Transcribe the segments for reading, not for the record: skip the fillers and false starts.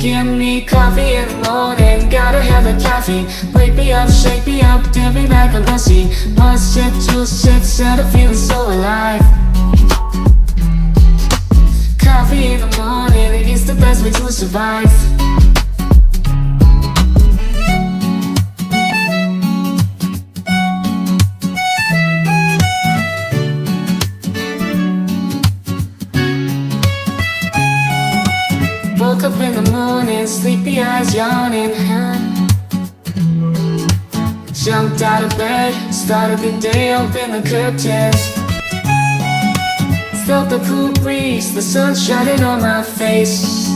Give me coffee in the morning, gotta have the coffee. Wake me up, shake me up, dip me like a lassie. 1 sip, 2 sips, and I'm feeling so alive. Coffee in the morning, it's the best way to survive. Woke up in the morning, sleepy eyes yawning. Jumped out of bed, started the day, opened the curtains. Felt the cool breeze, the sun shining on my face.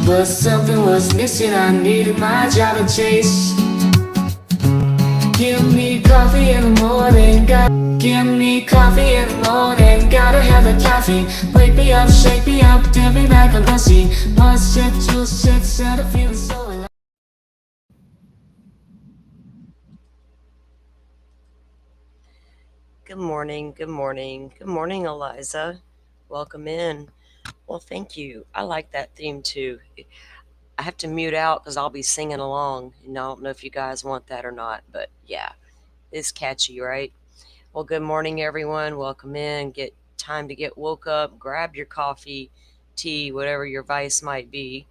But something was missing, I needed my job to chase. Give me coffee in the morning, give me coffee in the morning, gotta have the coffee. Wake me up, shake me up, dip me like a lassie. 1 sip, 2 sips, and I'm feeling so alive. Good morning, good morning, good morning, Eliza. Welcome in. Well, thank you. I like that theme too. I have to mute out because I'll be singing along, and I don't know if you guys want that or not, but yeah, it's catchy, right? Well, good morning, everyone. Welcome in. Get time to get woke up. Grab your coffee, tea, whatever your vice might be.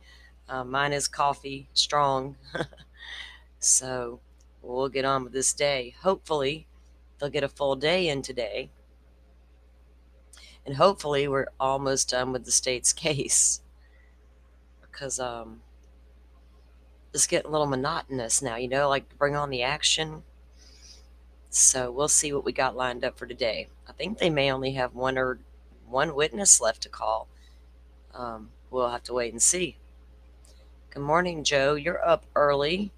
Mine is coffee, strong. So we'll get on with this day. Hopefully, they'll get a full day in today. And hopefully, we're almost done with the state's case because it's getting a little monotonous now, like bring on the action. So we'll see what we got lined up for today. I think they may only have one witness left to call. We'll have to wait and see. Good morning, Joe. You're up early.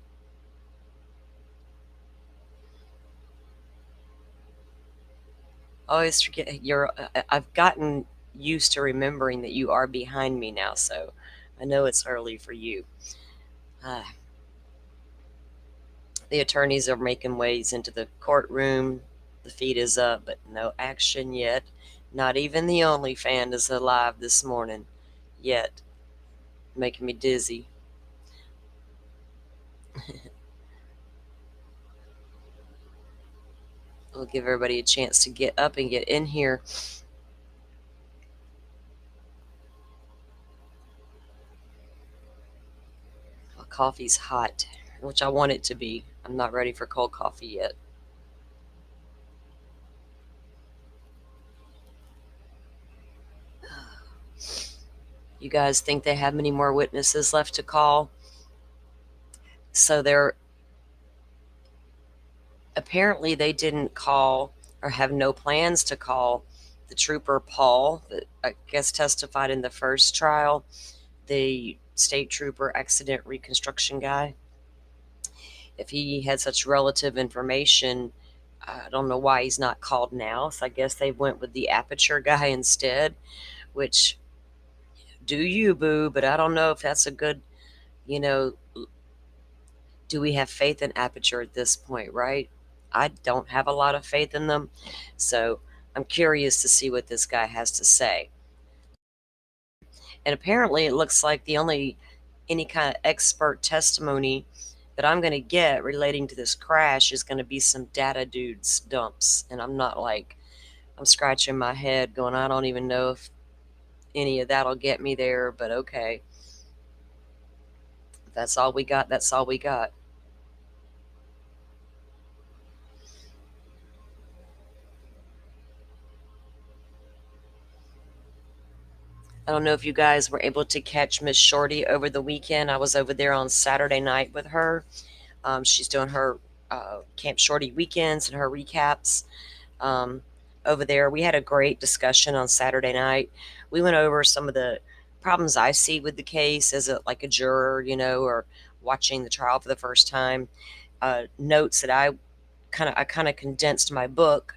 Always forget I've gotten used to remembering that you are behind me now, so I know it's early for you. The attorneys are making ways into the courtroom. The feed is up, but no action yet. Not even the only fan is alive this morning yet. Making me dizzy. We'll give everybody a chance to get up and get in here. Well, coffee's hot, which I want it to be. I'm not ready for cold coffee yet. You guys think they have many more witnesses left to call? So apparently they didn't call or have no plans to call the trooper Paul that I guess testified in the first trial, the state trooper accident reconstruction guy. If he had such relative information, I don't know why he's not called now. So I guess they went with the aperture guy instead, which do you, boo, but I don't know if that's a good, do we have faith in aperture at this point, right? I don't have a lot of faith in them, so I'm curious to see what this guy has to say. And apparently it looks like any kind of expert testimony that I'm going to get relating to this crash is going to be some data dudes dumps, and I'm scratching my head going, I don't even know if any of that'll get me there, but okay. If that's all we got, that's all we got. I don't know if you guys were able to catch Miss Shorty over the weekend. I was over there on Saturday night with her. She's doing her Camp Shorty weekends and her recaps over there. We had a great discussion on Saturday night. We went over some of the problems I see with the case as a juror, or watching the trial for the first time. Notes that I kind of condensed my book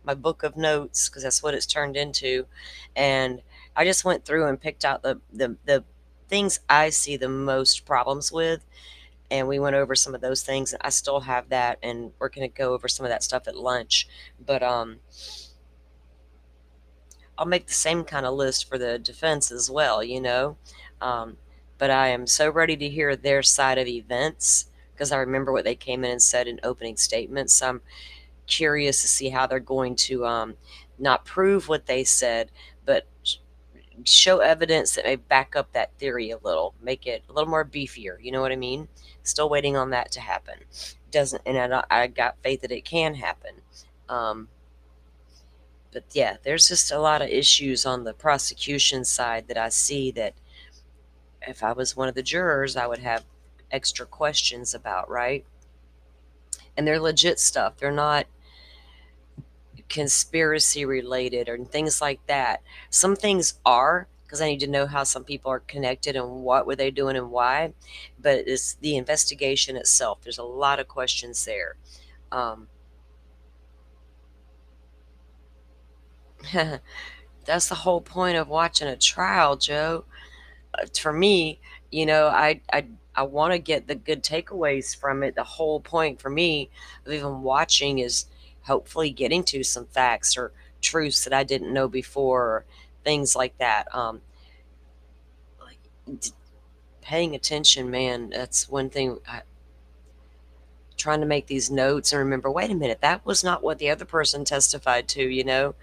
of notes, because that's what it's turned into, and I just went through and picked out the things I see the most problems with, and we went over some of those things. I still have that, and we're going to go over some of that stuff at lunch, but I'll make the same kind of list for the defense as well. Um, but I am so ready to hear their side of events because I remember what they came in and said in opening statements. So I'm curious to see how they're going to not prove what they said, but show evidence that may back up that theory a little, make it a little more beefier. You know what I mean? Still waiting on that to happen. Doesn't, and I got faith that it can happen. Um, but yeah, there's just a lot of issues on the prosecution side that I see that if I was one of the jurors, I would have extra questions about, right? And they're legit stuff. They're not conspiracy related or things like that. Some things are because I need to know how some people are connected and what were they doing and why. But it's the investigation itself. There's a lot of questions there. Um, that's the whole point of watching a trial, Joe. For me, you know, I want to get the good takeaways from it. The whole point for me of even watching is hopefully getting to some facts or truths that I didn't know before, or things like that. Like paying attention, man. That's one thing. Trying to make these notes and remember. Wait a minute, that was not what the other person testified to. You know,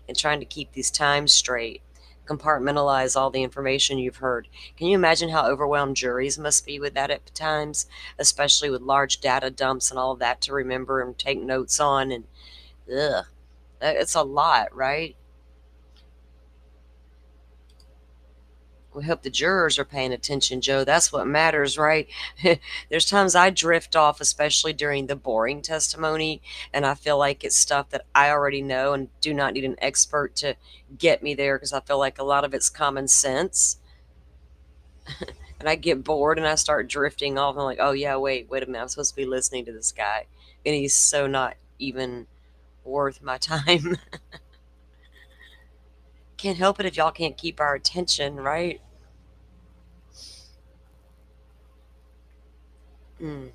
and trying to keep these times straight, compartmentalize all the information you've heard. Can you imagine how overwhelmed juries must be with that at times, especially with large data dumps and all of that to remember and take notes on? And ugh, it's a lot, right? We hope the jurors are paying attention, Joe. That's what matters, right? There's times I drift off, especially during the boring testimony, and I feel like it's stuff that I already know and do not need an expert to get me there because I feel like a lot of it's common sense. And I get bored and I start drifting off. And I'm like, oh, yeah, wait a minute. I'm supposed to be listening to this guy. And he's so not even worth my time. Can't help it if y'all can't keep our attention, right? Mm,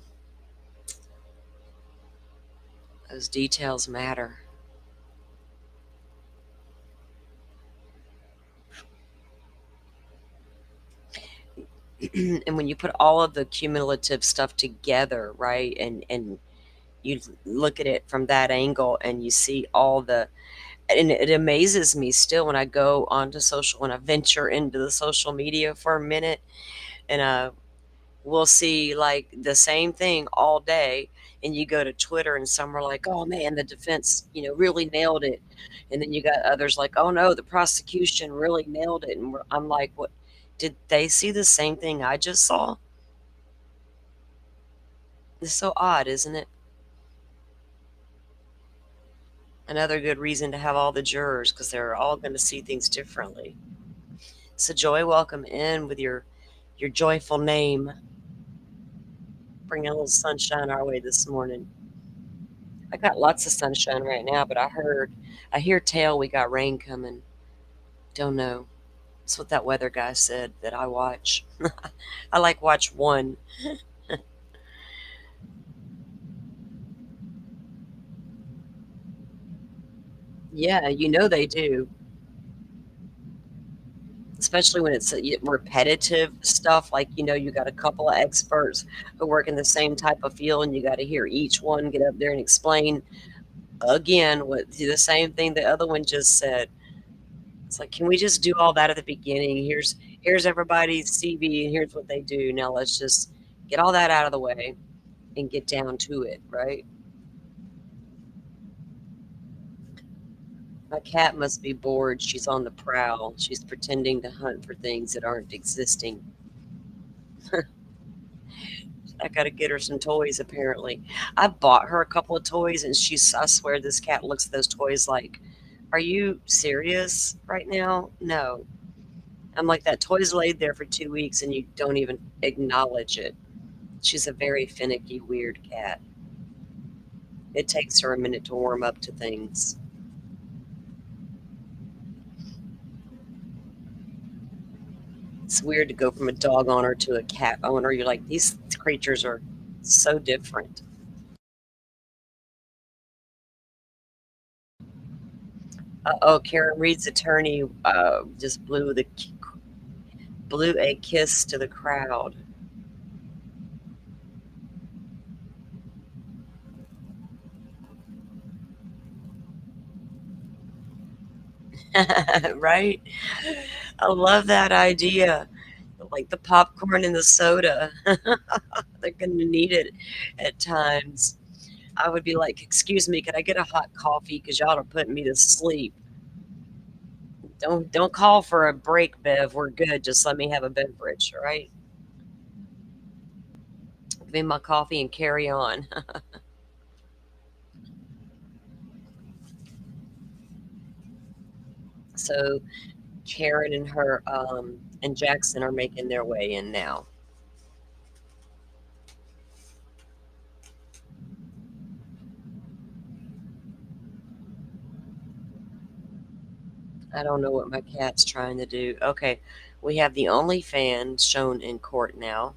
those details matter. And when you put all of the cumulative stuff together, right, and you look at it from that angle and you see all the, and it amazes me still when I go onto social, when I venture into the social media for a minute, and we'll see like the same thing all day, and you go to Twitter and some are like, oh man, the defense, you know, really nailed it, and then you got others like, oh no, the prosecution really nailed it, and I'm like, what, did they see the same thing I just saw? It's so odd, isn't it? Another good reason to have all the jurors because they're all going to see things differently. So Joy, welcome in with your joyful name, bringing a little sunshine our way this morning. I got lots of sunshine right now, but I hear tell we got rain coming. Don't know. That's what that weather guy said that I watch. I like watch one. Yeah, you know they do. Especially when it's repetitive stuff. Like, you know, you got a couple of experts who work in the same type of field, and you got to hear each one get up there and explain again what the same thing the other one just said. It's like, can we just do all that at the beginning? Here's everybody's CV and here's what they do. Now let's just get all that out of the way and get down to it, right? My cat must be bored. She's on the prowl. She's pretending to hunt for things that aren't existing. I gotta get her some toys, apparently. I bought her a couple of toys, and I swear this cat looks at those toys like, are you serious right now? No. I'm like, that toy's laid there for 2 weeks and you don't even acknowledge it. She's a very finicky, weird cat. It takes her a minute to warm up to things. It's weird to go from a dog owner to a cat owner. You're like, these creatures are so different. Oh, Karen Reed's attorney just blew the blew a kiss to the crowd. Right? I love that idea. Like the popcorn and the soda. They're gonna need it at times. I would be like, "Excuse me, could I get a hot coffee? Because 'Cause y'all are putting me to sleep. Don't call for a break, Bev, we're good, just let me have a beverage, right? Give me my coffee and carry on." So, Karen and her, and Jackson are making their way in now. I don't know what my cat's trying to do. Okay, we have the only fan shown in court now.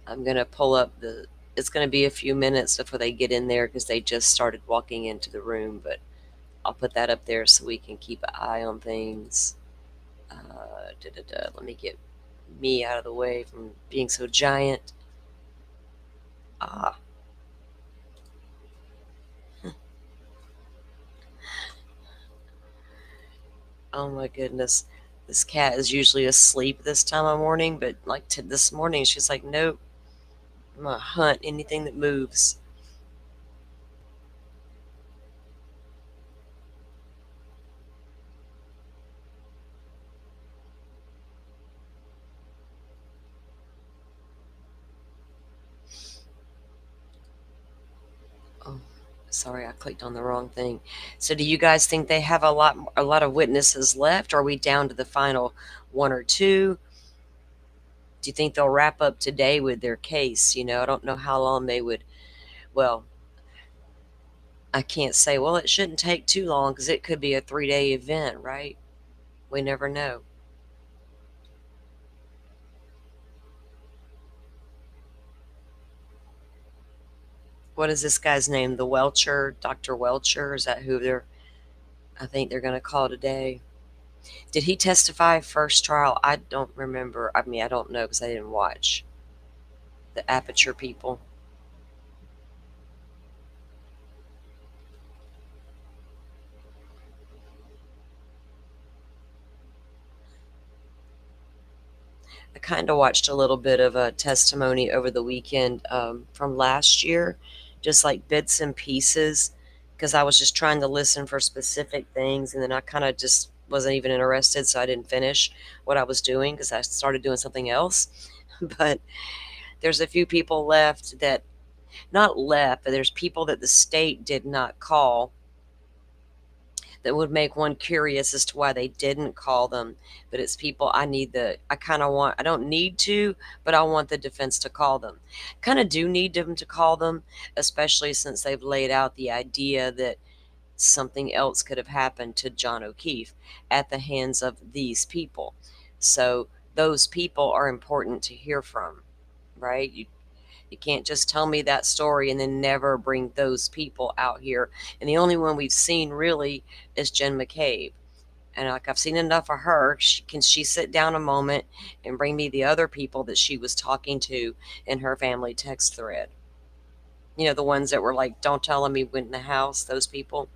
I'm gonna pull up the it's gonna be a few minutes before they get in there because they just started walking into the room, but I'll put that up there so we can keep an eye on things. Let me get me out of the way from being so giant. Ah, oh my goodness. This cat is usually asleep this time of morning, but like this morning, she's like, nope, I'm gonna hunt anything that moves. Oh, sorry, I clicked on the wrong thing. So, do you guys think they have a lot of witnesses left? Or are we down to the final one or two? Do you think they'll wrap up today with their case? I don't know how long they would. Well, I can't say. Well, it shouldn't take too long because it could be a 3-day event, right? We never know. What is this guy's name? The Welcher, Dr. Welcher? Is that who I think they're going to call today? Did he testify first trial? I don't remember. I mean, I don't know because I didn't watch the Aperture people. I kind of watched a little bit of a testimony over the weekend from last year, just like bits and pieces, because I was just trying to listen for specific things, and then I kind of just wasn't even interested, so I didn't finish what I was doing because I started doing something else. But there's a few people left that not left, but there's people that the state did not call that would make one curious as to why they didn't call them. But it's people I kind of want, I don't need to, but I want the defense to call them. Kind of do need them to call them, especially since they've laid out the idea that something else could have happened to John O'Keefe at the hands of these people. So those people are important to hear from, right? You can't just tell me that story and then never bring those people out here. And the only one we've seen really is Jen McCabe. And like I've seen enough of her. Can she sit down a moment and bring me the other people that she was talking to in her family text thread? The ones that were like, "Don't tell him he went in the house." Those people.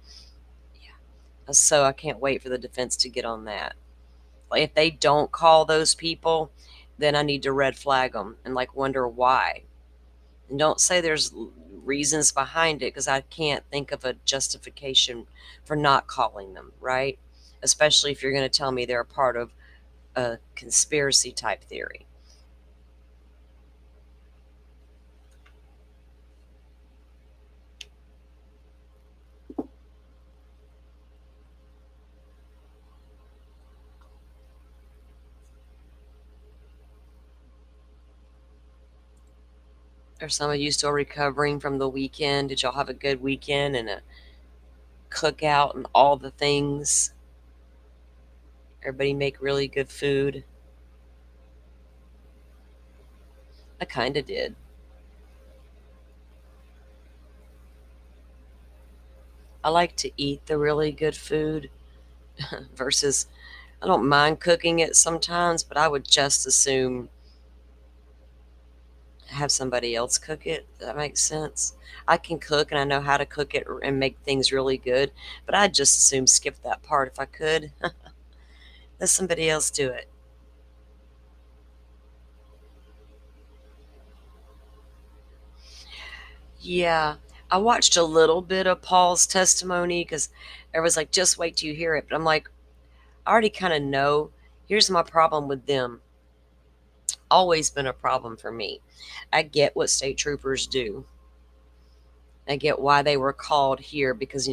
Yeah. So I can't wait for the defense to get on that. Like if they don't call those people, then I need to red flag them and like wonder why. And don't say there's reasons behind it because I can't think of a justification for not calling them, right? Especially if you're going to tell me they're a part of a conspiracy type theory. Are some of you still recovering from the weekend? Did y'all have a good weekend and a cookout and all the things? Everybody make really good food? I kind of did. I like to eat the really good food versus I don't mind cooking it sometimes, but I would just assume have somebody else cook it. That makes sense. I can cook and I know how to cook it and make things really good, but I'd just assume skip that part if I could. Let somebody else do it. Yeah, I watched a little bit of Paul's testimony because everyone's like, just wait till you hear it. But I'm like, I already kind of know. Here's my problem with them. Always been a problem for me. I get what state troopers do. I get why they were called here because,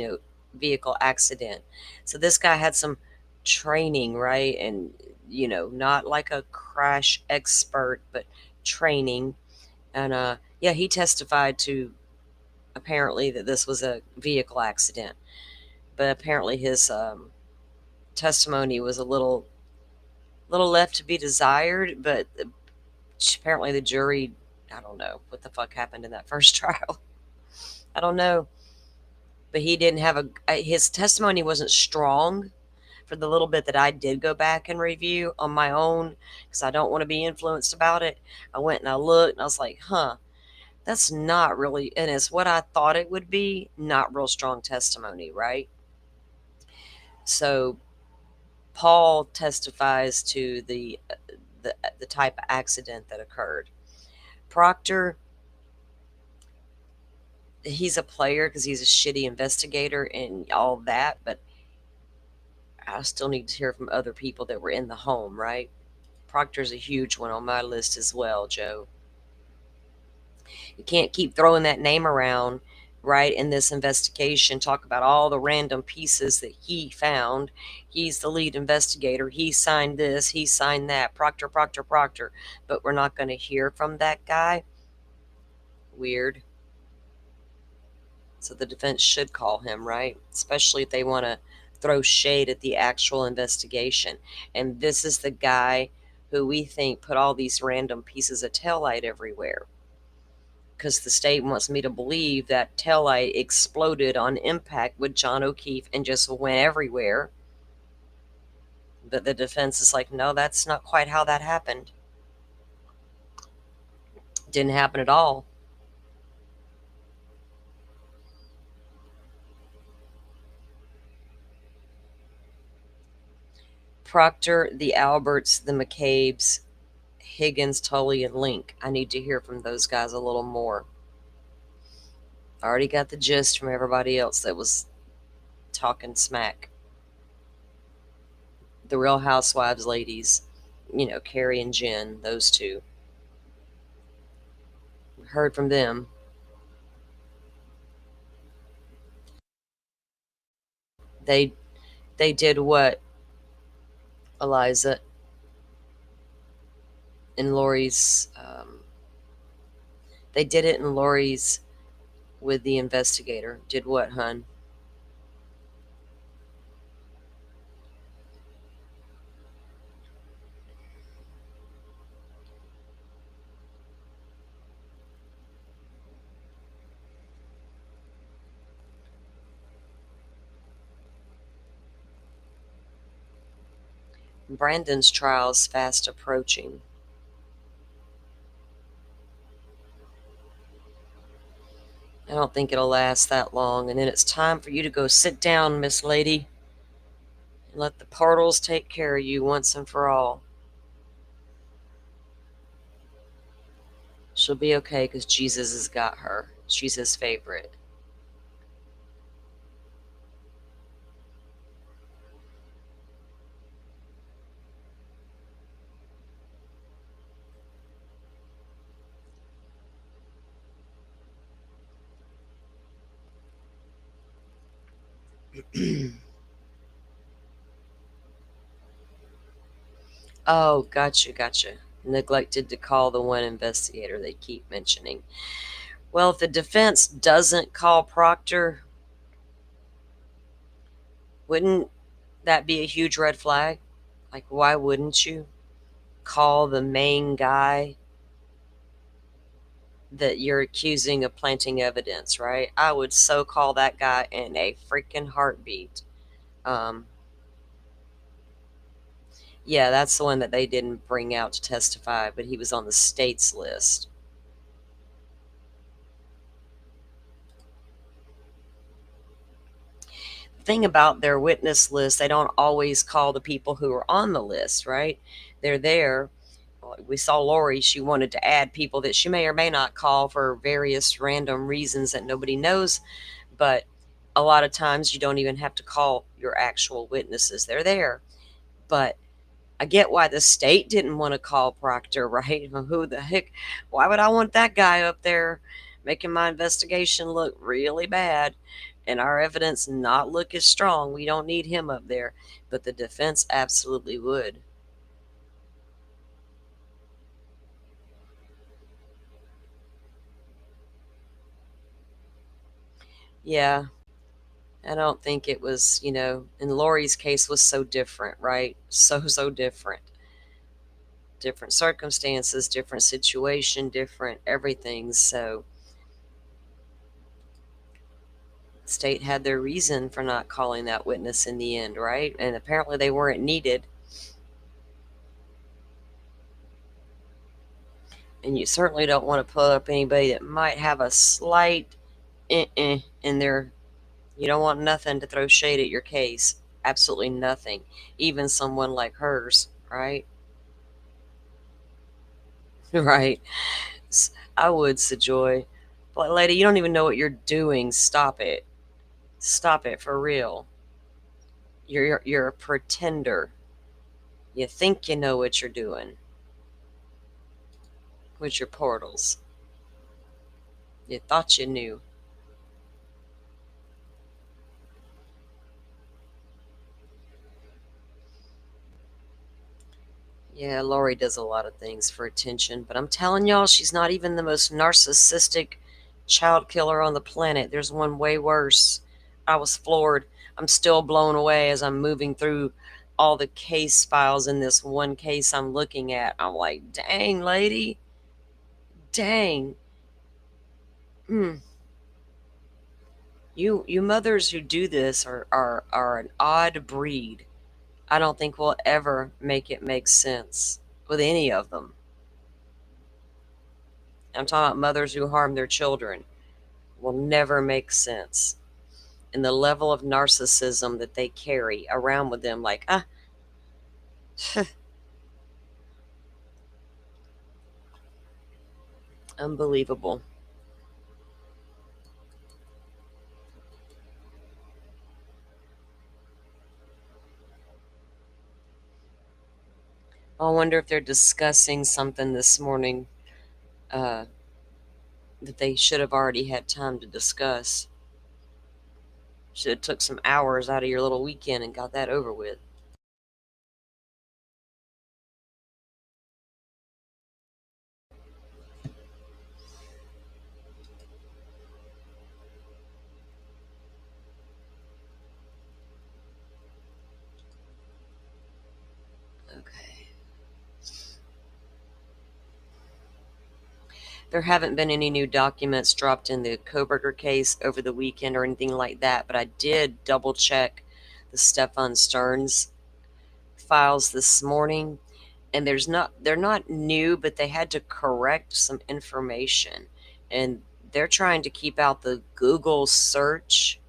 vehicle accident. So this guy had some training, right? And, not like a crash expert, but training. And, yeah, he testified to apparently that this was a vehicle accident. But apparently his testimony was a little left to be desired. But apparently the jury, I don't know what the fuck happened in that first trial. I don't know. But he didn't have his testimony wasn't strong for the little bit that I did go back and review on my own because I don't want to be influenced about it. I went and I looked and I was like, huh, that's not really, and it's what I thought it would be, not real strong testimony, right? So Paul testifies to the type of accident that occurred. Proctor, he's a player because he's a shitty investigator and all that, but I still need to hear from other people that were in the home, right? Proctor's a huge one on my list as well, Joe. You can't keep throwing that name around, right, in this investigation. Talk about all the random pieces that he found. He's the lead investigator. He signed this, he signed that. Proctor, Proctor, Proctor. But we're not going to hear from that guy. Weird. So the defense should call him, right? Especially if they want to throw shade at the actual investigation. And this is the guy who we think put all these random pieces of taillight everywhere. Because the state wants me to believe that taillight exploded on impact with John O'Keefe and just went everywhere. But the defense is like, no, that's not quite how that happened. Didn't happen at all. Proctor, the Alberts, the McCabe's, Higgins, Tully, and Link. I need to hear from those guys a little more. I already got the gist from everybody else that was talking smack. The Real Housewives ladies, Carrie and Jen, those two. Heard from them. They they did what, Eliza, in Lori's. They did it in Lori's with the investigator. Did what, hun? Brandon's trial's fast approaching. I don't think it'll last that long, and then it's time for you to go sit down, Miss Lady, and let the portals take care of you once and for all. She'll be okay because Jesus has got her. She's his favorite. Oh, gotcha. Neglected to call the one investigator they keep mentioning. Well, if the defense doesn't call Proctor, wouldn't that be a huge red flag? Like, why wouldn't you call the main guy that you're accusing of planting evidence, right? I would so call that guy in a freaking heartbeat. Um, yeah, that's the one that they didn't bring out to testify, but he was on the state's list. Thing about their witness list, they don't always call the people who are on the list, right? They're there. We saw Lori, she wanted to add people that she may or may not call for various random reasons that nobody knows. But a lot of times you don't even have to call your actual witnesses, they're there. But I get why the state didn't want to call Proctor, right? Who the heck? Why would I want that guy up there making my investigation look really bad and our evidence not look as strong? We don't need him up there. But the defense absolutely would. Yeah, I don't think it was, and Lori's case was so different, right? So different. Different circumstances, different situation, different everything. So state had their reason for not calling that witness in the end, right? And apparently they weren't needed. And you certainly don't want to put up anybody that might have a slight in their. You don't want nothing to throw shade at your case. Absolutely nothing. Even someone like hers, right? Right. I would, Sajoy. But lady, you don't even know what you're doing. Stop it. Stop it for real. You're a pretender. You think you know what you're doing with your portals. You thought you knew. Yeah, Lori does a lot of things for attention, but I'm telling y'all, she's not even the most narcissistic child killer on the planet. There's one way worse. I was floored. I'm still blown away as I'm moving through all the case files in this one case I'm looking at. I'm like, dang, lady. Dang. Hmm. You mothers who do this are an odd breed. I don't think we'll ever make it make sense with any of them. I'm talking about mothers who harm their children. Will never make sense. And the level of narcissism that they carry around with them, like, unbelievable. I wonder if they're discussing something this morning uh, that they should have already had time to discuss. Should have took some hours out of your little weekend and got that over with. Okay. There haven't been any new documents dropped in the Koberger case over the weekend or anything like that, but I did double check the Stefan Stearns files this morning, and they're not new, but they had to correct some information, and they're trying to keep out the Google search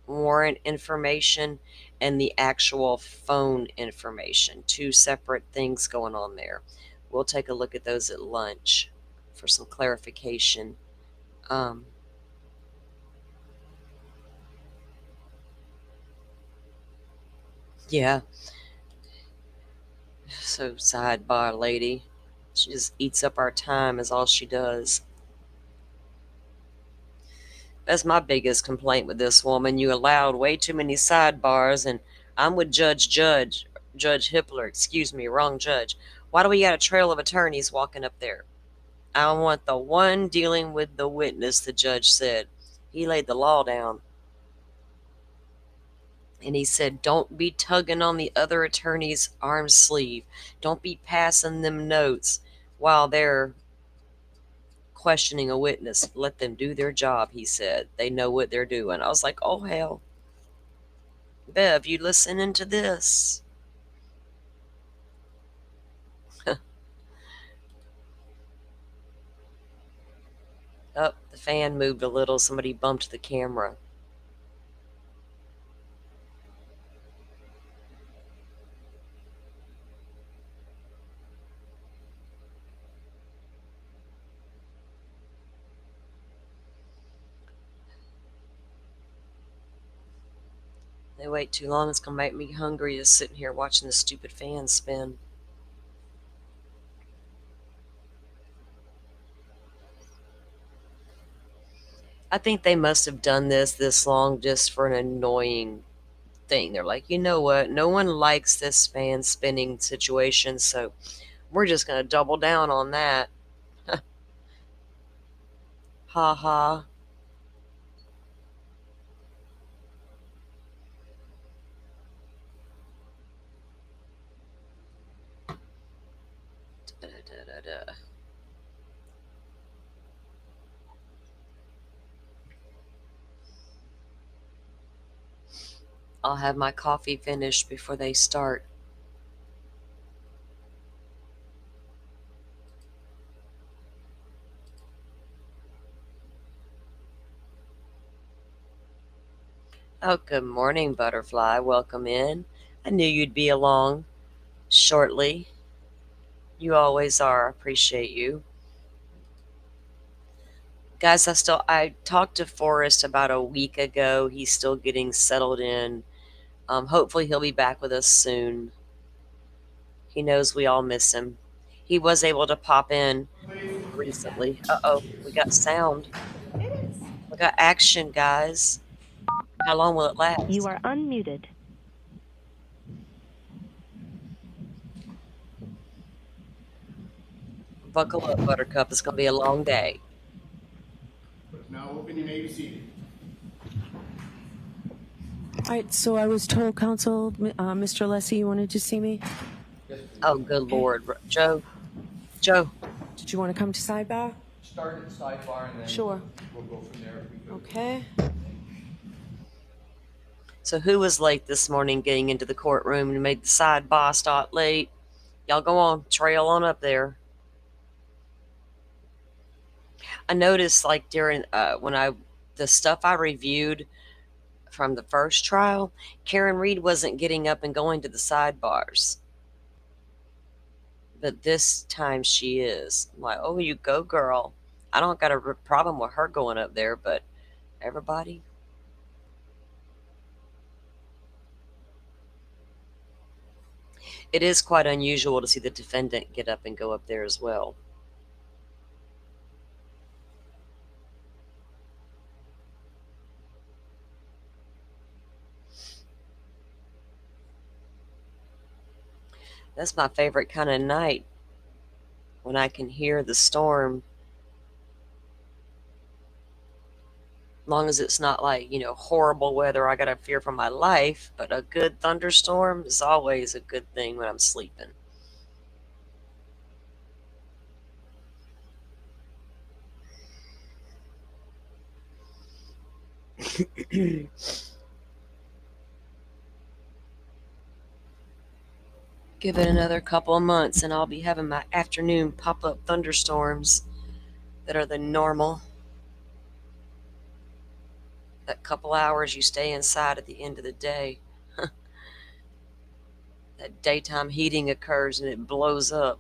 warrant information and the actual phone information. Two separate things going on there. We'll take a look at those at lunch for some clarification. Um, yeah, so sidebar lady. She just eats up our time, is all she does. That's my biggest complaint with this woman. You allowed way too many sidebars, and I'm with Judge Hippler, excuse me, wrong judge. Why do we got a trail of attorneys walking up there? I want the one dealing with the witness, the judge said. He laid the law down. And he said, don't be tugging on the other attorney's arm sleeve. Don't be passing them notes while they're questioning a witness. Let them do their job, he said. They know what they're doing. I was like, oh, hell. Bev, you listening to this? Oh, the fan moved a little. Somebody bumped the camera. They wait too long, it's gonna make me hungry just sitting here watching the stupid fan spin. I think they must have done this long just for an annoying thing. They're like, you know what? No one likes this fan spinning situation, so we're just gonna double down on that. Ha ha. Da, da, da, da. I'll have my coffee finished before they start. Oh, good morning, Butterfly. Welcome in. I knew you'd be along shortly. You always are. Appreciate you. Guys, I talked to Forrest about a week ago. He's still getting settled in. Hopefully he'll be back with us soon. He knows we all miss him. He was able to pop in recently. Uh-oh, we got sound. We got action, guys. How long will it You last? are unmuted. Buckle up, Buttercup. It's gonna be a long day. Now open, you may be seated. All right, so I was told, Counsel, Mr. Lessie, you wanted to see me? Yes, please. Oh, good Lord. Joe, Did you want to come to sidebar? Start at the sidebar and then Sure. we'll go from there if we could. Okay. so who was late this morning getting into the courtroom and made the side bar start late? Y'all go on, trail on up there. I noticed like during the stuff I reviewed from the first trial, Karen Reed wasn't getting up and going to the sidebars. But this time she is. I'm like, oh, you go, girl. I don't got a problem with her going up there, but everybody. It is quite unusual to see the defendant get up and go up there as well. That's my favorite kind of night when I can hear the storm. Long as it's not like, horrible weather, I gotta fear for my life, but a good thunderstorm is always a good thing when I'm sleeping. Give it another couple of months and I'll be having my afternoon pop-up thunderstorms that are the normal. That couple hours you stay inside at the end of the day. That daytime heating occurs and it blows up.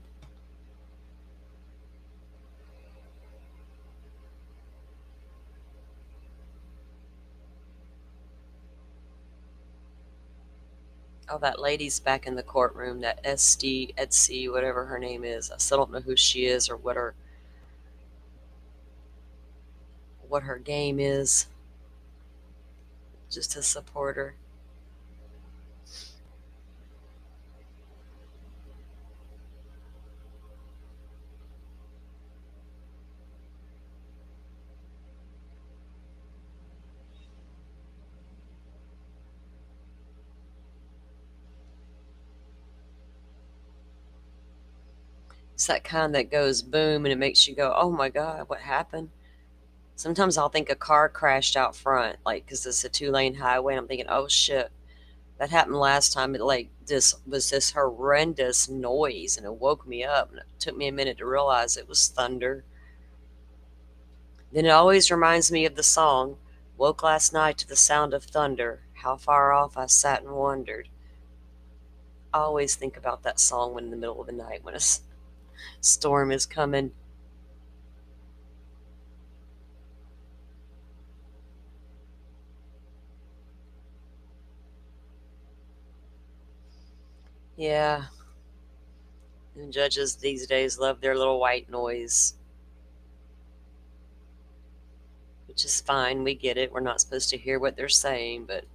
Oh, that lady's back in the courtroom, that Etsy, whatever her name is. I still don't know who she is or what her game is. Just to support her. It's that kind that goes boom and it makes you go, oh my God, what happened? Sometimes I'll think a car crashed out front, like, because it's a 2-lane highway, and I'm thinking, oh shit, that happened last time. It like this was this horrendous noise, and it woke me up, and it took me a minute to realize it was thunder. Then it always reminds me of the song, woke last night to the sound of thunder, how far off I sat and wondered. I always think about that song when in the middle of the night when a storm is coming. Yeah, and judges these days love their little white noise, which is fine. We get it. We're not supposed to hear what they're saying, but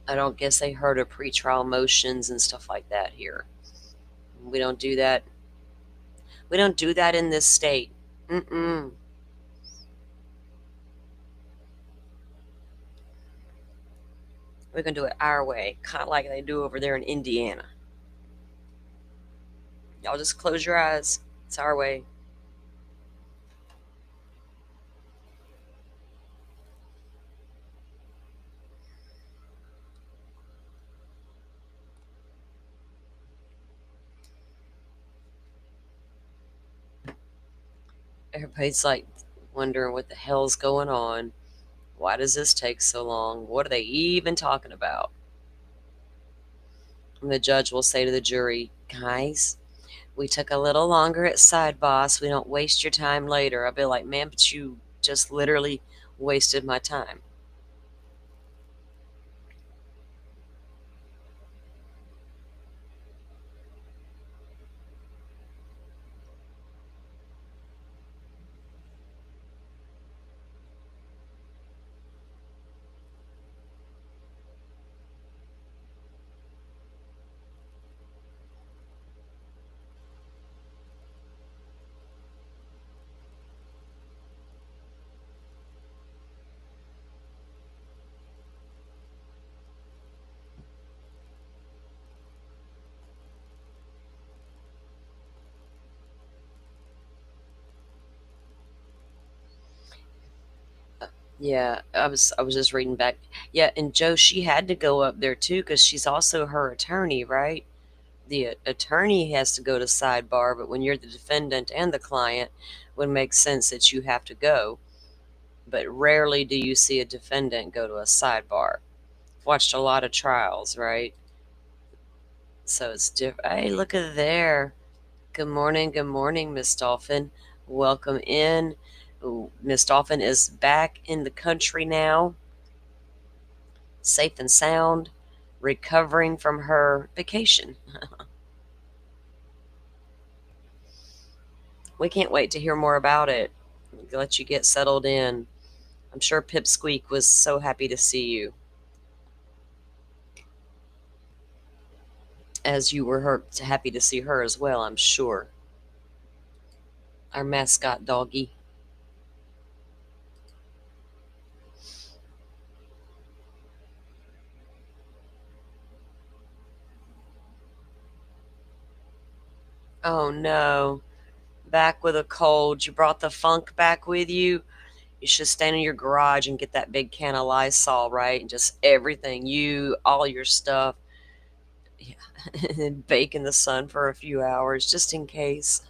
I don't guess they heard of pretrial motions and stuff like that here. We don't do that. We don't do that in this state. Mm-mm. We're going to do it our way, kind of like they do over there in Indiana. Y'all just close your eyes. It's our way. Everybody's like wondering what the hell's going on. Why does this take so long? What are they even talking about? And the judge will say to the jury, guys, we took a little longer at sidebar so we don't waste your time later. I'll be like, man, but you just literally wasted my time. Yeah, I was just reading back. Yeah, and Joe, she had to go up there too because she's also her attorney, right? The attorney has to go to sidebar, but when you're the defendant and the client, it would make sense that you have to go. But rarely do you see a defendant go to a sidebar. Watched a lot of trials, right? So it's different. Hey, look at there. Good morning, Miss Dolphin. Welcome in. Miss Dolphin is back in the country now, safe and sound, recovering from her vacation. We can't wait to hear more about it. Let you get settled in. I'm sure Pipsqueak was so happy to see you, as you were happy to see her as well, I'm sure. Our mascot doggy. Oh no, back with a cold. You brought the funk back with you. You should stand in your garage and get that big can of Lysol, right? And just everything, all your stuff. Yeah. And bake in the sun for a few hours just in case.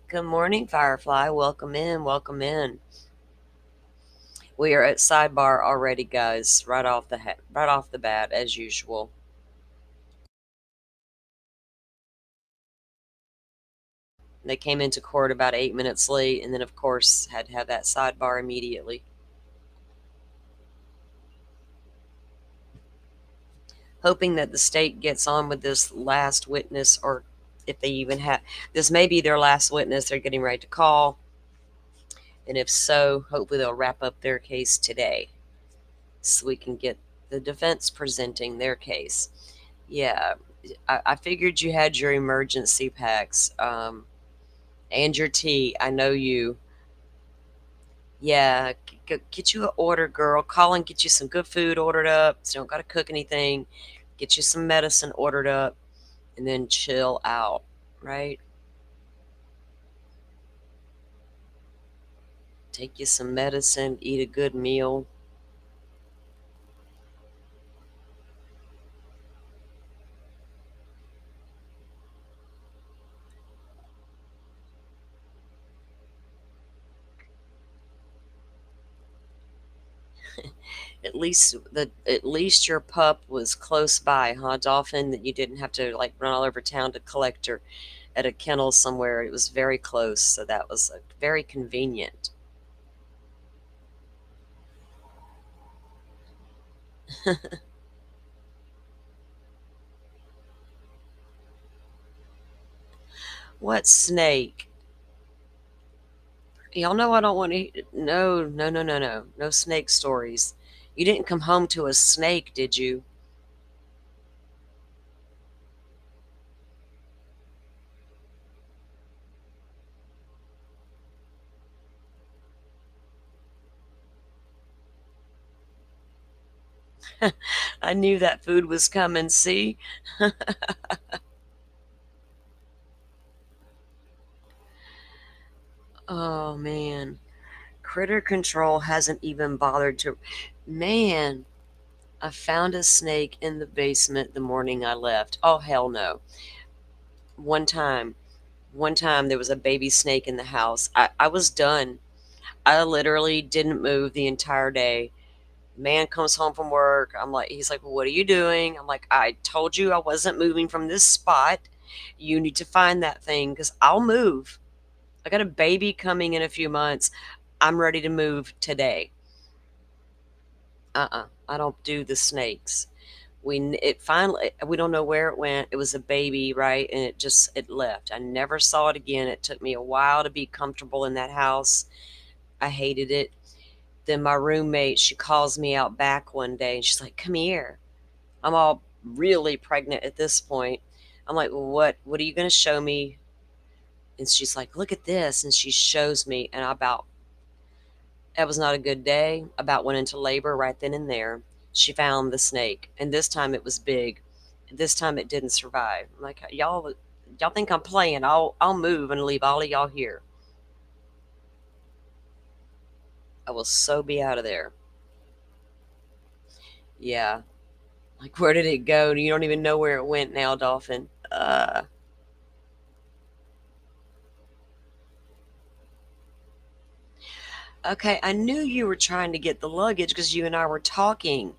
Good morning, Firefly. Welcome in. Welcome in. We are at sidebar already, guys. Right off the bat, as usual. They came into court about 8 minutes late, and then, of course, had to have that sidebar immediately. Hoping that the state gets on with this last witness, or if they even have, this may be their last witness they're getting ready to call. And if so, hopefully they'll wrap up their case today so we can get the defense presenting their case. Yeah, I figured you had your emergency packs and your tea. I know you. Yeah, get you an order, girl. Call and get you some good food ordered up. So you don't got to cook anything. Get you some medicine ordered up, and then chill out, right? Take you some medicine, eat a good meal. At least your pup was close by, huh, Dolphin? That you didn't have to like run all over town to collect her at a kennel somewhere. It was very close, so that was very convenient. What snake? Y'all know I don't want to. No, no, no, no, no, no snake stories. You didn't come home to a snake, did you? I knew that food was coming. See? Oh man, critter control hasn't even bothered to. Man, I found a snake in the basement the morning I left. Oh hell no. One time, one time there was a baby snake in the house. I was done. I literally didn't move the entire day. Man comes home from work. He's like, what are you doing? I'm like, I told you I wasn't moving from this spot. You need to find that thing because I'll move. I got a baby coming in a few months. I'm ready to move today. I don't do the snakes. It finally, we don't know where it went. It was a baby, right? And it left. I never saw it again. It took me a while to be comfortable in that house. I hated it. Then my roommate, she calls me out back one day and she's like, come here. I'm all really pregnant at this point. I'm like, well, what are you going to show me? And she's like, look at this. And she shows me. And that was not a good day. About went into labor right then and there. She found the snake. And this time it was big. This time it didn't survive. I'm like, y'all think I'm playing. I'll move and leave all of y'all here. I will so be out of there. Yeah. Like, where did it go? You don't even know where it went now, Dolphin. Okay, I knew you were trying to get the luggage because you and I were talking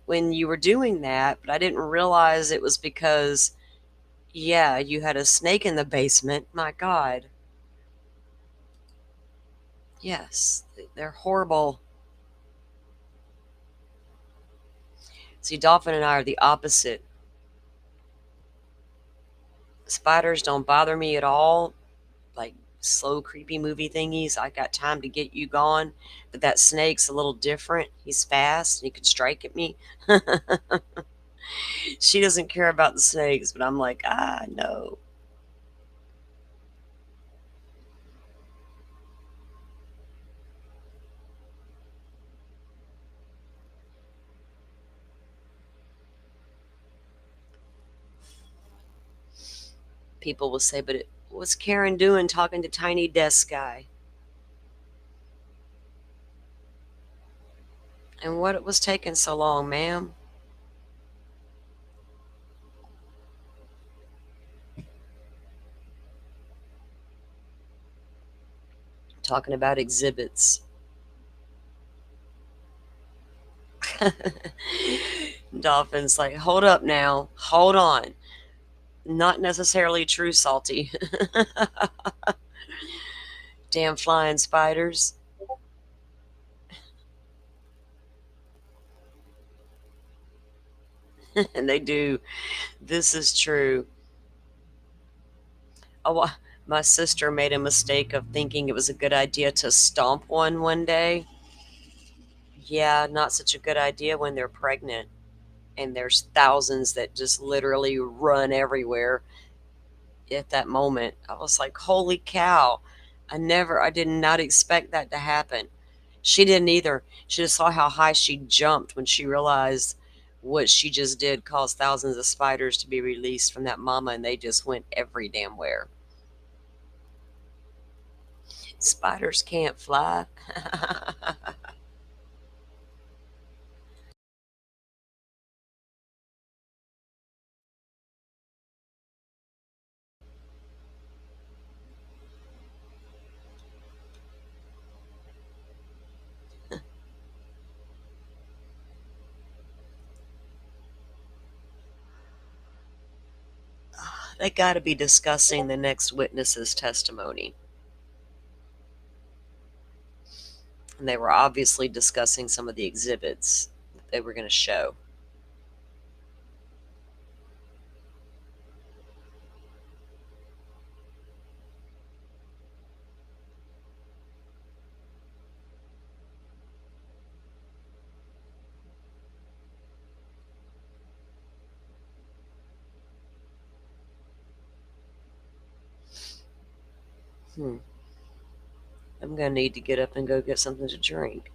when you were doing that, but I didn't realize it was because, yeah, you had a snake in the basement. My God. Yes, they're horrible. See, Dolphin and I are the opposite. Spiders don't bother me at all. Like slow, creepy movie thingies. I got time to get you gone. But that snake's a little different. He's fast and he could strike at me. She doesn't care about the snakes, but I'm like, no. People will say, but what's Karen doing talking to Tiny Desk Guy? And what was taking so long, ma'am? Talking about exhibits. Dolphin's like, hold up now. Hold on. Not necessarily true, Salty. Damn flying spiders. And they do. This is true. Oh, my sister made a mistake of thinking it was a good idea to stomp one day. Yeah, not such a good idea when they're pregnant. And there's thousands that just literally run everywhere at that moment. I was like, holy cow. I did not expect that to happen. She didn't either. She just saw how high she jumped when she realized what she just did caused thousands of spiders to be released from that mama, and they just went every damn where. Spiders can't fly. They got to be discussing the next witness's testimony. And they were obviously discussing some of the exhibits that they were going to show. Hmm. I'm going to need to get up and go get something to drink.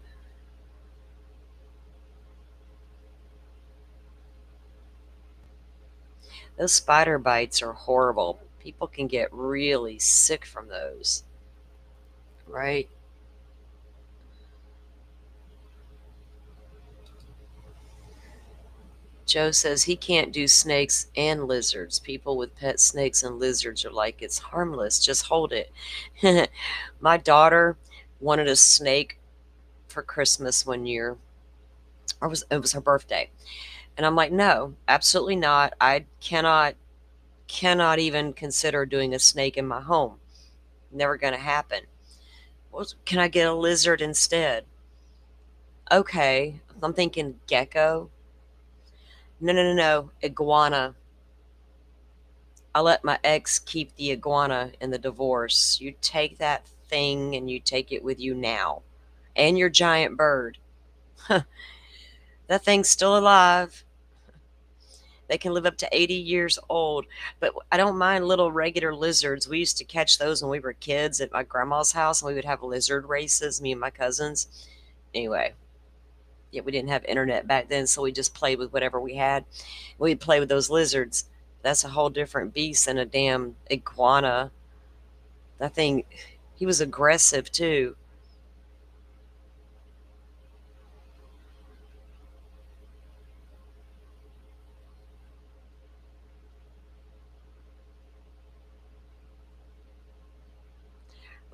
Those spider bites are horrible. People can get really sick from those, right? Joe says he can't do snakes and lizards. People with pet snakes and lizards are like, it's harmless, just hold it. My daughter wanted a snake for Christmas one year, or it was her birthday. And I'm like, no, absolutely not. I cannot even consider doing a snake in my home. Never going to happen. Well, can I get a lizard instead? Okay. I'm thinking gecko. No, no, no, no. Iguana. I let my ex keep the iguana in the divorce. You take that thing and you take it with you now. And your giant bird. That thing's still alive. They can live up to 80 years old. But I don't mind little regular lizards. We used to catch those when we were kids at my grandma's house, and we would have lizard races, me and my cousins. Anyway, yeah, we didn't have internet back then, so we just played with whatever we had. We'd play with those lizards. That's a whole different beast than a damn iguana. That thing, he was aggressive too.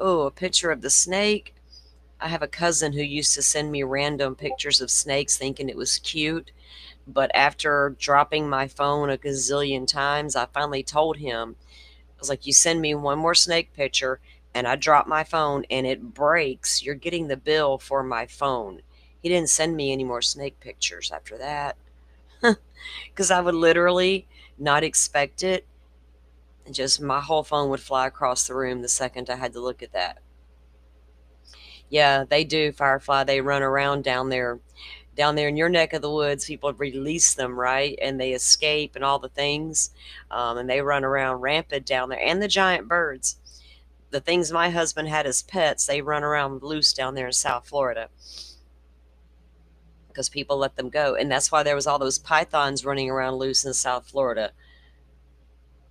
Oh, a picture of the snake. I have a cousin who used to send me random pictures of snakes thinking it was cute. But after dropping my phone a gazillion times, I finally told him, I was like, you send me one more snake picture and I drop my phone and it breaks, you're getting the bill for my phone. He didn't send me any more snake pictures after that because I would literally not expect it. And just my whole phone would fly across the room the second I had to look at that. Yeah, they do, Firefly. They run around down there in your neck of the woods. People release them, right, and they escape and all the things, and they run around rampant down there. And the giant birds, the things my husband had as pets, they run around loose down there in South Florida because people let them go, and that's why there was all those pythons running around loose in South Florida.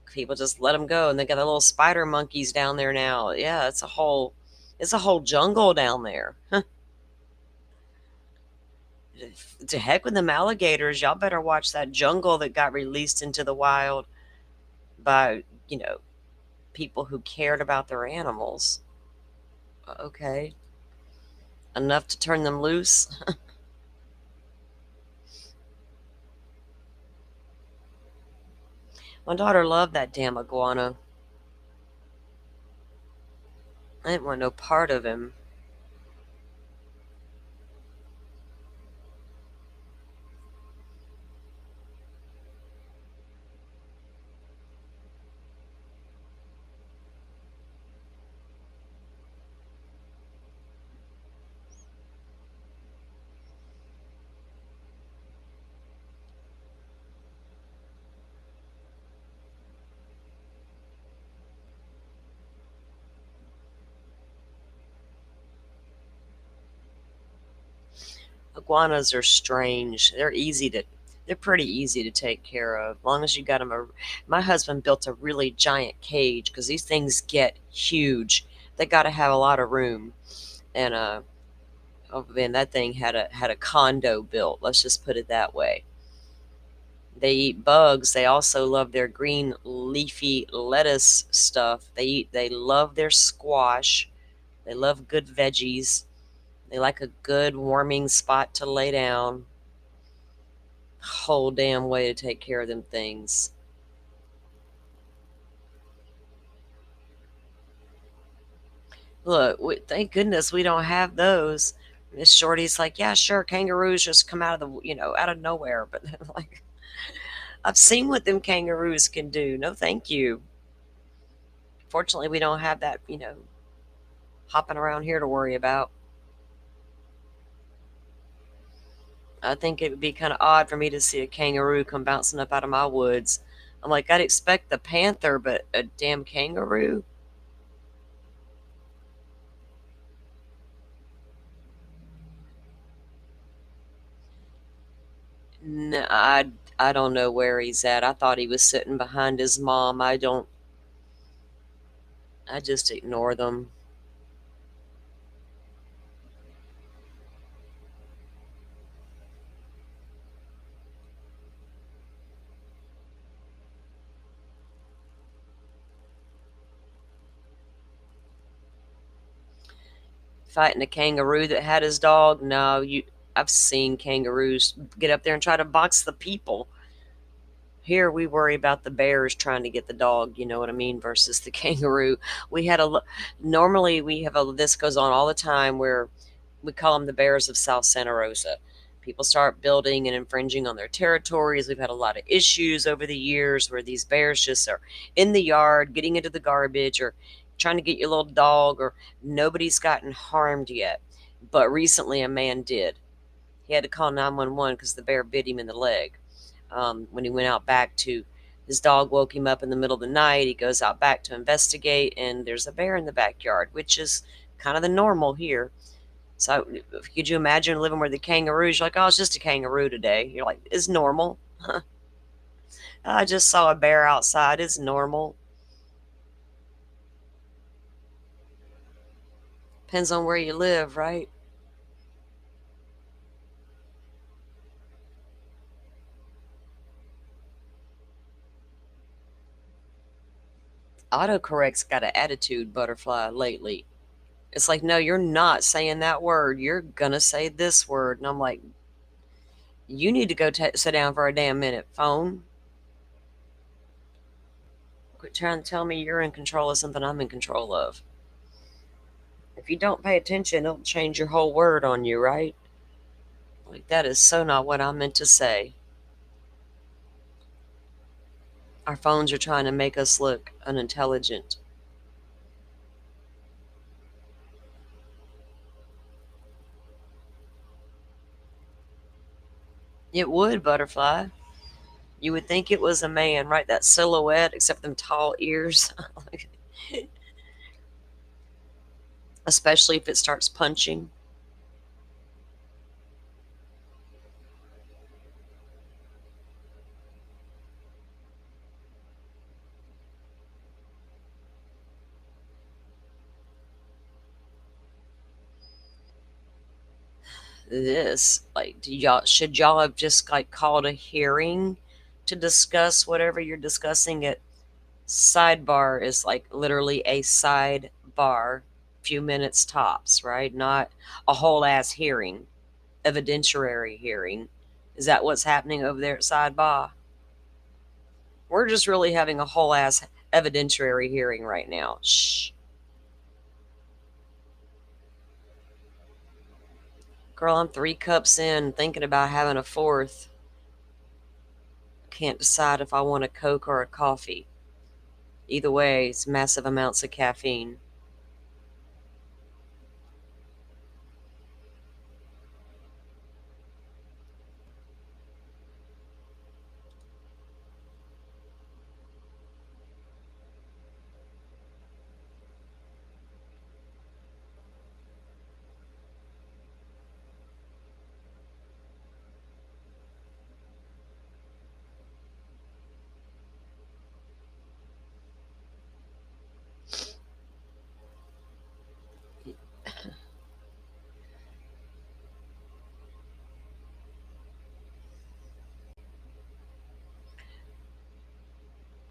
People just let them go, and they got the little spider monkeys down there now. Yeah, it's a whole jungle down there. To heck with them alligators. Y'all better watch that jungle that got released into the wild by, people who cared about their animals. Okay. Enough to turn them loose. My daughter loved that damn iguana. I didn't want no part of him. iguanas are strange. They're pretty easy to take care of. As long as you got them. My husband built a really giant cage because these things get huge. They got to have a lot of room. And oh man, that thing had a condo built. Let's just put it that way. They eat bugs. They also love their green leafy lettuce stuff. They love their squash. They love good veggies. They like a good warming spot to lay down. Whole damn way to take care of them things. Look, thank goodness we don't have those. Miss Shorty's like, yeah, sure, kangaroos just come out of out of nowhere. But like, I've seen what them kangaroos can do. No, thank you. Fortunately, we don't have that, hopping around here to worry about. I think it would be kind of odd for me to see a kangaroo come bouncing up out of my woods. I'm like, I'd expect the panther, but a damn kangaroo? No, I don't know where he's at. I thought he was sitting behind his mom. I just ignore them. Fighting a kangaroo that had his dog? No, I've seen kangaroos get up there and try to box the people. Here we worry about the bears trying to get the dog, you know what I mean, versus the kangaroo. We had a normally we have a this goes on all the time where we call them the bears of South Santa Rosa. People start building and infringing on their territories. We've had a lot of issues over the years where these bears just are in the yard, getting into the garbage or trying to get your little dog, or nobody's gotten harmed yet. But recently a man did. He had to call 911 because the bear bit him in the leg. When he went out back to his dog woke him up in the middle of the night. He goes out back to investigate, and there's a bear in the backyard, which is kind of the normal here. So could you imagine living where the kangaroos? You're like, oh, it's just a kangaroo today. You're like, it's normal. I just saw a bear outside. It's normal. Depends on where you live, right? Autocorrect's got an attitude, Butterfly, lately. It's like, no, you're not saying that word. You're going to say this word. And I'm like, you need to go sit down for a damn minute, phone. Quit trying to tell me you're in control of something I'm in control of. If you don't pay attention, it'll change your whole word on you, right? Like, that is so not what I meant to say. Our phones are trying to make us look unintelligent. It would, Butterfly. You would think it was a man, right? That silhouette, except them tall ears. Especially if it starts punching. This, like, should y'all have just like called a hearing to discuss whatever you're discussing? At sidebar is like literally a sidebar, few minutes tops, right? Not a whole ass hearing, evidentiary hearing. Is that what's happening over there at sidebar? We're just really having a whole ass evidentiary hearing right now. Shh. Girl, I'm 3 cups in, thinking about having a fourth. Can't decide if I want a Coke or a coffee. Either way, it's massive amounts of caffeine.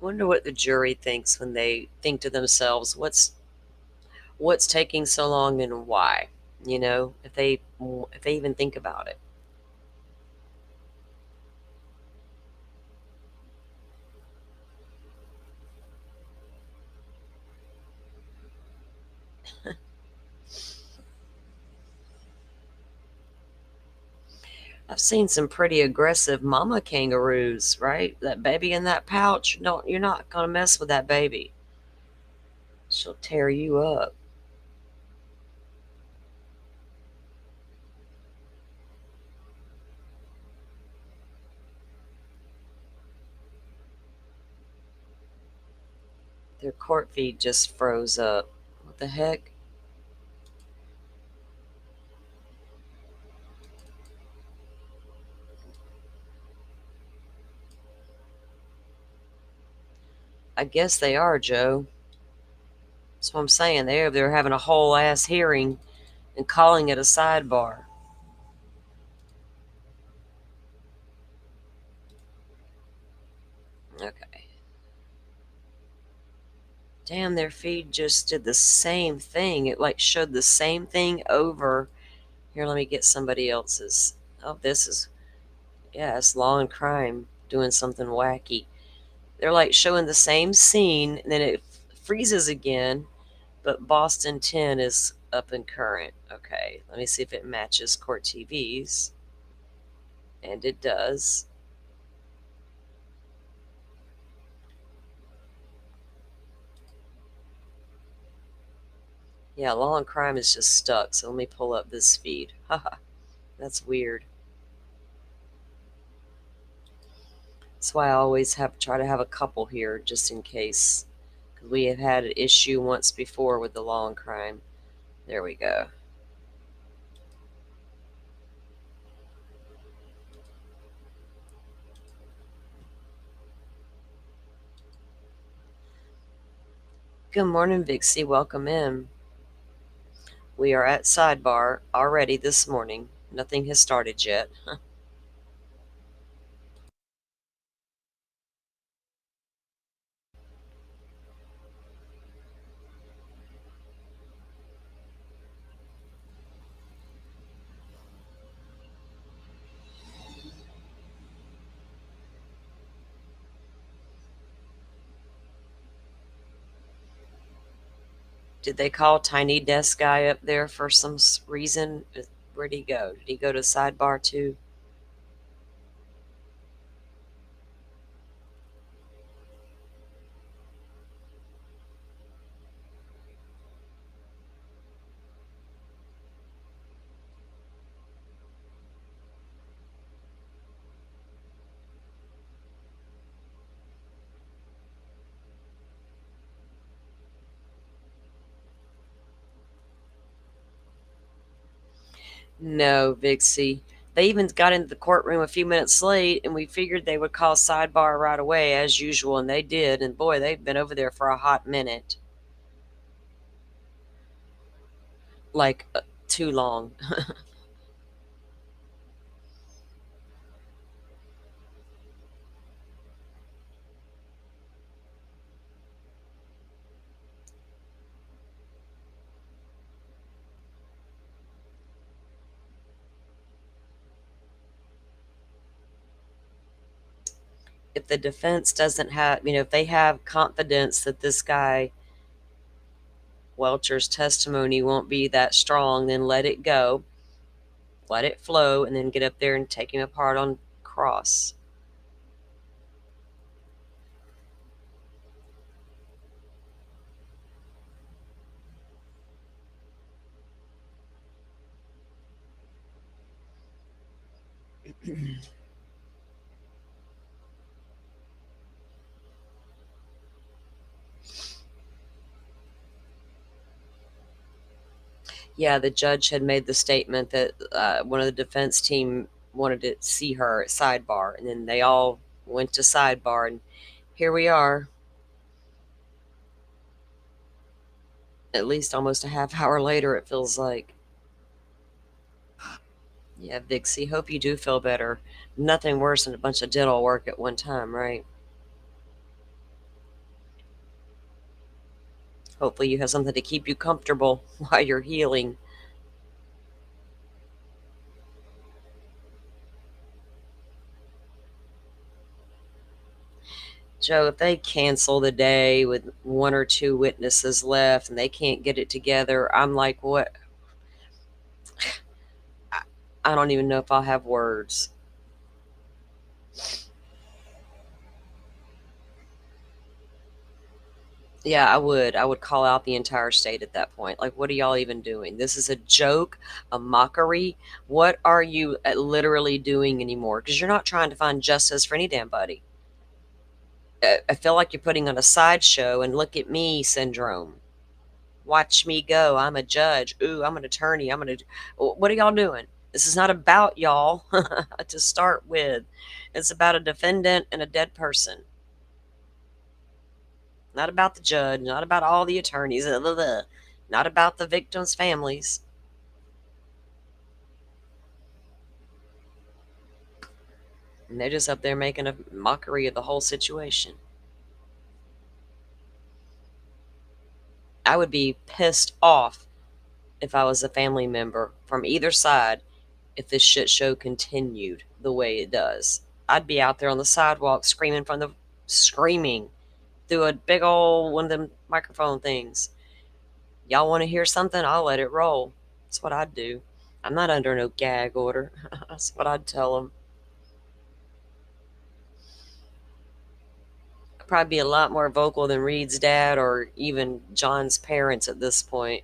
wonder what the jury thinks when they think to themselves, what's taking so long and why? If they even think about it. I've seen some pretty aggressive mama kangaroos, right? That baby in that pouch, no, you're not gonna mess with that baby. She'll tear you up. Their court feed just froze up. What the heck? I guess they are, Joe. That's what I'm saying. They're having a whole ass hearing and calling it a sidebar. Okay. Damn, their feed just did the same thing. It like showed the same thing over. Here, let me get somebody else's. Oh, this is, yeah, it's Law and Crime doing something wacky. They're like showing the same scene, and then it freezes again, but Boston 10 is up and current. Okay, let me see if it matches Court TV's. And it does. Yeah, Law and Crime is just stuck, so let me pull up this feed. Haha, that's weird. That's why I always try to have a couple here just in case. Because we have had an issue once before with the Law and Crime. There we go. Good morning, Vixie. Welcome in. We are at sidebar already this morning. Nothing has started yet. Did they call Tiny Desk Guy up there for some reason? Where'd he go? Did he go to sidebar too? No, Vixie. They even got into the courtroom a few minutes late, and we figured they would call sidebar right away, as usual, and they did. And boy, they've been over there for a hot minute. Like, too long. If the defense doesn't have, if they have confidence that this guy Welcher's testimony won't be that strong, then let it go, let it flow, and then get up there and take him apart on cross. Yeah, the judge had made the statement that one of the defense team wanted to see her at sidebar, and then they all went to sidebar, and here we are, at least almost a half hour later, it feels like. Yeah, Vixie, hope you do feel better. Nothing worse than a bunch of dental work at one time, right? Hopefully, you have something to keep you comfortable while you're healing. Joe, if they cancel the day with one or two witnesses left and they can't get it together, I'm like, what? I don't even know if I'll have words. Yeah, I would. I would call out the entire state at that point. Like, what are y'all even doing? This is a joke, a mockery. What are you literally doing anymore? Because you're not trying to find justice for any damn body. I feel like you're putting on a sideshow and look at me syndrome. Watch me go. I'm a judge. Ooh, I'm an attorney. What are y'all doing? This is not about y'all to start with. It's about a defendant and a dead person. Not about the judge, not about all the attorneys, not about the victims' families. And they're just up there making a mockery of the whole situation. I would be pissed off if I was a family member from either side if this shit show continued the way it does. I'd be out there on the sidewalk screaming through a big old one of them microphone things. Y'all want to hear something? I'll let it roll. That's what I'd do. I'm not under no gag order. That's what I'd tell them. I'd probably be a lot more vocal than Reed's dad or even John's parents at this point.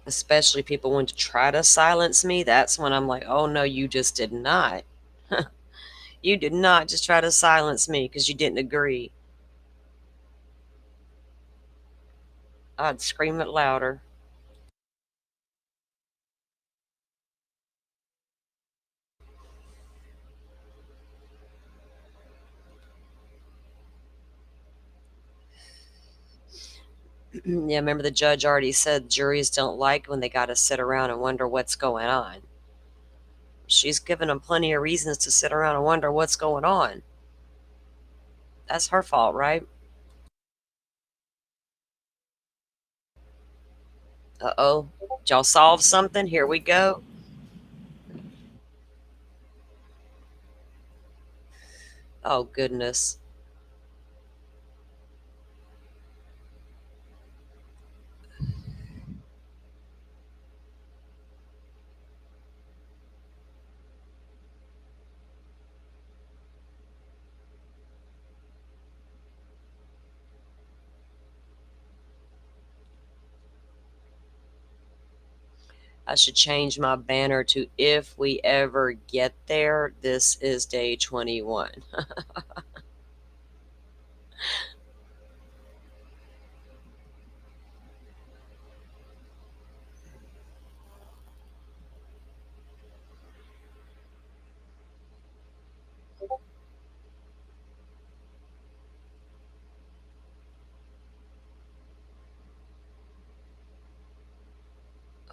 Especially people want to try to silence me. That's when I'm like, oh no, you just did not. You did not just try to silence me because you didn't agree. I'd scream it louder. Yeah, remember the judge already said juries don't like when they got to sit around and wonder what's going on. She's given them plenty of reasons to sit around and wonder what's going on. That's her fault, right? Uh-oh. Did y'all solve something? Here we go. Oh, goodness. I should change my banner to if we ever get there, this is day 21.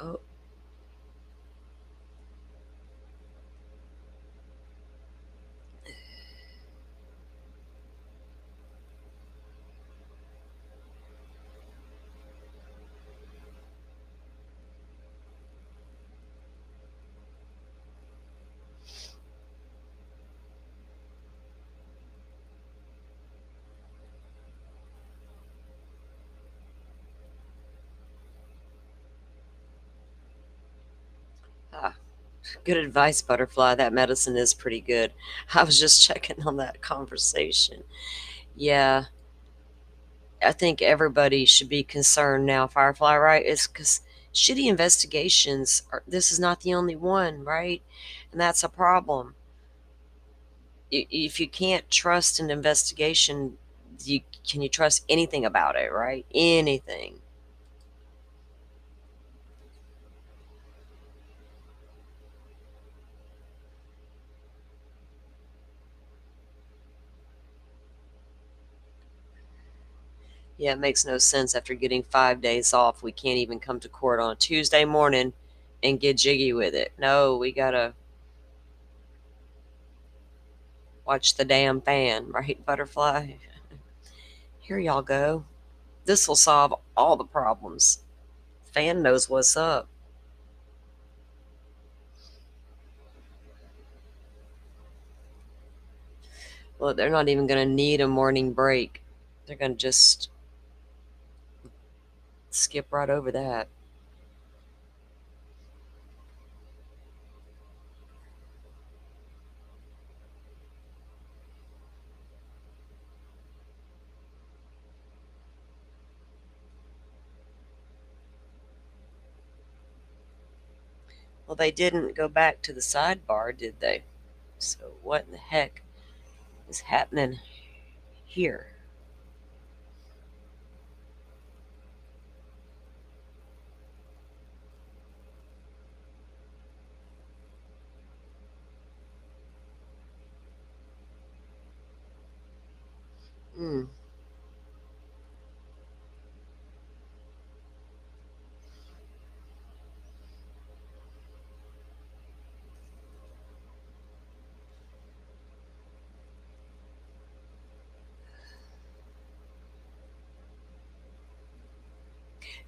Oh, ah, good advice, Butterfly. That medicine is pretty good. I was just checking on that conversation. Yeah, I think everybody should be concerned now, Firefly, right? It's because shitty investigations this is not the only one, right? And that's a problem. If you can't trust an investigation, can you trust anything about it, right? Anything. Yeah, it makes no sense after getting 5 days off. We can't even come to court on a Tuesday morning and get jiggy with it. No, we gotta watch the damn fan, right, butterfly? Here y'all go. This will solve all the problems. Fan knows what's up. Well, they're not even going to need a morning break. They're going to just skip right over that. Well, they didn't go back to the sidebar, did they? So, what in the heck is happening here? Hmm.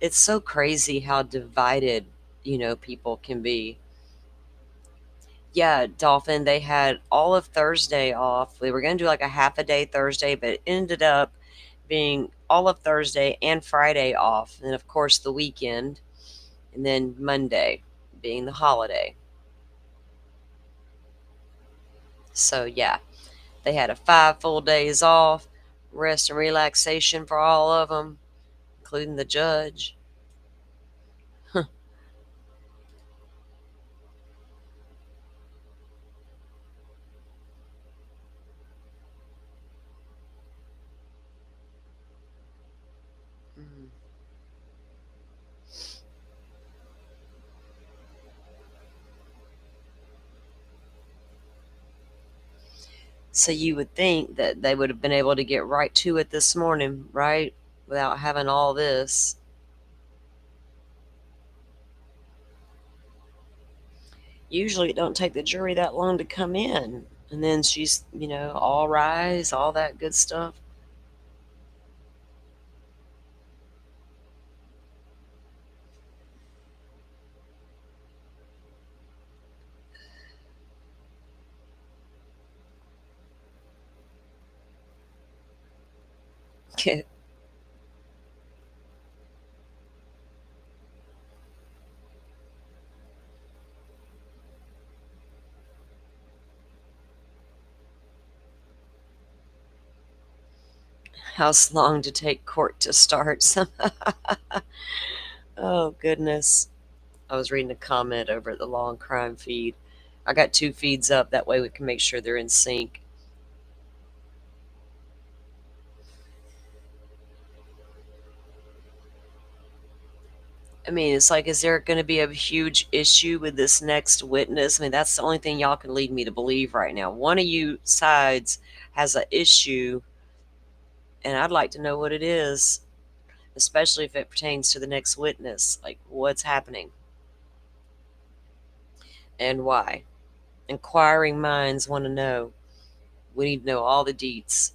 It's so crazy how divided, people can be. Yeah, Dolphin, they had all of Thursday off. They were going to do like a half a day Thursday, but it ended up being all of Thursday and Friday off. And of course, the weekend, and then Monday being the holiday. So, yeah, they had a 5 full days off, rest and relaxation for all of them, including the judge. Huh. Mm. So you would think that they would have been able to get right to it this morning, right? Without having all this. Usually it don't take the jury that long to come in. And then she's, all rise, all that good stuff. How long to take court to start? Oh, goodness. I was reading a comment over at the Law and Crime feed. I got 2 feeds up. That way we can make sure they're in sync. I mean, it's like, is there going to be a huge issue with this next witness? I mean, that's the only thing y'all can lead me to believe right now. One of you sides has an issue, and I'd like to know what it is, especially if it pertains to the next witness. Like, what's happening and why? Inquiring minds want to know. We need to know all the deets.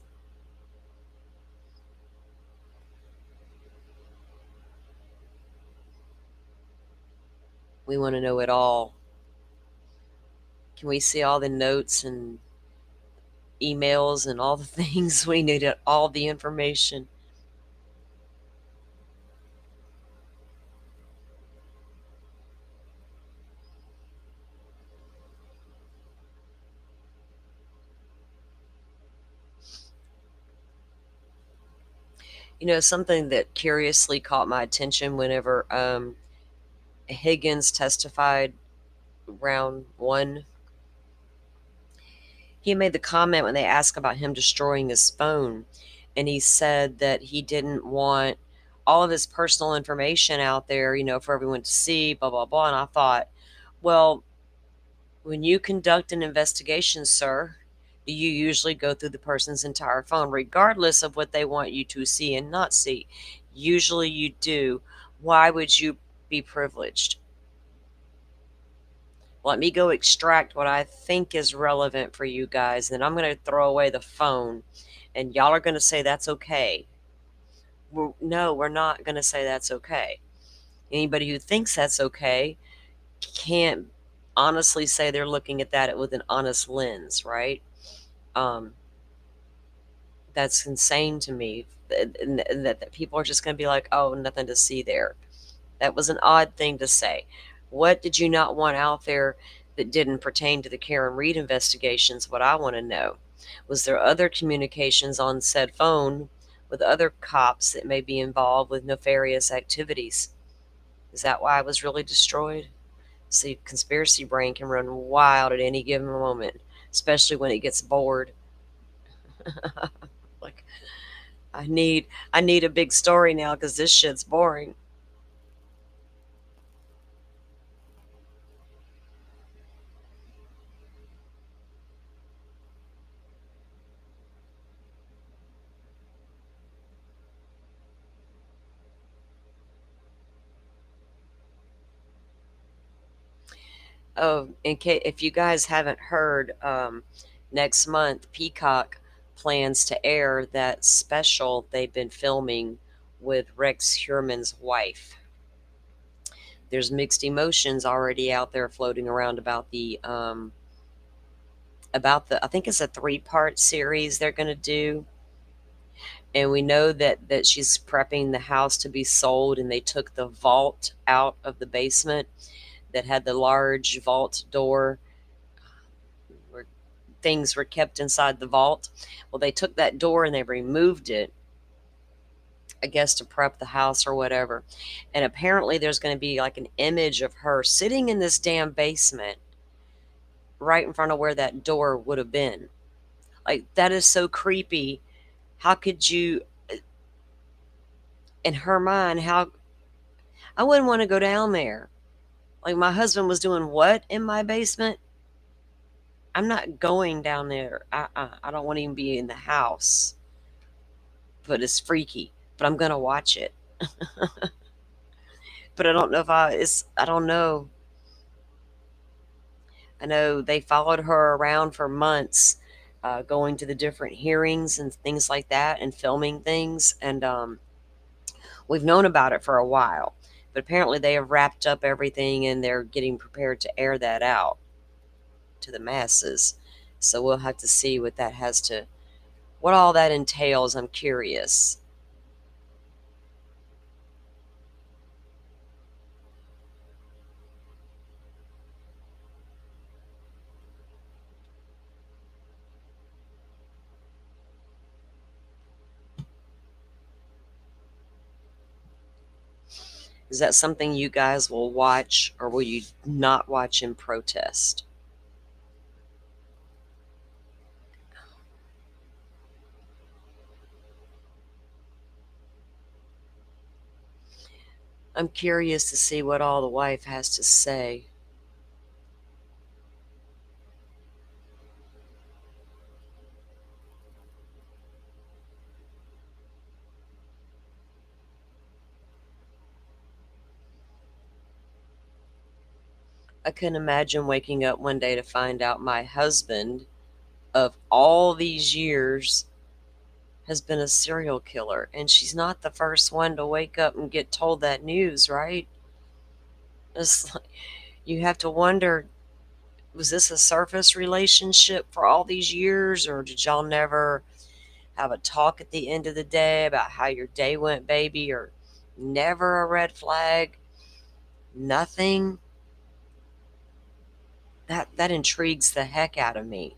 We want to know it all. Can we see all the notes and emails and all the things? We need all the information. Something that curiously caught my attention whenever Higgins testified round one. He made the comment when they asked about him destroying his phone, and he said that he didn't want all of his personal information out there, for everyone to see, blah, blah, blah. And I thought, well, when you conduct an investigation, sir, do you usually go through the person's entire phone, regardless of what they want you to see and not see? Usually you do. Why would you be privileged? Let me go extract what I think is relevant for you guys, and then I'm going to throw away the phone, and y'all are going to say that's okay. No, we're not going to say that's okay. Anybody who thinks that's okay can't honestly say they're looking at that with an honest lens, right? Um, that's insane to me. That people are just going to be like, oh, nothing to see there. That was an odd thing to say. What did you not want out there that didn't pertain to the Karen Reed investigations? What I want to know. Was there other communications on said phone with other cops that may be involved with nefarious activities? Is that why it was really destroyed? See, conspiracy brain can run wild at any given moment, especially when it gets bored. Like, I need a big story now because this shit's boring. Oh, if you guys haven't heard, next month Peacock plans to air that special they've been filming with Rex Heuermann's wife. There's mixed emotions already out there floating around about the I think it's a 3-part series they're going to do, and we know that she's prepping the house to be sold, and they took the vault out of the basement that had the large vault door where things were kept inside the vault. Well, they took that door and they removed it, I guess, to prep the house or whatever. And apparently there's going to be like an image of her sitting in this damn basement right in front of where that door would have been. Like, that is so creepy. How could you, in her mind, how I wouldn't want to go down there. Like, my husband was doing what in my basement? I'm not going down there. I don't want to even be in the house. But it's freaky. But I'm gonna watch it. But I don't know if I don't know. I know they followed her around for months, going to the different hearings and things like that, and filming things. And we've known about it for a while. But apparently they have wrapped up everything and they're getting prepared to air that out to the masses. So we'll have to see what all that entails. I'm curious. Is that something you guys will watch, or will you not watch in protest? I'm curious to see what all the wife has to say. I couldn't imagine waking up one day to find out my husband of all these years has been a serial killer. And she's not the first one to wake up and get told that news, right? It's like, you have to wonder, was this a surface relationship for all these years, or did y'all never have a talk at the end of the day about how your day went, baby, or never a red flag? Nothing? That intrigues the heck out of me.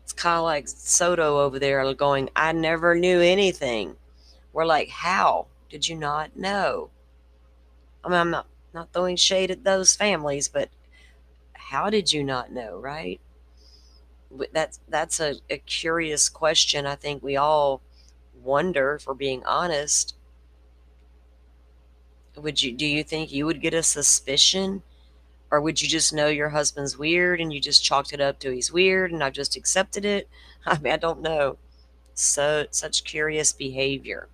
It's kind of like Soto over there going, I never knew anything. We're like, how did you not know? I mean, I'm not throwing shade at those families, but how did you not know, right? That's a curious question. I think we all wonder, if we're being honest. Do you think you would get a suspicion? Or would you just know your husband's weird and you just chalked it up to he's weird and I've just accepted it? I mean, I don't know. So such curious behavior.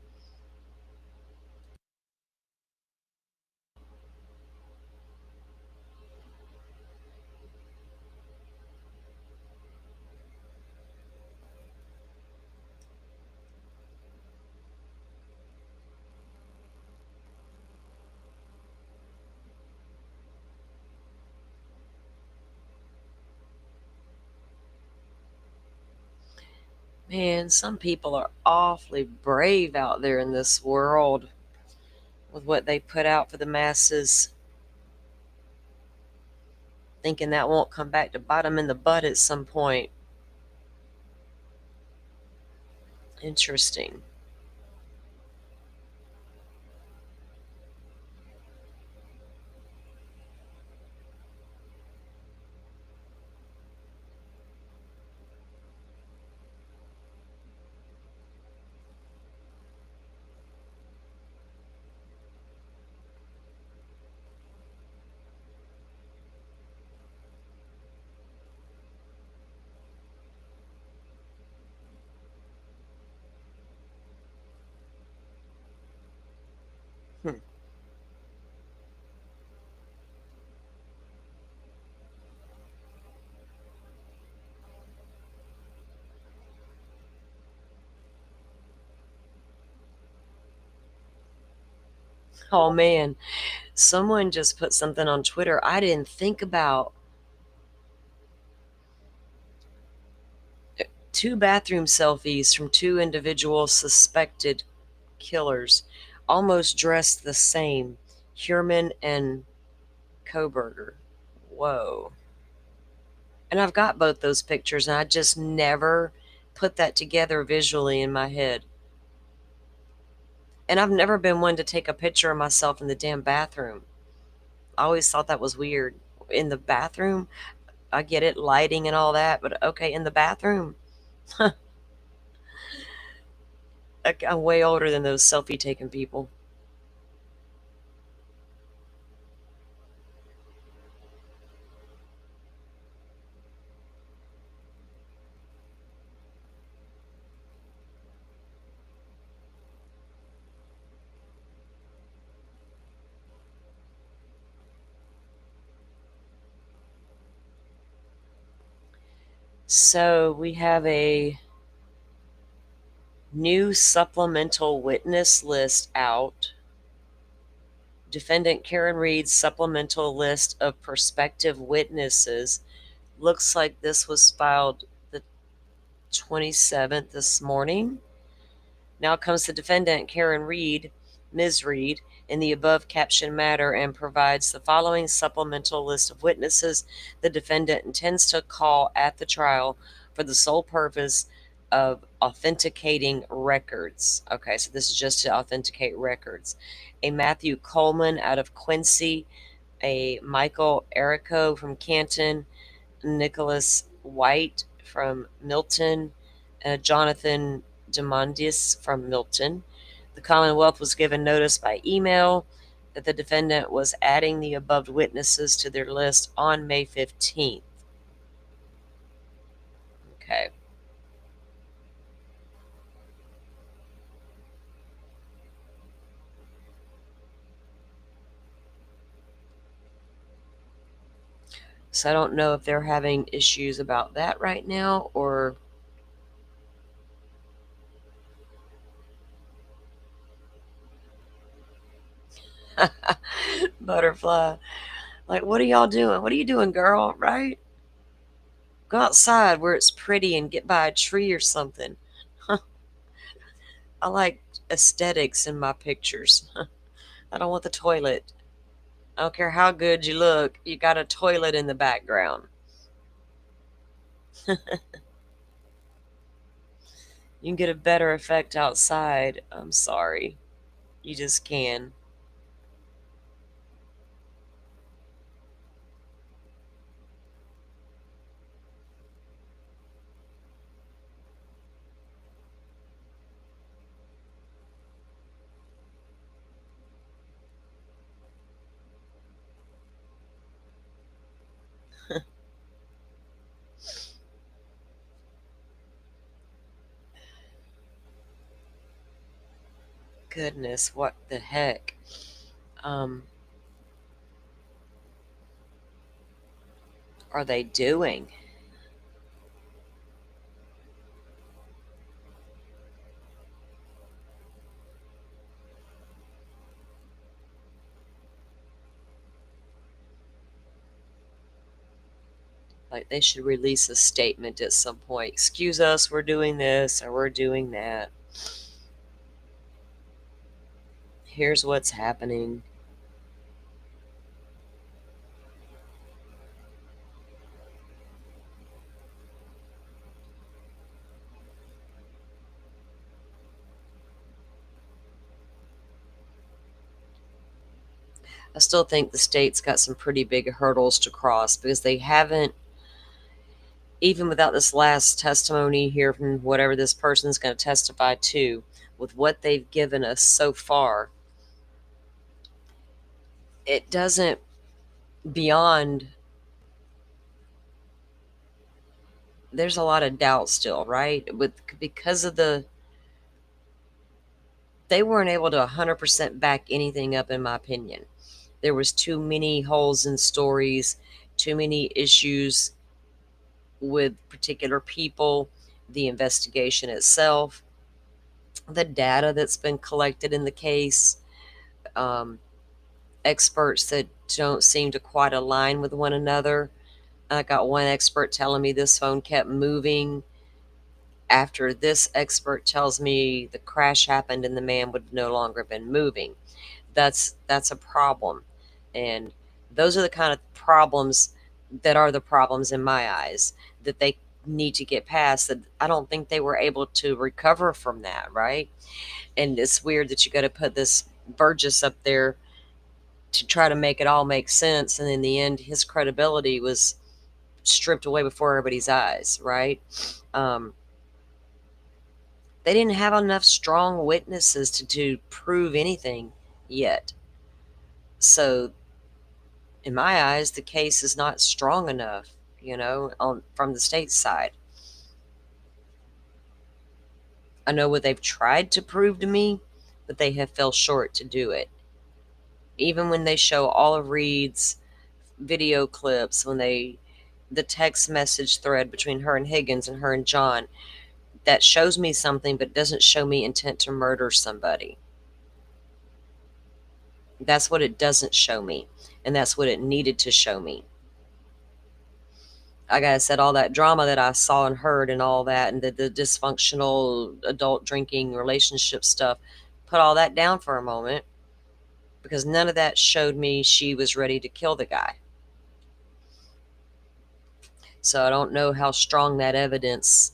Man, some people are awfully brave out there in this world with what they put out for the masses, thinking that won't come back to bite them in the butt at some point. Interesting. Hmm. Oh man, someone just put something on Twitter I didn't think about. Two bathroom selfies from two individual suspected killers, almost dressed the same. Hurman and Koberger. Whoa. And I've got both those pictures, and I just never put that together visually in my head. And I've never been one to take a picture of myself in the damn bathroom. I always thought that was weird. In the bathroom, I get it, lighting and all that, but okay, in the bathroom, I'm way older than those selfie taking people. So we have a new supplemental witness list out. Defendant Karen Reed's supplemental list of prospective witnesses. Looks like this was filed the 27th this morning. Now comes the defendant Karen Reed, Ms. Reed, in the above captioned matter and provides the following supplemental list of witnesses the defendant intends to call at the trial for the sole purpose of authenticating records. Okay, so this is just to authenticate records. A Matthew Coleman out of Quincy, a Michael Erico from Canton, Nicholas White from Milton, Jonathan Demondis from Milton. The Commonwealth was given notice by email that the defendant was adding the above witnesses to their list on May 15th. Okay. So I don't know if they're having issues about that right now or butterfly. Like, what are y'all doing? What are you doing, girl? Right? Go outside where it's pretty and get by a tree or something. I like aesthetics in my pictures. I don't want the toilet. I don't care how good you look, you got a toilet in the background. You can get a better effect outside. I'm sorry. You just can. Goodness, what the heck? Um, are they doing? Like they should release a statement at some point. Excuse us, we're doing this or we're doing that. Here's what's happening. I still think the state's got some pretty big hurdles to cross because they haven't, even without this last testimony here from whatever this person's going to testify to, with what they've given us so far, it doesn't beyond. There's a lot of doubt still, right? Because of they weren't able to 100% back anything up, in my opinion. There was too many holes in stories, too many issues with particular people, the investigation itself, the data that's been collected in the case, experts that don't seem to quite align with one another. I got one expert telling me this phone kept moving after this expert tells me the crash happened and the man would no longer been moving. That's a problem. And those are the kind of problems that are the problems in my eyes that they need to get past, that I don't think they were able to recover from that, right? And it's weird that you got to put this Burgess up there to try to make it all make sense, and in the end his credibility was stripped away before everybody's eyes, right? They didn't have enough strong witnesses to prove anything yet. So in my eyes, the case is not strong enough, from the state side. I know what they've tried to prove to me, but they have fell short to do it. Even when they show all of Reed's video clips, the text message thread between her and Higgins and her and John, that shows me something, but doesn't show me intent to murder somebody. That's what it doesn't show me, and that's what it needed to show me. Like I said, all that drama that I saw and heard and all that, and the dysfunctional adult drinking relationship stuff, put all that down for a moment, because none of that showed me she was ready to kill the guy. So I don't know how strong that evidence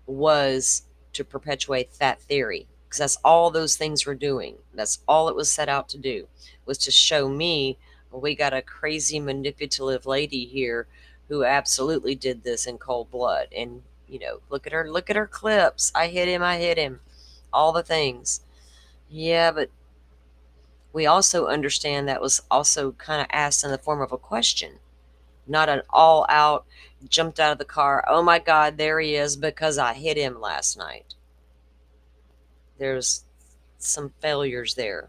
was to perpetuate that theory, because that's all those things were doing. That's all it was set out to do, was to show me, well, we got a crazy manipulative lady here who absolutely did this in cold blood. And look at her clips. I hit him, all the things. Yeah, but we also understand that was also kind of asked in the form of a question, not an all out jumped out of the car, oh my God, there he is because I hit him last night. There's some failures there.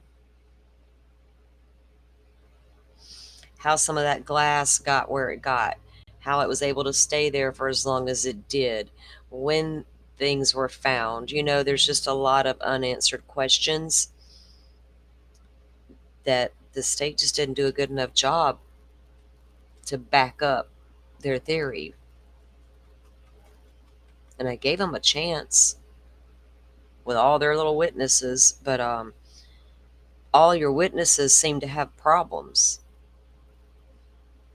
How some of that glass got where it got, how it was able to stay there for as long as it did, when things were found. There's just a lot of unanswered questions that the state just didn't do a good enough job to back up their theory. And I gave them a chance with all their little witnesses, but all your witnesses seem to have problems.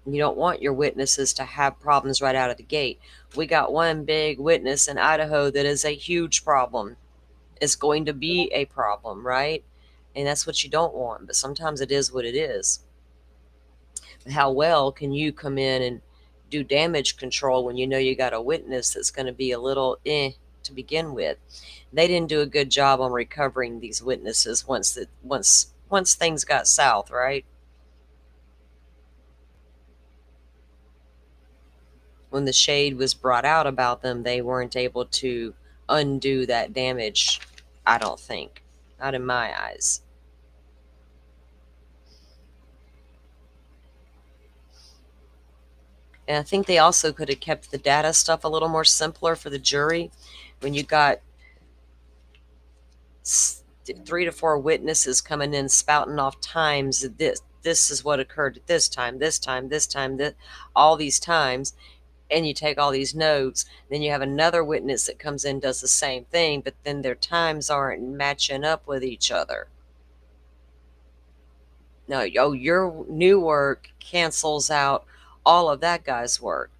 You don't want your witnesses to have problems right out of the gate. We got one big witness in Idaho that is a huge problem. It's going to be a problem, right? And that's what you don't want, but sometimes it is what it is. How well can you come in and do damage control when you got a witness that's going to be a little to begin with? They didn't do a good job on recovering these witnesses once things got south, right? When the shade was brought out about them, they weren't able to undo that damage, I don't think. Not in my eyes. And I think they also could have kept the data stuff a little more simpler for the jury. When you got 3 to 4 witnesses coming in spouting off times, this is what occurred at this time, all these times, and you take all these notes. Then you have another witness that comes in, does the same thing, but then their times aren't matching up with each other. No, oh, your new work cancels out all of that guy's work.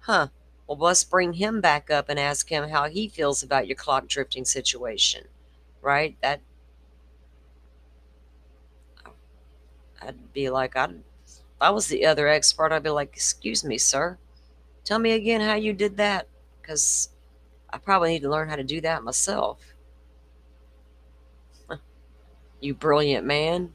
Huh. Well, let's bring him back up and ask him how he feels about your clock drifting situation. Right? I'd be like, if I was the other expert, I'd be like, excuse me, sir. Tell me again how you did that, because I probably need to learn how to do that myself. You brilliant man.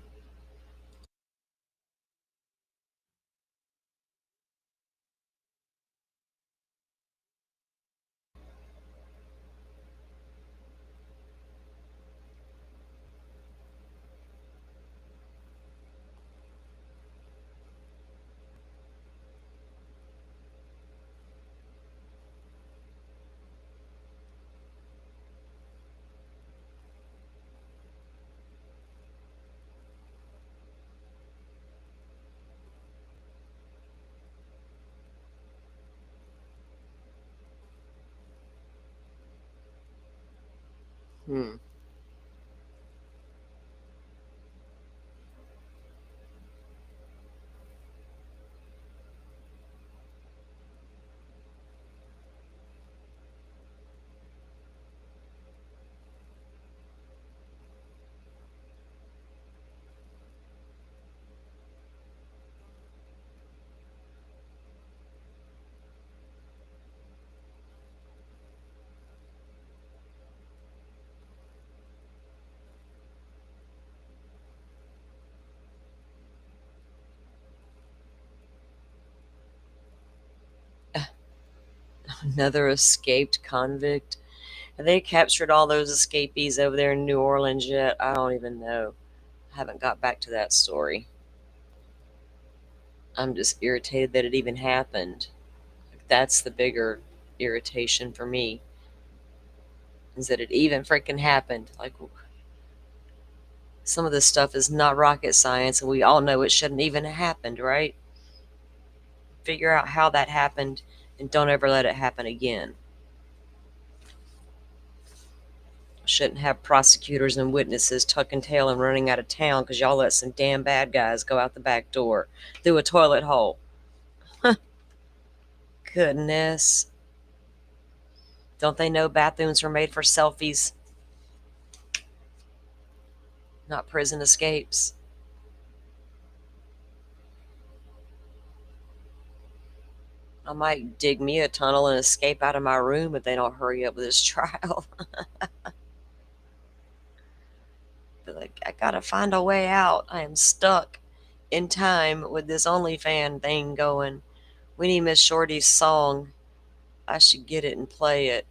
Hmm. Another escaped convict. Have they captured all those escapees over there in New Orleans yet? I don't even know. I haven't got back to that story. I'm just irritated that it even happened. That's the bigger irritation for me, is that it even freaking happened. Like, some of this stuff is not rocket science, and we all know it shouldn't even have happened, right? Figure out how that happened and don't ever let it happen again. Shouldn't have prosecutors and witnesses tucking tail and running out of town because y'all let some damn bad guys go out the back door through a toilet hole. Goodness. Don't they know bathrooms were made for selfies, not prison escapes? I might dig me a tunnel and escape out of my room if they don't hurry up with this trial. But like, I gotta find a way out. I am stuck in time with this OnlyFans thing going. We need Miss Shorty's song. I should get it and play it.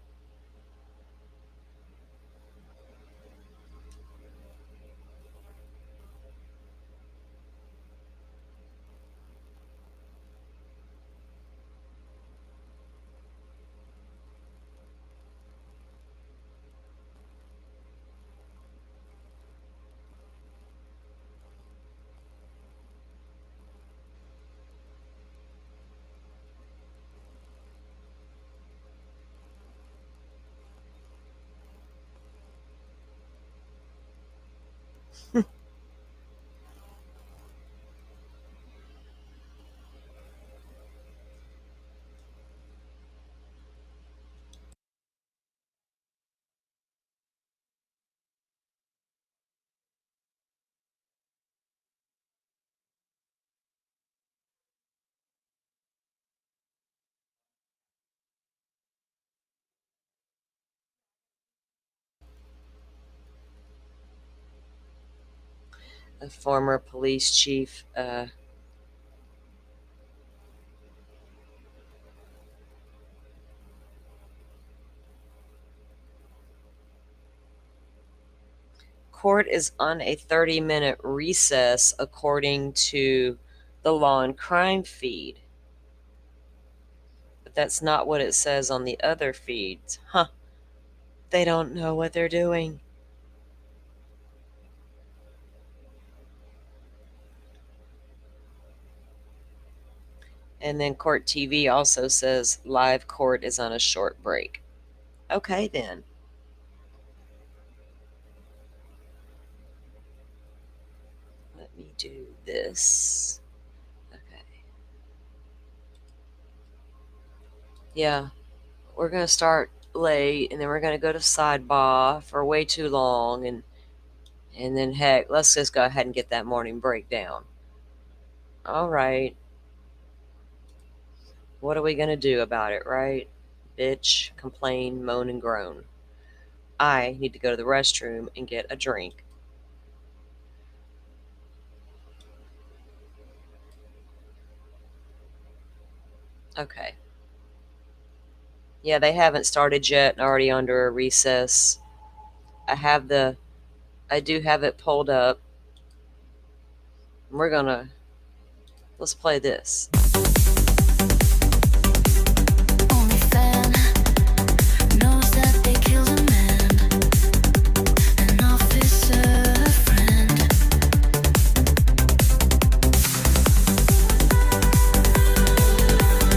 A former police chief, court is on a 30-minute recess according to the law and crime feed. But that's not what it says on the other feeds. Huh. They don't know what they're doing. And then Court TV also says live court is on a short break. Okay, then. Let me do this. Okay. Yeah, we're going to start late and then we're going to go to sidebar for way too long. And then, heck, let's just go ahead and get that morning breakdown. All right. What are we going to do about it, right? Bitch, complain, moan, and groan. I need to go to the restroom and get a drink. Okay. Yeah, they haven't started yet, already under a recess. I do have it pulled up. Let's play this. Only fan knows that they killed a man, an officer, a friend.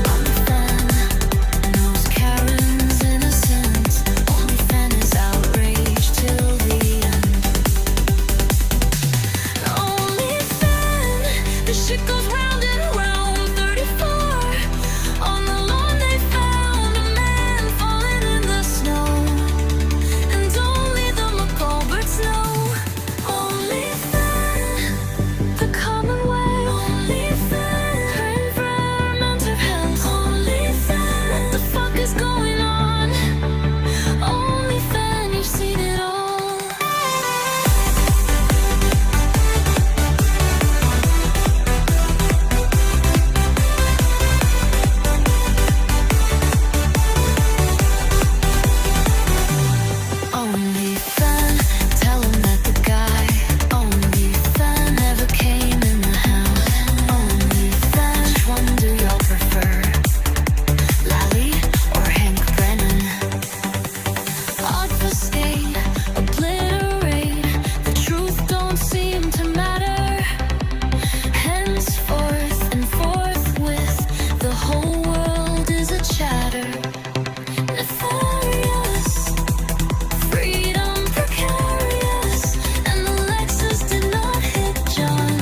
Only fan knows Karen's innocence. Only fan is outraged till the end. Only fan, the shit goes round and round. 34 on the lawn they found a man falling in the snow, and only the McCulberts know. Only fan, the Commonwealth. Only fan, her environment of health. Only fan, what the fuck is going on? Only fan, you've seen it all. Only fan, tell him that the guy. Only fan never came in the house. Only fan, which one do y'all prefer? Lally or Hank Brennan? Obfuscate, obliterate. The truth don't seem to matter. Henceforth and forthwith, the whole world is a chatter. Nefarious, freedom precarious, and the Lexus did not hit John.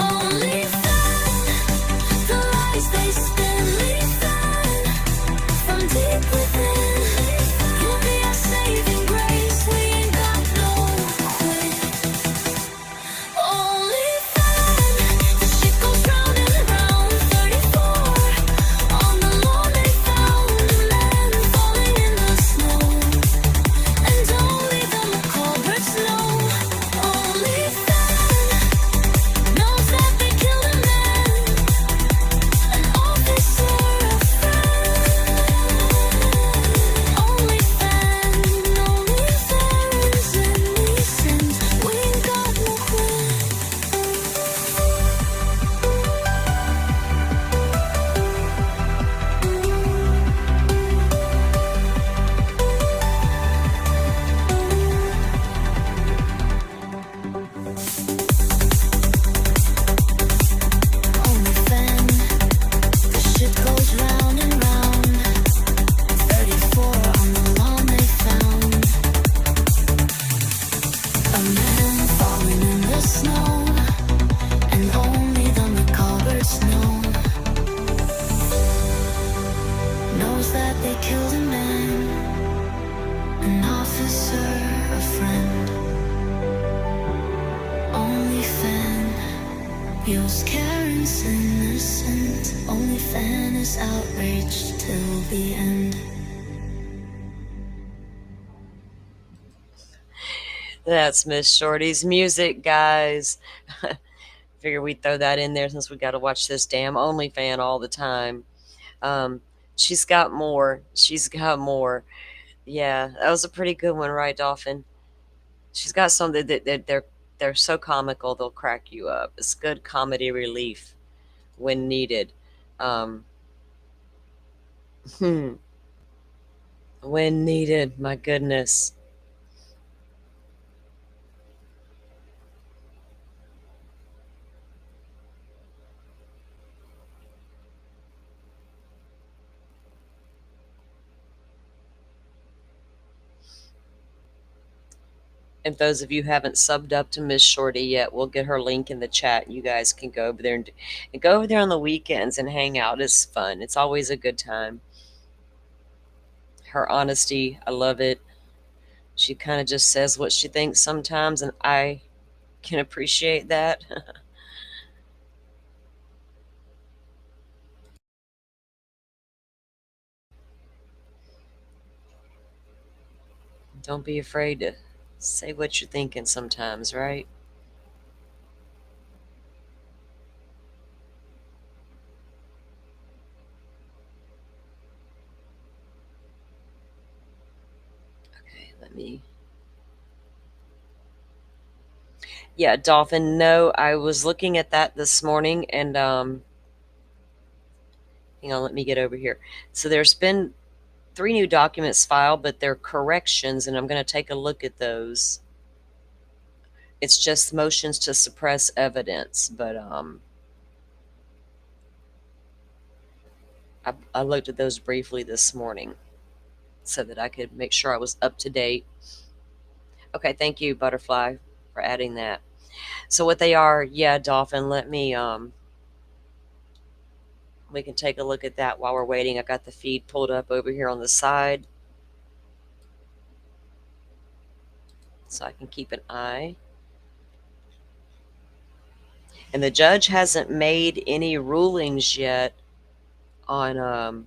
Only fan, the lies they spin. Only fan, from deep within. You'll be our saving grace. We ain't got no quit. Only fan, the shit goes round and round. 34 on the lawn they found a man falling in the snow, and only the McCulberts know. Only fan knows that they killed a man, an officer, a friend. Only fan, only fans and we sins. We ain't got no quit. Only fan, the shit goes round and round. 34 on the lawn they found a man falling in the snow, and only the McCulberts know. Knows that they killed a man, an officer, a friend. Only fan, yours Karen's innocent. Only fan is outraged till the end. That's Miss Shorty's music, guys. Figure we'd throw that in there since we got to watch this damn OnlyFan all the time. She's got more. She's got more. Yeah, that was a pretty good one, right, Dolphin? She's got some that they're so comical they'll crack you up. It's good comedy relief when needed. When needed, my goodness. If those of you haven't subbed up to Miss Shorty yet, we'll get her link in the chat. You guys can go over there and go over there on the weekends and hang out. It's fun. It's always a good time. Her honesty, I love it. She kind of just says what she thinks sometimes, and I can appreciate that. Don't be afraid to say what you're thinking sometimes, right? Okay, let me. Yeah, Dolphin. No, I was looking at that this morning, and hang on, let me get over here. So there's been 3 new documents filed, but they're corrections, and I'm going to take a look at those. It's just motions to suppress evidence, but I looked at those briefly this morning so that I could make sure I was up to date. Okay, thank you, Butterfly, for adding that. So what they are, yeah, Dolphin, let me we can take a look at that while we're waiting. I got the feed pulled up over here on the side so I can keep an eye. And the judge hasn't made any rulings yet on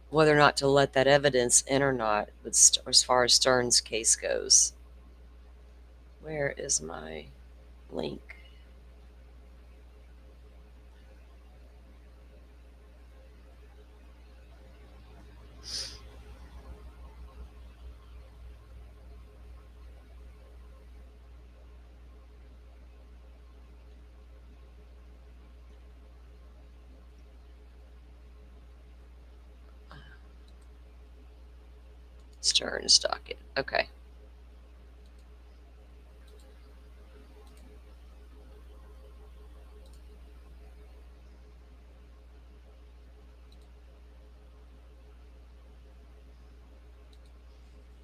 whether or not to let that evidence in or not, as far as Stern's case goes. Where is my link? Stern's docket. Okay.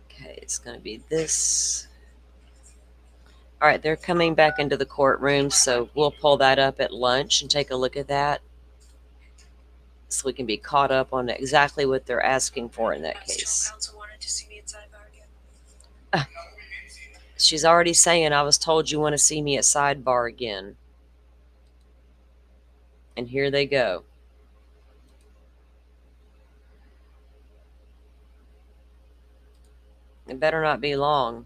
Okay, it's going to be this. All right, they're coming back into the courtroom, so we'll pull that up at lunch and take a look at that so we can be caught up on exactly what they're asking for in that case. She's already saying, I was told you want to see me at sidebar again. And here they go. It better not be long.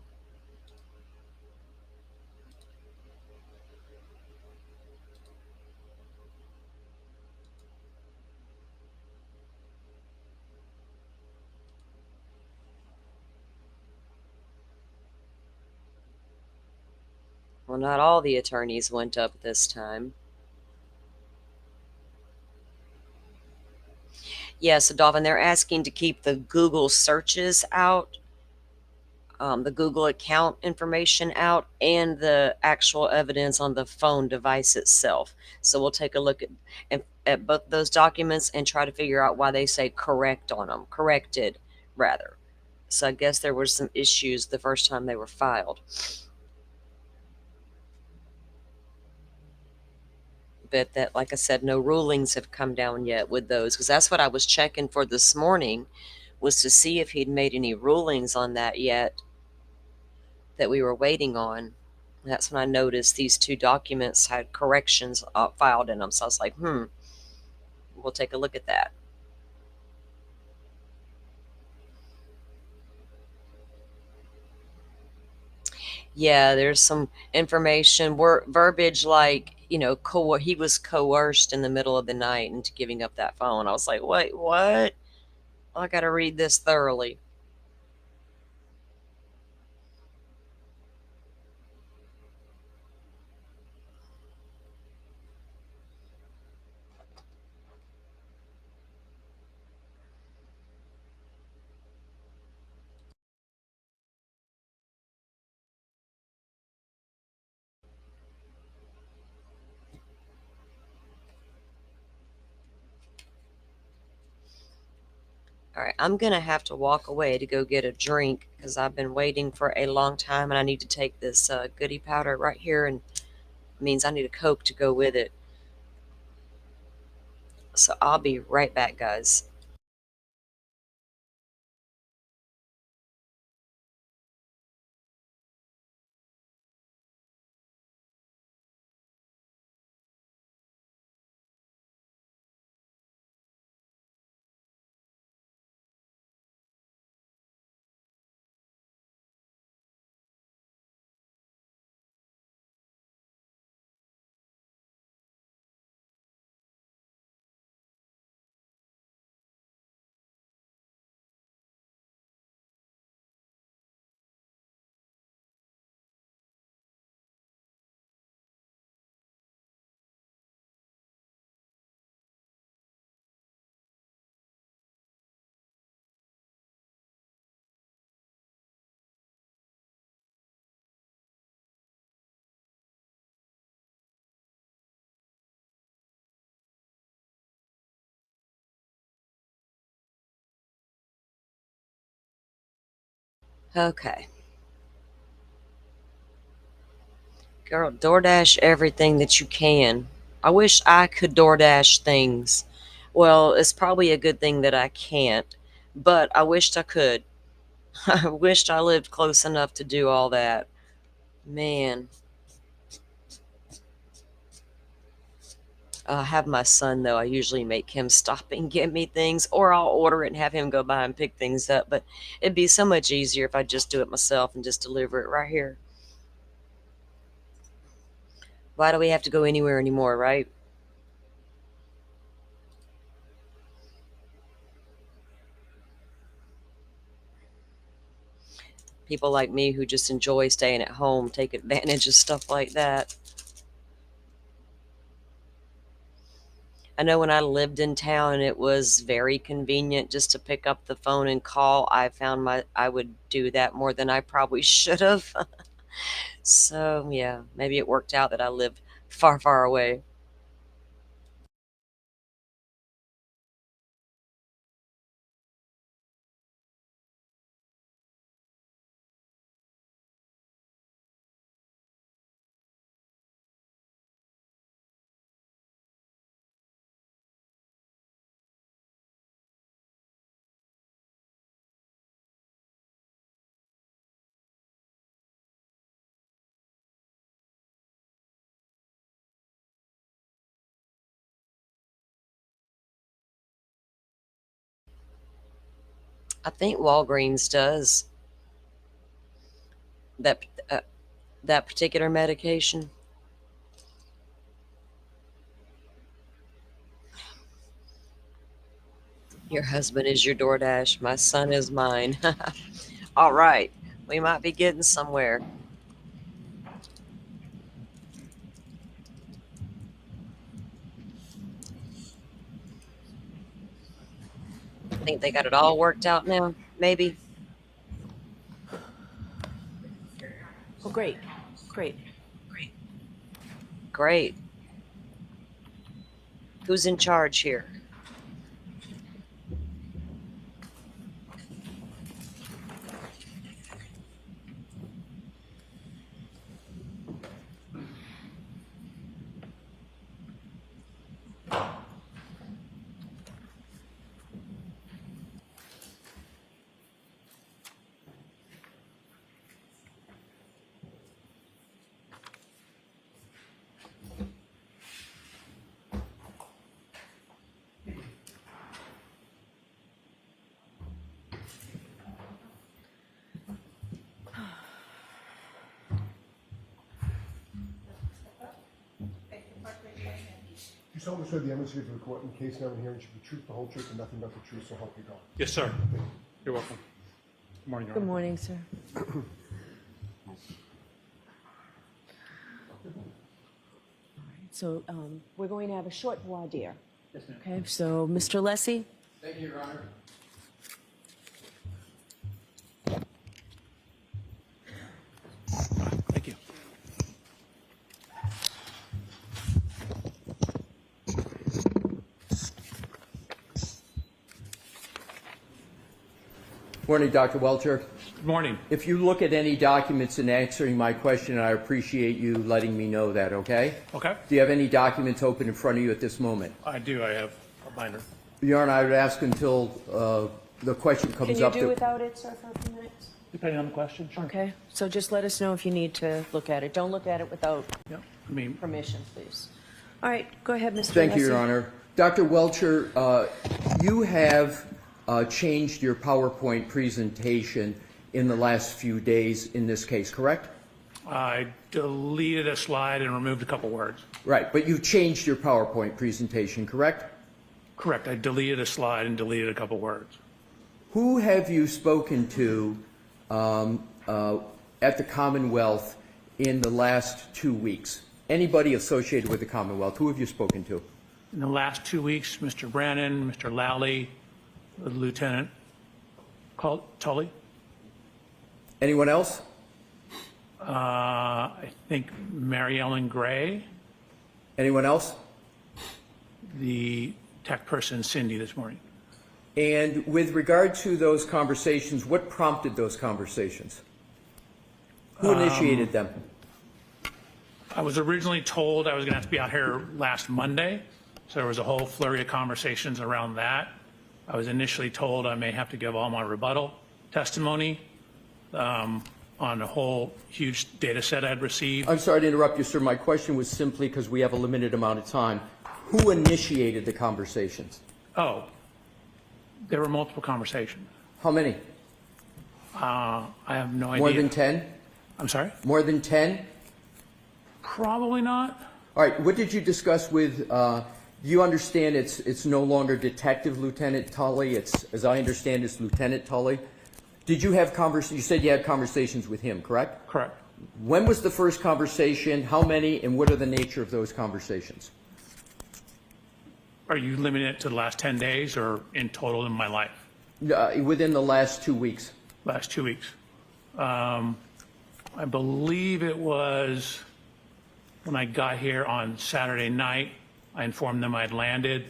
Well, not all the attorneys went up this time. Yeah, so Dolphin, they're asking to keep the Google searches out, the Google account information out, and the actual evidence on the phone device itself. So we'll take a look at both those documents and try to figure out why they say correct on them, corrected rather. So I guess there were some issues the first time they were filed. But that, like I said, no rulings have come down yet with those, because that's what I was checking for this morning, was to see if he'd made any rulings on that yet that we were waiting on. That's when I noticed these 2 documents had corrections filed in them. So I was like, we'll take a look at that. Yeah, there's some information, verbiage like, he was coerced in the middle of the night into giving up that phone. I was like, wait, what? I got to read this thoroughly. All All right, I'm going to have to walk away to go get a drink because I've been waiting for a long time and I need to take this goodie powder right here, and it means I need a Coke to go with it. So I'll be right back, guys. Okay. Girl, DoorDash everything that you can. I wish I could DoorDash things. Well, it's probably a good thing that I can't, but I wished I could. I wished I lived close enough to do all that. Man, I have my son, though. I usually make him stop and get me things, or I'll order it and have him go by and pick things up. But it'd be so much easier if I just do it myself and just deliver it right here. Why do we have to go anywhere anymore, right? People like me who just enjoy staying at home take advantage of stuff like that. I know when I lived in town and it was very convenient just to pick up the phone and call, I would do that more than I probably should have. So, yeah, maybe it worked out that I lived far, far away. I think Walgreens does that that particular medication. Your husband is your DoorDash. My son is mine. All right, we might be getting somewhere. I think they got it all worked out now, maybe. Oh, great, great. Great. Who's in charge here? You solemnly swear the evidence you give to the court in the case now and hearing should be truth, the whole truth, and nothing but the truth, so help you God. Yes, sir. You're welcome. Good morning, Your Good Honor. morning, sir. So we're going to have a short voir dire. Yes, ma'am. Okay, so Mr. Lessie? Thank you, Your Honor. Thank you. Morning, Dr. Welcher. Good morning. If you look at any documents in answering my question, I appreciate you letting me know that, okay? Okay. Do you have any documents open in front of you at this moment? I do. I have a binder. Your Honor, I would ask until the question comes Can you up. do without it, sir, for a few minutes? Depending on the question, sure. Okay, so just let us know if you need to look at it. Don't look at it without Yeah. I mean, permission, please. All right, go ahead, Mr. Thank you, Your Alessi. Honor. Dr. Welcher, you have changed your PowerPoint presentation in the last few days in this case, correct? I deleted a slide and removed a couple words. Right, but you've changed your PowerPoint presentation, correct? Correct. I deleted a slide and deleted a couple words. Who have you spoken to at the Commonwealth in the last 2 weeks? Anybody associated with the Commonwealth, who have you spoken to? In the last 2 weeks, Mr. Brannon, Mr. Lally, Lieutenant Tully. Anyone else? I think Mary Ellen Gray, Anyone else? the tech person Cindy this morning. And with regard to those conversations, what prompted those conversations? Who initiated them? I was originally told I was going to have to be out here last Monday, so there was a whole flurry of conversations around that. I was initially told I may have to give all my rebuttal testimony on a whole huge data set I'd received. I'm sorry to interrupt you, sir. My question was simply because we have a limited amount of time. Who initiated the conversations? Oh, there were multiple conversations. How many? I have no idea. More than 10? I'm sorry? More than 10? Probably not. All right, what did you discuss with, you understand it's no longer Detective Lieutenant Tully, it's, as I understand, it's Lieutenant Tully. Did you have you said you had conversations with him, correct? Correct. When was the first conversation, how many, and what are the nature of those conversations? Are you limiting it to the last 10 days or in total in my life? Within the last 2 weeks. Last 2 weeks. I believe it was when I got here on Saturday night, I informed them I'd landed,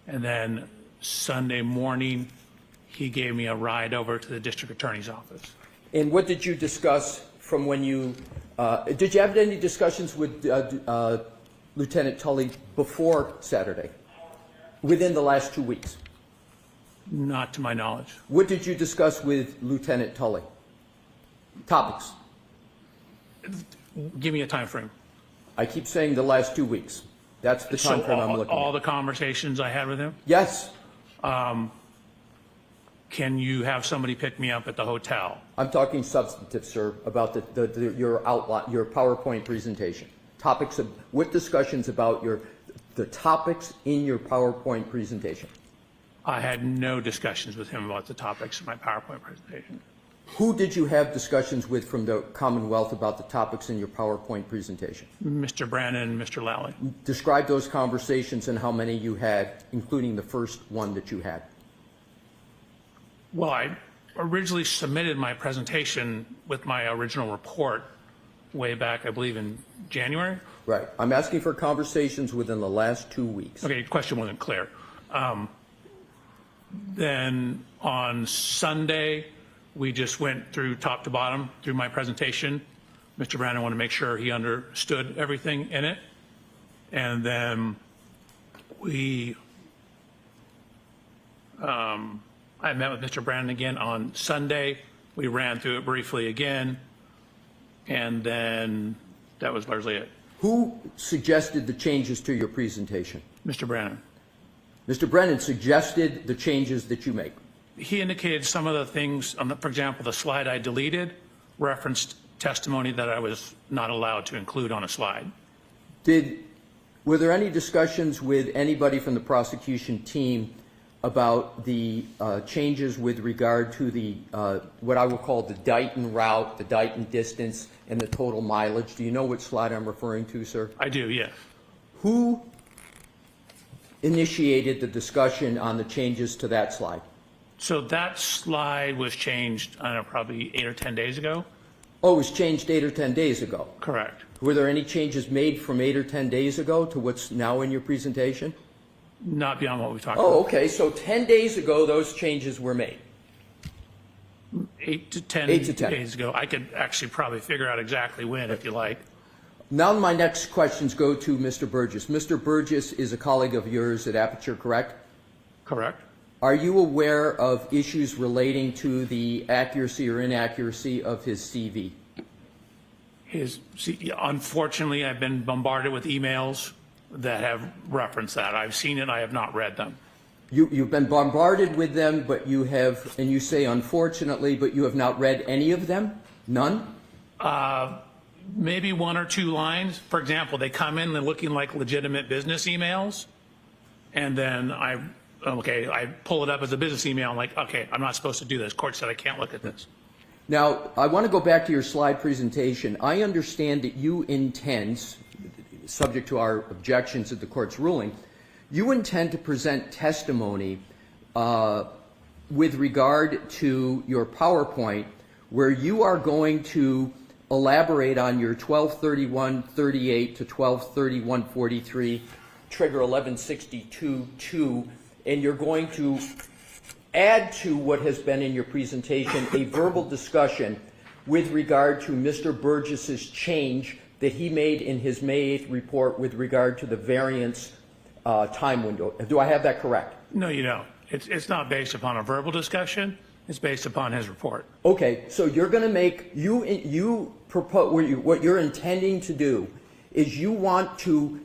and then Sunday morning, he gave me a ride over to the district attorney's office. And what did you discuss from when you, did you have any discussions with Lieutenant Tully before Saturday, within the last 2 weeks? Not to my knowledge. What did you discuss with Lieutenant Tully? Topics. Give me a time frame. I keep saying the last 2 weeks. That's the time frame I'm looking all at. the conversations I had with him? Yes, Can you have somebody pick me up at the hotel? I'm talking substantive, sir, about your outline, your PowerPoint presentation. Topics of, what discussions about the topics in your PowerPoint presentation? I had no discussions with him about the topics of my PowerPoint presentation. Who did you have discussions with from the Commonwealth about the topics in your PowerPoint presentation? Mr. Brannon and Mr. Lally. Describe those conversations and how many you had, including the first one that you had. Well, I originally submitted my presentation with my original report way back, I believe, in January. Right. I'm asking for conversations within the last 2 weeks. Okay, your question wasn't clear. Then on Sunday, we just went through top to bottom through my presentation. Mr. Brandon wanted to make sure he understood everything in it. And then I met with Mr. Brandon again on Sunday. We ran through it briefly again. And then that was largely it. Who suggested the changes to your presentation? Mr. Brandon. Mr. Brennan suggested the changes that you make. He indicated some of the things, for example, the slide I deleted referenced testimony that I was not allowed to include on a slide. Were there any discussions with anybody from the prosecution team about the changes with regard to the what I will call the Dighton route, the Dighton distance, and the total mileage? Do you know what slide I'm referring to, sir? I do, yes. Who initiated the discussion on the changes to that slide? So that slide was changed, I don't know, probably 8 or 10 days ago. Oh, it was changed 8 or 10 days ago. Correct. Were there any changes made from 8 or 10 days ago to what's now in your presentation? Not beyond what we talked Oh, about. okay. So 10 days ago, those changes were made. 8 to 10 8 to 10 days ago. I could actually probably figure out exactly when if you like. Now my next questions go to Mr. Burgess. Mr. Burgess is a colleague of yours at Aperture, correct? Correct? Are you aware of issues relating to the accuracy or inaccuracy of his CV? Unfortunately, I've been bombarded with emails that have referenced that. I've seen it. I have not read them. You've been bombarded with them, but you have, and you say unfortunately, but you have not read any of them? None? Maybe 1 or 2 lines. For example, they come in, they're looking like legitimate business emails, and then I pull it up as a business email. I'm like, okay, I'm not supposed to do this. Court said I can't look at this. Now, I want to go back to your slide presentation. I understand that you intend, subject to our objections at the court's ruling, you intend to present testimony with regard to your PowerPoint where you are going to elaborate on your 1231-38 to 1231-43 trigger 1162-2, and you're going to add to what has been in your presentation a verbal discussion with regard to Mr. Burgess's change that he made in his May 8th report with regard to the variance time window. Do I have that correct? No, you don't. It's not based upon a verbal discussion. It's based upon his report. Okay, so you're going to make, you propose, what you're intending to do is you want to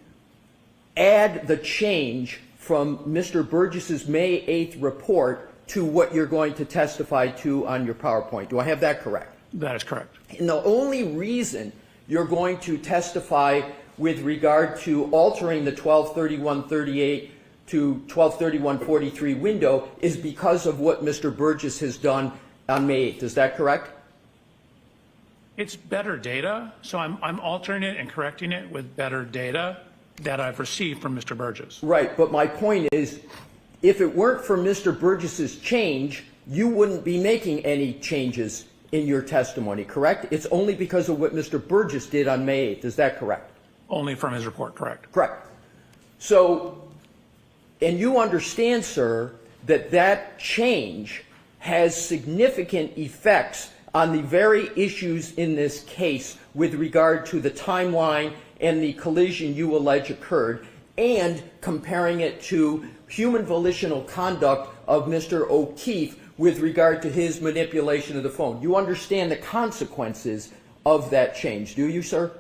add the change from Mr. Burgess's May 8th report to what you're going to testify to on your PowerPoint. Do I have that correct? That is correct. And the only reason you're going to testify with regard to altering the 1231-38 to 1231-43 window is because of what Mr. Burgess has done on May 8th. Is that correct? It's better data, so I'm altering it and correcting it with better data that I've received from Mr. Burgess. Right, but my point is, if it weren't for Mr. Burgess's change, you wouldn't be making any changes in your testimony, correct? It's only because of what Mr. Burgess did on May 8th. Is that correct? Only from his report, correct. Correct. So, and you understand, sir, that that change has significant effects on the very issues in this case with regard to the timeline and the collision you allege occurred, and comparing it to human volitional conduct of Mr. O'Keefe with regard to his manipulation of the phone. You understand the consequences of that change, do you, sir?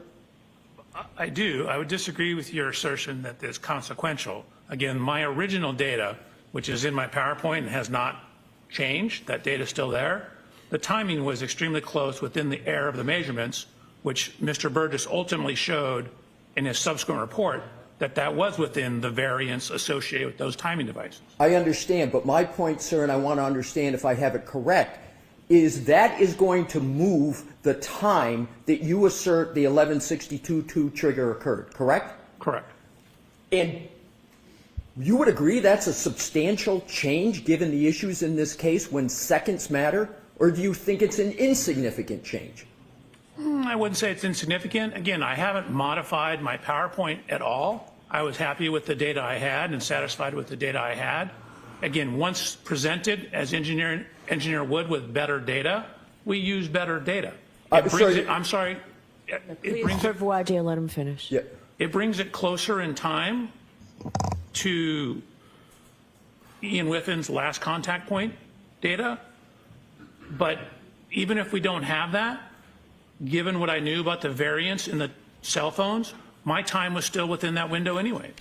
I do. I would disagree with your assertion that it's consequential. Again, my original data, which is in my PowerPoint and has not changed, that data is still there. The timing was extremely close within the error of the measurements, which Mr. Burgess ultimately showed in his subsequent report that was within the variance associated with those timing devices. I understand, but my point, sir, and I want to understand if I have it correct, is that is going to move the time that you assert the 1162-2 trigger occurred, correct? Correct. And you would agree that's a substantial change given the issues in this case when seconds matter, or do you think it's an insignificant change? I wouldn't say it's insignificant. Again, I haven't modified my PowerPoint at all. I was happy with the data I had and satisfied with the data I had. Again, once presented as engineer would with better data, we use better data. I'm sorry. Why'd let him finish? Yeah. It brings it closer in time to Ian Whiffin's last contact point data. But even if we don't have that, given what I knew about the variance in the cell phones, my time was still within that window anyway.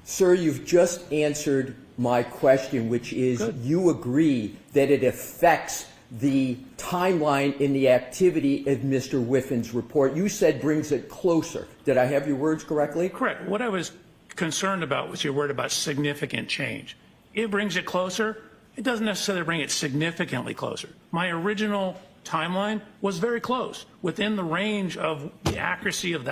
Sir, you've just answered my question, which is you agree that it affects the timeline in the activity of Mr. Whiffin's report. You said brings it closer. Did I have your words correctly? Correct. What I was concerned about was your word about significant change. It brings it closer. It doesn't necessarily bring it significantly closer. My original timeline was very close, within the range of the accuracy of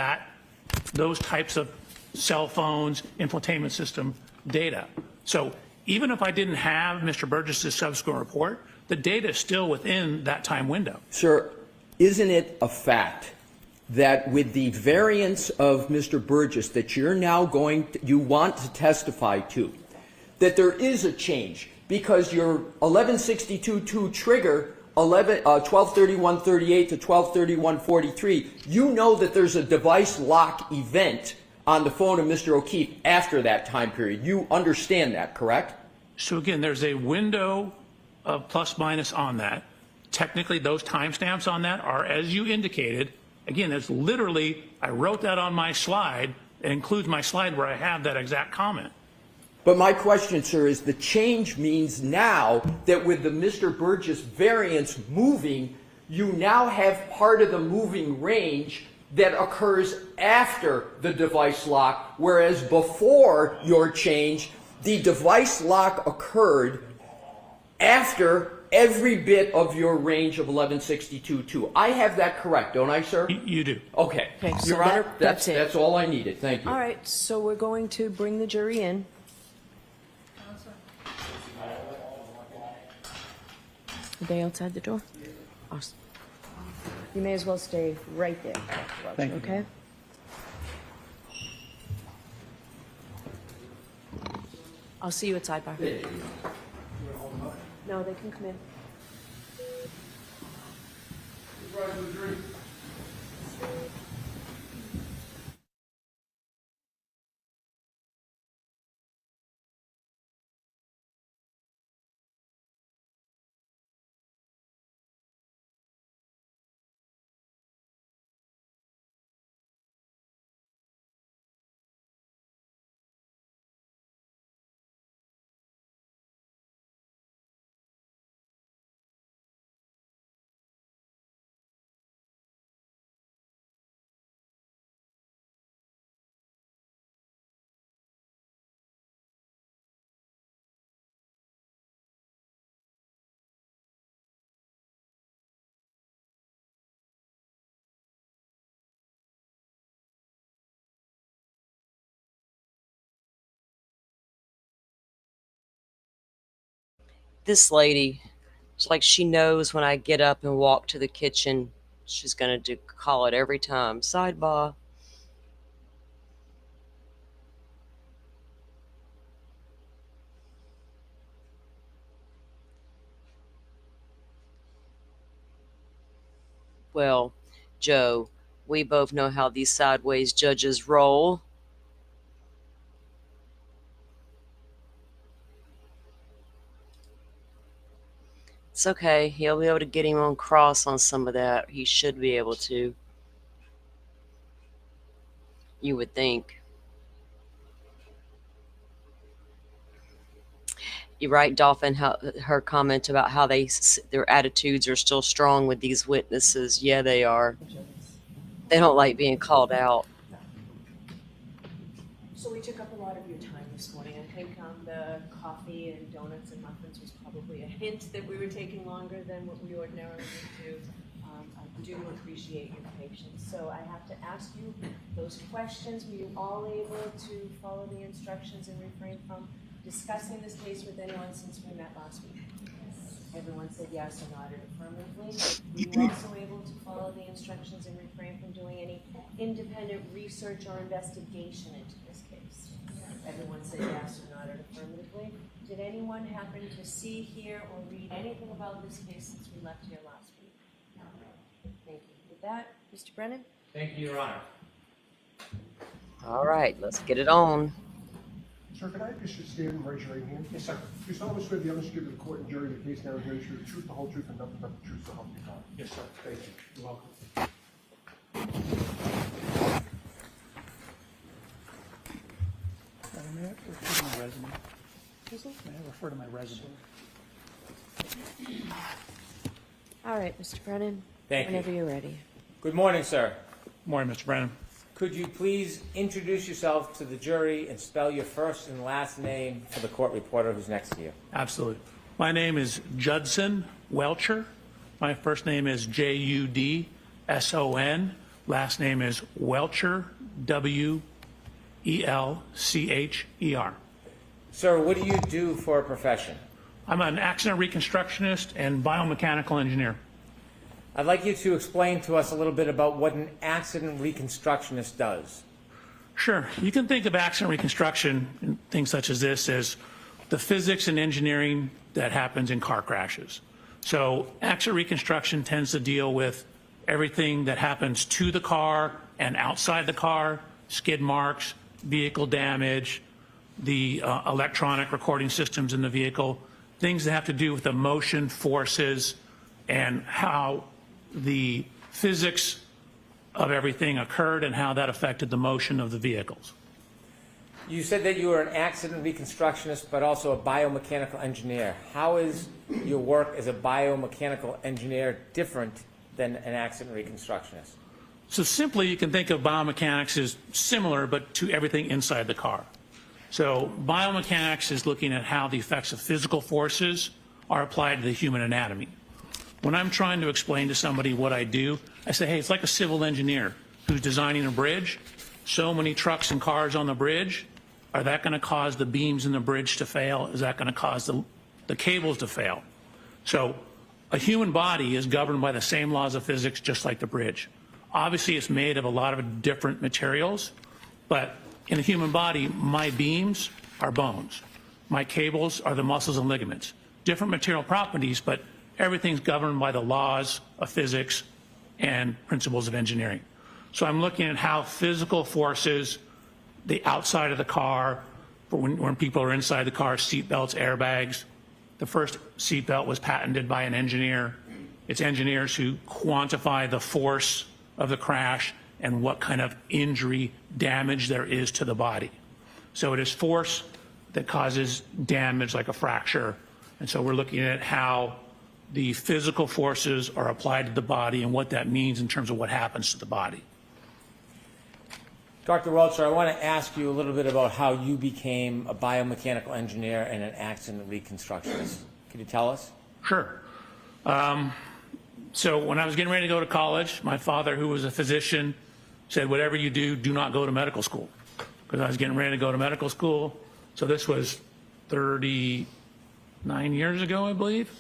those types of cell phones, infotainment system data. So even if I didn't have Mr. Burgess's subsequent report, the data is still within that time window. Sir, isn't it a fact that with the variance of Mr. Burgess that you're now you want to testify to, that there is a change because your 1162-2 trigger 1231.38 to 1231.43, you know that there's a device lock event on the phone of Mr. O'Keefe after that time period. You understand that, correct? So again, there's a window of plus minus on that. Technically, those timestamps on that are, as you indicated, again, it's literally, I wrote that on my slide. It includes my slide where I have that exact comment. But my question, sir, is the change means now that with the Mr. Burgess variance moving, you now have part of the moving range that occurs after the device lock, whereas before your change, the device lock occurred after every bit of your range of 1162.2. I have that correct, don't I, sir? You do. Okay. Okay, so Your Honor, that's it. that's all I needed. Thank you. All right, so we're going to bring the jury in. Are they outside the door? Awesome. You may as well stay right there. Thank you. Okay? I'll see you at sidebar. No, they can come in. This lady, it's like she knows when I get up and walk to the kitchen, she's going to call it every time. Sidebar. Well, Joe, we both know how these sideways judges roll. It's okay. He'll be able to get him on cross on some of that. He should be able to. You would think. You're right, Dolphin, her comment about how their attitudes are still strong with these witnesses. Yeah, they are. They don't like being called out. So we took up a lot of your time this morning. I think the coffee and donuts and muffins was probably a hint that we were taking longer than what we ordinarily would do. I do appreciate your patience. So I have to ask you those questions. Were you all able to follow the instructions and refrain from discussing this case with anyone since we met last week? Everyone said yes or nodded affirmatively. Were you also able to follow the instructions and refrain from doing any independent research or investigation into this case? Everyone said yes or nodded affirmatively. Did anyone happen to see, hear, or read anything about this case since we left here last week? No. Thank you. With that, Mr. Brennan? Thank you, Your Honor. All right, let's get it on. Sir, can I just stand and raise your right hand? Yes, sir. Do you solemnly swear the evidence given to the court and jury in the case now here is the truth, the whole truth, and nothing but the truth, so help you God? Yes, sir. Thank you. You're welcome. May I refer to my resume? May I refer to my resume? All right, Mr. Brennan. Thank you. Whenever you're ready. Good morning, sir. Morning, Mr. Brennan. Could you please introduce yourself to the jury and spell your first and last name for the court reporter who's next to you? Absolutely. My name is Judson Welcher. My first name is Judson. Last name is Welcher, Welcher. Sir, what do you do for a profession? I'm an accident reconstructionist and biomechanical engineer. I'd like you to explain to us a little bit about what an accident reconstructionist does. Sure. You can think of accident reconstruction and things such as this as the physics and engineering that happens in car crashes. So accident reconstruction tends to deal with everything that happens to the car and outside the car, skid marks, vehicle damage, the electronic recording systems in the vehicle, things that have to do with the motion forces and how the physics of everything occurred and how that affected the motion of the vehicles. You said that you were an accident reconstructionist, but also a biomechanical engineer. How is your work as a biomechanical engineer different than an accident reconstructionist? So simply, you can think of biomechanics as similar, but to everything inside the car. So biomechanics is looking at how the effects of physical forces are applied to the human anatomy. When I'm trying to explain to somebody what I do, I say, hey, it's like a civil engineer who's designing a bridge. So many trucks and cars on the bridge. Are that going to cause the beams in the bridge to fail? Is that going to cause the cables to fail? So a human body is governed by the same laws of physics, just like the bridge. Obviously, it's made of a lot of different materials, but in the human body, my beams are bones. My cables are the muscles and ligaments. Different material properties, but everything's governed by the laws of physics and principles of engineering. So I'm looking at how physical forces, the outside of the car, when people are inside the car, seat belts, airbags. The first seat belt was patented by an engineer. It's engineers who quantify the force of the crash and what kind of injury damage there is to the body. So it is force that causes damage like a fracture. And so we're looking at how the physical forces are applied to the body and what that means in terms of what happens to the body. Dr. Welcher, I want to ask you a little bit about how you became a biomechanical engineer and an accident reconstructionist. Can you tell us? Sure. So when I was getting ready to go to college, my father, who was a physician, said, whatever you do, do not go to medical school. Because I was getting ready to go to medical school. So this was 39 years ago, I believe.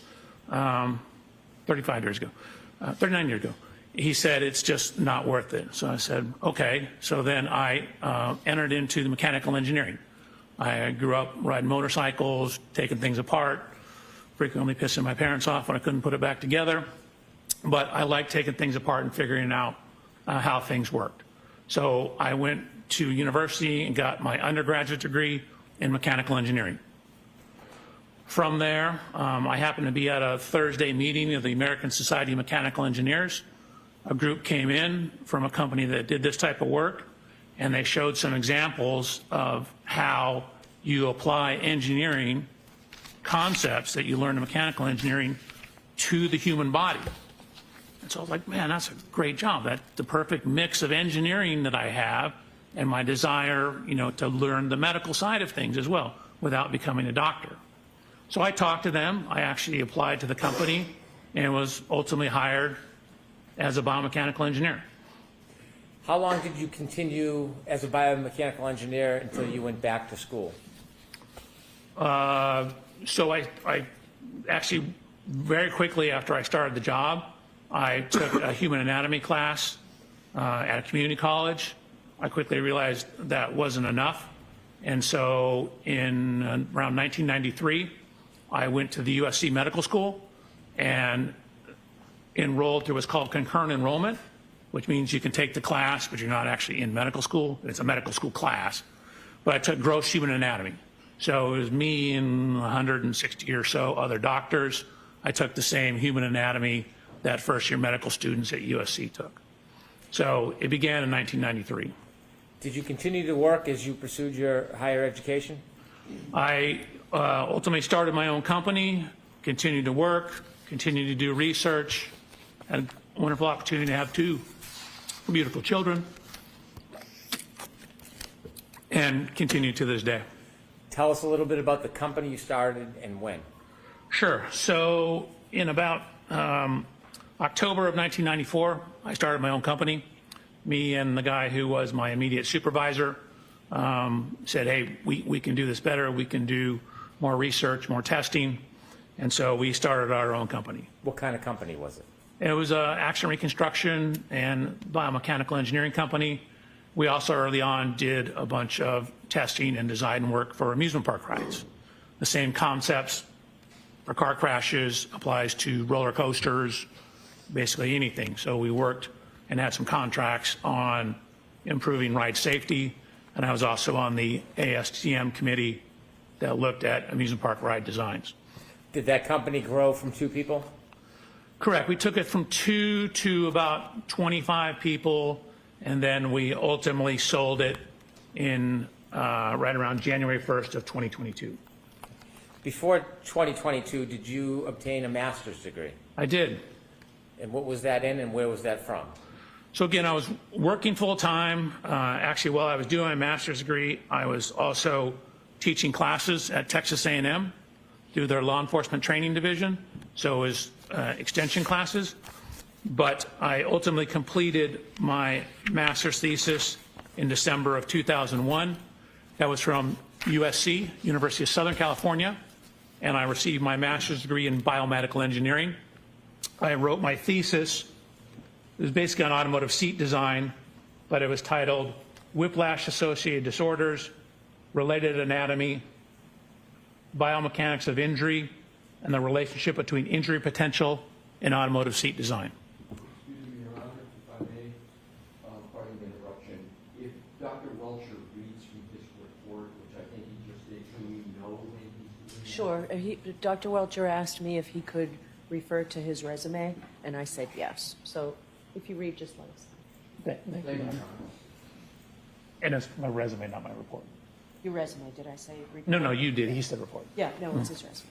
35 years ago. 39 years ago. He said, it's just not worth it. So I said, okay. So then I entered into the mechanical engineering. I grew up riding motorcycles, taking things apart, frequently pissing my parents off when I couldn't put it back together. But I liked taking things apart and figuring out how things worked. So I went to university and got my undergraduate degree in mechanical engineering. From there, I happened to be at a Thursday meeting of the American Society of Mechanical Engineers. A group came in from a company that did this type of work, and they showed some examples of how you apply engineering concepts that you learn in mechanical engineering to the human body. And so I was like, man, that's a great job. That's the perfect mix of engineering that I have and my desire, to learn the medical side of things as well without becoming a doctor. So I talked to them. I actually applied to the company and was ultimately hired as a biomechanical engineer. How long did you continue as a biomechanical engineer until you went back to school? So I actually, very quickly after I started the job, I took a human anatomy class at a community college. I quickly realized that wasn't enough. And so in around 1993, I went to the USC Medical School and enrolled through what's called concurrent enrollment, which means you can take the class, but you're not actually in medical school. It's a medical school class. But I took gross human anatomy. So it was me and 160 or so other doctors. I took the same human anatomy that first year medical students at USC took. So it began in 1993. Did you continue to work as you pursued your higher education? I ultimately started my own company, continued to work, continued to do research, had a wonderful opportunity to have 2 beautiful children, and continue to this day. Tell us a little bit about the company you started and when. Sure. So in about October of 1994, I started my own company. Me and the guy who was my immediate supervisor said, hey, we can do this better. We can do more research, more testing. And so we started our own company. What kind of company was it? It was an accident reconstruction and biomechanical engineering company. We also early on did a bunch of testing and design work for amusement park rides. The same concepts for car crashes, applies to roller coasters, basically anything. So we worked and had some contracts on improving ride safety, and I was also on the ASTM committee that looked at amusement park ride designs. Did that company grow from 2 people? Correct. We took it from 2 to about 25 people, and then we ultimately sold it in right around January 1st of 2022. Before 2022, did you obtain a master's degree? I did. And what was that in, and where was that from? So again, I was working full-time. Actually, while I was doing my master's degree, I was also teaching classes at Texas A&M through their law enforcement training division. So it was extension classes. But I ultimately completed my master's thesis in December of 2001. That was from USC, University of Southern California, and I received my master's degree in biomedical engineering. I wrote my thesis. It was basically on automotive seat design, but it was titled Whiplash-Associated Disorders, Related Anatomy, Biomechanics of Injury, and the Relationship Between Injury Potential and Automotive Seat Design. Excuse me, Your Honor, if I may, pardon the interruption. If Dr. Welcher reads from his report, which I think he just did, can we know when he's doing that? Sure. Dr. Welcher asked me if he could refer to his resume, and I said yes. So if you read, just let us know. Thank you, Your Honor. And it's my resume, not my report. Your resume, did I say? Report? No, you did. He said report. Yeah, no, it's his resume.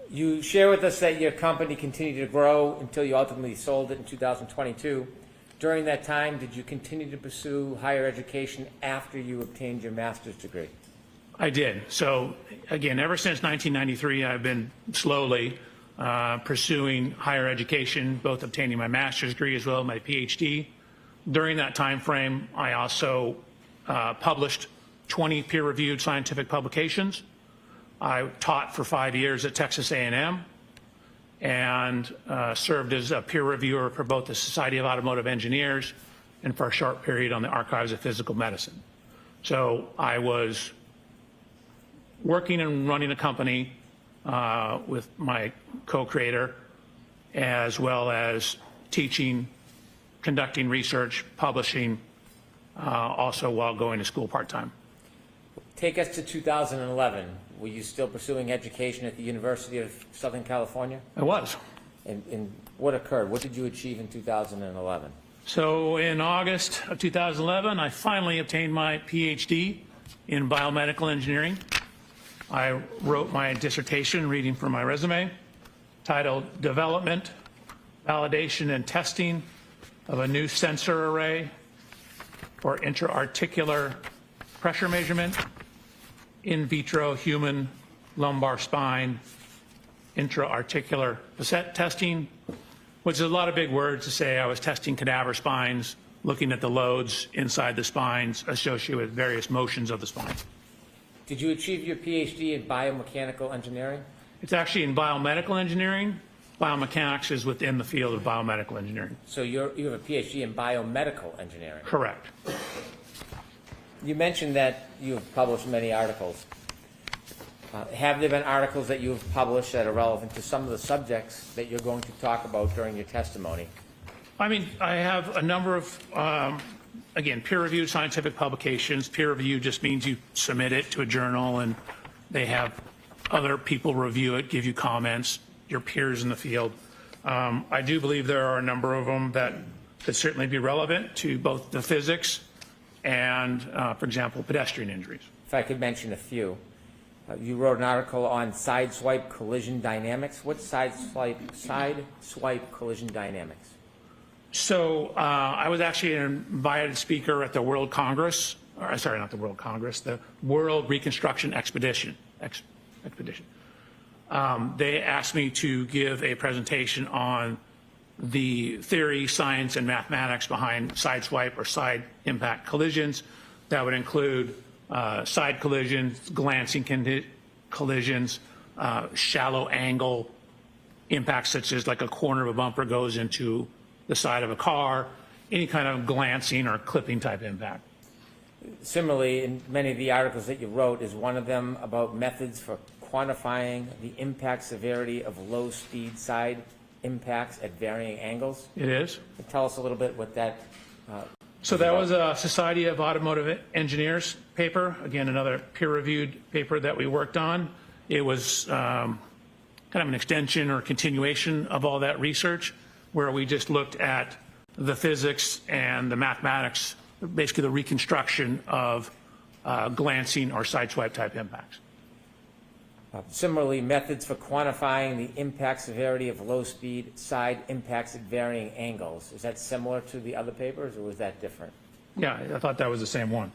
You share with us that your company continued to grow until you ultimately sold it in 2022. During that time, did you continue to pursue higher education after you obtained your master's degree? I did. So again, ever since 1993, I've been slowly pursuing higher education, both obtaining my master's degree as well as my PhD. During that time frame, I also published 20 peer-reviewed scientific publications. I taught for 5 years at Texas A&M and served as a peer reviewer for both the Society of Automotive Engineers and for a short period on the Archives of Physical Medicine. So I was working and running a company with my co-creator, as well as teaching, conducting research, publishing, also while going to school part-time. Take us to 2011. Were you still pursuing education at the University of Southern California? I was. And what occurred? What did you achieve in 2011? So in August of 2011, I finally obtained my PhD in biomedical engineering. I wrote my dissertation, reading from my resume, titled Development, Validation, and Testing of a New Sensor Array for Intra-Articular Pressure Measurement, In Vitro Human Lumbar Spine, Intra-Articular Facet Testing, which is a lot of big words to say. I was testing cadaver spines, looking at the loads inside the spines associated with various motions of the spine. Did you achieve your PhD in biomechanical engineering? It's actually in biomedical engineering. Biomechanics is within the field of biomedical engineering. So you have a PhD in biomedical engineering. Correct. You mentioned that you have published many articles. Have there been articles that you have published that are relevant to some of the subjects that you're going to talk about during your testimony? I mean, I have a number of, again, peer-reviewed scientific publications. Peer review just means you submit it to a journal and they have other people review it, give you comments, your peers in the field. I do believe there are a number of them that could certainly be relevant to both the physics and, for example, pedestrian injuries. If I could mention a few. You wrote an article on sideswipe collision dynamics. What's sideswipe collision dynamics? So I was actually an invited speaker at the World Congress, or sorry, not the World Congress, the World Reconstruction Expedition. They asked me to give a presentation on the theory, science, and mathematics behind sideswipe or side impact collisions. That would include side collisions, glancing collisions, shallow angle impacts such as like a corner of a bumper goes into the side of a car, any kind of glancing or clipping type impact. Similarly, in many of the articles that you wrote, is one of them about methods for quantifying the impact severity of low-speed side impacts at varying angles? It is. Tell us a little bit what that. So that was a Society of Automotive Engineers paper, again, another peer-reviewed paper that we worked on. It was kind of an extension or continuation of all that research, where we just looked at the physics and the mathematics, basically the reconstruction of glancing or sideswipe type impacts. Similarly, methods for quantifying the impact severity of low-speed side impacts at varying angles. Is that similar to the other papers, or was that different? Yeah, I thought that was the same one.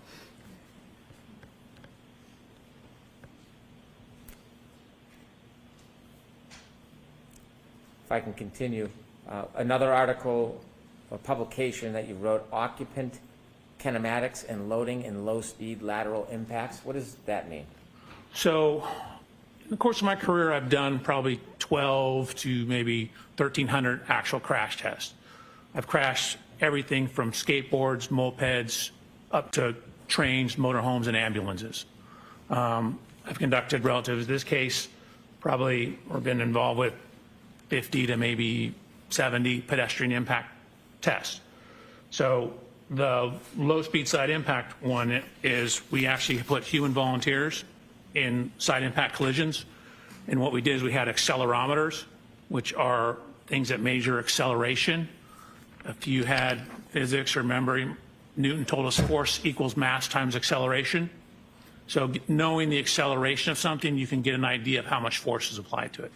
If I can continue, another article or publication that you wrote, Occupant Kinematics and Loading in Low-Speed Lateral Impacts. What does that mean? So in the course of my career, I've done probably 12 to maybe 1,300 actual crash tests. I've crashed everything from skateboards, mopeds, up to trains, motorhomes, and ambulances. I've conducted, relative to this case, probably or been involved with 50 to maybe 70 pedestrian impact tests. So the low-speed side impact one is we actually put human volunteers in side impact collisions. And what we did is we had accelerometers, which are things that measure acceleration. If you had physics or memory, Newton told us force equals mass times acceleration. So knowing the acceleration of something, you can get an idea of how much force is applied to it.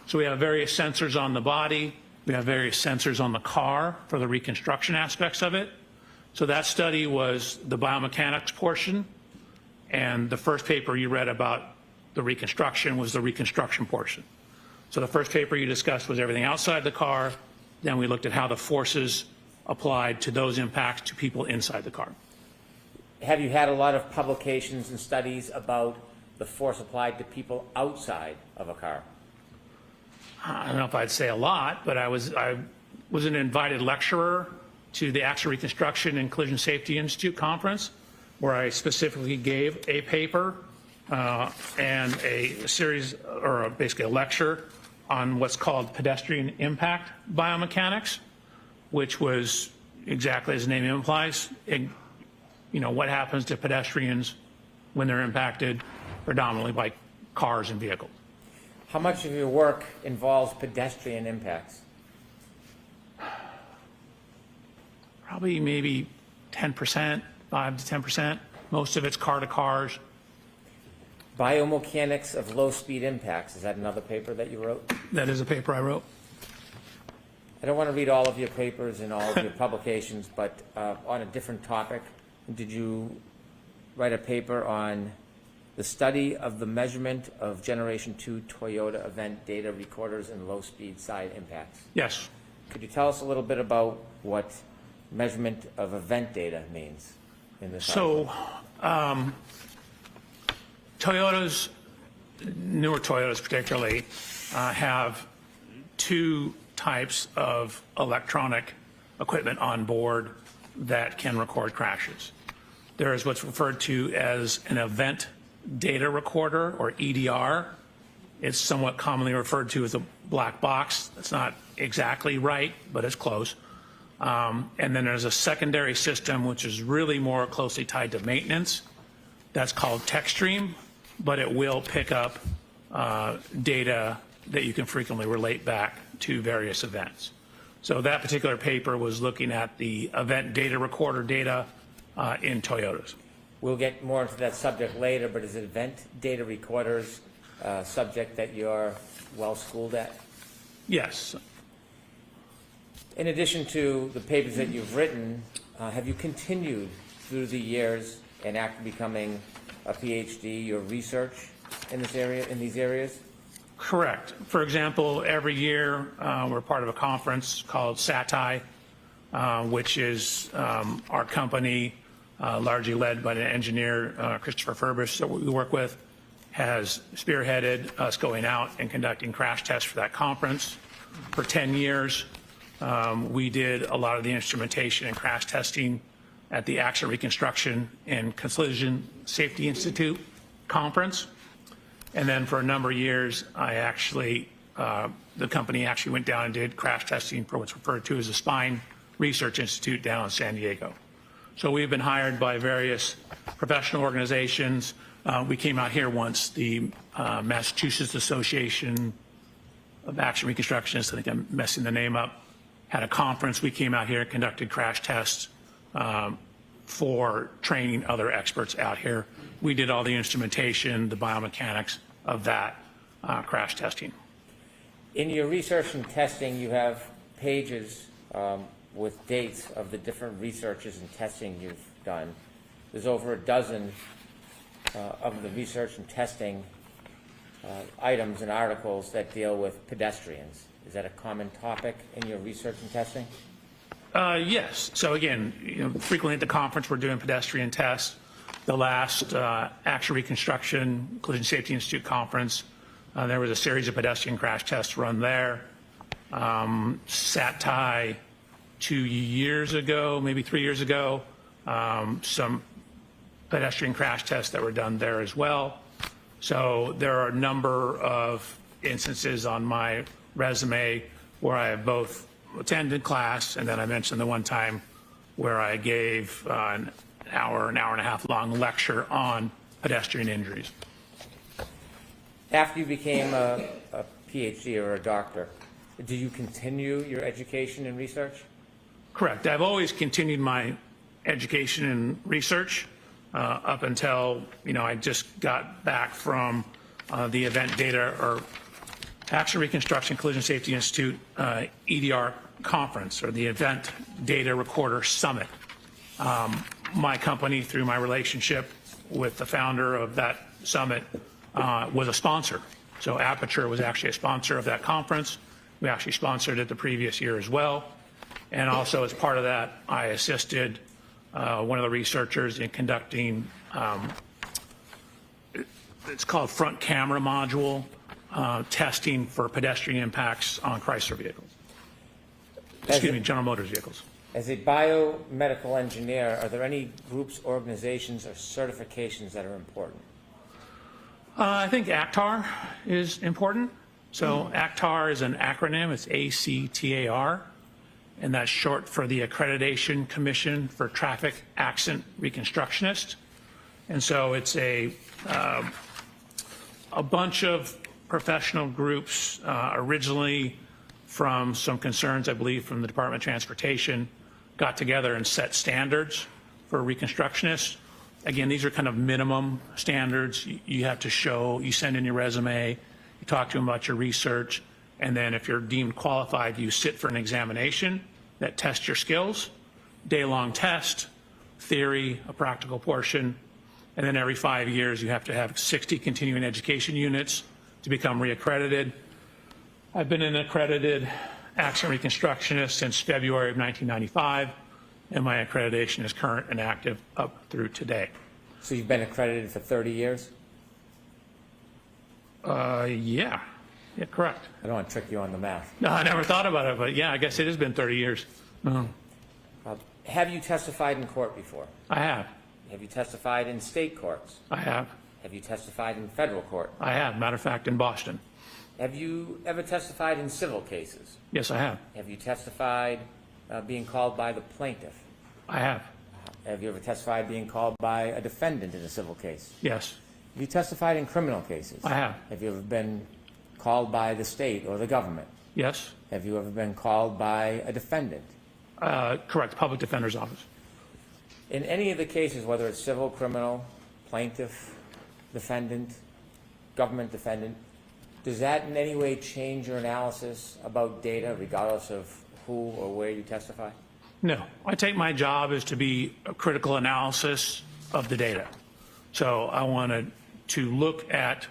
So we have various sensors on the body. We have various sensors on the car for the reconstruction aspects of it. So that study was the biomechanics portion. And the first paper you read about the reconstruction was the reconstruction portion. So the first paper you discussed was everything outside the car. Then we looked at how the forces applied to those impacts to people inside the car. Have you had a lot of publications and studies about the force applied to people outside of a car? I don't know if I'd say a lot, but I was an invited lecturer to the Accident Reconstruction and Collision Safety Institute conference, where I specifically gave a paper and a series, or basically a lecture on what's called pedestrian impact biomechanics, which was exactly as the name implies, what happens to pedestrians when they're impacted predominantly by cars and vehicles. How much of your work involves pedestrian impacts? Probably maybe 10%, 5 to 10%. Most of it's car to cars. Biomechanics of low-speed impacts. Is that another paper that you wrote? That is a paper I wrote. I don't want to read all of your papers and all of your publications, but on a different topic, did you write a paper on the study of the measurement of Generation 2 Toyota event data recorders and low-speed side impacts? Yes. Could you tell us a little bit about what measurement of event data means in this article? So Toyotas, newer Toyotas particularly, have two types of electronic equipment on board that can record crashes. There is what's referred to as an event data recorder, or EDR. It's somewhat commonly referred to as a black box. That's not exactly right, but it's close. And then there's a secondary system, which is really more closely tied to maintenance. That's called TechStream, but it will pick up data that you can frequently relate back to various events. So that particular paper was looking at the event data recorder data in Toyotas. We'll get more into that subject later, but is event data recorders a subject that you're well schooled at? Yes. In addition to the papers that you've written, have you continued through the years and after becoming a PhD, your research in this area, in these areas? Correct. For example, every year we're part of a conference called SATI, which is our company, largely led by the engineer Christopher Furbus that we work with, has spearheaded us going out and conducting crash tests for that conference. For 10 years, we did a lot of the instrumentation and crash testing at the Accident Reconstruction and Collision Safety Institute conference. And then for a number of years, I actually, the company actually went down and did crash testing for what's referred to as a Spine Research Institute down in San Diego. So we've been hired by various professional organizations. We came out here once, the Massachusetts Association of Action Reconstructionists, I think I'm messing the name up, had a conference. We came out here and conducted crash tests for training other experts out here. We did all the instrumentation, the biomechanics of that crash testing. In your research and testing, you have pages with dates of the different researches and testing you've done. There's over a dozen of the research and testing items and articles that deal with pedestrians. Is that a common topic in your research and testing? Yes. So again, frequently at the conference we're doing pedestrian tests. The last Action Reconstruction Collision Safety Institute conference, there was a series of pedestrian crash tests run there. SATI 2 years ago, maybe 3 years ago, some pedestrian crash tests that were done there as well. So there are a number of instances on my resume where I have both attended class, and then I mentioned the one time where I gave an hour and a half long lecture on pedestrian injuries. After you became a PhD or a doctor, do you continue your education and research? Correct. I've always continued my education and research up until, I just got back from the Event Data or Action Reconstruction Collision Safety Institute EDR conference, or the Event Data Recorder Summit. My company, through my relationship with the founder of that summit, was a sponsor. So Aperture was actually a sponsor of that conference. We actually sponsored it the previous year as well. And also as part of that, I assisted one of the researchers in conducting, it's called front camera module testing for pedestrian impacts on Chrysler vehicles. Excuse me, General Motors vehicles. As a biomedical engineer, are there any groups, organizations, or certifications that are important? I think ACTAR is important. So ACTAR is an acronym. It's ACTAR, and that's short for the Accreditation Commission for Traffic Accident Reconstructionists. And so it's a bunch of professional groups, originally from some concerns, I believe, from the Department of Transportation, got together and set standards for reconstructionists. Again, these are kind of minimum standards. You have to show, you send in your resume, you talk to them about your research, and then if you're deemed qualified, you sit for an examination that tests your skills, day-long test, theory, a practical portion, and then every 5 years you have to have 60 continuing education units to become reaccredited. I've been an accredited accident reconstructionist since February of 1995, and my accreditation is current and active up through today. So you've been accredited for 30 years? Yeah, correct. I don't want to trick you on the math. No, I never thought about it, but yeah, I guess it has been 30 years. Have you testified in court before? I have. Have you testified in state courts? I have. Have you testified in federal court? I have. Matter of fact, in Boston. Have you ever testified in civil cases? Yes, I have. Have you testified being called by the plaintiff? I have. Have you ever testified being called by a defendant in a civil case? Yes. Have you testified in criminal cases? I have. Have you ever been called by the state or the government? Yes. Have you ever been called by a defendant? Correct. Public Defender's Office. In any of the cases, whether it's civil, criminal, plaintiff, defendant, government defendant, does that in any way change your analysis about data, regardless of who or where you testify? No. I take my job as to be a critical analysis of the data. So I wanted to look at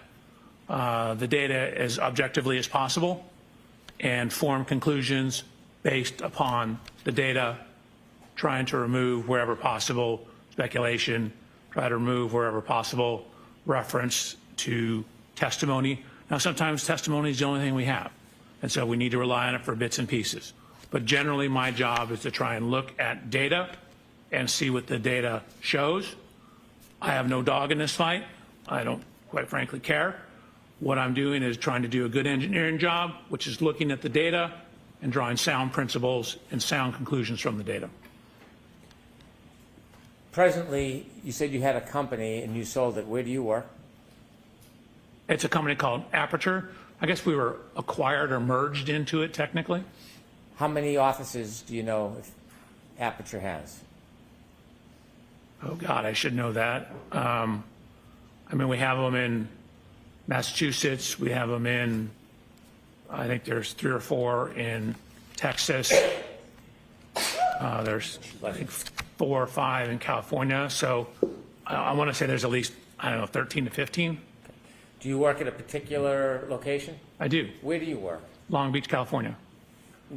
the data as objectively as possible and form conclusions based upon the data, trying to remove wherever possible speculation, try to remove wherever possible reference to testimony. Now, sometimes testimony is the only thing we have, and so we need to rely on it for bits and pieces. But generally, my job is to try and look at data and see what the data shows. I have no dog in this fight. I don't, quite frankly, care. what I'm doing is trying to do a good engineering job, which is looking at the data and drawing sound principles and sound conclusions from the data. Presently, you said you had a company and you sold it. Where do you work? It's a company called Aperture. I guess we were acquired or merged into it technically. How many offices do you know if Aperture has? Oh God, I should know that. I mean, we have them in Massachusetts. We have them in, I think there's 3 or 4 in Texas. There's, I think, 4 or 5 in California. So I want to say there's at least, I don't know, 13 to 15. Do you work at a particular location? I do. Where do you work? Long Beach, California.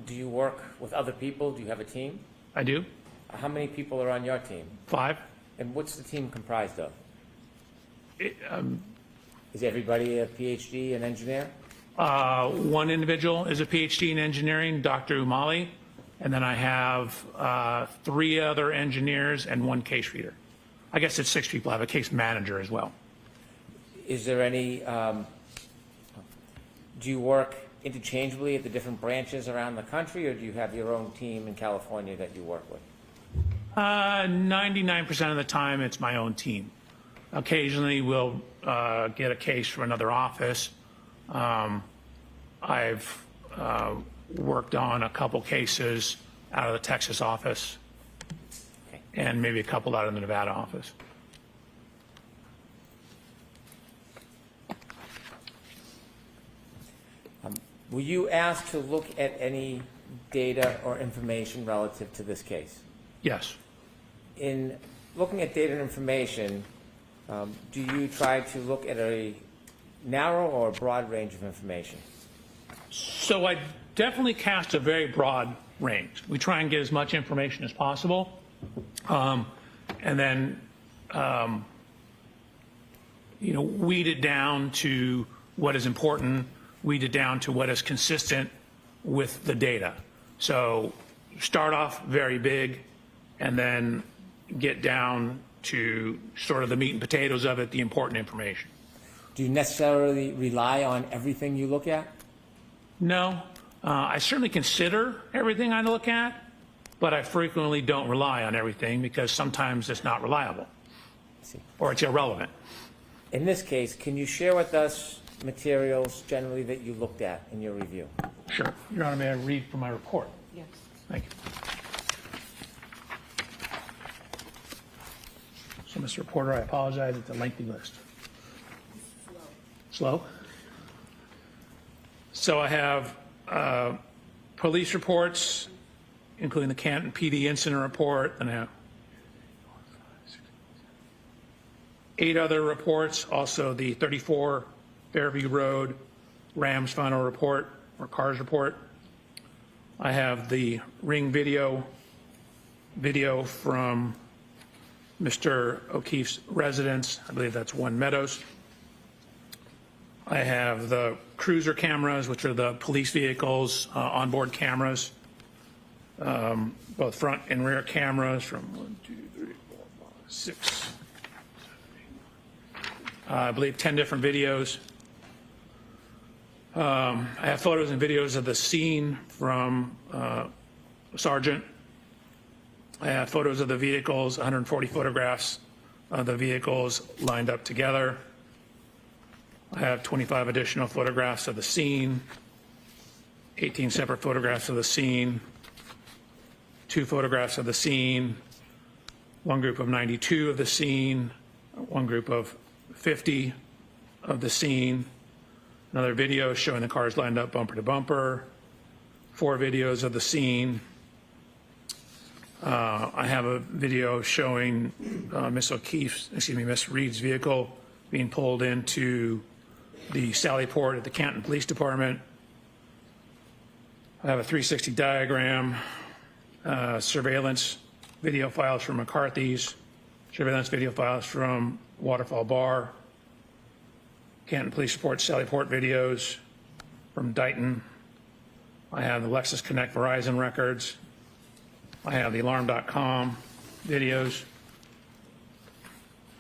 Do you work with other people? Do you have a team? I do. How many people are on your team? 5. And what's the team comprised of? It, Is everybody a PhD and engineer? one individual is a PhD in engineering, Dr. Umali, and then I have 3 other engineers and 1 case reader. I guess it's 6 people. I have a case manager as well. Is there any, do you work interchangeably at the different branches around the country, or do you have your own team in California that you work with? 99% of the time, it's my own team. Occasionally, we'll get a case from another office. I've worked on a couple cases out of the Texas office, Okay. and maybe a couple out of the Nevada office. Were you asked to look at any data or information relative to this case? Yes. In looking at data and information, do you try to look at a narrow or broad range of information? So I definitely cast a very broad range. We try and get as much information as possible, and then weed it down to what is important, weed it down to what is consistent with the data. So start off very big, and then get down to sort of the meat and potatoes of it, the important information. Do you necessarily rely on everything you look at? No, I certainly consider everything I look at, but I frequently don't rely on everything because sometimes it's not reliable or it's irrelevant. In this case, can you share with us materials generally that you looked at in your review? Sure. Your Honor, may I read from my report? Yes. Thank you. So, Mr. Reporter, I apologize. It's a lengthy list. Slow? So I have police reports, including the Canton PD incident report, and I have 8 other reports, also the 34 Fairview Road Rams final report, or CARS report. I have the ring video from Mr. O'Keefe's residence. I believe that's One Meadows. I have the cruiser cameras, which are the police vehicles, onboard cameras, both front and rear cameras from 1, 2, 3, 4, 5, 6, I believe 10 different videos. I have photos and videos of the scene from Sergeant. I have photos of the vehicles, 140 photographs of the vehicles lined up together. I have 25 additional photographs of the scene, 18 separate photographs of the scene, 2 photographs of the scene, 1 group of 92 of the scene, 1 group of 50 of the scene, another video showing the cars lined up bumper to bumper, 4 videos of the scene. I have a video showing Miss Reed's vehicle being pulled into the Sally Port at the Canton Police Department. I have a 360 diagram, surveillance video files from McCarthy's, surveillance video files from Waterfall Bar, Canton Police Report, Sally Port videos from Dighton. I have the Lexus Connect Verizon records. I have the alarm.com videos.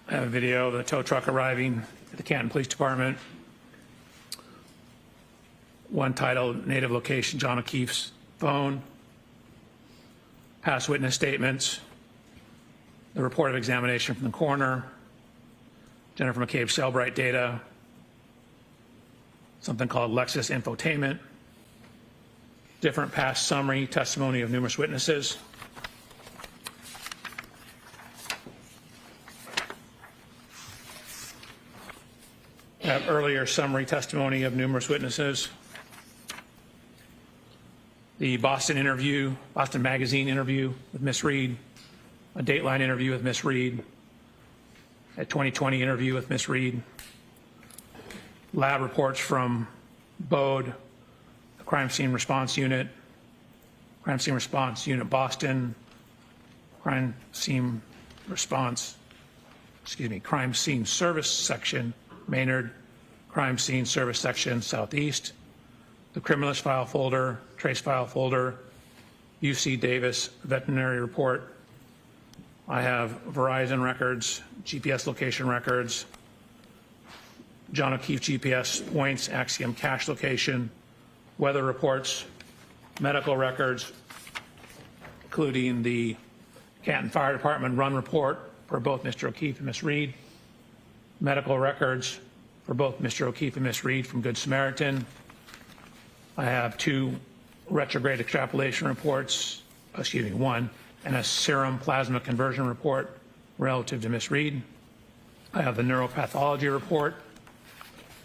I have a video of the tow truck arriving at the Canton Police Department. one titled Native Location John O'Keefe's Phone, past witness statements, the report of examination from the coroner, Jennifer McCabe Cellbrite data, something called Lexus Infotainment, different past summary testimony of numerous witnesses, have earlier summary testimony of numerous witnesses, the Boston Magazine interview with Miss Reed, a Dateline interview with Miss Reed, a 2020 interview with Miss Reed, lab reports from BODE, the Crime Scene Response Unit Boston, Crime Scene Service Section Maynard, Crime Scene Service Section Southeast, the Criminalist File Folder, Trace File Folder, UC Davis Veterinary Report. I have Verizon records, GPS location records, John O'Keefe GPS points, Axiom cache location, weather reports, medical records, including the Canton Fire Department run report for both Mr. O'Keefe and Miss Reed, medical records for both Mr. O'Keefe and Miss Reed from Good Samaritan. I have 2 retrograde extrapolation reports, one, and a serum plasma conversion report relative to Miss Reed. I have the neuropathology report.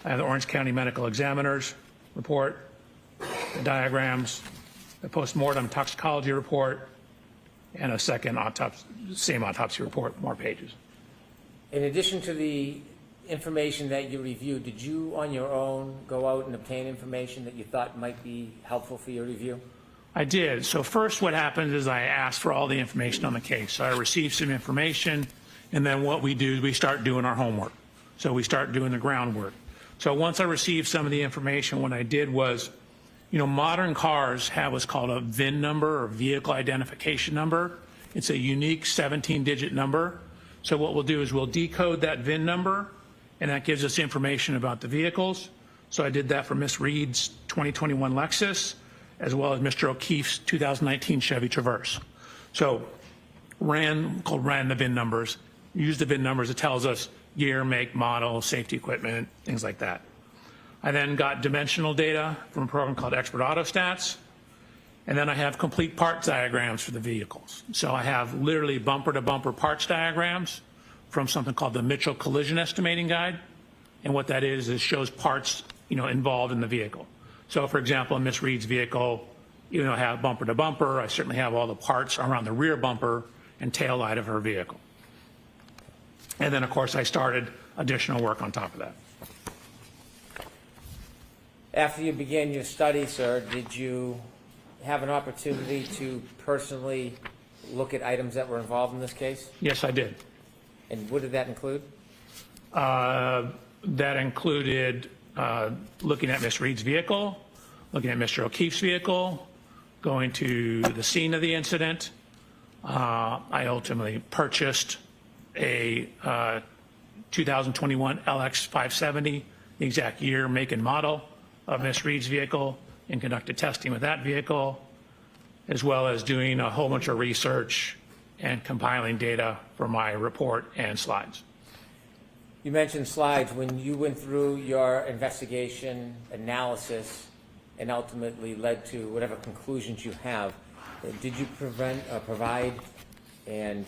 I have the Orange County Medical Examiner's report, the diagrams, the postmortem toxicology report, and a second same autopsy report, more pages. In addition to the information that you reviewed, did you on your own go out and obtain information that you thought might be helpful for your review? I did. So first what happened is I asked for all the information on the case. So I received some information, and then what we do is we start doing our homework. So we start doing the groundwork. So once I received some of the information, what I did was, modern cars have what's called a VIN number or vehicle identification number. It's a unique 17-digit number. So what we'll do is we'll decode that VIN number, and that gives us information about the vehicles. So I did that for Miss Reed's 2021 Lexus, as well as Mr. O'Keefe's 2019 Chevy Traverse. So ran the VIN numbers, use the VIN numbers. It tells us year, make, model, safety equipment, things like that. I then got dimensional data from a program called Expert Autostats, and then I have complete parts diagrams for the vehicles. So I have literally bumper-to-bumper parts diagrams from something called the Mitchell Collision Estimating Guide, and what that is shows parts involved in the vehicle. So for example, in Miss Reed's vehicle, I have bumper-to-bumper. I certainly have all the parts around the rear bumper and tail light of her vehicle. And then, of course, I started additional work on top of that. After you began your study, sir, did you have an opportunity to personally look at items that were involved in this case? Yes, I did. And what did that include? That included looking at Miss Reed's vehicle, looking at Mr. O'Keefe's vehicle, going to the scene of the incident. I ultimately purchased a 2021 LX 570, the exact year, make, and model of Miss Reed's vehicle, and conducted testing with that vehicle, as well as doing a whole bunch of research and compiling data for my report and slides. You mentioned slides. When you went through your investigation, analysis, and ultimately led to whatever conclusions you have, did you provide and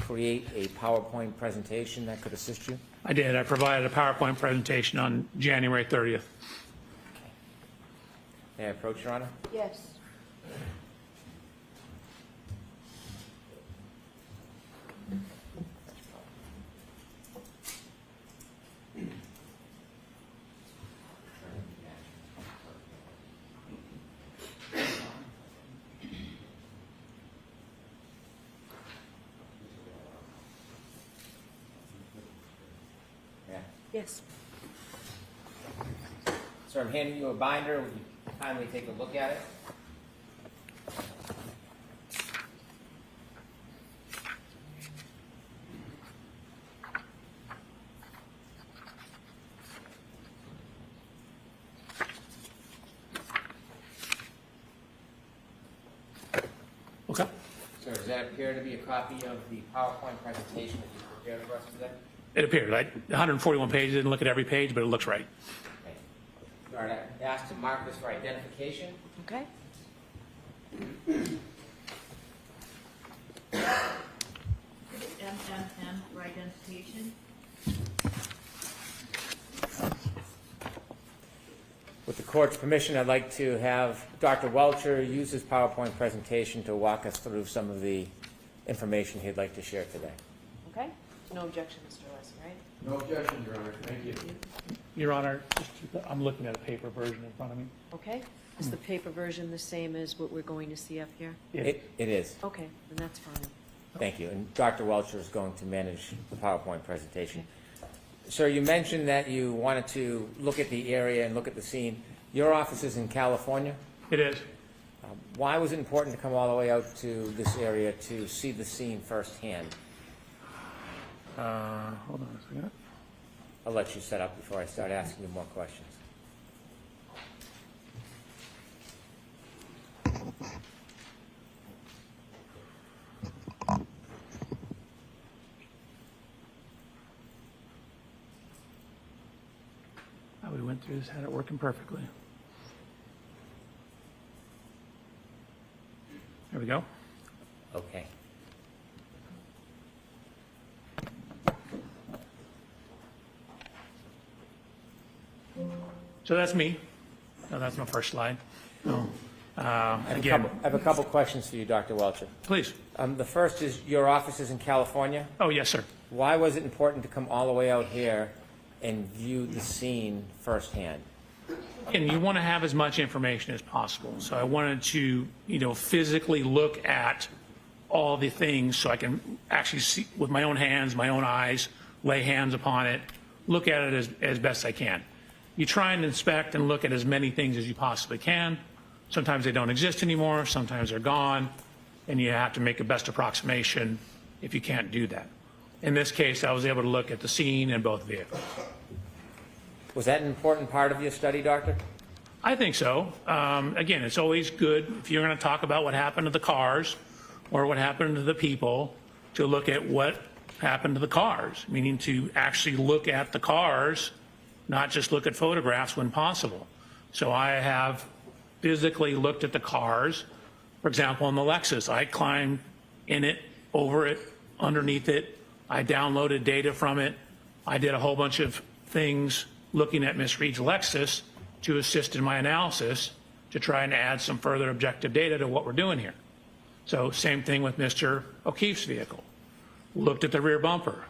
create a PowerPoint presentation that could assist you? I did. I provided a PowerPoint presentation on January 30th. May I approach, Your Honor? Yes. Yes. Sir, I'm handing you a binder. Would you kindly take a look at it? that appear to be a copy of the PowerPoint presentation that you prepared for us today? It appeared, 141 pages, didn't look at every page, but it looks right. Okay. All right, I asked to mark this for identification. Okay. MMM for identification. With the court's permission, I'd like to have Dr. Welcher use his PowerPoint presentation to walk us through some of the information he'd like to share today. Okay. No objection, Mr. Lesser, right? No objection, Your Honor. Thank you. Your Honor, I'm looking at a paper version in front of me. Okay. Is the paper version the same as what we're going to see up here? It is. Okay, then that's fine. Thank you. And Dr. Welcher is going to manage the PowerPoint presentation. Sir, you mentioned that you wanted to look at the area and look at the scene. Your office is in California. It is. Why was it important to come all the way out to this area to see the scene firsthand? Hold on a second. I'll let you set up before I start asking you more questions. We went through this, had it working perfectly. There we go. Okay. So that's me. No, that's my first slide. No. I Again, have a couple questions for you, Dr. Welcher. please. The first is, your office is in California. Oh, yes, sir. Why was it important to come all the way out here and view the scene firsthand? And you want to have as much information as possible. So I wanted to, physically look at all the things so I can actually see with my own hands, my own eyes, lay hands upon it, look at it as best I can. You try and inspect and look at as many things as you possibly can. Sometimes they don't exist anymore, sometimes they're gone, and you have to make a best approximation if you can't do that. In this case, I was able to look at the scene in both vehicles. Was that an important part of your study, Doctor? I think so. Again, it's always good if you're going to talk about what happened to the cars or what happened to the people to look at what happened to the cars, meaning to actually look at the cars, not just look at photographs when possible. So I have physically looked at the cars. For example, in the Lexus, I climbed in it, over it, underneath it. I downloaded data from it. I did a whole bunch of things looking at Ms. Reed's Lexus to assist in my analysis to try and add some further objective data to what we're doing here. So same thing with Mr. O'Keefe's vehicle. Looked at the rear bumper,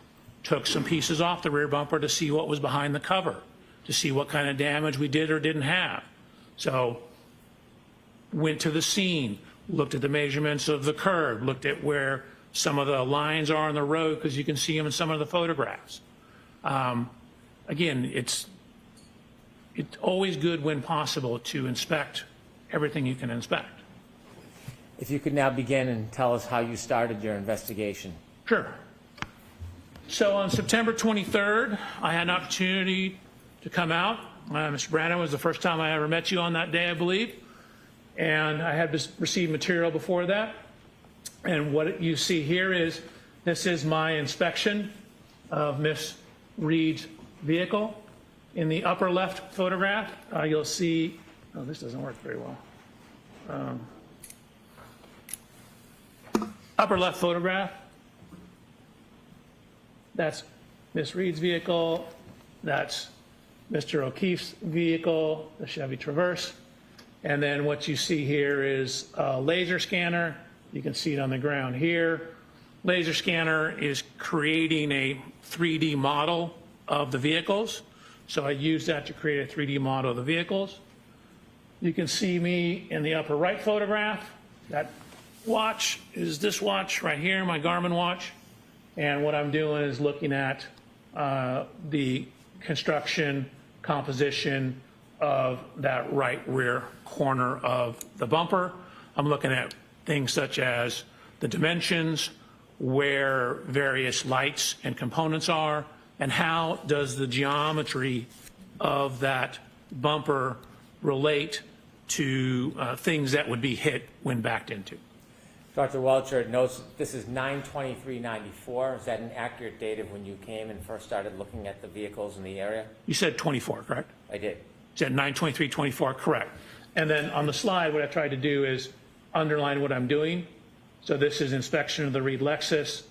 took some pieces off the rear bumper to see what was behind the cover, to see what kind of damage we did or didn't have. So went to the scene, looked at the measurements of the curb, looked at where some of the lines are on the road because you can see them in some of the photographs. Again, it's always good when possible to inspect everything you can inspect. If you could now begin and tell us how you started your investigation. Sure. So on September 23rd, I had an opportunity to come out. Mr. Brandon, was the first time I ever met you on that day, I believe. And I had received material before that. And what you see here is, this is my inspection of Ms. Reed's vehicle. In the upper left photograph, you'll see, oh, this doesn't work very well. Upper left photograph, that's Ms. Reed's vehicle, that's Mr. O'Keefe's vehicle, the Chevy Traverse. And then what you see here is a laser scanner. You can see it on the ground here. Laser scanner is creating a 3D model of the vehicles. So I use that to create a 3D model of the vehicles. You can see me in the upper right photograph. That watch is this watch right here, my Garmin watch. And what I'm doing is looking at the construction composition of that right rear corner of the bumper. I'm looking at things such as the dimensions, where various lights and components are, and how does the geometry of that bumper relate to things that would be hit when backed into. Dr. Welcher notes this is 9/23/94. Is that an accurate date of when you came and first started looking at the vehicles in the area? You said 24, correct? I did. You said 9/23/24, correct. And then on the slide, what I tried to do is underline what I'm doing. So this is inspection of the Reed Lexus,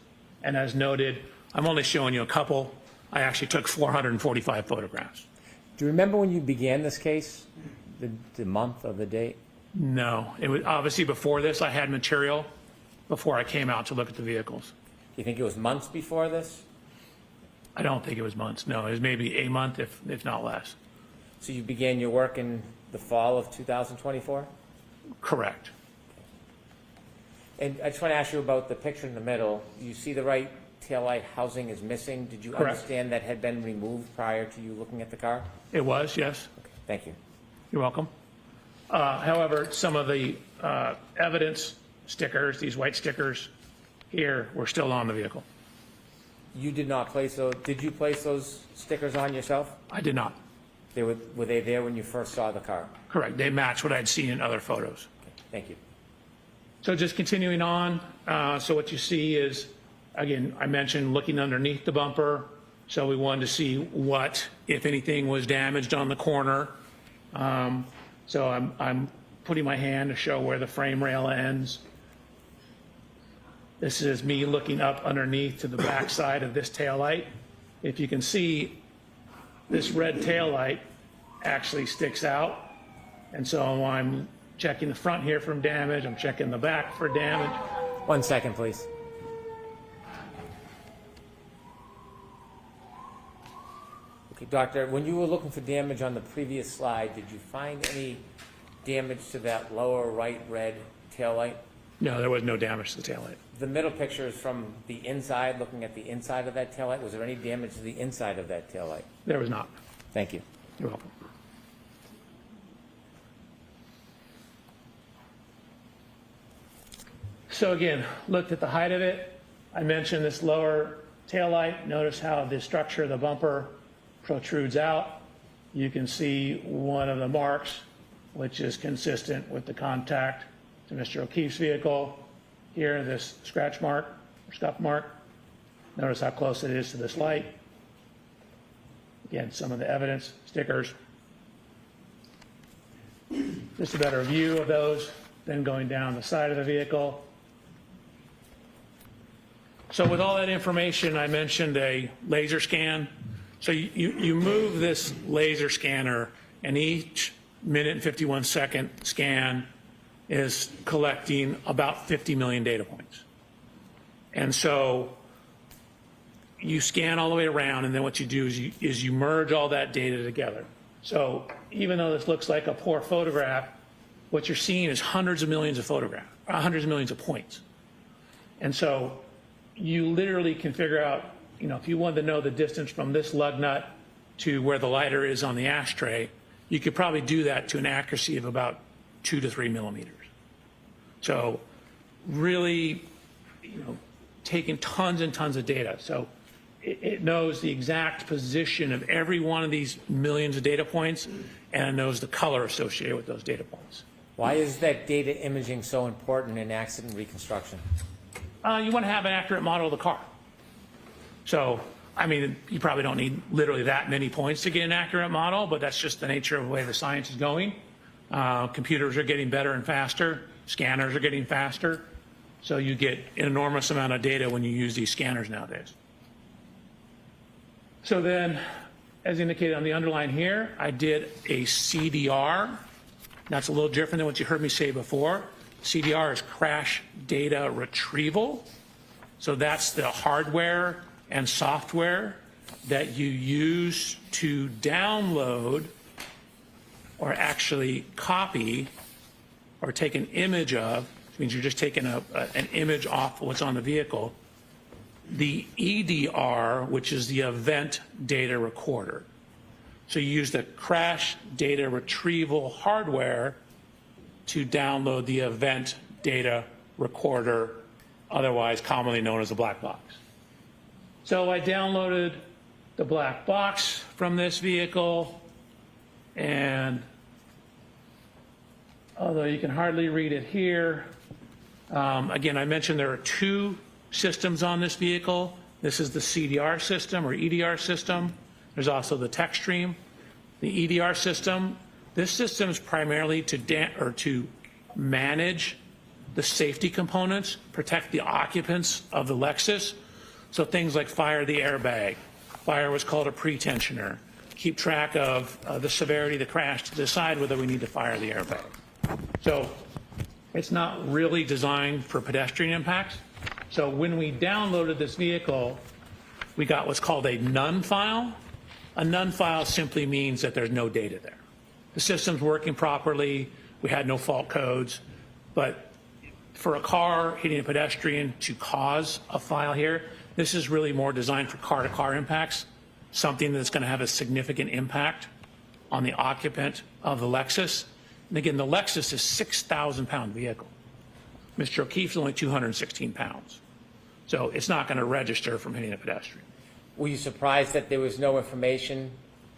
and as noted, I'm only showing you a couple. I actually took 445 photographs. Do you remember when you began this case, the month or the date? No, it was obviously before this. I had material before I came out to look at the vehicles. Do you think it was months before this? I don't think it was months. No, it was maybe a month, if not less. So you began your work in the fall of 2024? Correct. And I just want to ask you about the picture in the middle. You see the right taillight housing is missing. Did you Correct. understand that had been removed prior to you looking at the car? It was, yes. Okay, thank you. You're welcome. However, some of the evidence stickers, these white stickers here, were still on the vehicle. You did not place those. Did you place those stickers on yourself? I did not. Were they there when you first saw the car? Correct. They match what I'd seen in other photos. Okay, thank you. So just continuing on, so what you see is, again, I mentioned looking underneath the bumper. So we wanted to see what, if anything, was damaged on the corner. So I'm putting my hand to show where the frame rail ends. This is me looking up underneath to the back side of this taillight. If you can see, this red taillight actually sticks out. And so I'm checking the front here for damage. I'm checking the back for damage. 1 second, please. Okay, doctor, when you were looking for damage on the previous slide, did you find any damage to that lower right red taillight? No, there was no damage to the taillight. The middle picture is from the inside, looking at the inside of that taillight. Was there any damage to the inside of that taillight? There was not. Thank you. You're welcome. So again, looked at the height of it. I mentioned this lower taillight. Notice how the structure of the bumper protrudes out. You can see one of the marks, which is consistent with the contact to Mr. O'Keefe's vehicle. Here, this scratch mark or scuff mark. Notice how close it is to this light. Again, some of the evidence, stickers. Just a better view of those, then going down the side of the vehicle. So with all that information, I mentioned a laser scan. So you move this laser scanner, and each minute and 51-second scan is collecting about 50 million data points. And so you scan all the way around, and then what you do is you merge all that data together. So even though this looks like a poor photograph, what you're seeing is hundreds of millions of photographs, hundreds of millions of points. And so you literally can figure out, if you wanted to know the distance from this lug nut to where the lighter is on the ashtray, you could probably do that to an accuracy of about 2 to 3 millimeters. So really, taking tons and tons of data. So it knows the exact position of every one of these millions of data points, and it knows the color associated with those data points. Why is that data imaging so important in accident reconstruction? You want to have an accurate model of the car. So, you probably don't need literally that many points to get an accurate model, but that's just the nature of the way the science is going. Computers are getting better and faster. Scanners are getting faster. So you get an enormous amount of data when you use these scanners nowadays. So then, as indicated on the underline here, I did a CDR. That's a little different than what you heard me say before. CDR is crash data retrieval. So that's the hardware and software that you use to download or actually copy or take an image of, which means you're just taking an image off what's on the vehicle, the EDR, which is the event data recorder. So you use the crash data retrieval hardware to download the event data recorder, otherwise commonly known as a black box. So I downloaded the black box from this vehicle, and although you can hardly read it here, Again, I mentioned there are two systems on this vehicle. This is the CDR system or EDR system. There's also the TechStream. The EDR system, this system is primarily to manage the safety components, protect the occupants of the Lexus. So things like fire the airbag, fire what's called a pretensioner, keep track of the severity of the crash to decide whether we need to fire the airbag. So it's not really designed for pedestrian impacts. So when we downloaded this vehicle, we got what's called a none file. A none file simply means that there's no data there. The system's working properly, we had no fault codes, but for a car hitting a pedestrian to cause a file here, this is really more designed for car-to-car impacts, something that's going to have a significant impact on the occupant of the Lexus. And again, the Lexus is a 6,000-pound vehicle. Mr. O'Keefe's only 216 pounds. So it's not going to register from hitting a pedestrian. Were you surprised that there was no information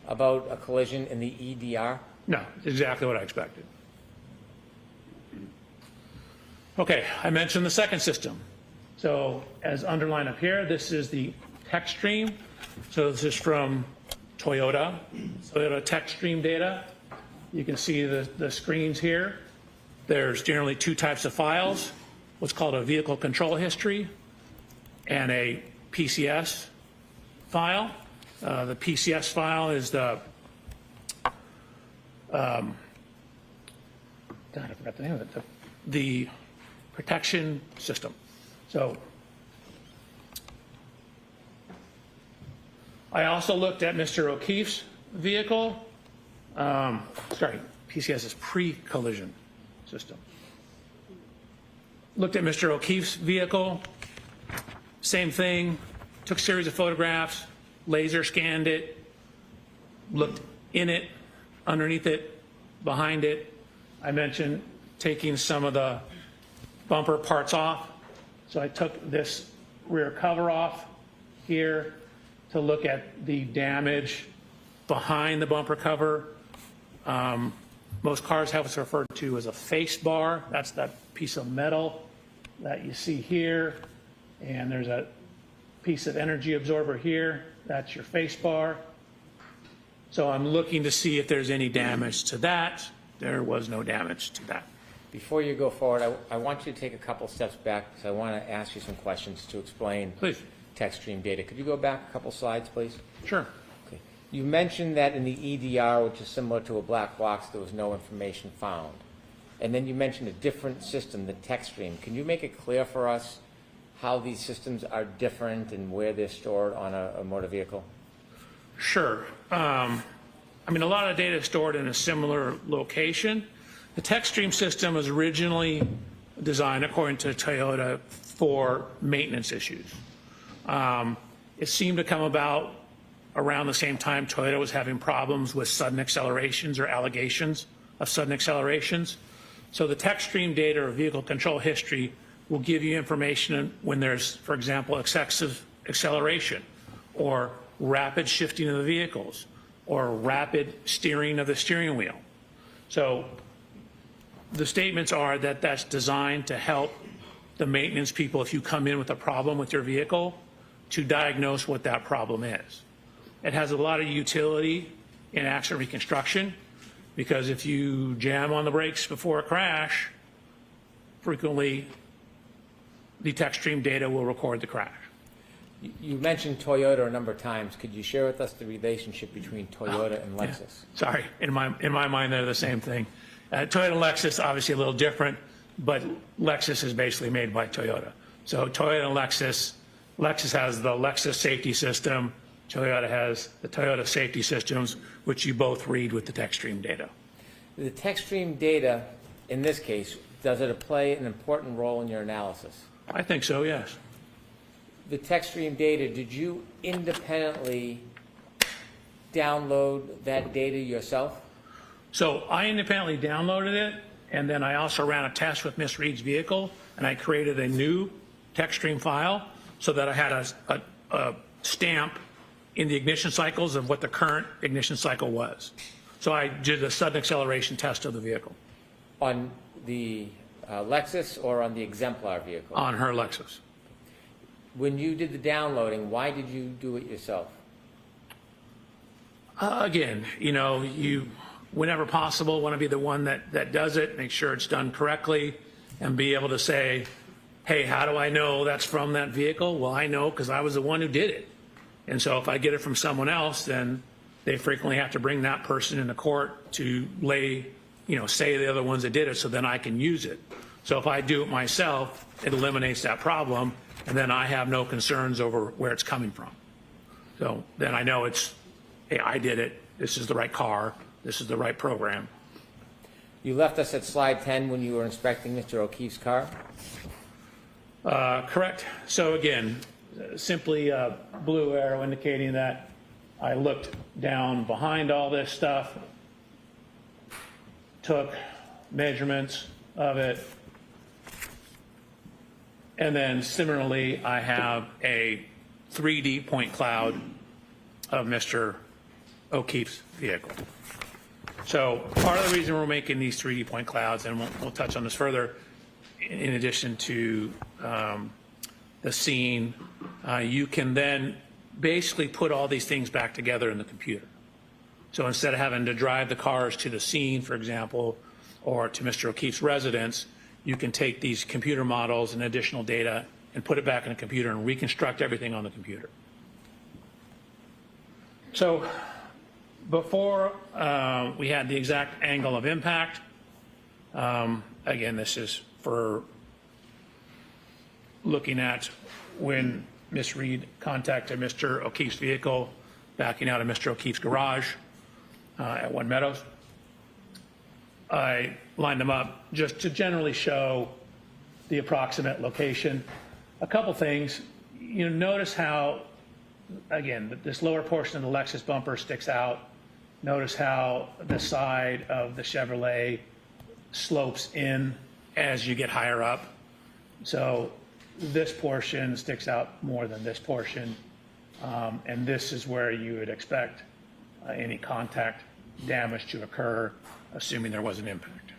about a collision in the EDR? No, it's exactly what I expected. Okay, I mentioned the second system. So as underlined up here, this is the TechStream. So this is from Toyota TechStream data. You can see the screens here. There's generally two types of files, what's called a vehicle control history and a PCS file. The PCS file is the, God, I forgot the name of it, the protection system. So I also looked at Mr. O'Keefe's vehicle. Sorry, PCS is pre-collision system. Looked at Mr. O'Keefe's vehicle, same thing, took a series of photographs, laser scanned it, looked in it, underneath it, behind it. I mentioned taking some of the bumper parts off. So I took this rear cover off here to look at the damage behind the bumper cover. Most cars have what's referred to as a face bar. That's that piece of metal that you see here. And there's a piece of energy absorber here. That's your face bar. So I'm looking to see if there's any damage to that. There was no damage to that. Before you go forward, I want you to take a couple steps back because I want to ask you some questions to explain Please. TechStream data. Could you go back a couple slides, please? Sure. Okay. You mentioned that in the EDR, which is similar to a black box, there was no information found. And then you mentioned a different system, the TechStream. Can you make it clear for us how these systems are different and where they're stored on a motor vehicle? Sure. I mean, a lot of data is stored in a similar location. The TechStream system was originally designed, according to Toyota, for maintenance issues. It seemed to come about around the same time Toyota was having problems with sudden accelerations or allegations of sudden accelerations. So the TechStream data or vehicle control history will give you information when there's, for example, excessive acceleration or rapid shifting of the vehicles or rapid steering of the steering wheel. So the statements are that that's designed to help the maintenance people, if you come in with a problem with your vehicle, to diagnose what that problem is. It has a lot of utility in accident reconstruction because if you jam on the brakes before a crash, frequently the TechStream data will record the crash. You mentioned Toyota a number of times. Could you share with us the relationship between Toyota and Lexus? Yeah. Sorry, in my mind they're the same thing. Toyota and Lexus obviously a little different, but Lexus is basically made by Toyota. So Toyota and Lexus has the Lexus safety system, Toyota has the Toyota safety systems, which you both read with the TechStream data. The TechStream data, in this case, does it play an important role in your analysis? I think so, yes. The TechStream data, did you independently download that data yourself? So I independently downloaded it, and then I also ran a test with Miss Reed's vehicle, and I created a new TechStream file so that I had a stamp in the ignition cycles of what the current ignition cycle was. So I did a sudden acceleration test of the vehicle. On the Lexus or on the exemplar vehicle? on her Lexus. When you did the downloading, why did you do it yourself? Again, you, whenever possible, want to be the one that does it, make sure it's done correctly, and be able to say, hey, how do I know that's from that vehicle? Well, I know because I was the one who did it. And so if I get it from someone else, then they frequently have to bring that person into court to say the other ones that did it, so then I can use it. So if I do it myself, it eliminates that problem, and then I have no concerns over where it's coming from. So then I know hey, I did it. This is the right car. This is the right program. You left us at slide 10 when you were inspecting Mr. O'Keefe's car? Correct. So again, simply a blue arrow indicating that I looked down behind all this stuff, took measurements of it, and then similarly, I have a 3D point cloud of Mr. O'Keefe's vehicle. So part of the reason we're making these 3D point clouds, and we'll touch on this further, in addition to the scene, you can then basically put all these things back together in the computer. So instead of having to drive the cars to the scene, for example, or to Mr. O'Keefe's residence, you can take these computer models and additional data and put it back in the computer and reconstruct everything on the computer. So before we had the exact angle of impact, again, this is for looking at when Ms. Reed contacted Mr. O'Keefe's vehicle backing out of Mr. O'Keefe's garage at One Meadows. I lined them up just to generally show the approximate location. A couple things. Notice how, again, this lower portion of the Lexus bumper sticks out. Notice how the side of the Chevrolet slopes in as you get higher up. So this portion sticks out more than this portion. And this is where you would expect any contact damage to occur, assuming there was an impact.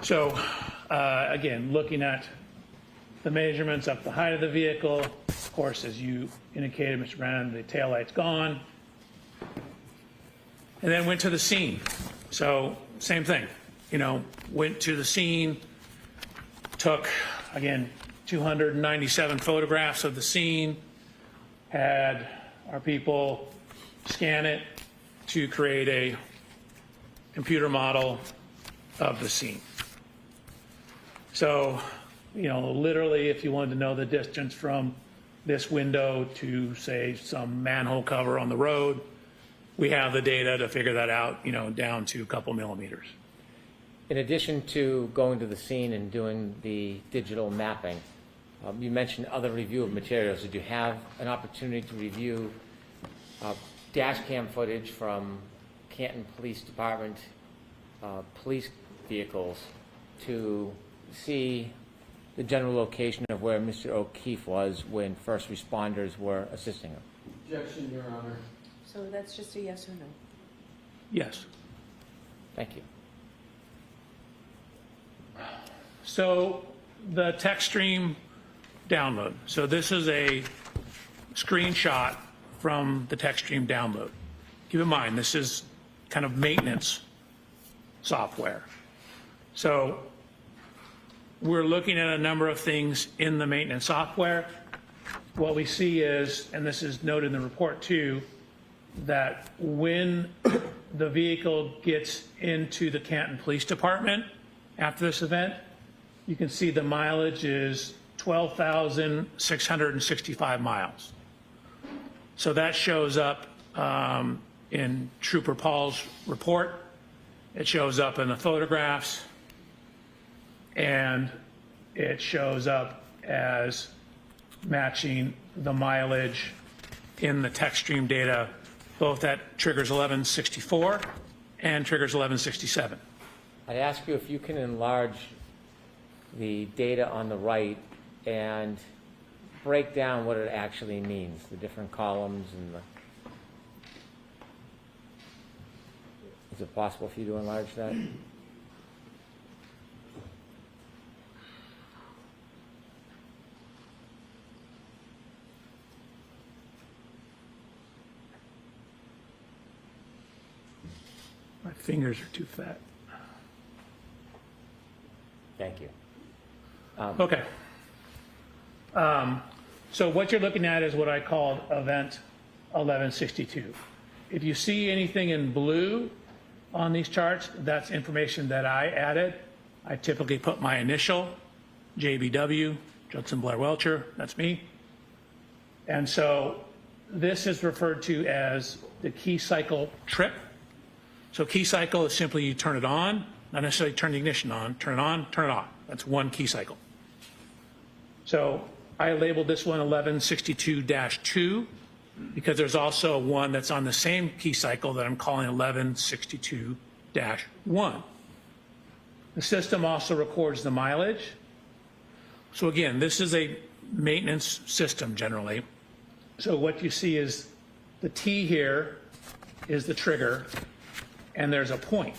So again, looking at the measurements up the height of the vehicle, of course, as you indicated, Mr. Brennan, the taillight's gone. And then went to the scene. So same thing, went to the scene, took, again, 297 photographs of the scene, had our people scan it to create a computer model of the scene. So, literally, if you wanted to know the distance from this window to, say, some manhole cover on the road, we have the data to figure that out, down to a couple millimeters. In addition to going to the scene and doing the digital mapping, you mentioned other review of materials. Did you have an opportunity to review dash cam footage from Canton Police Department police vehicles to see the general location of where Mr. O'Keefe was when first responders were assisting him? Objection, Your Honor. So that's just a yes or no? Yes. Thank you. So the text stream download. So this is a screenshot from the text stream download. Keep in mind, this is kind of maintenance software. So we're looking at a number of things in the maintenance software. What we see is, and this is noted in the report too, that when the vehicle gets into the Canton Police Department after this event, you can see the mileage is 12,665 miles. So that shows up in Trooper Paul's report. It shows up in the photographs, and it shows up as matching the mileage in the text stream data, both at triggers 1164 and triggers 1167. I'd ask you if you can enlarge the data on the right and break down what it actually means, the different columns and the... Is it possible for you to enlarge that? My fingers are too fat. Thank you. Okay. So what you're looking at is what I called event 1162. If you see anything in blue on these charts, that's information that I added. I typically put my initial, JBW, Judson Blair Welcher, that's me. And so this is referred to as the key cycle trip. So key cycle is simply you turn it on, not necessarily turn the ignition on, turn it on, turn it off. That's one key cycle. So I labeled this one 1162-2 because there's also one that's on the same key cycle that I'm calling 1162-1. The system also records the mileage. So again, this is a maintenance system generally. So what you see is the T here is the trigger, and there's a point.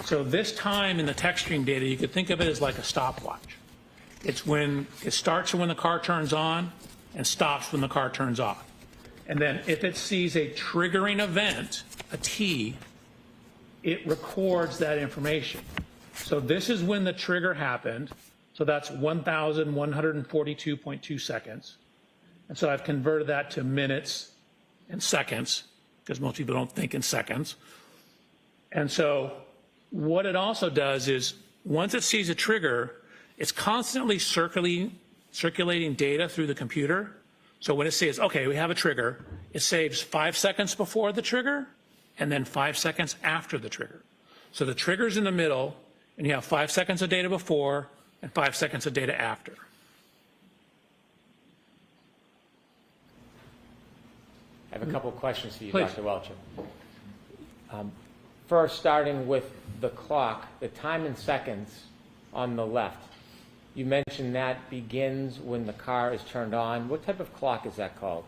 So this time in the text stream data, you could think of it as like a stopwatch. It's when it starts when the car turns on and stops when the car turns off. And then if it sees a triggering event, a T, it records that information. So this is when the trigger happened. So that's 1,142.2 seconds. And so I've converted that to minutes and seconds, because most people don't think in seconds. And so what it also does is once it sees a trigger, it's constantly circulating data through the computer. So when it says, okay, we have a trigger, it saves 5 seconds before the trigger and then 5 seconds after the trigger. So the trigger's in the middle, and you have 5 seconds of data before and 5 seconds of data after. I have a couple of questions for you, Please. Dr. Welcher. First, starting with the clock, the time in seconds on the left. You mentioned that begins when the car is turned on. What type of clock is that called?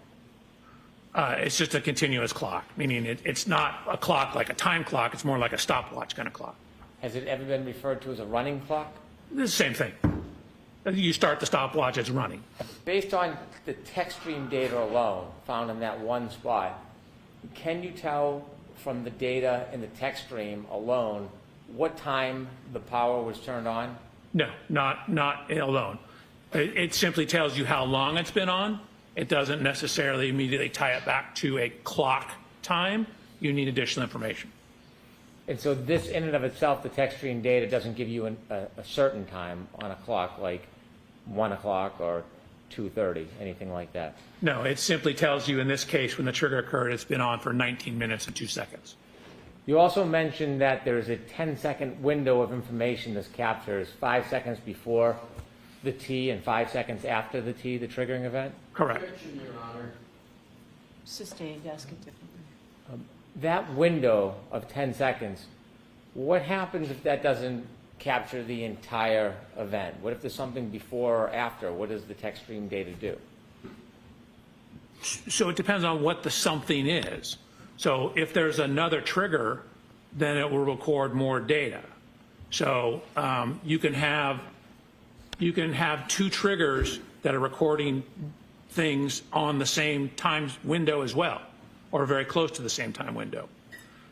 It's just a continuous clock, meaning it's not a clock like a time clock. It's more like a stopwatch kind of clock. Has it ever been referred to as a running clock? It's the same thing. You start the stopwatch, it's running. Based on the text stream data alone found in that one spot, can you tell from the data in the text stream alone what time the power was turned on? No, not alone. It simply tells you how long it's been on. It doesn't necessarily immediately tie it back to a clock time. You need additional information. And so this in and of itself, the text stream data doesn't give you a certain time on a clock, like 1 o'clock or 2:30, anything like that. No, it simply tells you in this case when the trigger occurred, it's been on for 19 minutes and 2 seconds. You also mentioned that there's a 10-second window of information this captures, 5 seconds before the T and 5 seconds after the T, the triggering event? Correct. Objection, Your Honor. Sustained, ask it differently. That window of 10 seconds, what happens if that doesn't capture the entire event? What if there's something before or after? What does the text stream data do? So it depends on what the something is. So if there's another trigger, then it will record more data. So you can have 2 triggers that are recording things on the same time window as well, or very close to the same time window.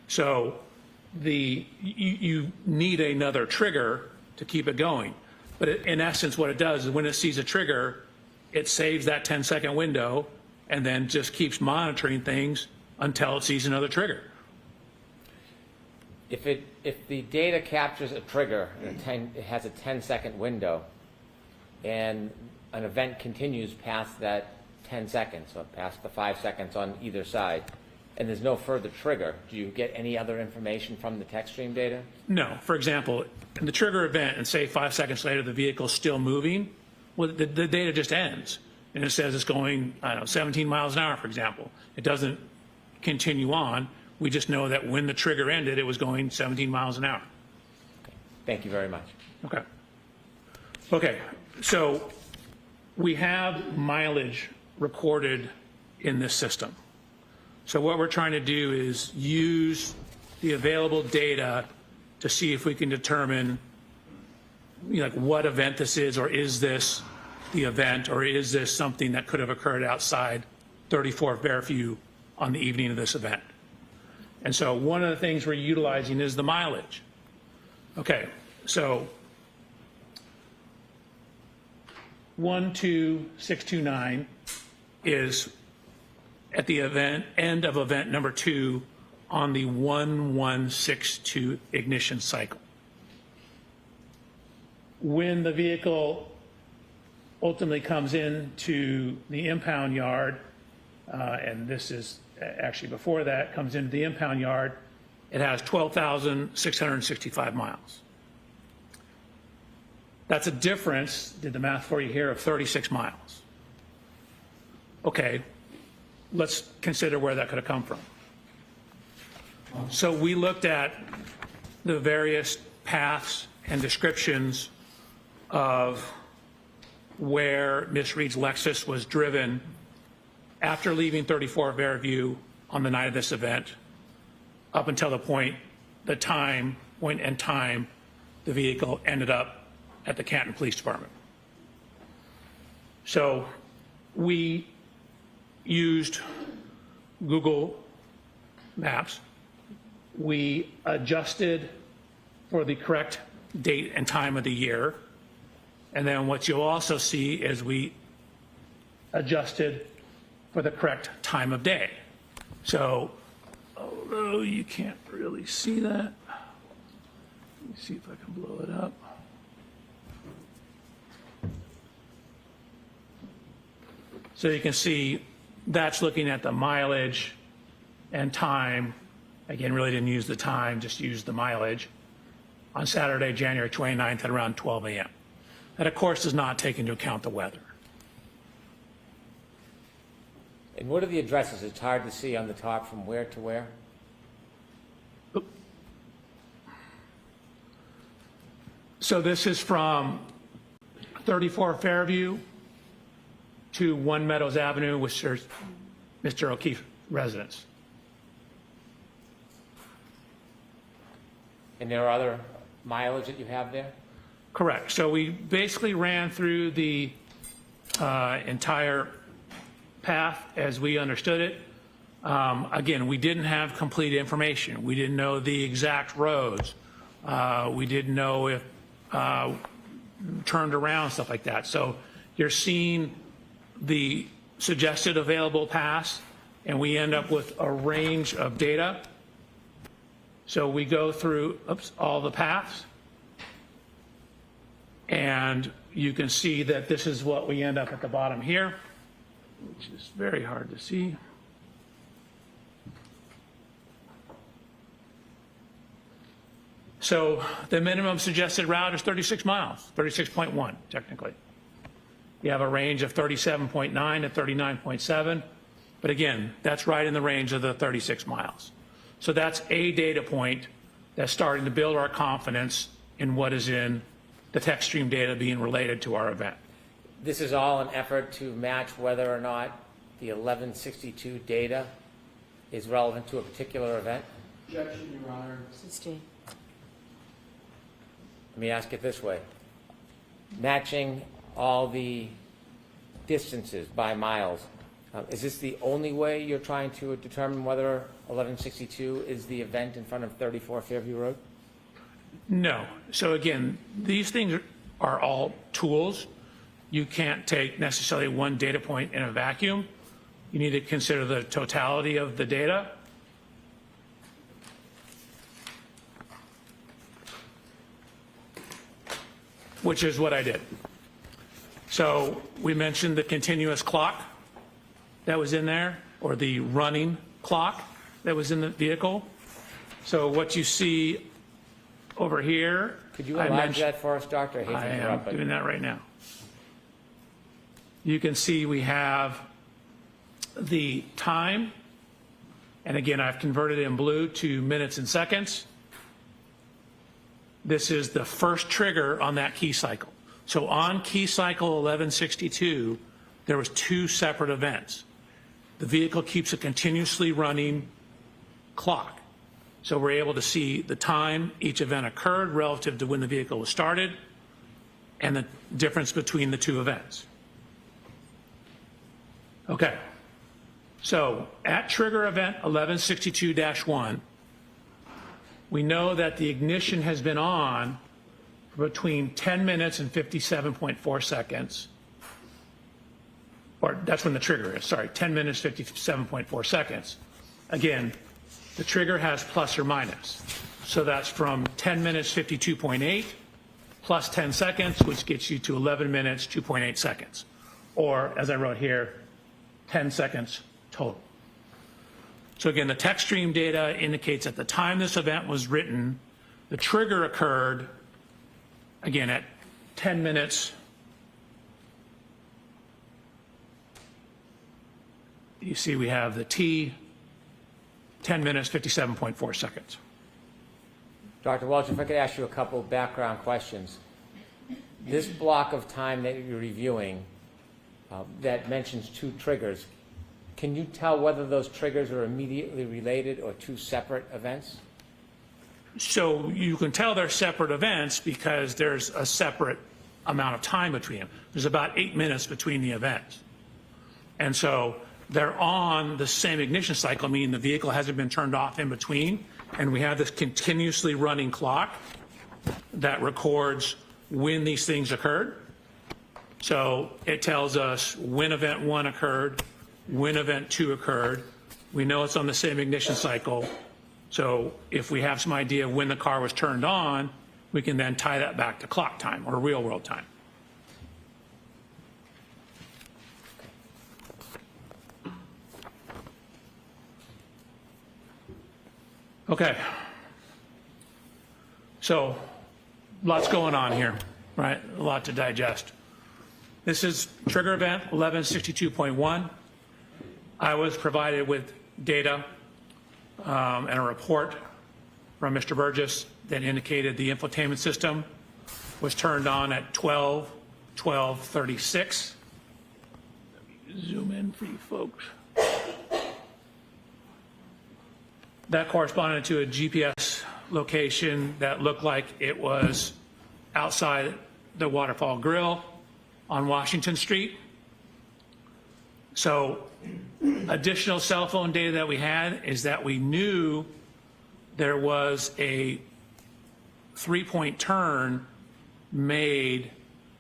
So you need another trigger to keep it going. But in essence, what it does is when it sees a trigger, it saves that 10-second window and then just keeps monitoring things until it sees another trigger. If the data captures a trigger, and it has a 10-second window, and an event continues past that 10 seconds, or past the 5 seconds on either side, and there's no further trigger, do you get any other information from the text stream data? No. For example, in the trigger event, and say 5 seconds later the vehicle's still moving, well, the data just ends. And it says it's going, I don't know, 17 miles an hour, for example. It doesn't continue on. We just know that when the trigger ended, it was going 17 miles an hour. Thank you very much. Okay. Okay, so we have mileage recorded in this system. So what we're trying to do is use the available data to see if we can determine, you know, like what event this is, or is this the event, or is this something that could have occurred outside 34 Fairview on the evening of this event. And so one of the things we're utilizing is the mileage. Okay, so 12629 is at the end of event number 2 on the 1162 ignition cycle. When the vehicle ultimately comes into the impound yard, and this is actually before that, comes into the impound yard, it has 12,665 miles. That's a difference, did the math for you here, of 36 miles. Okay, let's consider where that could have come from. So we looked at the various paths and descriptions of where Miss Reed's Lexus was driven after leaving 34 Fairview on the night of this event, up until the point in time the vehicle ended up at the Canton Police Department. So we used Google Maps. We adjusted for the correct date and time of the year. And then what you'll also see is we adjusted for the correct time of day. So, although you can't really see that, let me see if I can blow it up. So you can see that's looking at the mileage and time. Again, really didn't use the time, just used the mileage on Saturday, January 29th at around 12 a.m. That, of course, does not take into account the weather. And what are the addresses? It's hard to see on the top from where to where? So this is from 34 Fairview to 1 Meadows Avenue, which is Mr. O'Keefe's residence. And there are other mileage that you have there? Correct. So we basically ran through the entire path as we understood it. Again, we didn't have complete information. We didn't know the exact roads. We didn't know if turned around, stuff like that. So you're seeing the suggested available paths, and we end up with a range of data. So we go through all the paths, and you can see that this is what we end up at the bottom here, which is very hard to see. So the minimum suggested route is 36 miles, 36.1 technically. You have a range of 37.9 to 39.7, but again, that's right in the range of the 36 miles. So that's a data point that's starting to build our confidence in what is in the text stream data being related to our event. This is all an effort to match whether or not the 1162 data is relevant to a particular event? Objection, Your Honor. Sustain. Let me ask it this way. Matching all the distances by miles, is this the only way you're trying to determine whether 1162 is the event in front of 34 Fairview Road? No. So again, these things are all tools. You can't take necessarily one data point in a vacuum. You need to consider the totality of the data. Which is what I did. So we mentioned the continuous clock that was in there, or the running clock that was in the vehicle. So what you see over here, Could you enlarge that for us, Doctor? I hate to I am interrupt, but doing that right now. You can see we have the time, and again, I've converted it in blue to minutes and seconds. This is the first trigger on that key cycle. So on key cycle 1162, there was 2 separate events. The vehicle keeps a continuously running clock. So we're able to see the time each event occurred relative to when the vehicle was started and the difference between the 2 events. Okay. So at trigger event 1162-1, we know that the ignition has been on for between 10 minutes and 57.4 seconds. Or that's when the trigger is, sorry, 10 minutes, 57.4 seconds. Again, the trigger has plus or minus. So that's from 10 minutes, 52.8, plus 10 seconds, which gets you to 11 minutes, 2.8 seconds. Or, as I wrote here, 10 seconds total. So again, the text stream data indicates at the time this event was written, the trigger occurred, again, at 10 minutes. You see we have the T, 10 minutes, 57.4 seconds. Dr. Welch, if I could ask you a couple of background questions. This block of time that you're reviewing that mentions two triggers, can you tell whether those triggers are immediately related or two separate events? So you can tell they're separate events because there's a separate amount of time between them. There's about 8 minutes between the events. And so they're on the same ignition cycle, meaning the vehicle hasn't been turned off in between, and we have this continuously running clock that records when these things occurred. So it tells us when event 1 occurred, when event 2 occurred. We know it's on the same ignition cycle. So if we have some idea when the car was turned on, we can then tie that back to clock time or real world time. Okay. So lots going on here, right? A lot to digest. This is trigger event 1162.1. I was provided with data and a report from Mr. Burgess that indicated the infotainment system was turned on at 12:36. Let me zoom in for you folks. That corresponded to a GPS location that looked like it was outside the Waterfall Grill on Washington Street. So additional cell phone data that we had is that we knew there was a 3-point turn made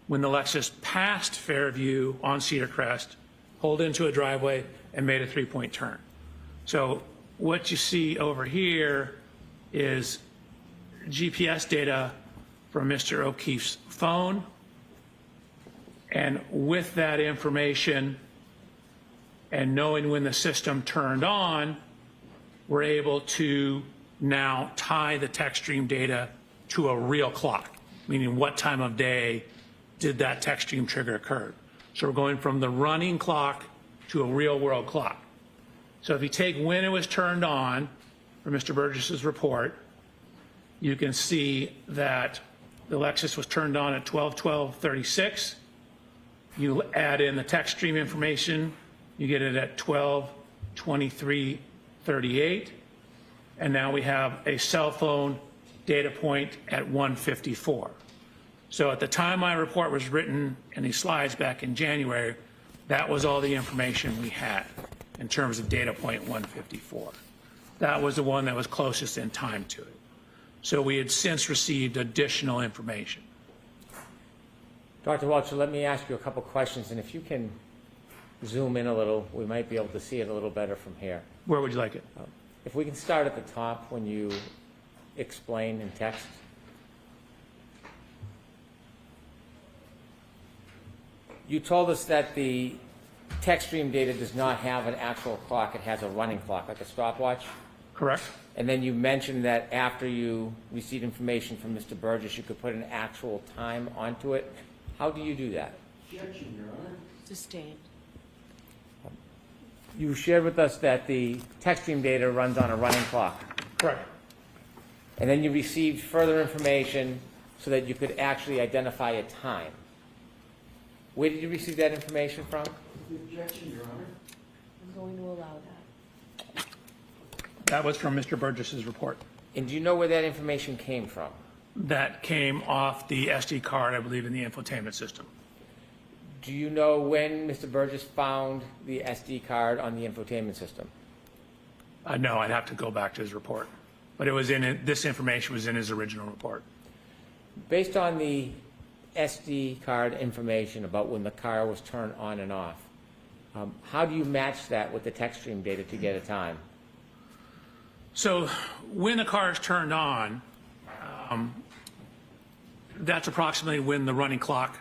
when the Lexus passed Fairview on Cedar Crest, pulled into a driveway, and made a 3-point turn. So what you see over here is GPS data from Mr. O'Keefe's phone. And with that information and knowing when the system turned on, we're able to now tie the text stream data to a real clock, meaning what time of day did that text stream trigger occur. So we're going from the running clock to a real world clock. So if you take when it was turned on from Mr. Burgess's report, you can see that the Lexus was turned on at 12:36. You add in the text stream information, you get it at 12:23:38. And now we have a cell phone data point at 1:54. So at the time my report was written in these slides back in January, that was all the information we had in terms of data point 154. That was the one that was closest in time to it. So we had since received additional information. Dr. Welch, let me ask you a couple questions, and if you can zoom in a little, we might be able to see it a little better from here. Where would you like it? If we can start at the top when you explain in text. You told us that the text stream data does not have an actual clock, it has a running clock, like a stopwatch. Correct. And then you mentioned that after you received information from Mr. Burgess, you could put an actual time onto it. How do you do that? Sustained. You shared with us that the text stream data runs on a running clock. Correct. And then you received further information so that you could actually identify a time. Where did you receive that information from? I'm going to allow that. That was from Mr. Burgess's report. And do you know where that information came from? That came off the SD card, I believe, in the infotainment system. Do you know when Mr. Burgess found the SD card on the infotainment system? No, I'd have to go back to his report. but this information was in his original report. Based on the SD card information about when the car was turned on and off, how do you match that with the text stream data to get a time? So when the car is turned on, that's approximately when the running clock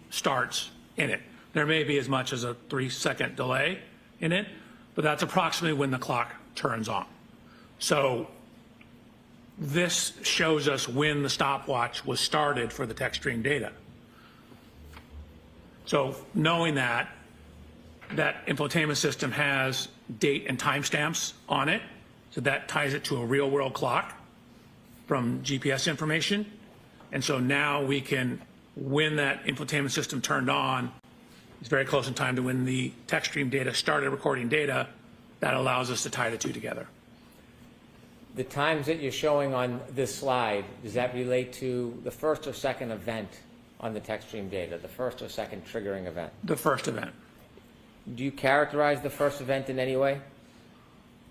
starts in it. There may be as much as a 3-second delay in it, but that's approximately when the clock turns on. So this shows us when the stopwatch was started for the text stream data. So knowing that infotainment system has date and timestamps on it, so that ties it to a real world clock from GPS information. And so now we can, when that infotainment system turned on, it's very close in time to when the text stream data started recording data. That allows us to tie the two together. The times that you're showing on this slide, does that relate to the first or second event on the text stream data, the first or second triggering event? The first event. Do you characterize the first event in any way?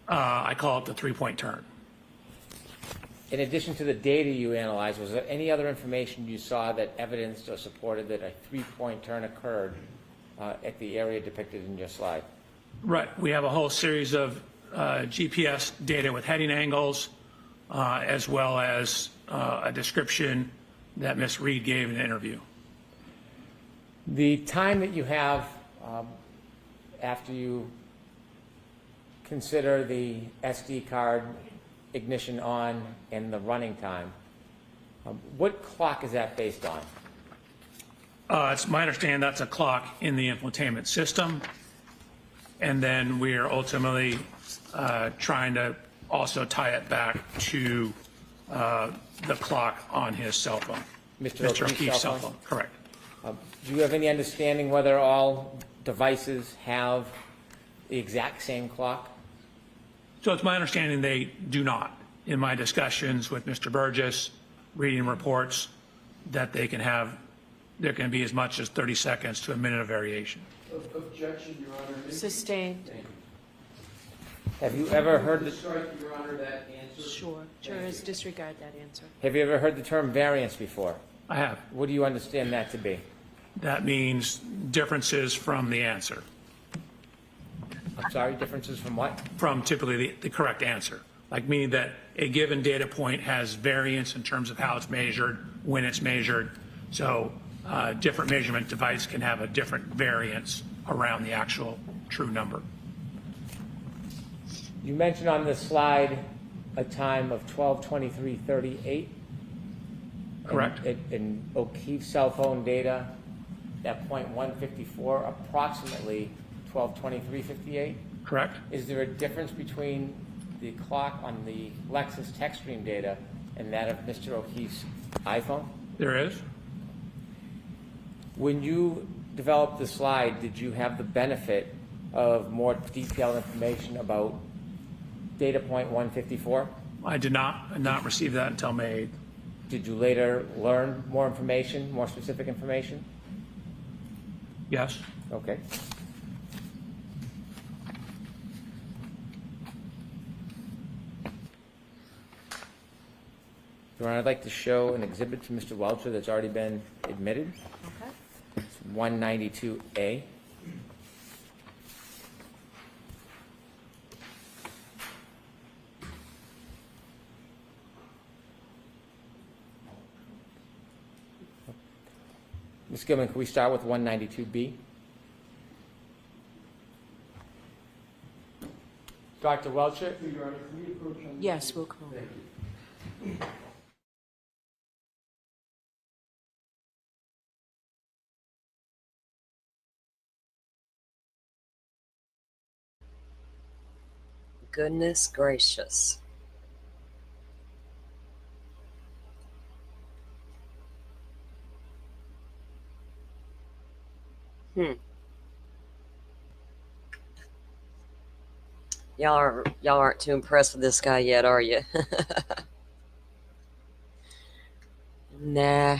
I call it the 3-point turn. In addition to the data you analyzed, was there any other information you saw that evidenced or supported that a 3-point turn occurred at the area depicted in your slide? Right. We have a whole series of GPS data with heading angles, as well as a description that Ms. Reed gave in an interview. The time that you have after you consider the SD card ignition on and the running time, what clock is that based on? It's my understanding that's a clock in the infotainment system. And then we are ultimately trying to also tie it back to the clock on his cell phone. Mr. O'Keefe's cell phone? Correct. Do you have any understanding whether all devices have the exact same clock? So it's my understanding they do not. In my discussions with Mr. Burgess, reading reports, that they can have, there can be as much as 30 seconds to a minute of variation. Objection, Your Honor. Sustained. Have you ever heard the, Strike, Your Honor, that answer. Sure. Jurors disregard that answer. have you ever heard the term variance before? I have. What do you understand that to be? That means differences from the answer, I'm sorry, differences from what? from typically the correct answer. Like meaning that a given data point has variance in terms of how it's measured, when it's measured. So different measurement device can have a different variance around the actual true number. You mentioned on this slide a time of 12:23:38. Correct. In O'Keefe's cell phone data, that point 154, approximately 12:23:58. Correct. Is there a difference between the clock on the Lexus text stream data and that of Mr. O'Keefe's iPhone? There is. When you developed the slide, did you have the benefit of more detailed information about data point 154? I did not receive that until May 8th. Did you later learn more information, more specific information? Yes. Okay. Your Honor, I'd like to show an exhibit to Mr. Welcher that's already been admitted. Okay. It's 192A. Ms. Gilman, can we start with 192B? Dr. Welcher? Your Honor, can we approach on? Yes, we'll call. Goodness gracious. Y'all aren't too impressed with this guy yet, are you? Nah.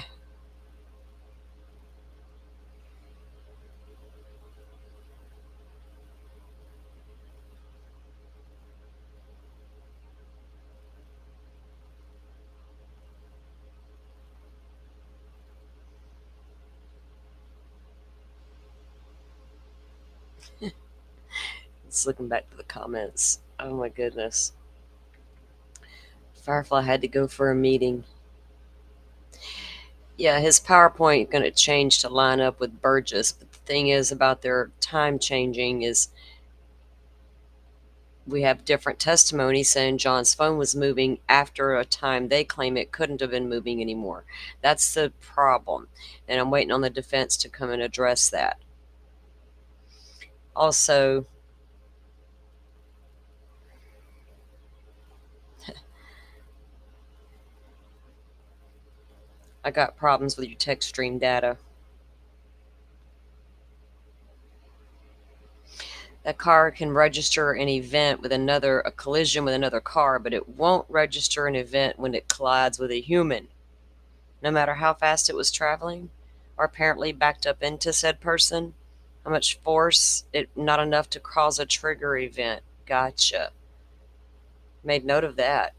Just looking back to the comments. Oh my goodness. Firefly had to go for a meeting. Yeah, his PowerPoint going to change to line up with Burgess. But the thing is about their time changing is we have different testimony saying John's phone was moving after a time they claim it couldn't have been moving anymore. That's the problem. And I'm waiting on the defense to come and address that. Also, I got problems with your text stream data. That car can register an event with a collision with another car, but it won't register an event when it collides with a human, no matter how fast it was traveling or apparently backed up into said person. How much force, not enough to cause a trigger event. Gotcha. Made note of that.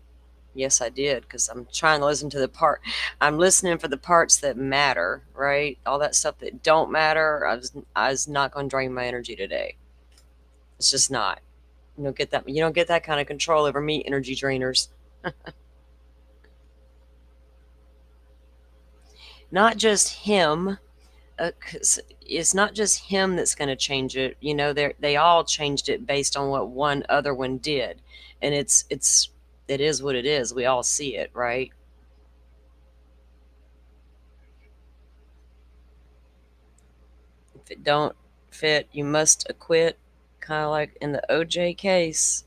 Yes, I did, because I'm trying to listen to the part. I'm listening for the parts that matter, right? All that stuff that don't matter, I was not going to drain my energy today. It's just not. You don't get that. You don't get that kind of control over me, energy drainers. Not just him. 'Cause it's not just him that's going to change it. You know, they all changed it based on what one other one did, and it is what it is. We all see it, right? If it don't fit, you must acquit. Kind of like in the OJ case.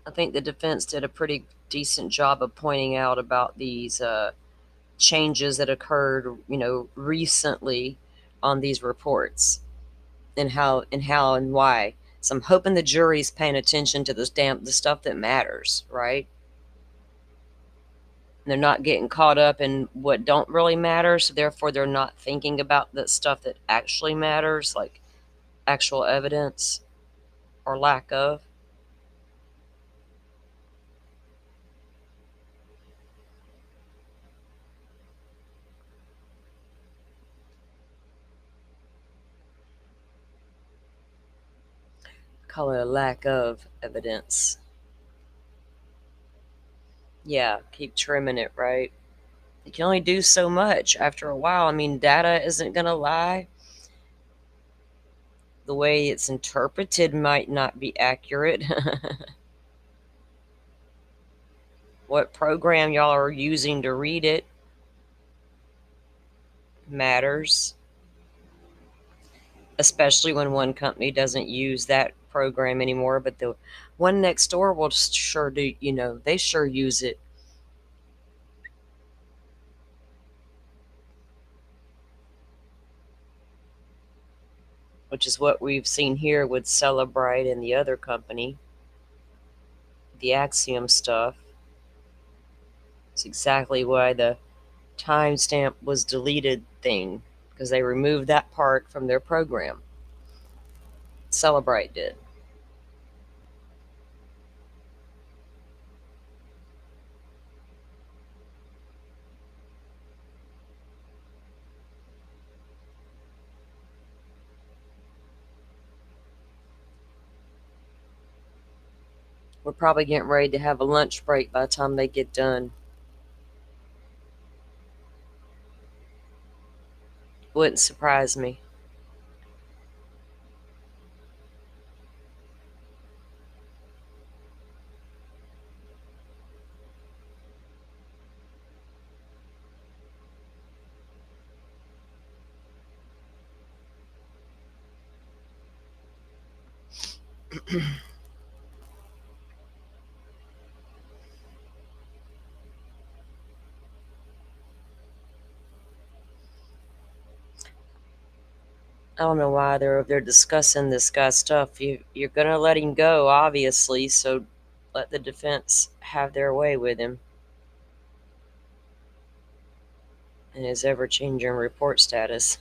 I think the defense did a pretty decent job of pointing out about these changes that occurred, recently on these reports, and how and why. So I'm hoping the jury's paying attention to the stuff that matters, right? And they're not getting caught up in what don't really matter, so therefore they're not thinking about the stuff that actually matters, like actual evidence or lack of. Call it a lack of evidence. Yeah, keep trimming it, right? You can only do so much after a while. I mean, data isn't going to lie. The way it's interpreted might not be accurate. What program y'all are using to read it matters, especially when one company doesn't use that program anymore, but the one next door will sure do. They sure use it. Which is what we've seen here with Celebrite and the other company, the Axiom stuff. It's exactly why the timestamp was deleted thing, because they removed that part from their program. Celebrite did. We're probably getting ready to have a lunch break by the time they get done. Wouldn't surprise me. I don't know why they're discussing this guy's stuff. You're gonna let him go, obviously, so let the defense have their way with him and his ever-changing report status.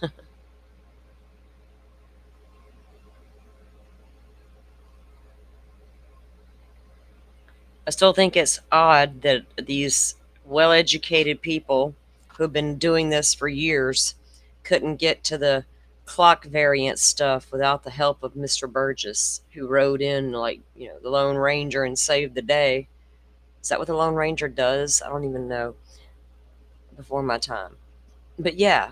I still think it's odd that these well-educated people who've been doing this for years couldn't get to the clock variant stuff without the help of Mr. Burgess, who rode in like, the Lone Ranger and saved the day. Is that what the Lone Ranger does? I don't even know. Before my time. But yeah,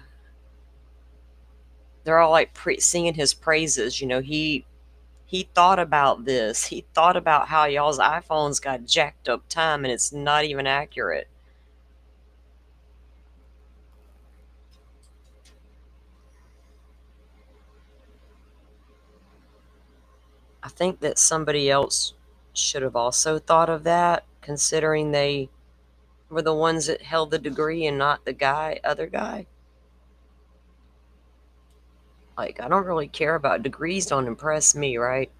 they're all like singing his praises. He thought about this. He thought about how y'all's iPhones got jacked up time and it's not even accurate. I think that somebody else should have also thought of that, considering they were the ones that held the degree and not the other guy. Like, I don't really care about degrees, don't impress me, right?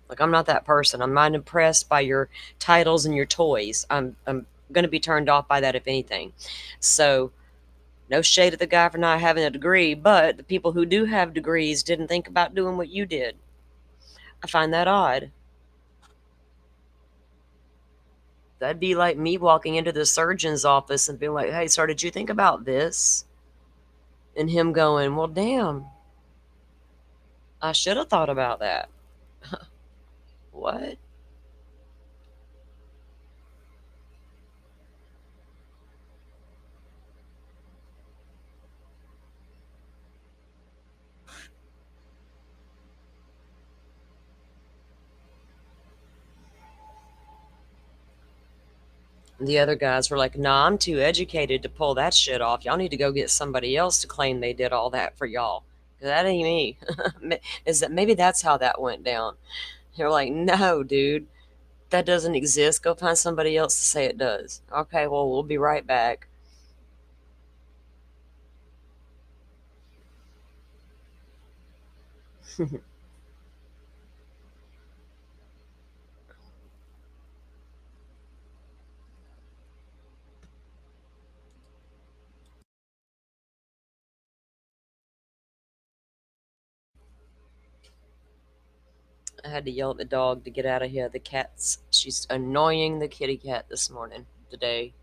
Like, I'm not that person. I'm not impressed by your titles and your toys. I'm going to be turned off by that, if anything. So, no shade at the guy for not having a degree, but the people who do have degrees didn't think about doing what you did. I find that odd. That'd be like me walking into the surgeon's office and being like, hey, sir, did you think about this? And him going, well, damn, I should have thought about that. What? The other guys were like, nah, I'm too educated to pull that shit off. Y'all need to go get somebody else to claim they did all that for y'all. That ain't me. Maybe that's how that went down. They're like, no, dude, that doesn't exist. Go find somebody else to say it does. Okay, well, we'll be right back. I had to yell at the dog to get out of here. She's annoying the kitty cat this morning, today.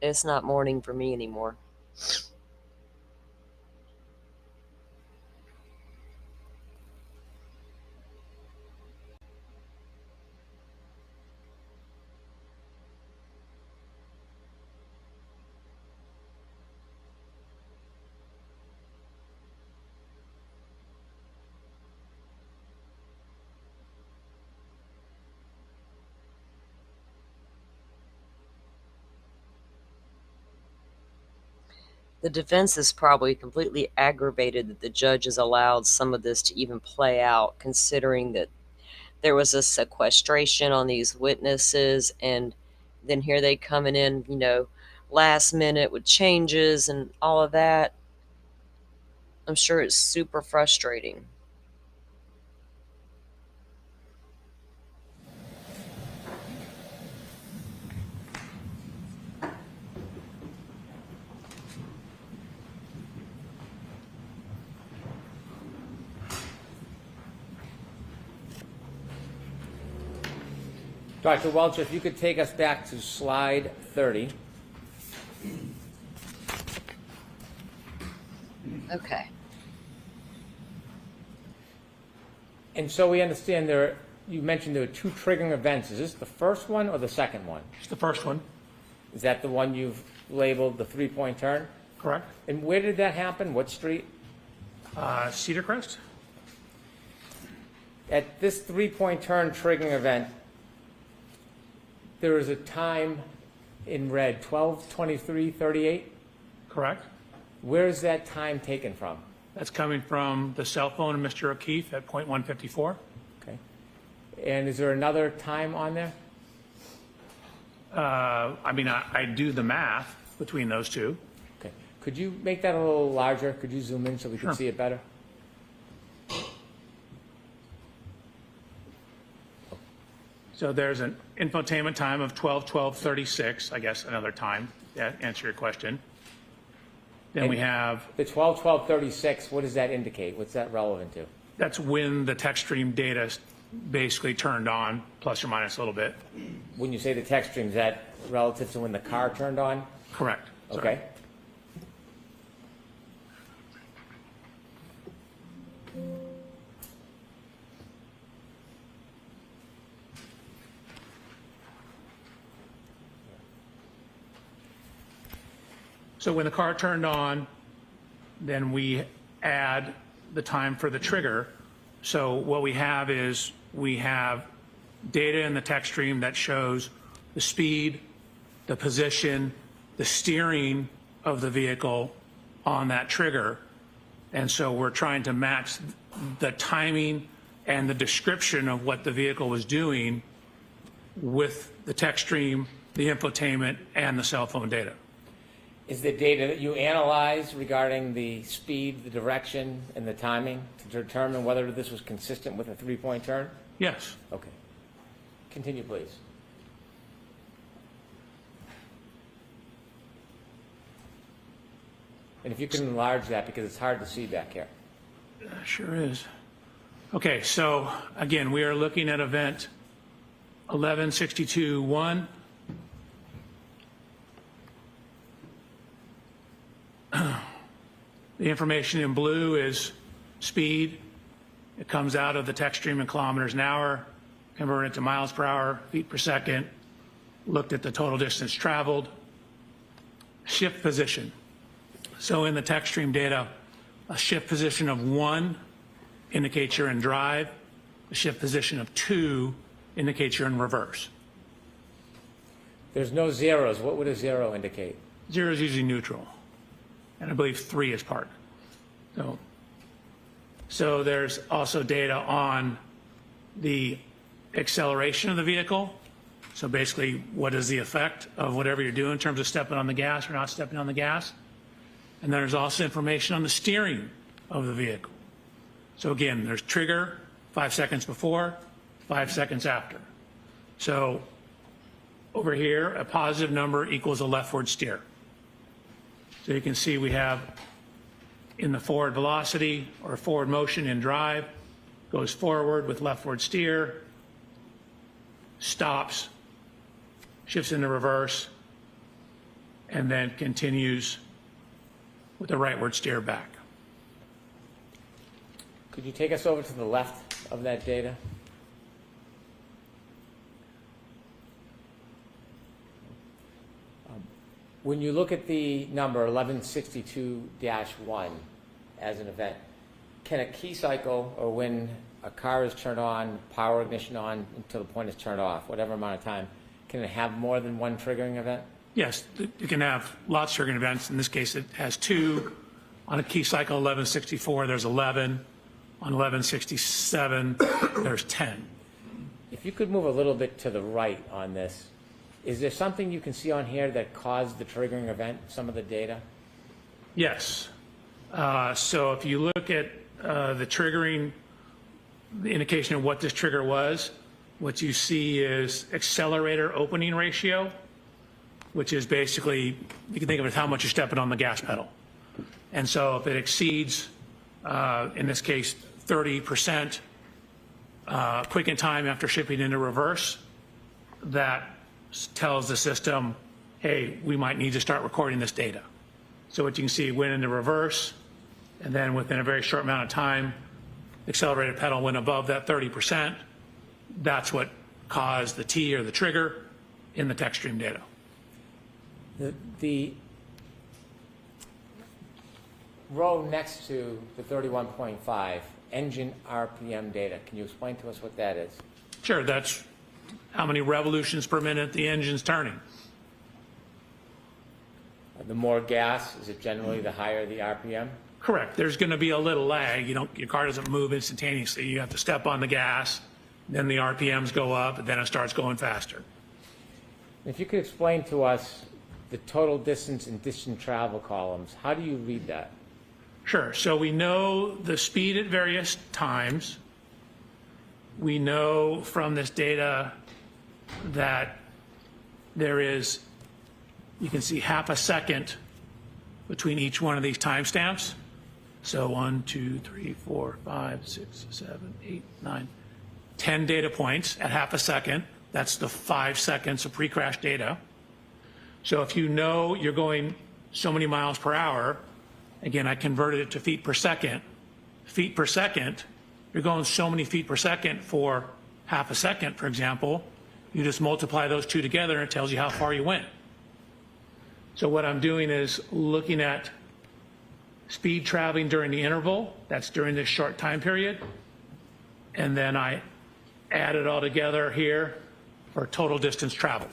It's not morning for me anymore. The defense is probably completely aggravated that the judge has allowed some of this to even play out, considering that there was a sequestration on these witnesses, and then here they coming in, last minute with changes and all of that. I'm sure it's super frustrating. Dr. Welch, if you could take us back to slide 30. Okay. And so we understand you mentioned there were two triggering events. Is this the first one or the second one? It's the first one, Is that the one you've labeled the three-point turn? correct? And where did that happen? What street? Cedar Crest? At this three-point turn triggering event, there is a time in red, 12:23:38. Correct. Where is that time taken from? That's coming from the cell phone of Mr. O'Keefe at .154. Okay. And is there another time on there? I do the math between those two. Okay. Could you make that a little larger? Could you zoom in so we can Sure. see it better? So there's an infotainment time of 12:36, I guess another time, to answer your question. Then we have, The 12:36, what does that indicate? What's that relevant to? that's when the text stream data basically turned on, plus or minus a little bit. When you say the text stream, is that relative to when the car turned on? Correct. Sorry. Okay. So when the car turned on, then we add the time for the trigger. So what we have is we have data in the text stream that shows the speed, the position, the steering of the vehicle on that trigger. And so we're trying to match the timing and the description of what the vehicle was doing with the text stream, the infotainment, and the cell phone data. Is the data that you analyze regarding the speed, the direction, and the timing to determine whether this was consistent with a three-point turn? Yes. Okay. Continue, please. And if you can enlarge that, because it's hard to see back here. Sure is. Okay, so again, we are looking at event 1162-1. The information in blue is speed. It comes out of the text stream in kilometers an hour, converted to miles per hour, feet per second, looked at the total distance traveled, shift position. So in the text stream data, a shift position of 1 indicates you're in drive. A shift position of 2 indicates you're in reverse. There's no zeros. What would a zero indicate? 0 is usually neutral, and I believe 3 is park. So there's also data on the acceleration of the vehicle. So basically, what is the effect of whatever you're doing in terms of stepping on the gas or not stepping on the gas? And then there's also information on the steering of the vehicle. So again, there's trigger, 5 seconds before, 5 seconds after. So over here, a positive number equals a leftward steer. So you can see we have in the forward velocity or forward motion in drive, goes forward with leftward steer, stops, shifts into reverse, and then continues with a rightward steer back. Could you take us over to the left of that data? When you look at the number 1162-1 as an event, can a key cycle, or when a car is turned on, power ignition on until the point is turned off, whatever amount of time, can it have more than one triggering event? Yes, you can have lots of triggering events. In this case, it has 2. On a key cycle 1164, there's 11. On 1167, there's 10. If you could move a little bit to the right on this, is there something you can see on here that caused the triggering event, some of the data? Yes. So if you look at the triggering, the indication of what this trigger was, what you see is accelerator opening ratio, which is basically, you can think of it as how much you're stepping on the gas pedal. And so if it exceeds, in this case, 30% quicken time after shipping into reverse, that tells the system, hey, we might need to start recording this data. So what you can see, went into reverse, and then within a very short amount of time, the accelerated pedal went above that 30%. That's what caused the T or the trigger in the text stream data. The row next to the 31.5, engine RPM data, can you explain to us what that is? Sure, that's how many revolutions per minute the engine's turning. The more gas, is it generally the higher the RPM? Correct. There's going to be a little lag. Your car doesn't move instantaneously. You have to step on the gas, then the RPMs go up, and then it starts going faster. If you could explain to us the total distance and distance travel columns, how do you read that? Sure. So we know the speed at various times. We know from this data that there is, you can see half a second between each one of these timestamps. So 1, 2, 3, 4, 5, 6, 7, 8, 9, 10 data points at half a second. That's the 5 seconds of pre-crash data. So if you know you're going so many miles per hour, again, I converted it to feet per second. Feet per second, you're going so many feet per second for half a second, for example. You just multiply those two together and it tells you how far you went. So what I'm doing is looking at speed traveling during the interval, that's during this short time period, and then I add it all together here for total distance traveled.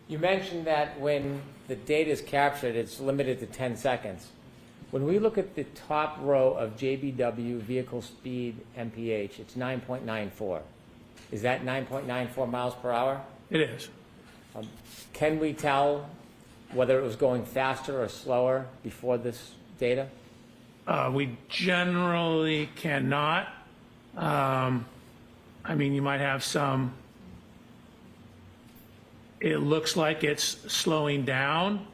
You mentioned that when the data is captured, it's limited to 10 seconds. When we look at the top row of JBW vehicle speed MPH, it's 9.94. Is that 9.94 miles per hour? It is. Can we tell whether it was going faster or slower before this data? We generally cannot. I mean, you might have some, it looks like it's slowing down,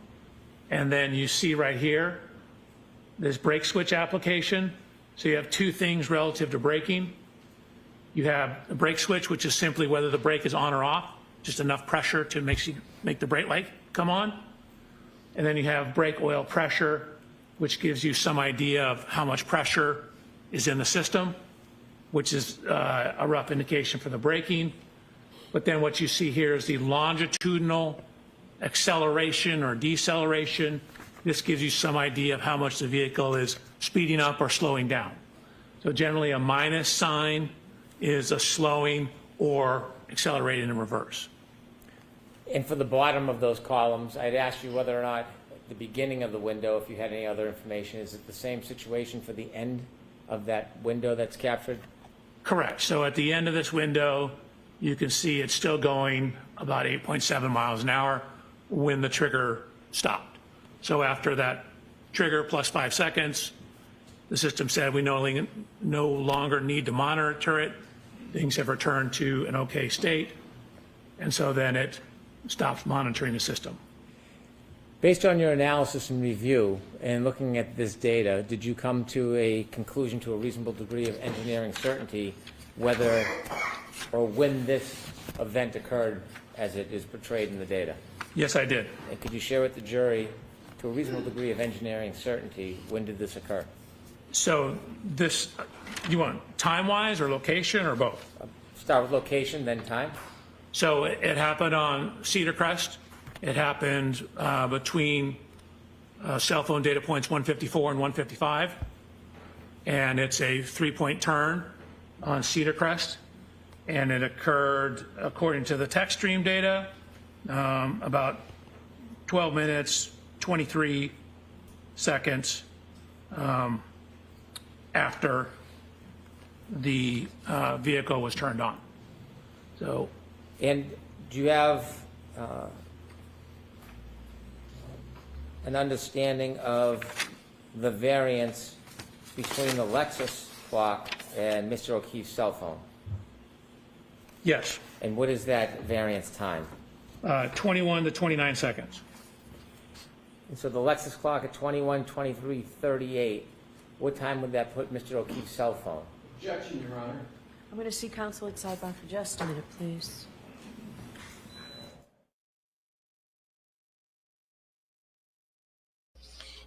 and then you see right here, this brake switch application. So you have two things relative to braking. You have the brake switch, which is simply whether the brake is on or off, just enough pressure to make the brake light come on. And then you have brake oil pressure, which gives you some idea of how much pressure is in the system, which is a rough indication for the braking. But then what you see here is the longitudinal acceleration or deceleration. This gives you some idea of how much the vehicle is speeding up or slowing down. So generally a minus sign is a slowing or accelerating in reverse. And for the bottom of those columns, I'd ask you whether or not at the beginning of the window, if you had any other information, is it the same situation for the end of that window that's captured? Correct. So at the end of this window, you can see it's still going about 8.7 miles an hour when the trigger stopped. So after that trigger plus 5 seconds, the system said we no longer need to monitor it. Things have returned to an okay state. And so then it stops monitoring the system. Based on your analysis and review and looking at this data, did you come to a conclusion to a reasonable degree of engineering certainty whether or when this event occurred as it is portrayed in the data? Yes, I did. And could you share with the jury, to a reasonable degree of engineering certainty, when did this occur? So this, you want time-wise or location or both? Start with location, then time. So it happened on Cedar Crest. It happened between cell phone data points 154 and 155. And it's a 3-point turn on Cedar Crest. And it occurred, according to the text stream data, about 12 minutes, 23 seconds after the vehicle was turned on. So, and do you have an understanding of the variance between the Lexus clock and Mr. O'Keefe's cell phone? yes, And what is that variance time? 21 to 29 seconds. And so the Lexus clock at 21:23:38, what time would that put Mr. O'Keefe's cell phone? Objection, Your Honor. I'm going to see counsel at sidebar for just a minute, please.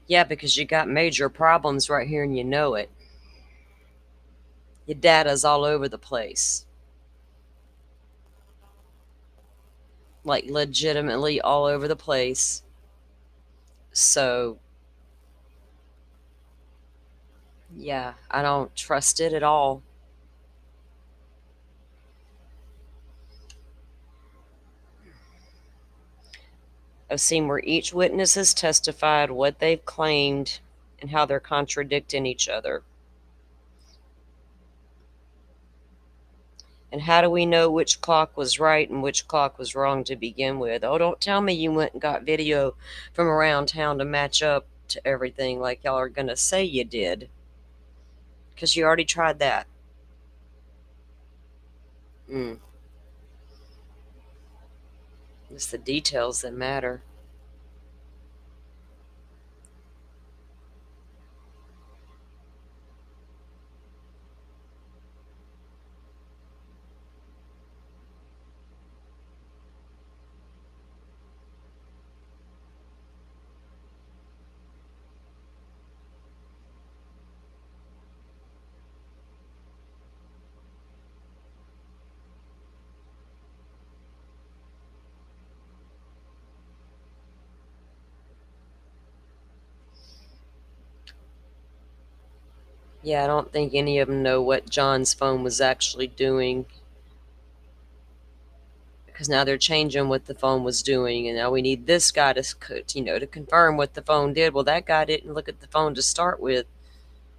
Yeah, because you got major problems right here and you know it. Your data's all over the place. Like legitimately all over the place. So, yeah, I don't trust it at all. I've seen where each witness has testified what they've claimed and how they're contradicting each other. And how do we know which clock was right and which clock was wrong to begin with? Oh, don't tell me you went and got video from around town to match up to everything like y'all are going to say you did. Because you already tried that. It's the details that matter. Yeah, I don't think any of them know what John's phone was actually doing. Because now they're changing what the phone was doing, and now we need this guy to confirm what the phone did. Well, that guy didn't look at the phone to start with.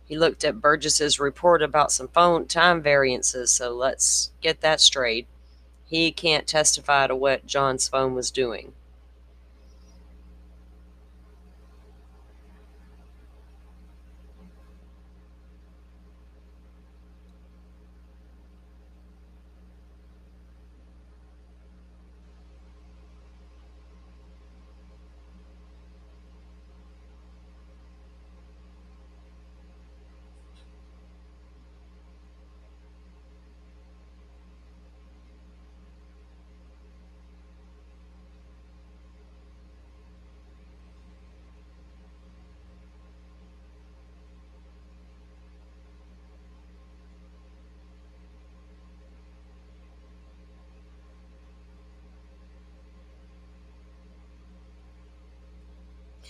He looked at Burgess's report about some phone time variances, so let's get that straight. He can't testify to what John's phone was doing.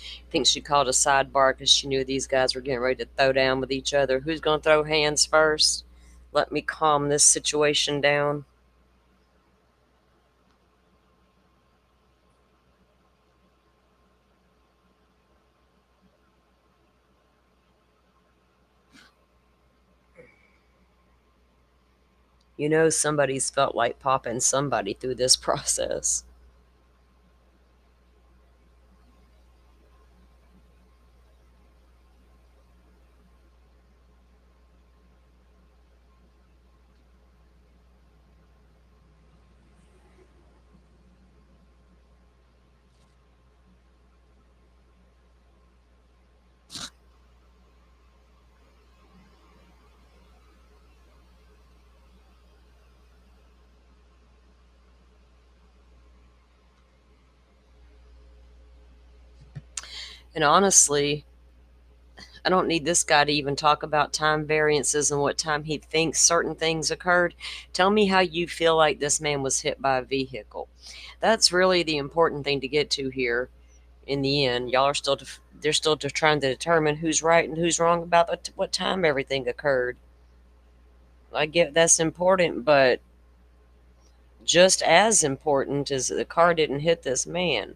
I think she called a sidebar because she knew these guys were getting ready to throw down with each other. Who's going to throw hands first? Let me calm this situation down. You know, somebody's felt like popping somebody through this process. And honestly, I don't need this guy to even talk about time variances and what time he thinks certain things occurred. Tell me how you feel like this man was hit by a vehicle. That's really the important thing to get to here in the end. Y'all are still they're still trying to determine who's right and who's wrong about what time everything occurred. I get that's important, but just as important is that the car didn't hit this man.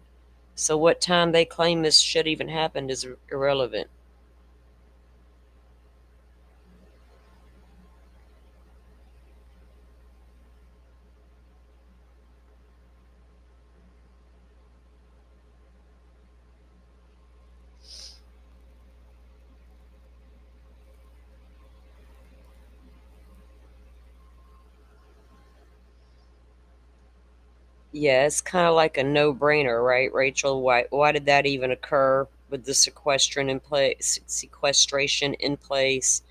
So what time they claim this shit even happened is irrelevant. Yeah, it's kind of like a no-brainer, right, Rachel? Why did that even occur with the sequestration in place?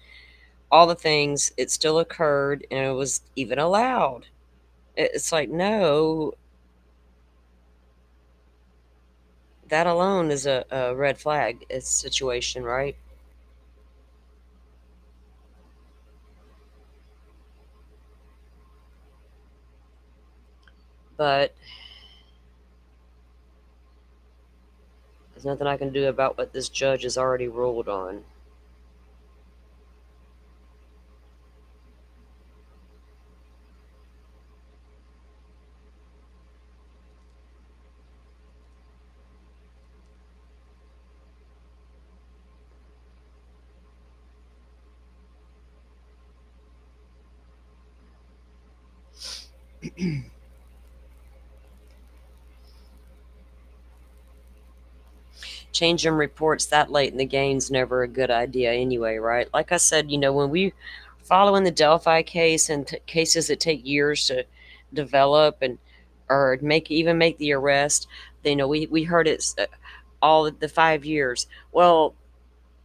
All the things, it still occurred, and it was even allowed. It's like, no, that alone is a red flag situation, right? But there's nothing I can do about what this judge has already ruled on. Changing reports that late in the game's never a good idea anyway, right? Like I said, when we following the Delphi case and cases that take years to develop and or make the arrest, we heard it's all the 5 years. Well,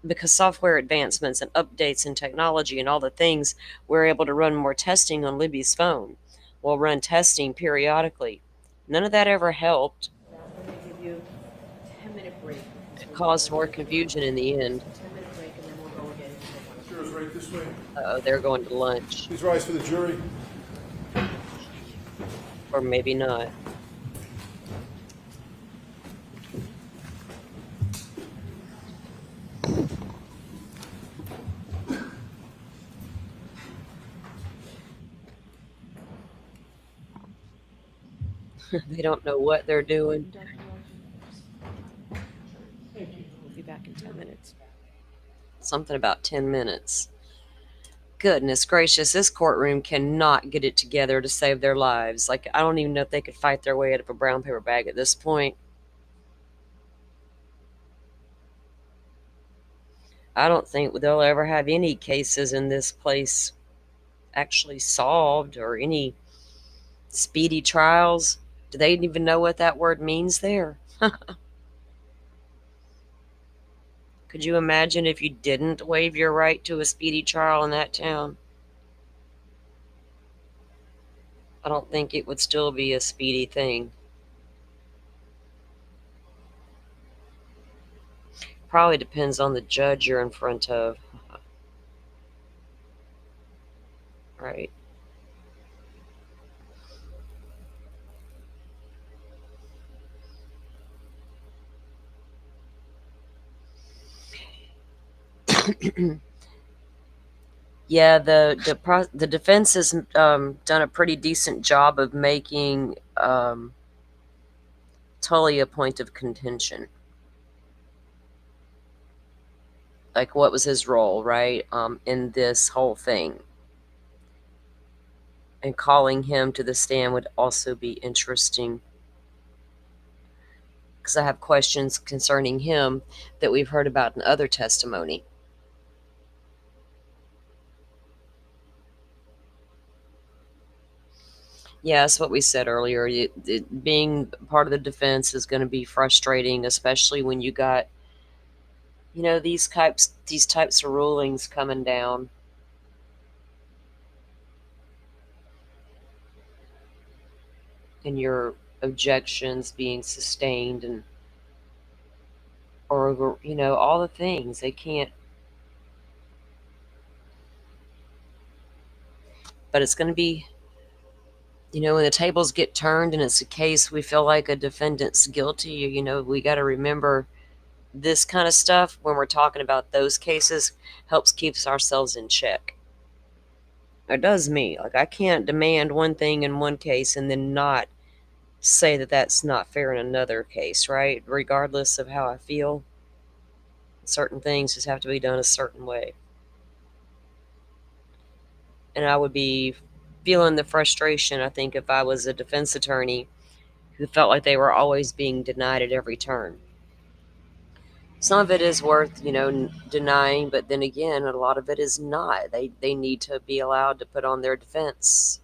because software advancements and updates and technology and all the things, we're able to run more testing on Libby's phone. We'll run testing periodically. None of that ever helped. I'm gonna give you a 10-minute break. It caused more confusion in the end. 10-minute break and then we'll go again. Jurors, right this way. They're going to lunch. Please rise for the jury. Or maybe not. They don't know what they're doing. Dr. Walsh, we'll be back in 10 minutes. Something about 10 minutes. Goodness gracious, this courtroom cannot get it together to save their lives. Like, I don't even know if they could fight their way out of a brown paper bag at this point. I don't think they'll ever have any cases in this place actually solved or any speedy trials. Do they even know what that word means there? Could you imagine if you didn't waive your right to a speedy trial in that town? I don't think it would still be a speedy thing. Probably depends on the judge you're in front of. Right. Yeah, the defense has done a pretty decent job of making Tully a point of contention. Like, what was his role, right, in this whole thing? And calling him to the stand would also be interesting, because I have questions concerning him that we've heard about in other testimony. Yeah, that's what we said earlier. Being part of the defense is going to be frustrating, especially when you got, these types of rulings coming down. And your objections being sustained, and or all the things they can't. But it's going to be, when the tables get turned and it's a case we feel like a defendant's guilty, we got to remember this kind of stuff when we're talking about those cases helps keeps ourselves in check. It does me. Like, I can't demand one thing in one case and then not say that that's not fair in another case, right? Regardless of how I feel, certain things just have to be done a certain way. And I would be feeling the frustration, I think, if I was a defense attorney who felt like they were always being denied at every turn. Some of it is worth, denying, but then again, a lot of it is not. They need to be allowed to put on their defense.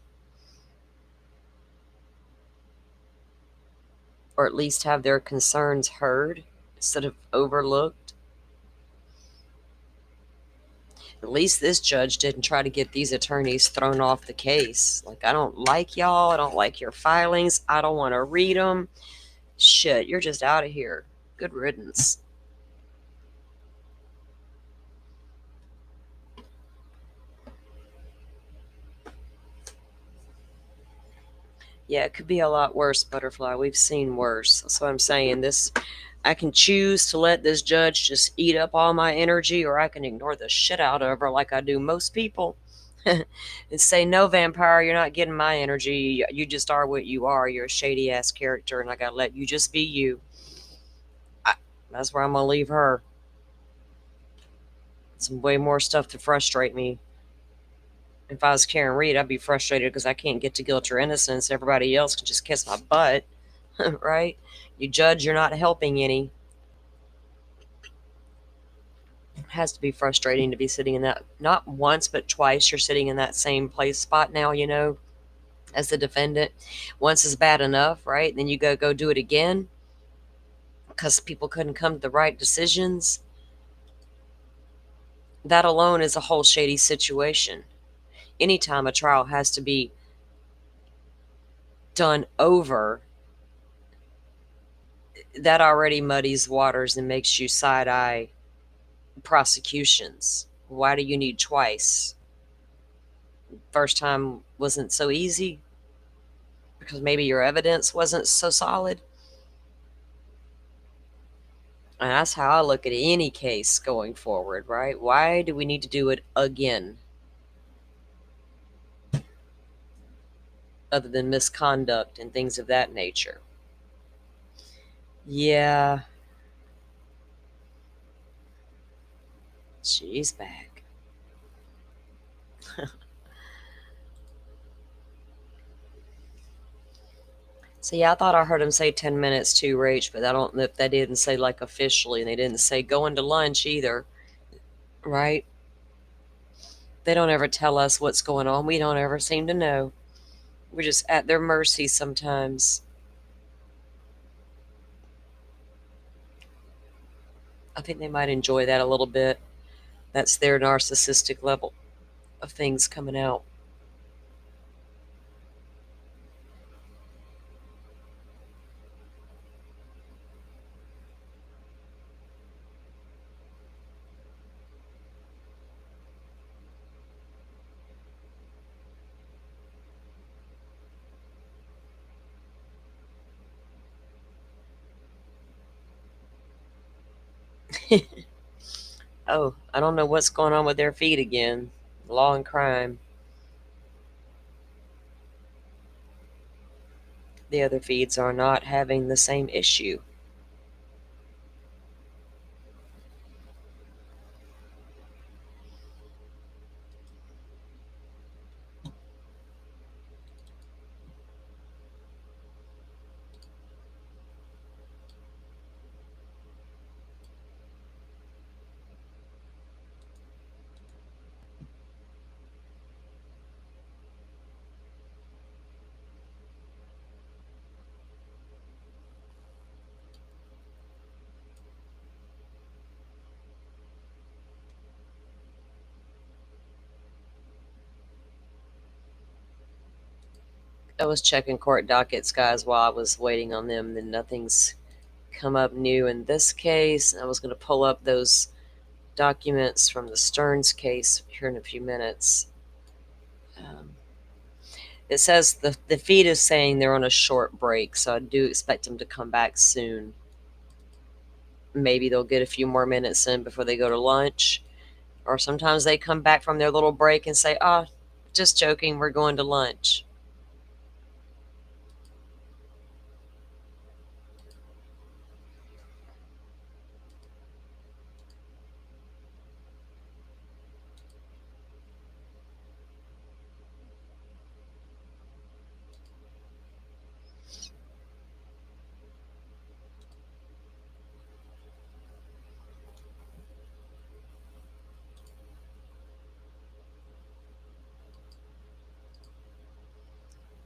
Or at least have their concerns heard instead of overlooked. At least this judge didn't try to get these attorneys thrown off the case. Like, I don't like y'all. I don't like your filings. I don't want to read them. Shit, you're just out of here. Good riddance. Yeah, it could be a lot worse, Butterfly. We've seen worse. That's what I'm saying. I can choose to let this judge just eat up all my energy, or I can ignore the shit out of her like I do most people and say, no, vampire, you're not getting my energy. You just are what you are. You're a shady ass character, and I gotta let you just be you. That's where I'm gonna leave her. Some way more stuff to frustrate me. If I was Karen Reed, I'd be frustrated because I can't get to guilt or innocence. Everybody else can just kiss my butt, right? You judge, you're not helping any. It has to be frustrating to be sitting in that, not once, but twice, you're sitting in that same place spot now, as the defendant. Once is bad enough, right? Then you go do it again because people couldn't come to the right decisions. That alone is a whole shady situation. Anytime a trial has to be done over, that already muddies waters and makes you side-eye prosecutions. Why do you need twice? First time wasn't so easy because maybe your evidence wasn't so solid. And that's how I look at any case going forward, right? Why do we need to do it again? other than misconduct and things of that nature. Yeah, she's back. So yeah, I thought I heard him say 10 minutes too, Rach, but I don't know if they didn't say like officially, and they didn't say going to lunch either, right? They don't ever tell us what's going on. We don't ever seem to know. We're just at their mercy sometimes. I think they might enjoy that a little bit. That's their narcissistic level of things coming out. Oh, I don't know what's going on with their feed again. Law and crime. The other feeds are not having the same issue. I was checking court dockets, guys, while I was waiting on them, and nothing's come up new in this case. I was going to pull up those documents from the Stearns case here in a few minutes. It says the feed is saying they're on a short break, so I do expect them to come back soon. Maybe they'll get a few more minutes in before they go to lunch. Or sometimes they come back from their little break and say, "Ah, just joking, we're going to lunch."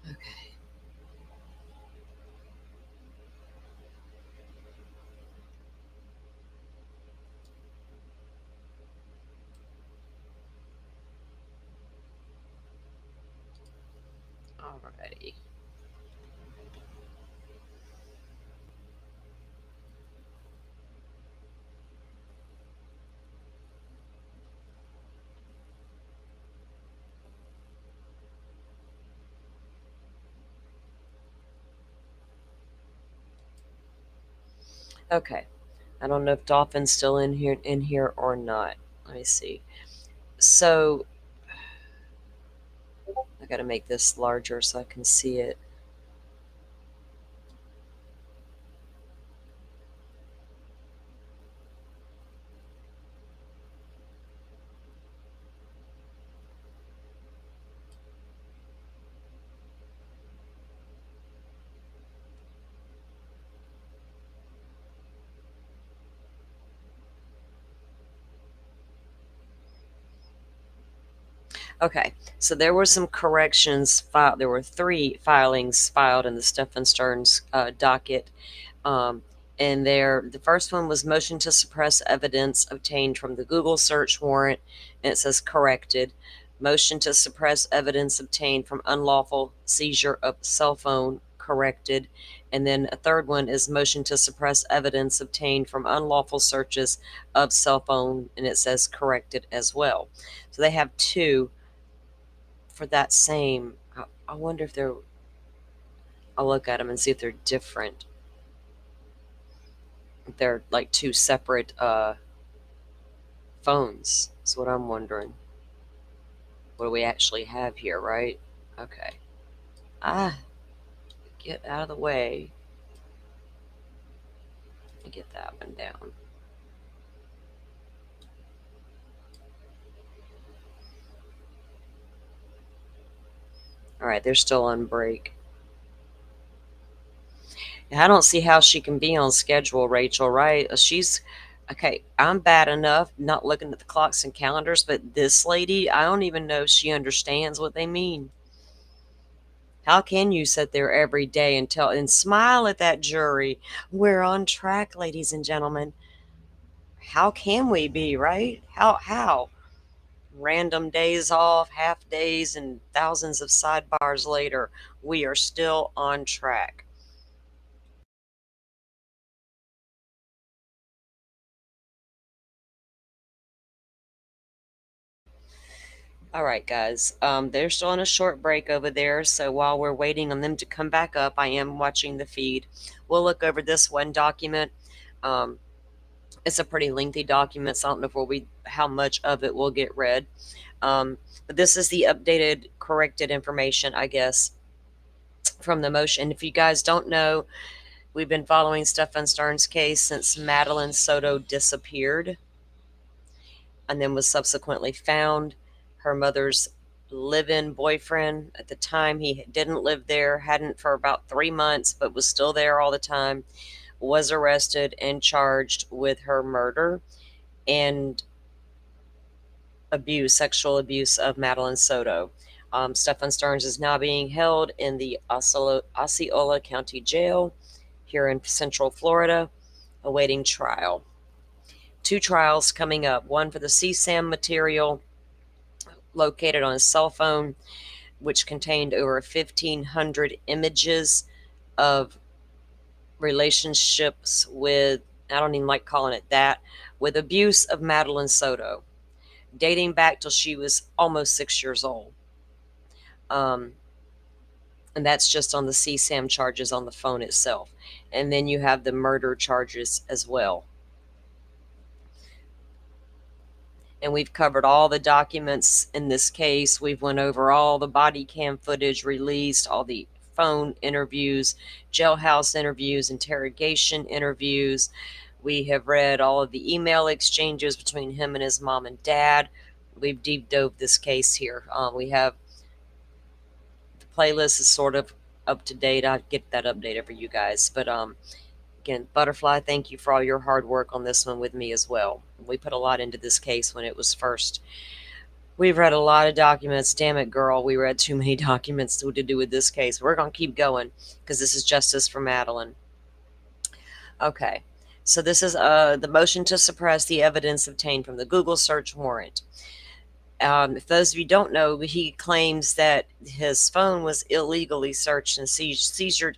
Okay. Alrighty. Okay. I don't know if Dolphin's still in here or not. Let me see. So I gotta make this larger so I can see it. Okay, so there were some corrections filed. There were 3 filings filed in the Stephen Stearns docket. Um, and the first one was motion to suppress evidence obtained from the Google search warrant, and it says corrected. Motion to suppress evidence obtained from unlawful seizure of cell phone, corrected. And then a third one is motion to suppress evidence obtained from unlawful searches of cell phone, and it says corrected as well. So they have 2 for that same. I wonder if they're. I'll look at them and see if they're different. They're like 2 separate phones. That's what I'm wondering. What do we actually have here, right? Okay. Get out of the way. Let me get that one down. All right, they're still on break. I don't see how she can be on schedule, Rachel, right? She's okay. I'm bad enough not looking at the clocks and calendars, but this lady, I don't even know if she understands what they mean. How can you sit there every day and tell and smile at that jury? We're on track, ladies and gentlemen. How can we be, right? How? Random days off, half days, and thousands of sidebars later, we are still on track. All right, guys. They're still on a short break over there, so while we're waiting on them to come back up, I am watching the feed. We'll look over this one document. Um, it's a pretty lengthy document, so I don't know how much of it will get read. But this is the updated, corrected information, I guess, from the motion. If you guys don't know, we've been following Stefan Stern's case since Madeline Soto disappeared and then was subsequently found. Her mother's live-in boyfriend, at the time he didn't live there, hadn't for about 3 months, but was still there all the time, was arrested and charged with her murder and sexual abuse of Madeline Soto. Stefan Stearns is now being held in the Osceola County Jail here in Central Florida, awaiting trial. 2 trials coming up, one for the CSAM material located on his cell phone, which contained over 1,500 images of relationships with, I don't even like calling it that, with abuse of Madeline Soto, dating back till she was almost 6 years old. And that's just on the CSAM charges on the phone itself. And then you have the murder charges as well. And we've covered all the documents in this case. We've went over all the body cam footage released, all the phone interviews, jailhouse interviews, interrogation interviews. We have read all of the email exchanges between him and his mom and dad. We've deep dove this case here. We have the playlist is sort of up to date. I'll get that updated for you guys. But again, Butterfly, thank you for all your hard work on this one with me as well. We put a lot into this case when it was first. We've read a lot of documents. Damn it, girl. We read too many documents to do with this case. We're going to keep going because this is justice for Madeline. Okay. So this is the motion to suppress the evidence obtained from the Google search warrant. If those of you don't know, he claims that his phone was illegally searched and seized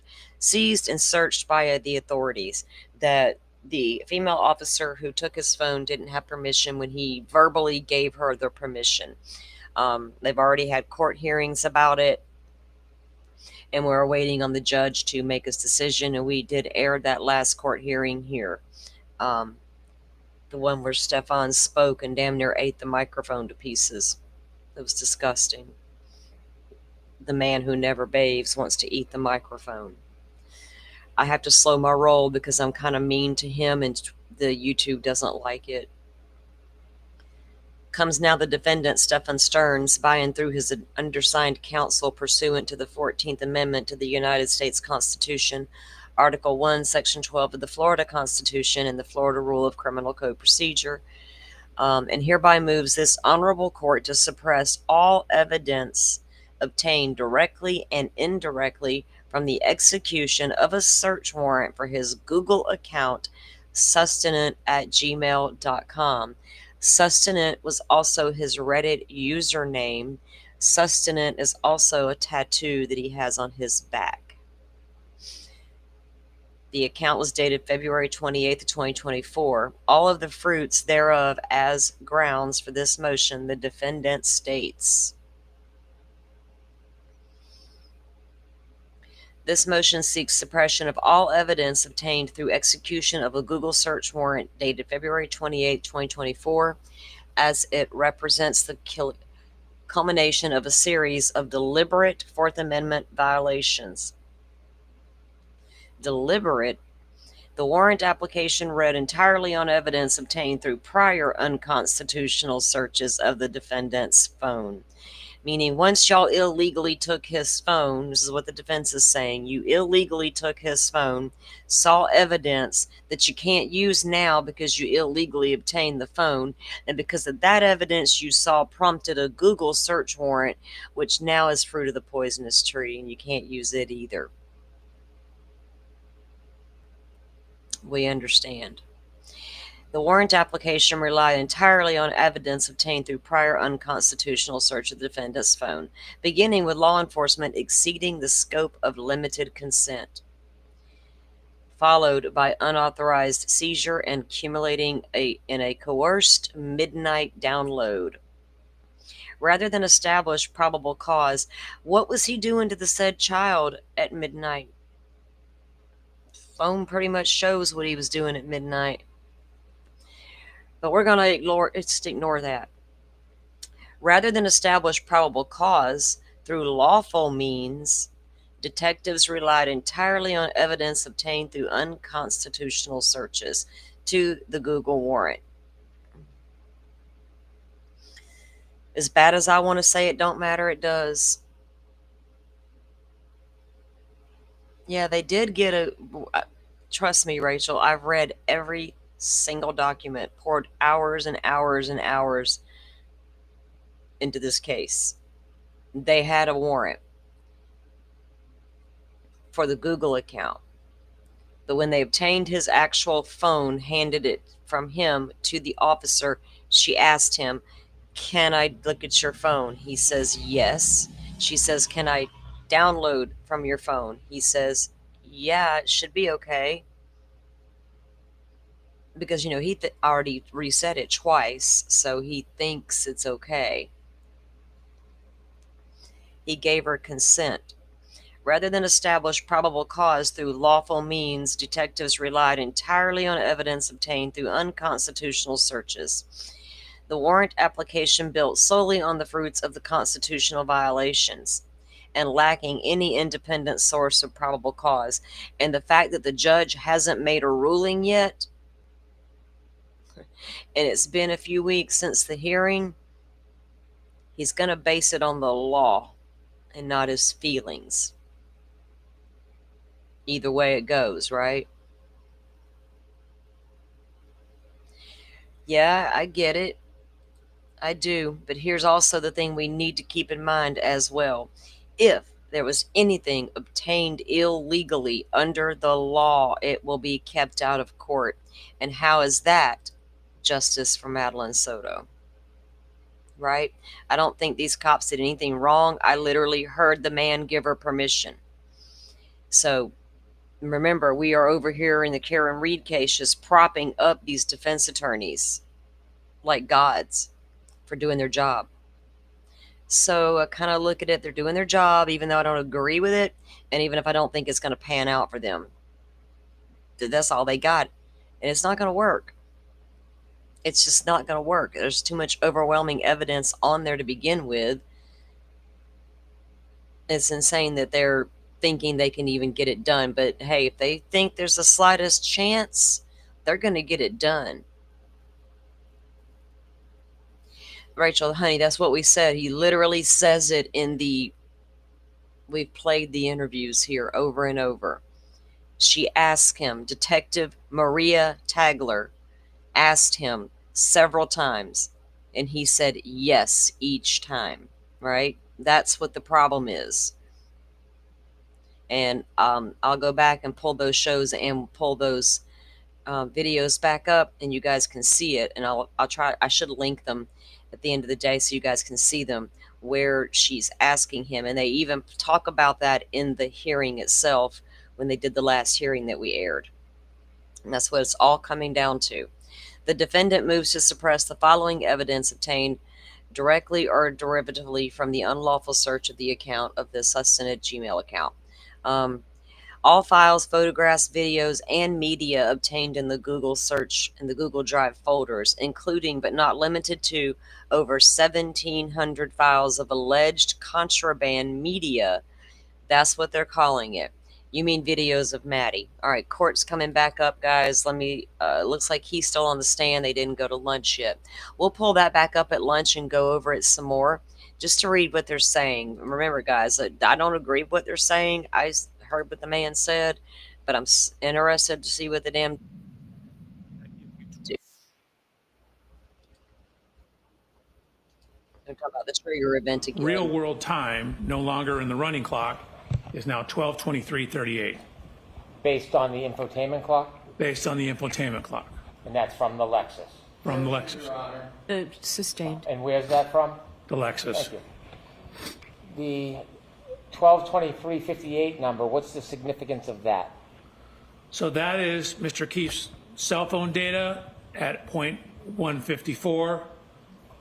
and searched by the authorities, that the female officer who took his phone didn't have permission when he verbally gave her the permission. They've already had court hearings about it, and we're waiting on the judge to make his decision, and we did air that last court hearing here. The one where Stefan spoke and damn near ate the microphone to pieces. It was disgusting. The man who never bathes wants to eat the microphone. I have to slow my roll because I'm kind of mean to him and the YouTube doesn't like it. Comes now the defendant, Stefan Stearns, by and through his undersigned counsel pursuant to the 14th Amendment to the United States Constitution, Article 1, Section 12 of the Florida Constitution and the Florida Rule of Criminal Code Procedure, and hereby moves this honorable court to suppress all evidence obtained directly and indirectly from the execution of a search warrant for his Google account, sustenant@gmail.com. Sustenant was also his Reddit username. Sustenant is also a tattoo that he has on his back. The account was dated February 28th, 2024. All of the fruits thereof as grounds for this motion, the defendant states. This motion seeks suppression of all evidence obtained through execution of a Google search warrant dated February 28, 2024, as it represents the culmination of a series of deliberate Fourth Amendment violations. Deliberate. The warrant application read entirely on evidence obtained through prior unconstitutional searches of the defendant's phone. Meaning, once y'all illegally took his phone, this is what the defense is saying, you illegally took his phone, saw evidence that you can't use now because you illegally obtained the phone, and because of that evidence you saw prompted a Google search warrant, which now is fruit of the poisonous tree, and you can't use it either. We understand. The warrant application relied entirely on evidence obtained through prior unconstitutional search of the defendant's phone, beginning with law enforcement exceeding the scope of limited consent, followed by unauthorized seizure and accumulating in a coerced midnight download. Rather than establish probable cause, what was he doing to the said child at midnight? Phone pretty much shows what he was doing at midnight. But we're going to ignore that. Rather than establish probable cause through lawful means, detectives relied entirely on evidence obtained through unconstitutional searches to the Google warrant. As bad as I want to say it don't matter, it does. Yeah, they did get trust me, Rachel, I've read every single document, poured hours and hours and hours into this case. They had a warrant for the Google account. But when they obtained his actual phone, handed it from him to the officer, she asked him, "Can I look at your phone?" He says, "Yes." She says, "Can I download from your phone?" He says, "Yeah, it should be okay." Because, he already reset it twice, so he thinks it's okay. He gave her consent. Rather than establish probable cause through lawful means, detectives relied entirely on evidence obtained through unconstitutional searches. The warrant application built solely on the fruits of the constitutional violations and lacking any independent source of probable cause. And the fact that the judge hasn't made a ruling yet, and it's been a few weeks since the hearing, he's going to base it on the law and not his feelings. Either way it goes, right? Yeah, I get it. I do. But here's also the thing we need to keep in mind as well. If there was anything obtained illegally under the law, it will be kept out of court. And how is that justice for Madeline Soto? Right? I don't think these cops did anything wrong. I literally heard the man give her permission. So remember, we are over here in the Karen Reed case just propping up these defense attorneys like gods for doing their job. So I kind of look at it, they're doing their job, even though I don't agree with it, and even if I don't think it's going to pan out for them. That's all they got. And it's not going to work. It's just not going to work. There's too much overwhelming evidence on there to begin with. It's insane that they're thinking they can even get it done. But hey, if they think there's the slightest chance, they're going to get it done. Rachel, honey, that's what we said. He literally says it we've played the interviews here over and over. She asked him, Detective Maria Tagler asked him several times, and he said yes each time, right? That's what the problem is. And I'll go back and pull those shows and pull those videos back up, and you guys can see it. And I'll try. I should link them at the end of the day so you guys can see them, where she's asking him. And they even talk about that in the hearing itself when they did the last hearing that we aired. And that's what it's all coming down to. The defendant moves to suppress the following evidence obtained directly or derivatively from the unlawful search of the account of the suspended Gmail account. All files, photographs, videos, and media obtained in the Google search and the Google Drive folders, including but not limited to over 1,700 files of alleged contraband media. That's what they're calling it. You mean videos of Maddie. All right, court's coming back up, guys. Looks like he's still on the stand. They didn't go to lunch yet. We'll pull that back up at lunch and go over it some more just to read what they're saying. Remember, guys, I don't agree with what they're saying. I heard what the man said, but I'm interested to see what the damn do. Talk about the trigger event again. Real world time, no longer in the running clock, is now 12:23:38, Based on the infotainment clock, based on the infotainment clock and that's from the Lexus. from the Lexus. Sustained. And where's that from? The Lexus. Thank you. The 122358 number, what's the significance of that? So that is Mr. Keefe's cell phone data at point 154.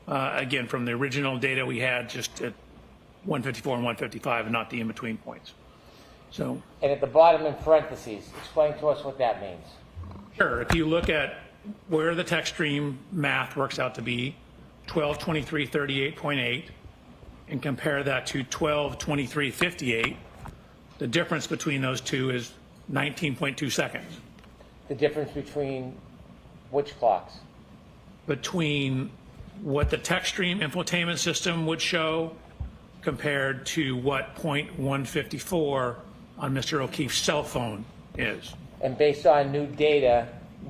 Again, from the original data we had just at 154 and 155 and not the in-between points. So, And at the bottom in parentheses, explain to us what that means. sure, if you look at where the text stream math works out to be, 122338.8, and compare that to 122358, the difference between those two is 19.2 seconds. The difference between which clocks? Between what the text stream infotainment system would show compared to what point 154 on Mr. O'Keefe's cell phone is. And based on new data,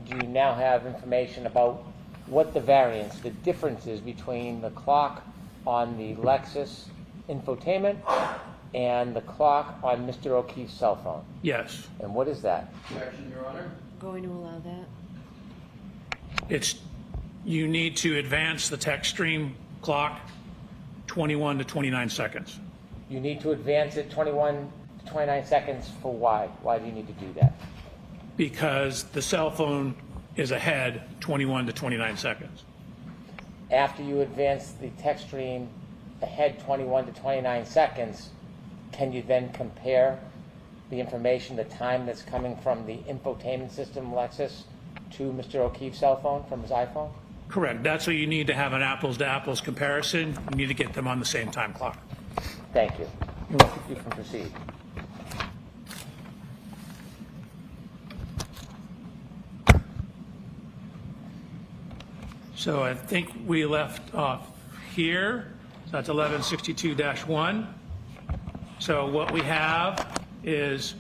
do you now have information about what the variance, the difference is between the clock on the Lexus infotainment and the clock on Mr. O'Keefe's cell phone? Yes. And what is that? Objection, Your Honor. Going to allow that? It's, you need to advance the text stream clock 21 to 29 seconds. You need to advance it 21 to 29 seconds for why? Why do you need to do that? Because the cell phone is ahead 21 to 29 seconds. After you advance the text stream ahead 21 to 29 seconds, can you then compare the information, the time that's coming from the infotainment system Lexus to Mr. O'Keefe's cell phone from his iPhone? Correct. That's what you need to have an apples to apples comparison. You need to get them on the same time clock. Thank you. You can proceed. So I think we left off here. So that's 1162-1. So what we have is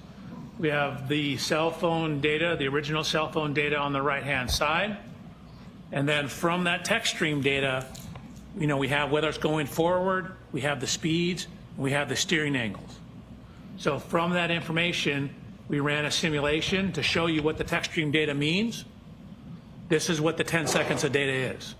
we have the cell phone data, the original cell phone data on the right-hand side. And then from that text stream data, you know, we have whether it's going forward, we have the speeds, and we have the steering angles. So from that information, we ran a simulation to show you what the text stream data means. This is what the 10 seconds of data is.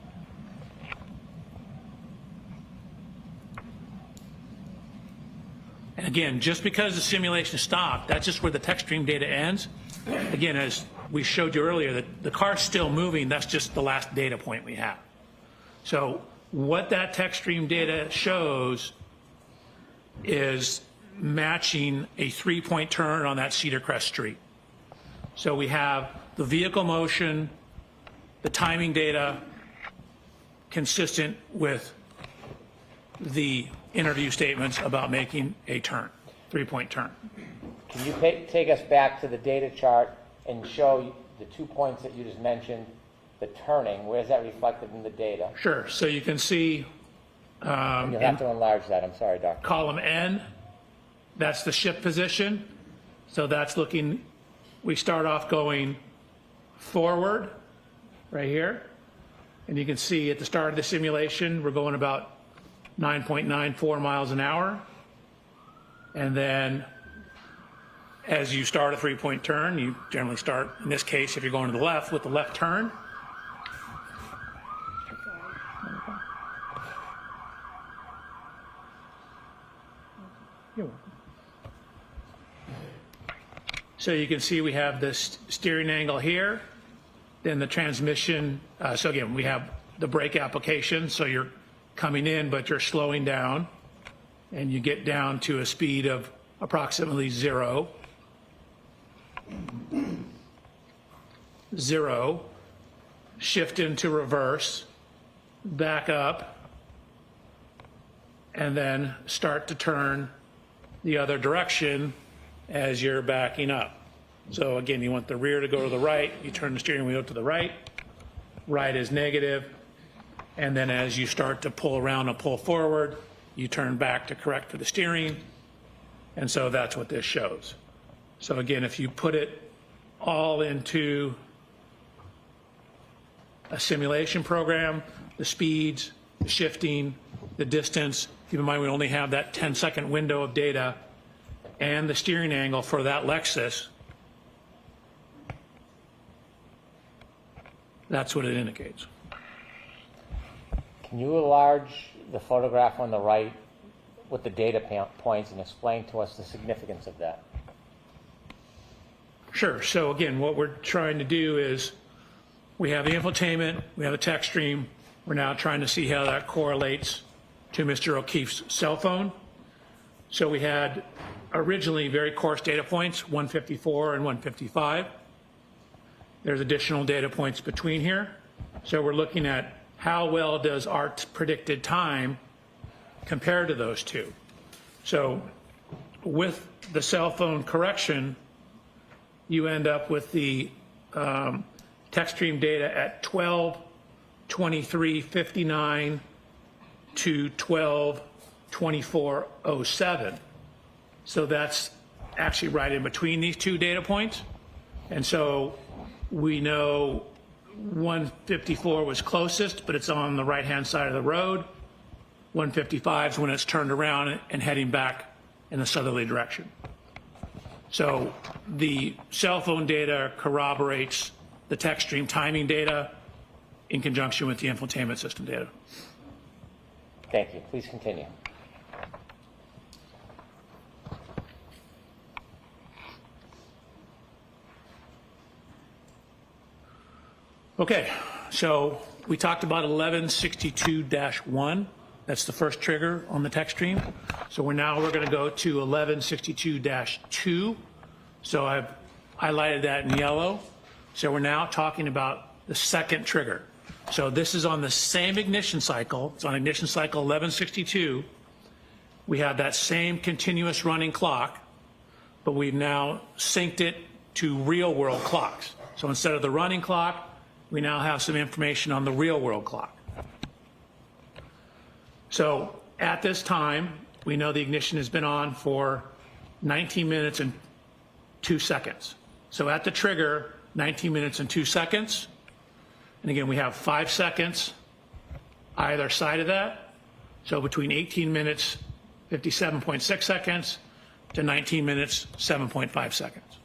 And again, just because the simulation stopped, that's just where the text stream data ends. Again, as we showed you earlier, that the car's still moving, that's just the last data point we have. So what that text stream data shows is matching a 3-point turn on that Cedar Crest Street. So we have the vehicle motion, the timing data consistent with the interview statements about making a turn, 3-point turn. Can you take us back to the data chart and show the 2 points that you just mentioned, the turning? Where's that reflected in the data? Sure. So you can see You'll have to enlarge that. I'm sorry, Doctor. column N, that's the ship position. So that's looking, we start off going forward right here. And you can see at the start of the simulation, we're going about 9.94 miles an hour. And then as you start a 3-point turn, you generally start, in this case, if you're going to the left, with the left turn. So you can see we have this steering angle here, then the transmission. So again, we have the brake application. So you're coming in, but you're slowing down, and you get down to a speed of approximately 0. 0, shift into reverse, back up, and then start to turn the other direction as you're backing up. So again, you want the rear to go to the right, you turn the steering wheel to the right, right is negative, and then as you start to pull around and pull forward, you turn back to correct for the steering, and so that's what this shows. So again, if you put it all into a simulation program, the speeds, the shifting, the distance, keep in mind we only have that 10-second window of data, and the steering angle for that Lexus, that's what it indicates. Can you enlarge the photograph on the right with the data points and explain to us the significance of that? Sure. So again, what we're trying to do is we have the infotainment, we have a text stream. We're now trying to see how that correlates to Mr. O'Keefe's cell phone. So we had originally very coarse data points, 154 and 155. There's additional data points between here. So we're looking at how well does our predicted time compare to those two. So with the cell phone correction, you end up with the text stream data at 12:23:59 to 12:24:07. So that's actually right in between these two data points. And so we know 154 was closest, but it's on the right-hand side of the road. 155 is when it's turned around and heading back in the southerly direction. So the cell phone data corroborates the text stream timing data in conjunction with the infotainment system data. Thank you. Please continue. Okay, so we talked about 1162-1. That's the first trigger on the text stream. So we're going to go to 1162-2. So I've highlighted that in yellow. So we're now talking about the second trigger. So this is on the same ignition cycle. It's on ignition cycle 1162. We have that same continuous running clock, but we've now synced it to real world clocks. So instead of the running clock, we now have some information on the real world clock. So at this time, we know the ignition has been on for 19 minutes and 2 seconds. So at the trigger, 19 minutes and 2 seconds. And again, we have 5 seconds either side of that. So between 18 minutes, 57.6 seconds to 19 minutes, 7.5 seconds.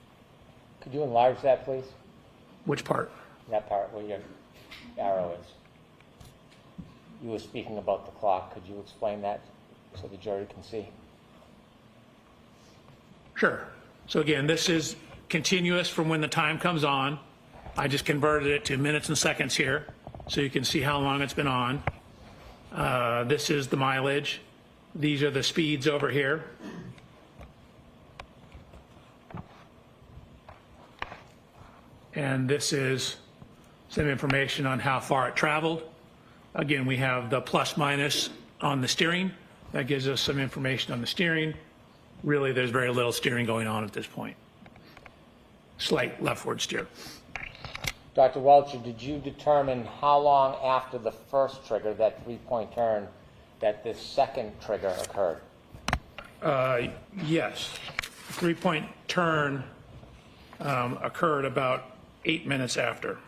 Could you enlarge that, please? Which part? That part where your arrow is. You were speaking about the clock. Could you explain that so the jury can see? Sure. So again, this is continuous from when the time comes on. I just converted it to minutes and seconds here so you can see how long it's been on. This is the mileage. These are the speeds over here. And this is some information on how far it traveled. Again, we have the plus minus on the steering. That gives us some information on the steering. Really, there's very little steering going on at this point. Slight leftward steer. Dr. Welcher, did you determine how long after the first trigger, that 3-point turn, that this second trigger occurred? Yes. 3-point turn occurred about 8 minutes after.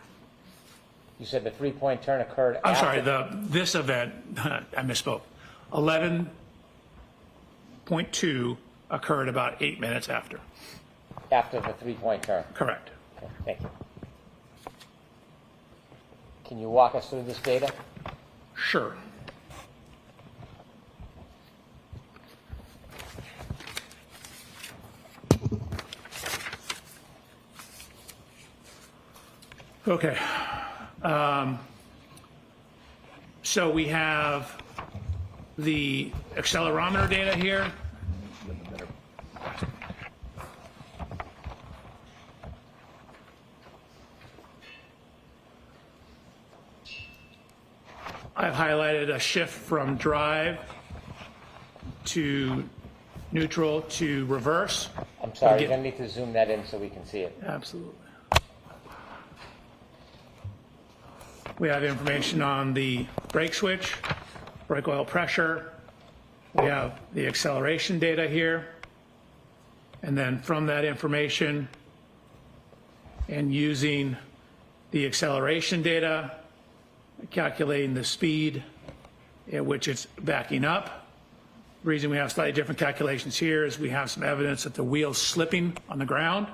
You said the 3-point turn occurred I'm after... sorry, this event, I misspoke. 11.2 occurred about 8 minutes after. After the 3-point turn? Correct. Okay, thank you. Can you walk us through this data? Sure. Okay. So we have the accelerometer data here. I've highlighted a shift from drive to neutral to reverse. I'm sorry, Again- you're going to need to zoom that in so we can see it. Absolutely. We have information on the brake switch, brake oil pressure. We have the acceleration data here. And then from that information and using the acceleration data, calculating the speed at which it's backing up. The reason we have slightly different calculations here is we have some evidence that the wheel's slipping on the ground.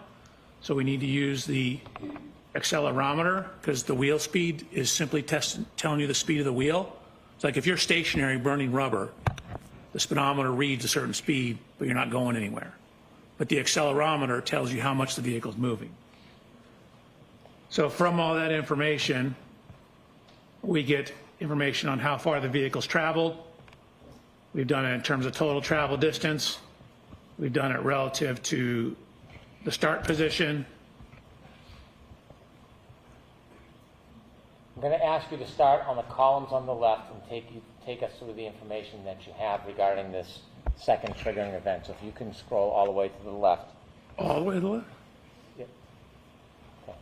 So we need to use the accelerometer because the wheel speed is simply telling you the speed of the wheel. It's like if you're stationary burning rubber, the speedometer reads a certain speed, but you're not going anywhere. But the accelerometer tells you how much the vehicle's moving. So from all that information, we get information on how far the vehicle's traveled. We've done it in terms of total travel distance. We've done it relative to the start position. I'm going to ask you to start on the columns on the left and take us through the information that you have regarding this second triggering event. So if you can scroll all the way to the left. All the way to the left? Yep. Okay.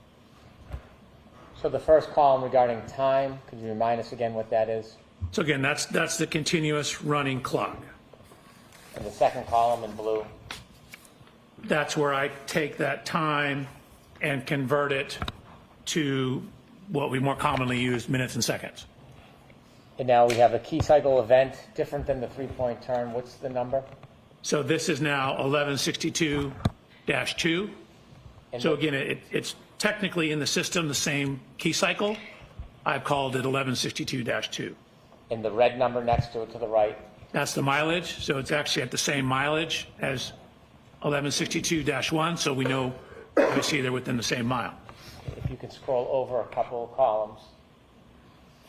So the first column regarding time, could you remind us again what that is? So again, that's the continuous running clock. And the second column in blue? That's where I take that time and convert it to what we more commonly use, minutes and seconds. And now we have a key cycle event, different than the 3-point turn. What's the number? So this is now 1162-2. So again, it's technically in the system the same key cycle. I've called it 1162-2. And the red number next to it to the right? That's the mileage. So it's actually at the same mileage as 1162-1. So we know, obviously, they're within the same mile. If you can scroll over a couple of columns.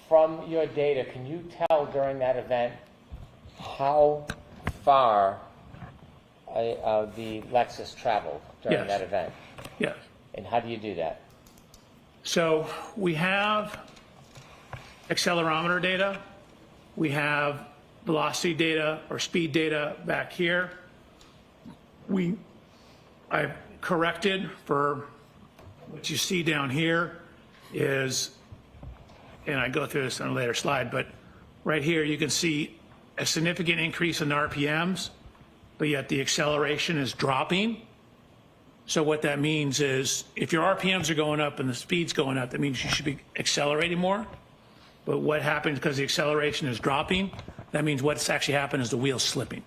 From your data, can you tell during that event how far the Lexus traveled during Yes. that event? Yes. And how do you do that? So we have accelerometer data. We have velocity data or speed data back here. I've corrected for what you see down here is, and I go through this on a later slide, but right here you can see a significant increase in RPMs, but yet the acceleration is dropping. So what that means is if your RPMs are going up and the speed's going up, that means you should be accelerating more. But what happens because the acceleration is dropping, that means what's actually happened is the wheel's slipping.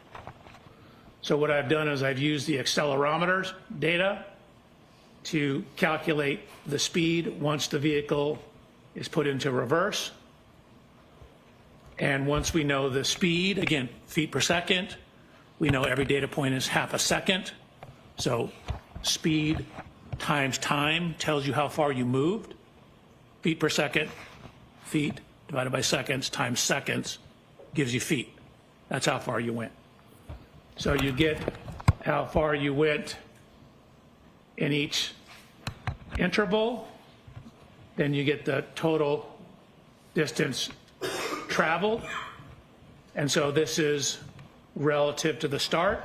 So what I've done is I've used the accelerometers data to calculate the speed once the vehicle is put into reverse. And once we know the speed, again, feet per second, we know every data point is half a second. So speed times time tells you how far you moved. Feet per second, feet divided by seconds times seconds gives you feet. That's how far you went. So you get how far you went in each interval, then you get the total distance traveled. And so this is relative to the start.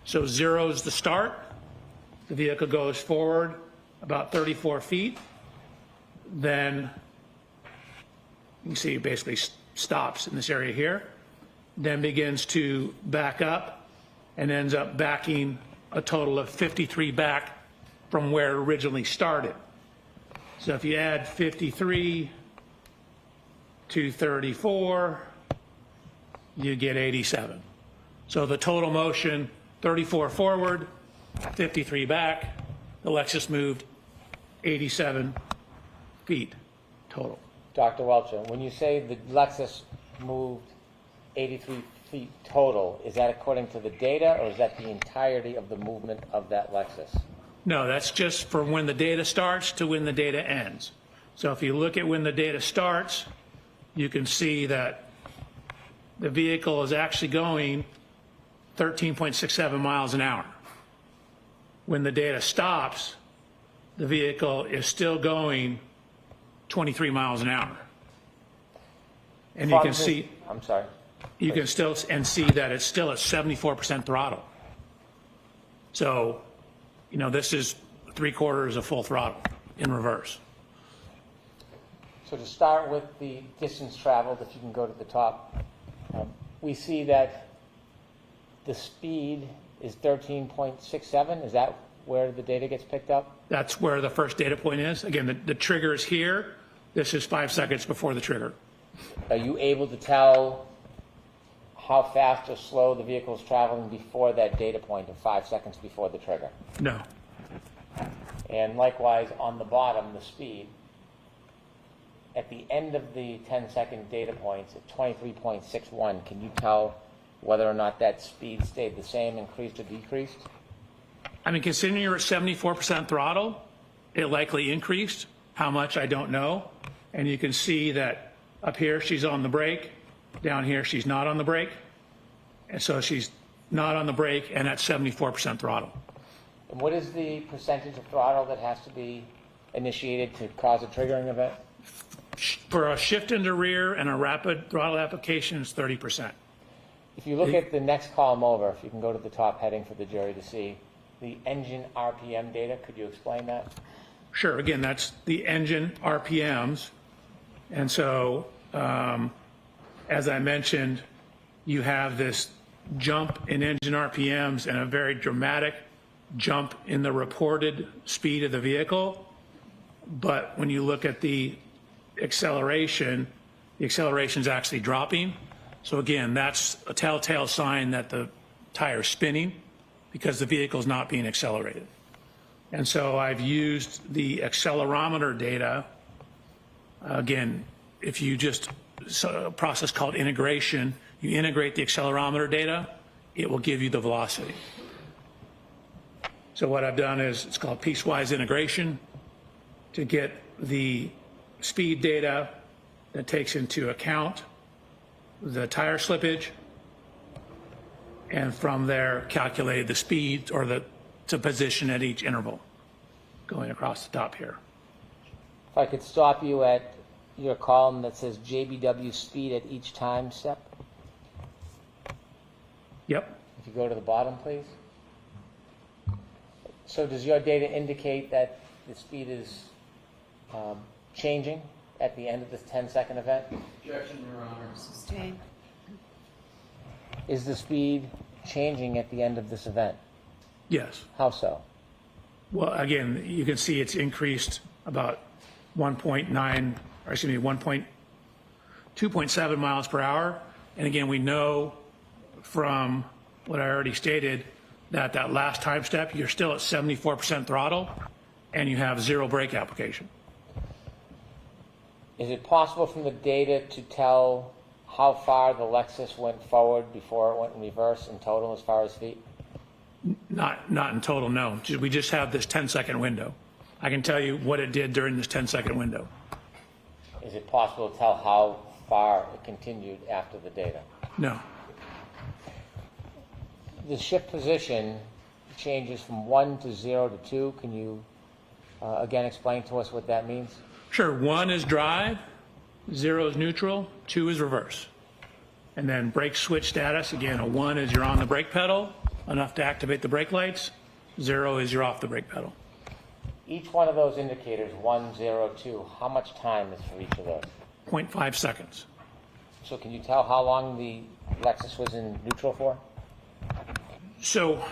So 0 is the start. The vehicle goes forward about 34 feet. Then you can see it basically stops in this area here, then begins to back up and ends up backing a total of 53 back from where it originally started. So if you add 53 to 34, you get 87. So the total motion, 34 forward, 53 back, the Lexus moved 87 feet total. Dr. Welcher, when you say the Lexus moved 83 feet total, is that according to the data or is that the entirety of the movement of that Lexus? No, that's just from when the data starts to when the data ends. So if you look at when the data starts, you can see that the vehicle is actually going 13.67 miles an hour. When the data stops, the vehicle is still going 23 miles an hour. And you From can the- see, I'm sorry. you can still, and see that it's still at 74% throttle. So, you know, this is 3/4 of full throttle in reverse. So to start with the distance traveled, if you can go to the top, we see that the speed is 13.67. Is that where the data gets picked up? That's where the first data point is. Again, the trigger is here. This is 5 seconds before the trigger. Are you able to tell how fast or slow the vehicle is traveling before that data point of 5 seconds before the trigger? No. And likewise, on the bottom, the speed. At the end of the 10-second data points at 23.61, can you tell whether or not that speed stayed the same, increased, or decreased? I mean, considering you're at 74% throttle, it likely increased. How much, I don't know. And you can see that up here, she's on the brake. Down here, she's not on the brake. And so she's not on the brake and at 74% throttle. And what is the percentage of throttle that has to be initiated to cause a triggering event? For a shift into rear and a rapid throttle application, it's 30%. If you look at the next column over, if you can go to the top heading for the jury to see the engine RPM data, could you explain that? Sure. Again, that's the engine RPMs. And so, as I mentioned, you have this jump in engine RPMs and a very dramatic jump in the reported speed of the vehicle. But when you look at the acceleration is actually dropping. So again, that's a telltale sign that the tire is spinning because the vehicle is not being accelerated. And so I've used the accelerometer data. Again, if you just, a process called integration, you integrate the accelerometer data, it will give you the velocity. So what I've done is, it's called piecewise integration to get the speed data that takes into account the tire slippage, and from there calculated the speed or the position at each interval going across the top here. If I could stop you at your column that says JBW speed at each time step. Yep. If you go to the bottom, please. So does your data indicate that the speed is changing at the end of this 10-second event? Objection, Your Honor. Sustain. Is the speed changing at the end of this event? Yes. How so? Well, again, you can see it's increased about 2.7 miles per hour. And again, we know from what I already stated that that last time step, you're still at 74% throttle and you have 0 brake application. Is it possible from the data to tell how far the Lexus went forward before it went in reverse in total as far as feet? Not in total, no. We just have this 10-second window. I can tell you what it did during this 10-second window. Is it possible to tell how far it continued after the data? No. The shift position changes from 1 to 0 to 2. Can you again explain to us what that means? Sure. 1 is drive, 0 is neutral, 2 is reverse. And then brake switch status, again, a 1 is you're on the brake pedal, enough to activate the brake lights. 0 is you're off the brake pedal. Each one of those indicators, 1, 0, 2, how much time is for each of those? 0.5 seconds. So can you tell how long the Lexus was in neutral for? So,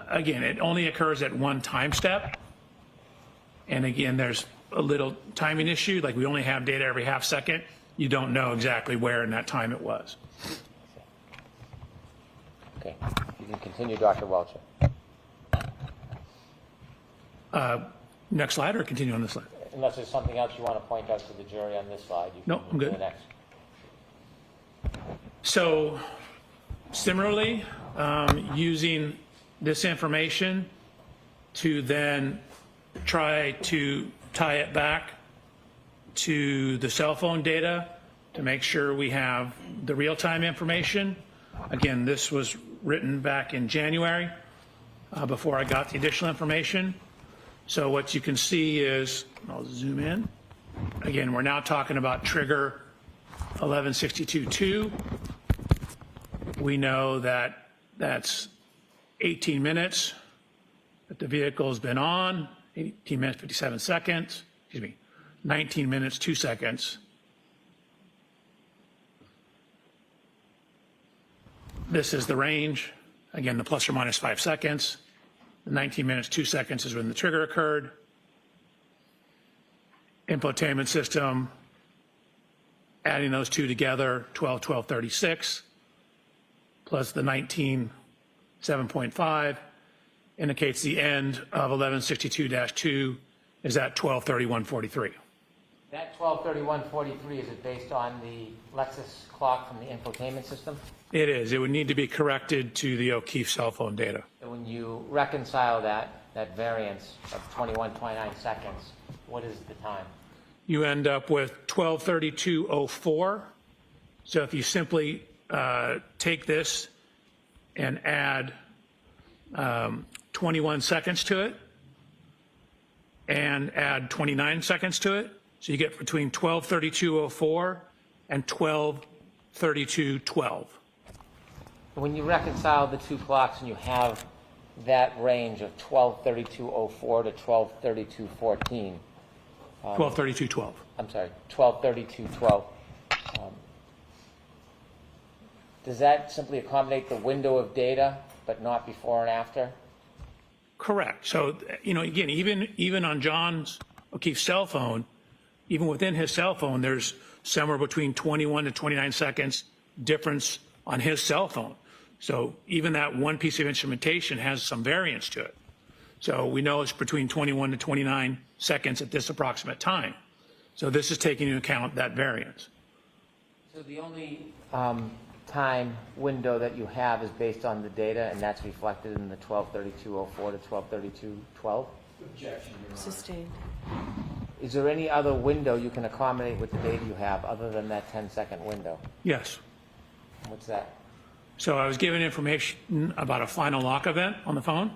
again, it only occurs at one time step. And again, there's a little timing issue. Like we only have data every half second. You don't know exactly where in that time it was. Okay, you can continue, Dr. Welcher. Next slide or continue on this slide? Unless there's something else you want to point out to the jury on this slide, you can No, I'm move to good. the next. So similarly, using this information to then try to tie it back to the cell phone data to make sure we have the real-time information. Again, this was written back in January before I got the additional information. So what you can see is, I'll zoom in. Again, we're now talking about trigger 1162.2, we know that that's 18 minutes that the vehicle has been on, 18 minutes, 57 seconds, 19 minutes, 2 seconds. This is the range. Again, the plus or minus 5 seconds. The 19 minutes, 2 seconds is when the trigger occurred. Infotainment system, adding those two together, 12:36, plus the 19:7.5, indicates the end of 1162-2 is at 12:31:43. That 12:31:43, is it based on the Lexus clock from the infotainment system? It is. It would need to be corrected to the O'Keefe cell phone data. And when you reconcile that variance of 21.29 seconds, what is the time? You end up with 12:32:04. So if you simply take this and add 21 seconds to it and add 29 seconds to it, so you get between 12:32:04 and 12:32:12. When you reconcile the two clocks and you have that range of 12:32:04 to 12:32:14, 12:32:12. I'm sorry, 12:32:12, does that simply accommodate the window of data, but not before and after? Correct. So, again, even on John's O'Keefe's cell phone, even within his cell phone, there's somewhere between 21 to 29 seconds difference on his cell phone. So even that one piece of instrumentation has some variance to it. So we know it's between 21 to 29 seconds at this approximate time. So this is taking into account that variance. So the only time window that you have is based on the data, and that's reflected in the 12:32:04 to 12:32:12? Sustained. Is there any other window you can accommodate with the data you have other than that 10-second window? Yes. What's that? So I was given information about a final lock event on the phone.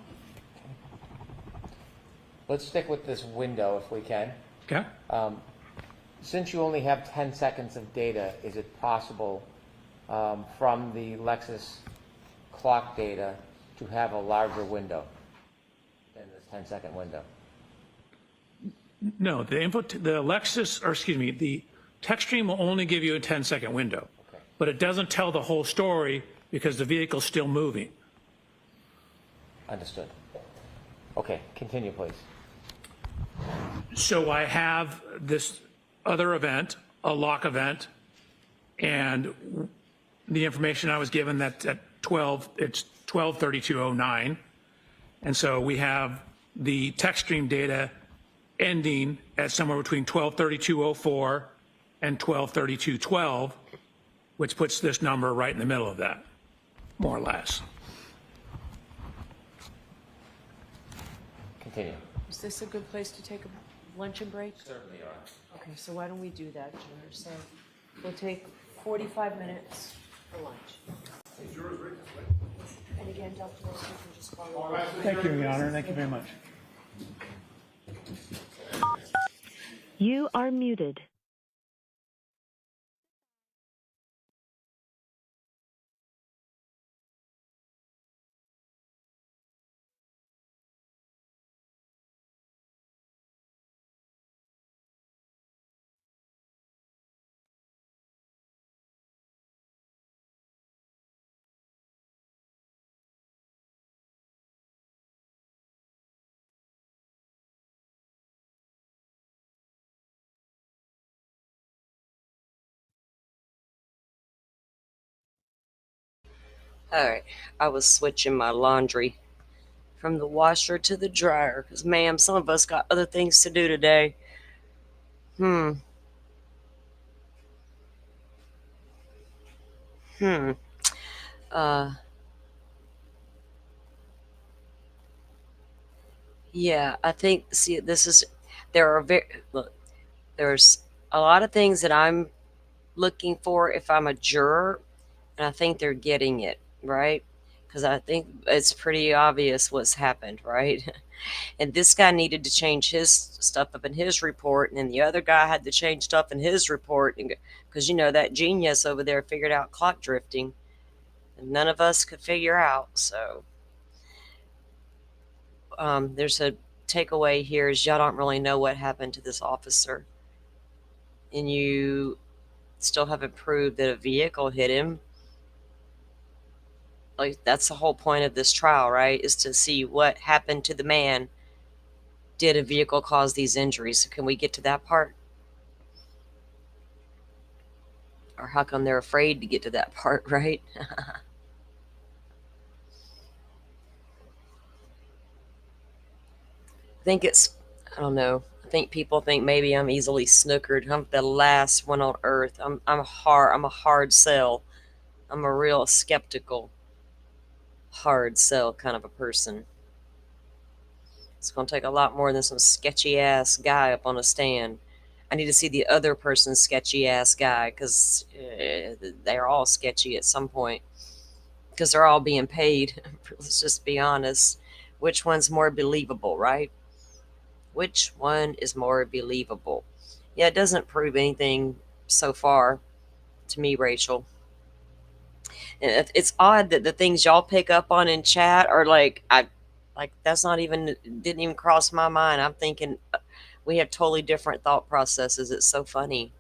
Let's stick with this window if we can. Okay. Since you only have 10 seconds of data, is it possible from the Lexus clock data to have a larger window than this 10-second window? No, the text stream will only give you a 10-second window, Okay. but it doesn't tell the whole story because the vehicle's still moving. Understood. Okay, continue, please. So I have this other event, a lock event, and the information I was given that at 12, it's 12:32:09. And so we have the text stream data ending at somewhere between 12:32:04 and 12:32:12, which puts this number right in the middle of that, more or less. Continue. Is this a good place to take a luncheon break? Certainly, Your Honor. Okay, so why don't we do that, Jurors? So we'll take 45 minutes for lunch. And again, Dr. Wilson, you can just follow up. Thank you, Your Honor. Thank you very much. You are muted. All right, I was switching my laundry from the washer to the dryer because, ma'am, some of us got other things to do today. Hmm. Uh, yeah, I think, see, look, there's a lot of things that I'm looking for if I'm a juror, and I think they're getting it, right? because I think it's pretty obvious what's happened, right? And this guy needed to change his stuff up in his report, and then the other guy had to change stuff in his report, because that genius over there figured out clock drifting, and none of us could figure out. So there's a takeaway here is y'all don't really know what happened to this officer, and you still haven't proved that a vehicle hit him. Like, that's the whole point of this trial, right? Is to see what happened to the man. Did a vehicle cause these injuries? Can we get to that part? Or how come they're afraid to get to that part, right? I don't know. I think people think maybe I'm easily snookered. I'm the last one on earth. I'm a hard sell. I'm a real skeptical, hard sell kind of a person. It's going to take a lot more than some sketchy ass guy up on a stand. I need to see the other person's sketchy ass guy, because they're all sketchy at some point, because they're all being paid. Let's just be honest. Which one's more believable, right? Which one is more believable? Yeah, it doesn't prove anything so far to me, Rachel. And it's odd that the things y'all pick up on in chat are like, that's not even, didn't even cross my mind. I'm thinking we have totally different thought processes. It's so funny.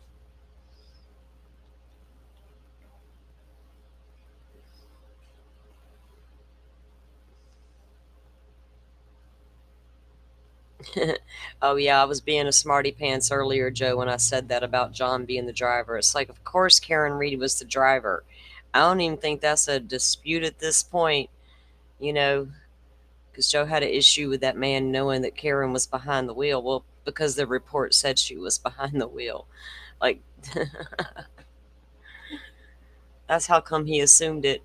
Oh yeah, I was being a smarty pants earlier, Joe, when I said that about John being the driver. It's like, of course Karen Reed was the driver. I don't even think that's a dispute at this point, because Joe had an issue with that man knowing that Karen was behind the wheel. Well, because the report said she was behind the wheel. Like, that's how come he assumed it.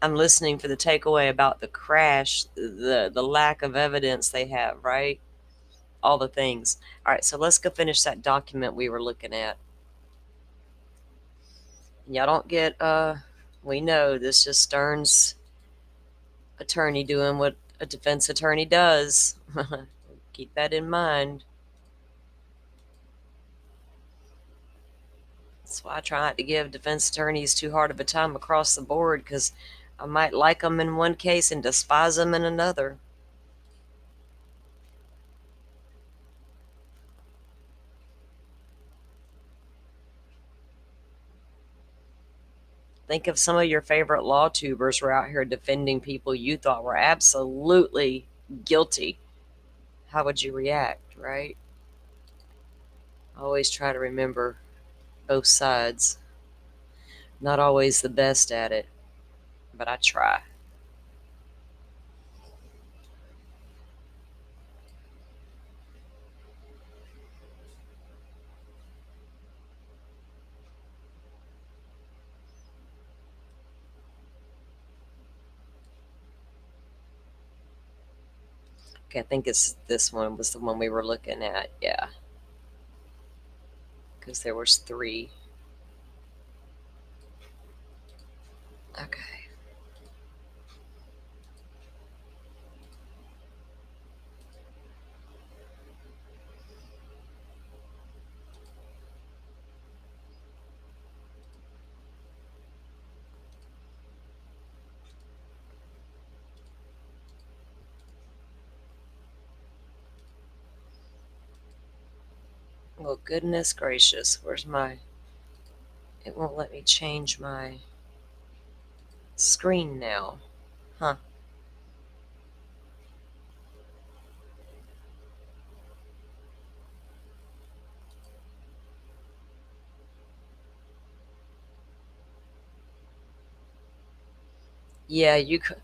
I'm listening for the takeaway about the crash, the lack of evidence they have, right? All the things. All right, so let's go finish that document we were looking at. Y'all don't get, we know this is Stern's attorney doing what a defense attorney does. Keep that in mind. That's why I try not to give defense attorneys too hard of a time across the board, because I might like them in one case and despise them in another. Think of some of your favorite law tubers were out here defending people you thought were absolutely guilty. How would you react, right? I always try to remember both sides. Not always the best at it, but I try. Okay, I think it's this one was the one we were looking at, yeah. Because there was 3. Okay. Well, goodness gracious, where's my... It won't let me change my screen now. Huh. Yeah, you could...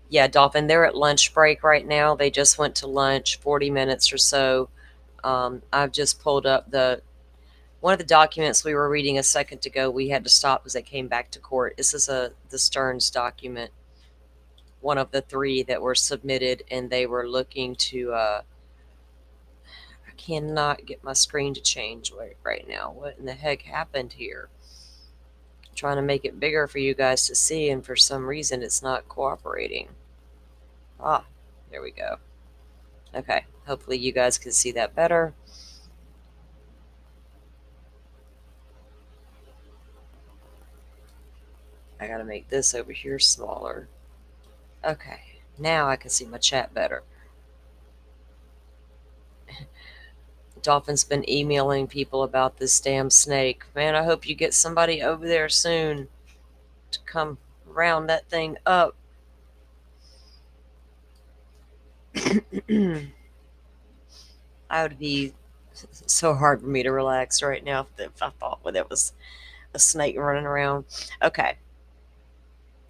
Yeah, Dolphin, they're at lunch break right now. They just went to lunch, 40 minutes or so. I've just pulled up one of the documents we were reading a second ago. We had to stop because they came back to court. This is the Stearns document, one of the 3 that were submitted, and they were looking to, I cannot get my screen to change right now. What in the heck happened here? Trying to make it bigger for you guys to see, and for some reason it's not cooperating. Ah, there we go. Okay, hopefully you guys can see that better. I gotta make this over here smaller. Okay, now I can see my chat better. Dolphin's been emailing people about this damn snake. Man, I hope you get somebody over there soon to come round that thing up. I would be so hard for me to relax right now if I thought there was a snake running around. Okay,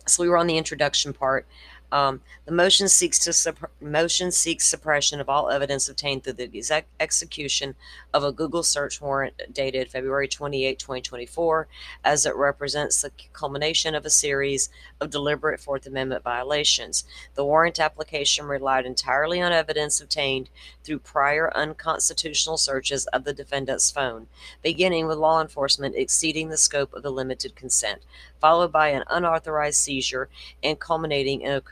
so we were on the introduction part. The motion seeks suppression of all evidence obtained through the execution of a Google search warrant dated February 28, 2024, as it represents the culmination of a series of deliberate Fourth Amendment violations. The warrant application relied entirely on evidence obtained through prior unconstitutional searches of the defendant's phone, beginning with law enforcement exceeding the scope of the limited consent, followed by an unauthorized seizure, and culminating in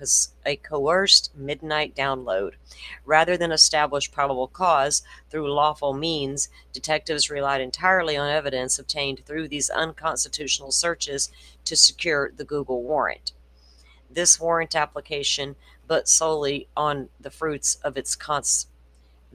a coerced midnight download. Rather than establish probable cause through lawful means, detectives relied entirely on evidence obtained through these unconstitutional searches to secure the Google warrant. This warrant application but solely on the fruits of its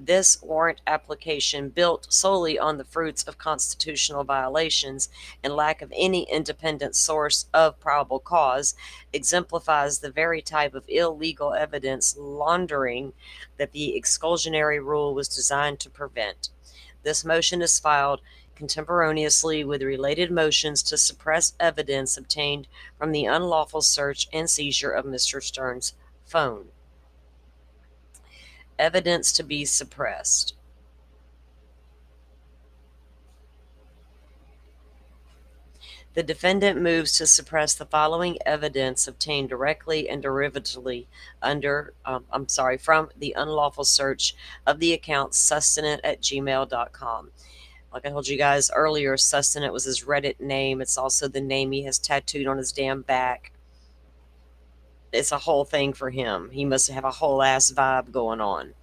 this warrant application, built solely on the fruits of constitutional violations and lack of any independent source of probable cause, exemplifies the very type of illegal evidence laundering that the exclusionary rule was designed to prevent. This motion is filed contemporaneously with related motions to suppress evidence obtained from the unlawful search and seizure of Mr. Stern's phone. Evidence to be suppressed. The defendant moves to suppress the following evidence obtained directly and derivatively from the unlawful search of the account sustenant@gmail.com. Like I told you guys earlier, Sustenant was his Reddit name. It's also the name he has tattooed on his damn back. It's a whole thing for him. He must have a whole ass vibe going on.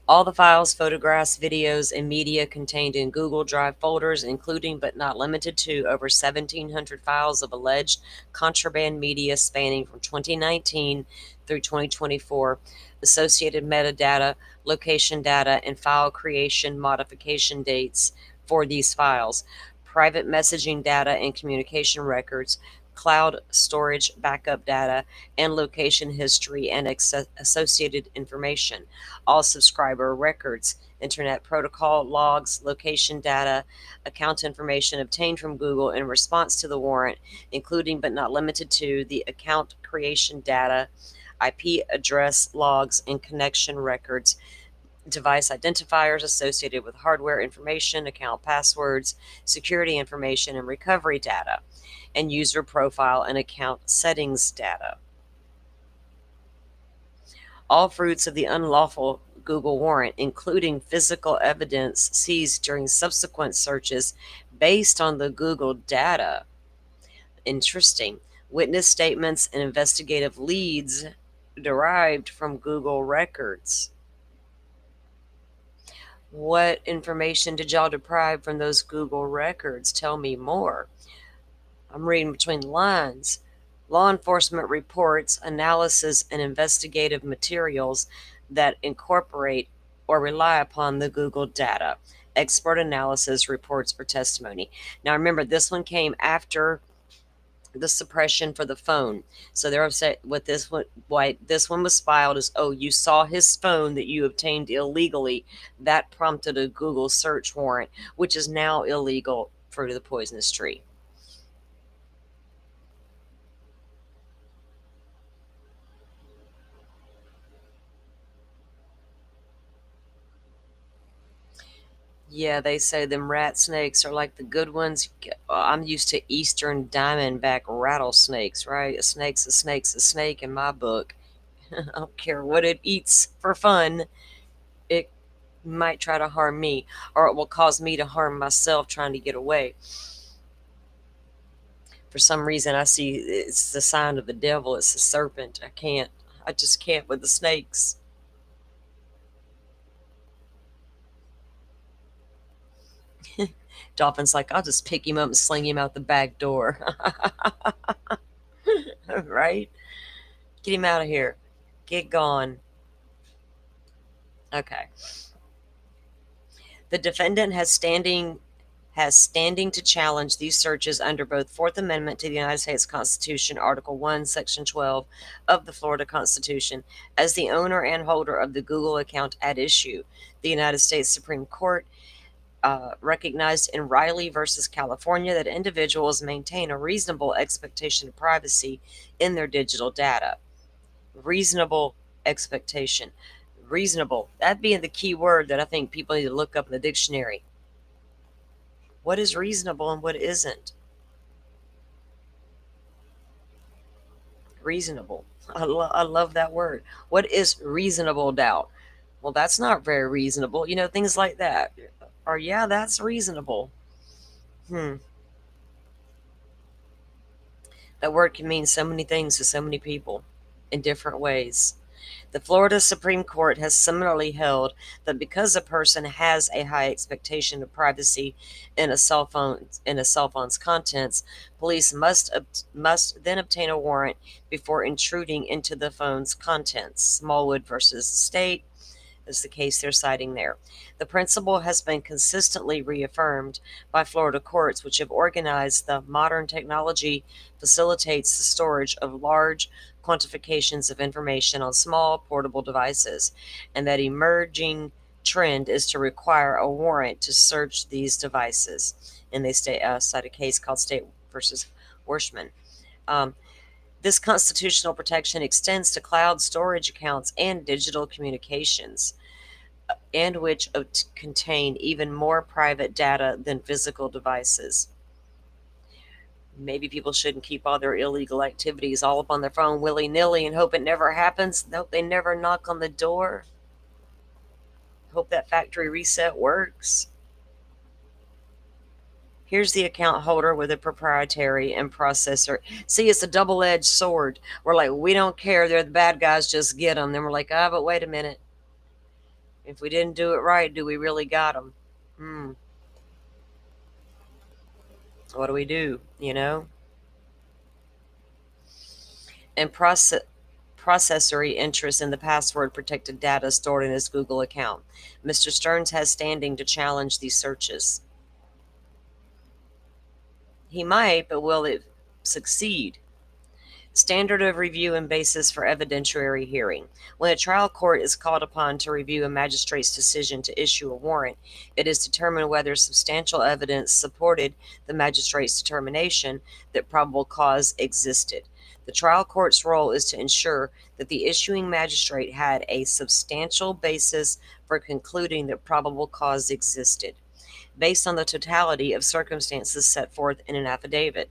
All the files, photographs, videos, and media contained in Google Drive folders, including but not limited to over 1,700 files of alleged contraband media spanning from 2019 through 2024, associated metadata, location data, and file creation modification dates for these files, private messaging data and communication records, cloud storage backup data, and location history and associated information, all subscriber records, internet protocol logs, location data, account information obtained from Google in response to the warrant, including but not limited to the account creation data, IP address logs, and connection records, device identifiers associated with hardware information, account passwords, security information, and recovery data, and user profile and account settings data. All fruits of the unlawful Google warrant, including physical evidence seized during subsequent searches based on the Google data. Interesting. Witness statements and investigative leads derived from Google records. What information did y'all derive from those Google records? Tell me more. I'm reading between the lines. Law enforcement reports, analysis, and investigative materials that incorporate or rely upon the Google data. Expert analysis, reports, or testimony. Now remember, this one came after the suppression for the phone. So they're upset with this one. Why this one was filed is, oh, you saw his phone that you obtained illegally. That prompted a Google search warrant, which is now illegal, fruit of the poisonous tree. Yeah, they say them rat snakes are like the good ones. I'm used to Eastern diamondback rattlesnakes, right? A snake's a snake's a snake in my book. I don't care what it eats for fun. It might try to harm me, or it will cause me to harm myself trying to get away. For some reason, I see it's the sign of the devil. It's the serpent. I just can't with the snakes. Dolphin's like, I'll just pick him up and sling him out the back door. Right? Get him out of here. Get gone. Okay. The defendant has standing to challenge these searches under both Fourth Amendment to the United States Constitution, Article 1, Section 12 of the Florida Constitution, as the owner and holder of the Google account at issue. The United States Supreme Court recognized in Riley versus California that individuals maintain a reasonable expectation of privacy in their digital data. Reasonable expectation. Reasonable. That being the key word that I think people need to look up in the dictionary. What is reasonable and what isn't? Reasonable. I love that word. What is reasonable doubt? Well, that's not very reasonable. Things like that. Or, yeah, that's reasonable. That word can mean so many things to so many people in different ways. The Florida Supreme Court has similarly held that because a person has a high expectation of privacy in a cell phone's contents, police must then obtain a warrant before intruding into the phone's contents. Smallwood versus State is the case they're citing there. The principle has been consistently reaffirmed by Florida courts, which have organized the modern technology facilitates the storage of large quantifications of information on small portable devices, and that emerging trend is to require a warrant to search these devices. And they cite a case called State versus Worshman. This constitutional protection extends to cloud storage accounts and digital communications, and which contain even more private data than physical devices. Maybe people shouldn't keep all their illegal activities all up on their phone willy-nilly and hope it never happens. Hope they never knock on the door. Hope that factory reset works. Here's the account holder with a proprietary and processor. See, it's a double-edged sword. We're like, we don't care. They're the bad guys. Just get them. Then we're like, but wait a minute. If we didn't do it right, do we really got them? What do we do? And processory interest in the password-protected data stored in his Google account. Mr. Stearns has standing to challenge these searches. He might, but will it succeed? Standard of review and basis for evidentiary hearing. When a trial court is called upon to review a magistrate's decision to issue a warrant, it is determined whether substantial evidence supported the magistrate's determination that probable cause existed. The trial court's role is to ensure that the issuing magistrate had a substantial basis for concluding that probable cause existed, based on the totality of circumstances set forth in an affidavit.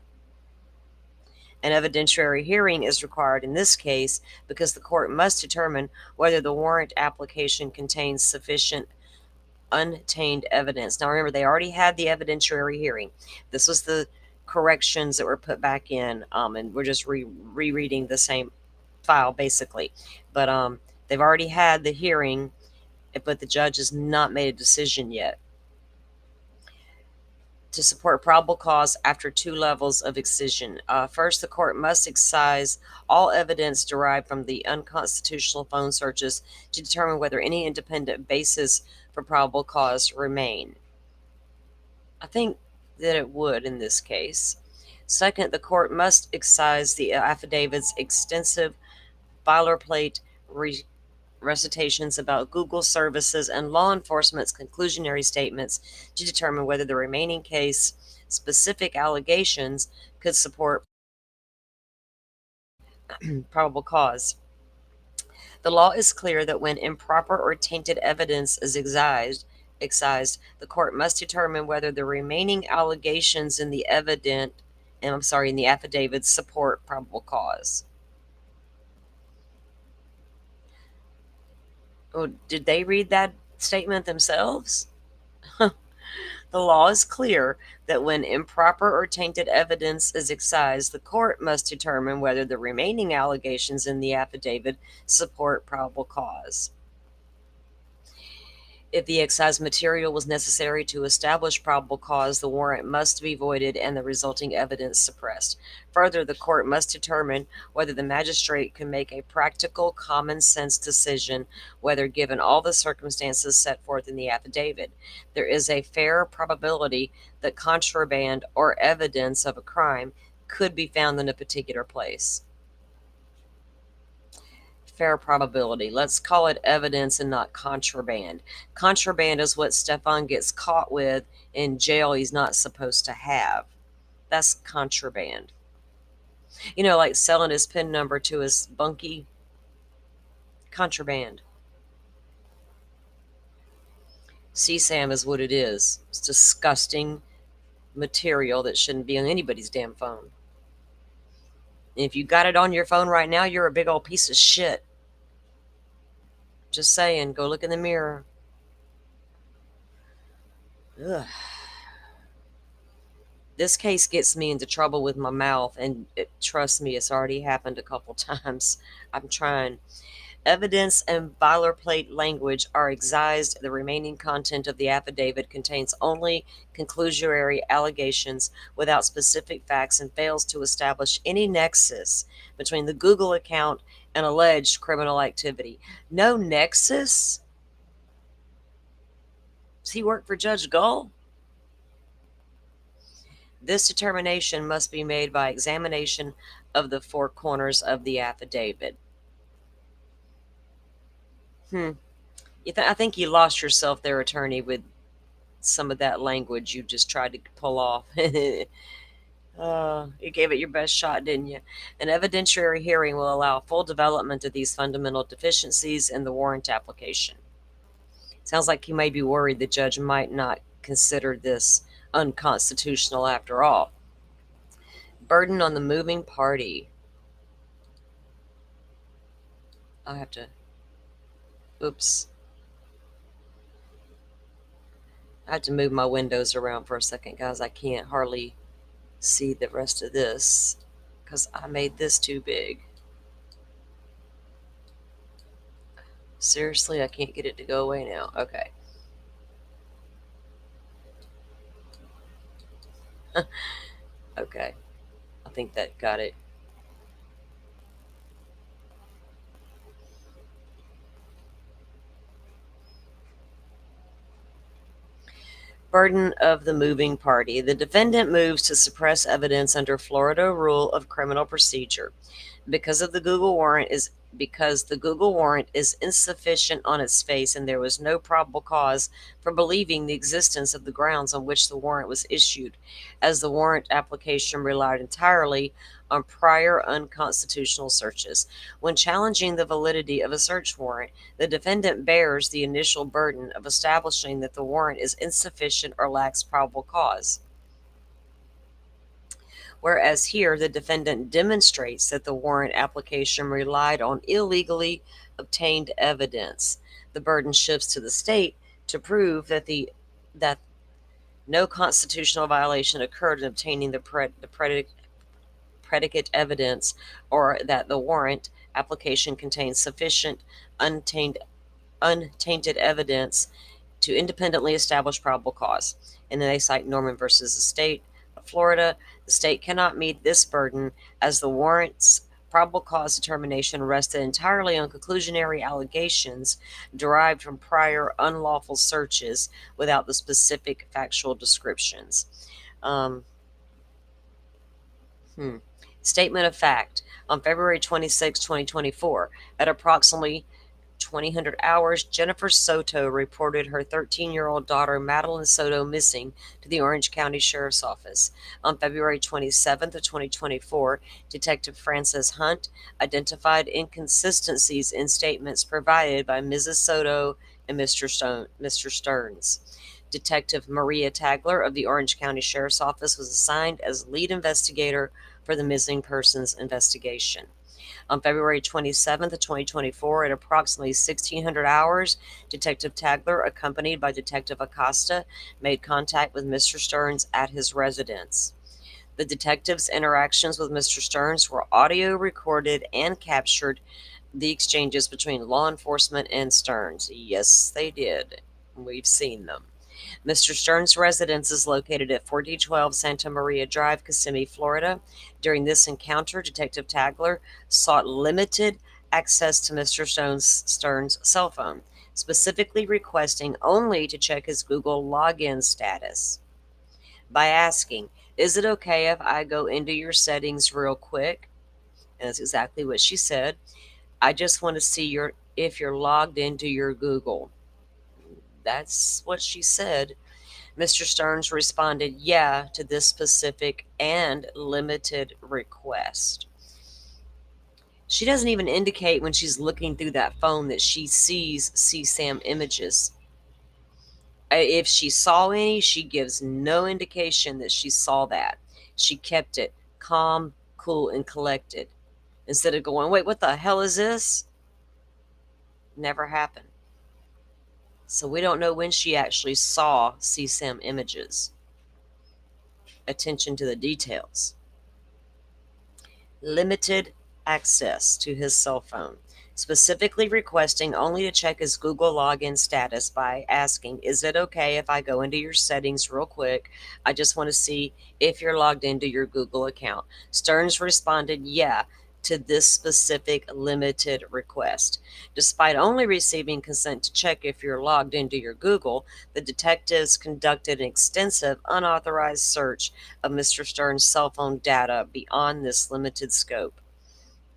An evidentiary hearing is required in this case because the court must determine whether the warrant application contains sufficient untainted evidence. Now remember, they already had the evidentiary hearing. This was the corrections that were put back in, and we're just rereading the same file basically. But they've already had the hearing, but the judge has not made a decision yet. To support probable cause after two levels of excision. First, the court must excise all evidence derived from the unconstitutional phone searches to determine whether any independent basis for probable cause remain. I think that it would in this case. Second, the court must excise the affidavit's extensive boilerplate recitations about Google services and law enforcement's conclusionary statements to determine whether the remaining case specific allegations could support probable cause. The law is clear that when improper or tainted evidence is excised, the court must determine whether the remaining allegations in the affidavit support probable cause. Oh, did they read that statement themselves? The law is clear that when improper or tainted evidence is excised, the court must determine whether the remaining allegations in the affidavit support probable cause. If the excised material was necessary to establish probable cause, the warrant must be voided and the resulting evidence suppressed. Further, the court must determine whether the magistrate can make a practical, common sense decision, whether given all the circumstances set forth in the affidavit, there is a fair probability that contraband or evidence of a crime could be found in a particular place. Fair probability. Let's call it evidence and not contraband. Contraband is what Stefan gets caught with in jail he's not supposed to have. That's contraband. You know, like selling his PIN number to his bunkie. Contraband. CSAM is what it is. It's disgusting material that shouldn't be on anybody's damn phone. And if you got it on your phone right now, you're a big old piece of shit. Just saying, go look in the mirror. Ugh. This case gets me into trouble with my mouth, and trust me, it's already happened a couple times. I'm trying. Evidence and boilerplate language are excised. The remaining content of the affidavit contains only conclusory allegations without specific facts and fails to establish any nexus between the Google account and alleged criminal activity. No nexus? Does he work for Judge Gull? This determination must be made by examination of the four corners of the affidavit. I think you lost yourself there, attorney, with some of that language you just tried to pull off. You gave it your best shot, didn't you? An evidentiary hearing will allow full development of these fundamental deficiencies in the warrant application. Sounds like you may be worried the judge might not consider this unconstitutional after all. Burden on the moving party. I have to... Oops. I have to move my windows around for a second, guys. I can't hardly see the rest of this because I made this too big. Seriously, I can't get it to go away now. Okay. Okay. I think that got it. Burden of the moving party. The defendant moves to suppress evidence under Florida Rule of Criminal Procedure because the Google warrant is insufficient on its face and there was no probable cause for believing the existence of the grounds on which the warrant was issued, as the warrant application relied entirely on prior unconstitutional searches. When challenging the validity of a search warrant, the defendant bears the initial burden of establishing that the warrant is insufficient or lacks probable cause. Whereas here, the defendant demonstrates that the warrant application relied on illegally obtained evidence. The burden shifts to the state to prove that no constitutional violation occurred in obtaining the predicate evidence, or that the warrant application contains sufficient untainted evidence to independently establish probable cause. And then they cite Norman versus the state of Florida. The state cannot meet this burden as the warrant's probable cause determination rested entirely on conclusionary allegations derived from prior unlawful searches without the specific factual descriptions. Statement of fact. On February 26, 2024, at approximately 2000 hours, Jennifer Soto reported her 13-year-old daughter, Madeline Soto, missing to the Orange County Sheriff's Office. On February 27th of 2024, Detective Francis Hunt identified inconsistencies in statements provided by Mrs. Soto and Mr. Stearns. Detective Maria Tagler of the Orange County Sheriff's Office was assigned as lead investigator for the missing persons investigation. On February 27th, 2024, at approximately 1600 hours, Detective Tagler, accompanied by Detective Acosta, made contact with Mr. Stearns at his residence. The detective's interactions with Mr. Stearns were audio recorded and captured the exchanges between law enforcement and Stearns. Yes, they did. We've seen them. Mr. Stearns' residence is located at 1412 Santa Maria Drive, Kissimmee, Florida. During this encounter, Detective Tagler sought limited access to Mr. Stearns' cell phone, specifically requesting only to check his Google login status by asking, "Is it okay if I go into your settings real quick?" And that's exactly what she said. "I just want to see if you're logged into your Google." That's what she said. Mr. Stearns responded, "Yeah," to this specific and limited request. She doesn't even indicate when she's looking through that phone that she sees CSAM images. If she saw any, she gives no indication that she saw that. She kept it calm, cool, and collected. Instead of going, "Wait, what the hell is this?" Never happened. So we don't know when she actually saw CSAM images. Attention to the details. Limited access to his cell phone, specifically requesting only to check his Google login status by asking, "Is it okay if I go into your settings real quick? I just want to see if you're logged into your Google account." Stearns responded, "Yeah," to this specific limited request. Despite only receiving consent to check if you're logged into your Google, the detectives conducted an extensive unauthorized search of Mr. Stearns' cell phone data beyond this limited scope.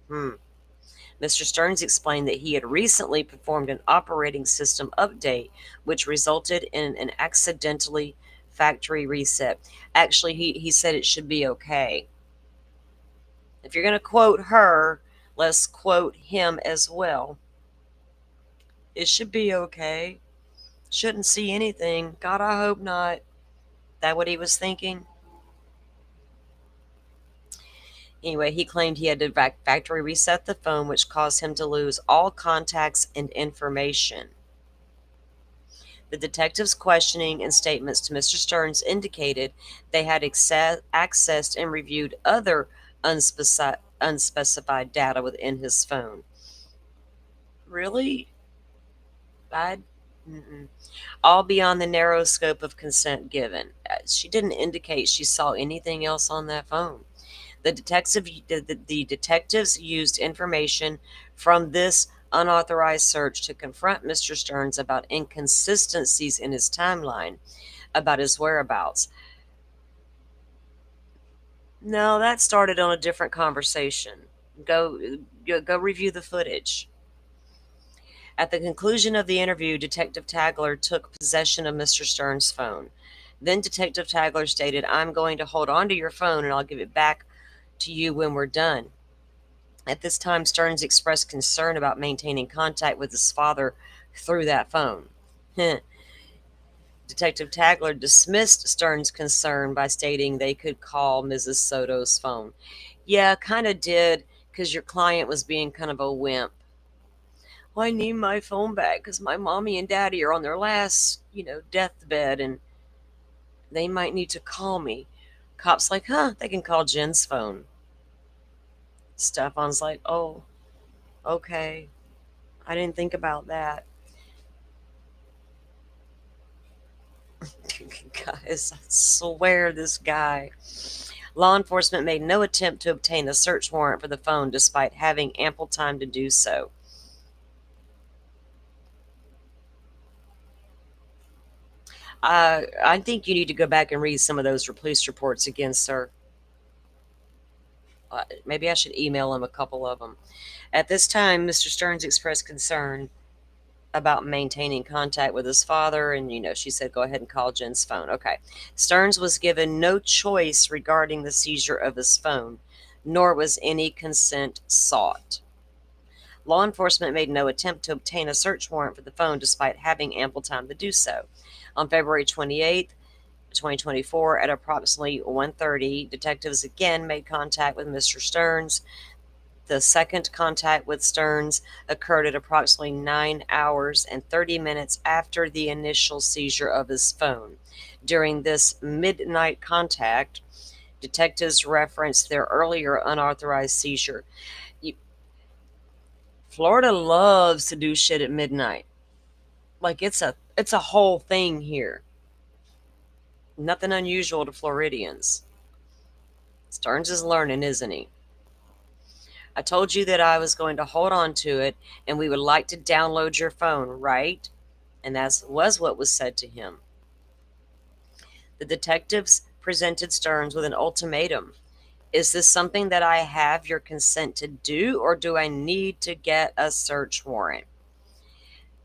Mr. Stearns explained that he had recently performed an operating system update, which resulted in an accidentally factory reset. Actually, he said it should be okay. If you're going to quote her, let's quote him as well. "It should be okay. Shouldn't see anything. God, I hope not." That what he was thinking? Anyway, he claimed he had to factory reset the phone, which caused him to lose all contacts and information. The detective's questioning and statements to Mr. Stearns indicated they had accessed and reviewed other unspecified data within his phone. Really? Mm-mm. All beyond the narrow scope of consent given. She didn't indicate she saw anything else on that phone. The detectives used information from this unauthorized search to confront Mr. Stearns about inconsistencies in his timeline about his whereabouts. No, that started on a different conversation. Go review the footage. At the conclusion of the interview, Detective Tagler took possession of Mr. Stearns' phone. Then Detective Tagler stated, "I'm going to hold on to your phone and I'll give it back to you when we're done." At this time, Stearns expressed concern about maintaining contact with his father through that phone. Detective Tagler dismissed Stearns' concern by stating they could call Mrs. Soto's phone. "Yeah, kind of did, because your client was being kind of a wimp. Well, I need my phone back because my mommy and daddy are on their last, deathbed and they might need to call me." Cop's like, they can call Jen's phone. Stefan's like, "Oh, okay. I didn't think about that." Guys, I swear this guy. Law enforcement made no attempt to obtain a search warrant for the phone despite having ample time to do so. I think you need to go back and read some of those police reports again, sir. Maybe I should email him a couple of them. At this time, Mr. Stearns expressed concern about maintaining contact with his father, and she said go ahead and call Jen's phone. Okay. Stearns was given no choice regarding the seizure of his phone, nor was any consent sought. Law enforcement made no attempt to obtain a search warrant for the phone despite having ample time to do so. On February 28th, 2024, at approximately 1:30, detectives again made contact with Mr. Stearns. The second contact with Stearns occurred at approximately 9 hours and 30 minutes after the initial seizure of his phone. During this midnight contact, detectives referenced their earlier unauthorized seizure. You, Florida loves to do shit at midnight. Like it's a whole thing here. Nothing unusual to Floridians. Stearns is learning, isn't he? I told you that I was going to hold on to it and we would like to download your phone, right? And that was what was said to him. The detectives presented Stearns with an ultimatum. Is this something that I have your consent to do, or do I need to get a search warrant?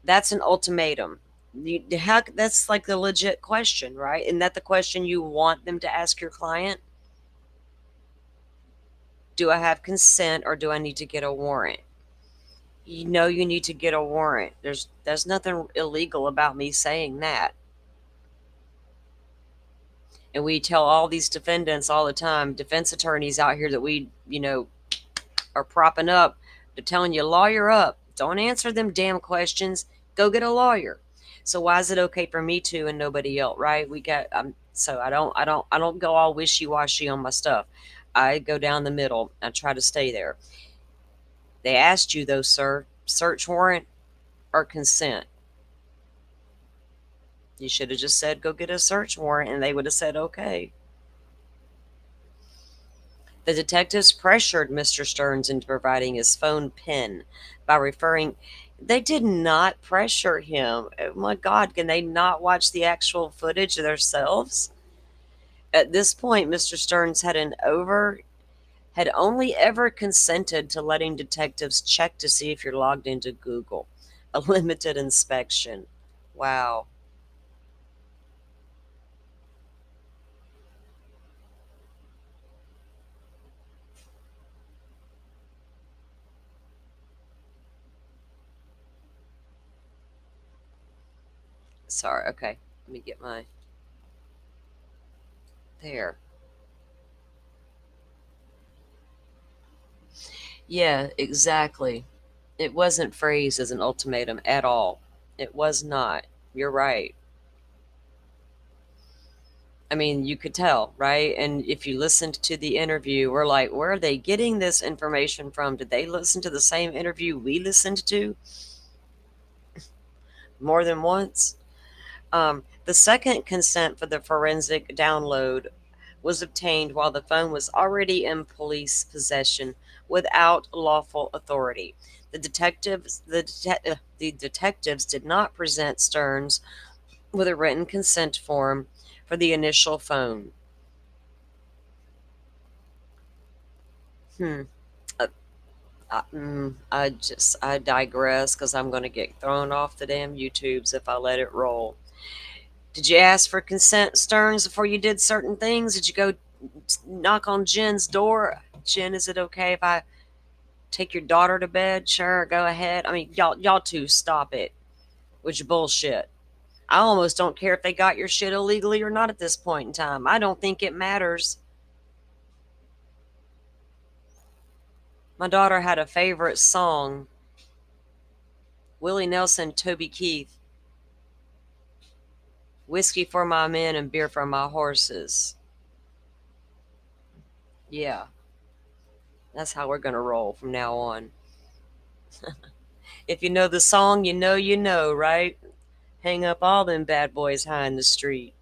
That's an ultimatum. That's like the legit question, right? Isn't that the question you want them to ask your client? Do I have consent, or do I need to get a warrant? You know you need to get a warrant. There's nothing illegal about me saying that. And we tell all these defendants all the time, defense attorneys out here that we, are propping up, they're telling you lawyer up. Don't answer them damn questions. Go get a lawyer. So why is it okay for me to and nobody else, right? So I don't go all wishy-washy on my stuff. I go down the middle. I try to stay there. They asked you though, sir, search warrant or consent? You should have just said go get a search warrant and they would have said okay. The detectives pressured Mr. Stearns into providing his phone PIN by referring. They did not pressure him. Oh my God, can they not watch the actual footage themselves? At this point, Mr. Stearns had only ever consented to letting detectives check to see if you're logged into Google. A limited inspection. Wow. Sorry, okay. Let me get my. There. Yeah, exactly. It wasn't phrased as an ultimatum at all. It was not. You're right. I mean, you could tell, right? And if you listened to the interview, we're like, where are they getting this information from? Did they listen to the same interview we listened to more than once? The second consent for the forensic download was obtained while the phone was already in police possession without lawful authority. The detectives did not present Stearns with a written consent form for the initial phone. Hmm. Uh, I digress because I'm going to get thrown off the damn YouTubes if I let it roll. Did you ask for consent, Stearns, before you did certain things? Did you go knock on Jen's door? Jen, is it okay if I take your daughter to bed? Sure, go ahead. I mean, y'all two, stop it with your bullshit. I almost don't care if they got your shit illegally or not at this point in time. I don't think it matters. My daughter had a favorite song, Willie Nelson, Toby Keith, whiskey for my men and beer for my horses. Yeah, that's how we're going to roll from now on. If you know the song, you know, right? Hang up all them bad boys high in the street.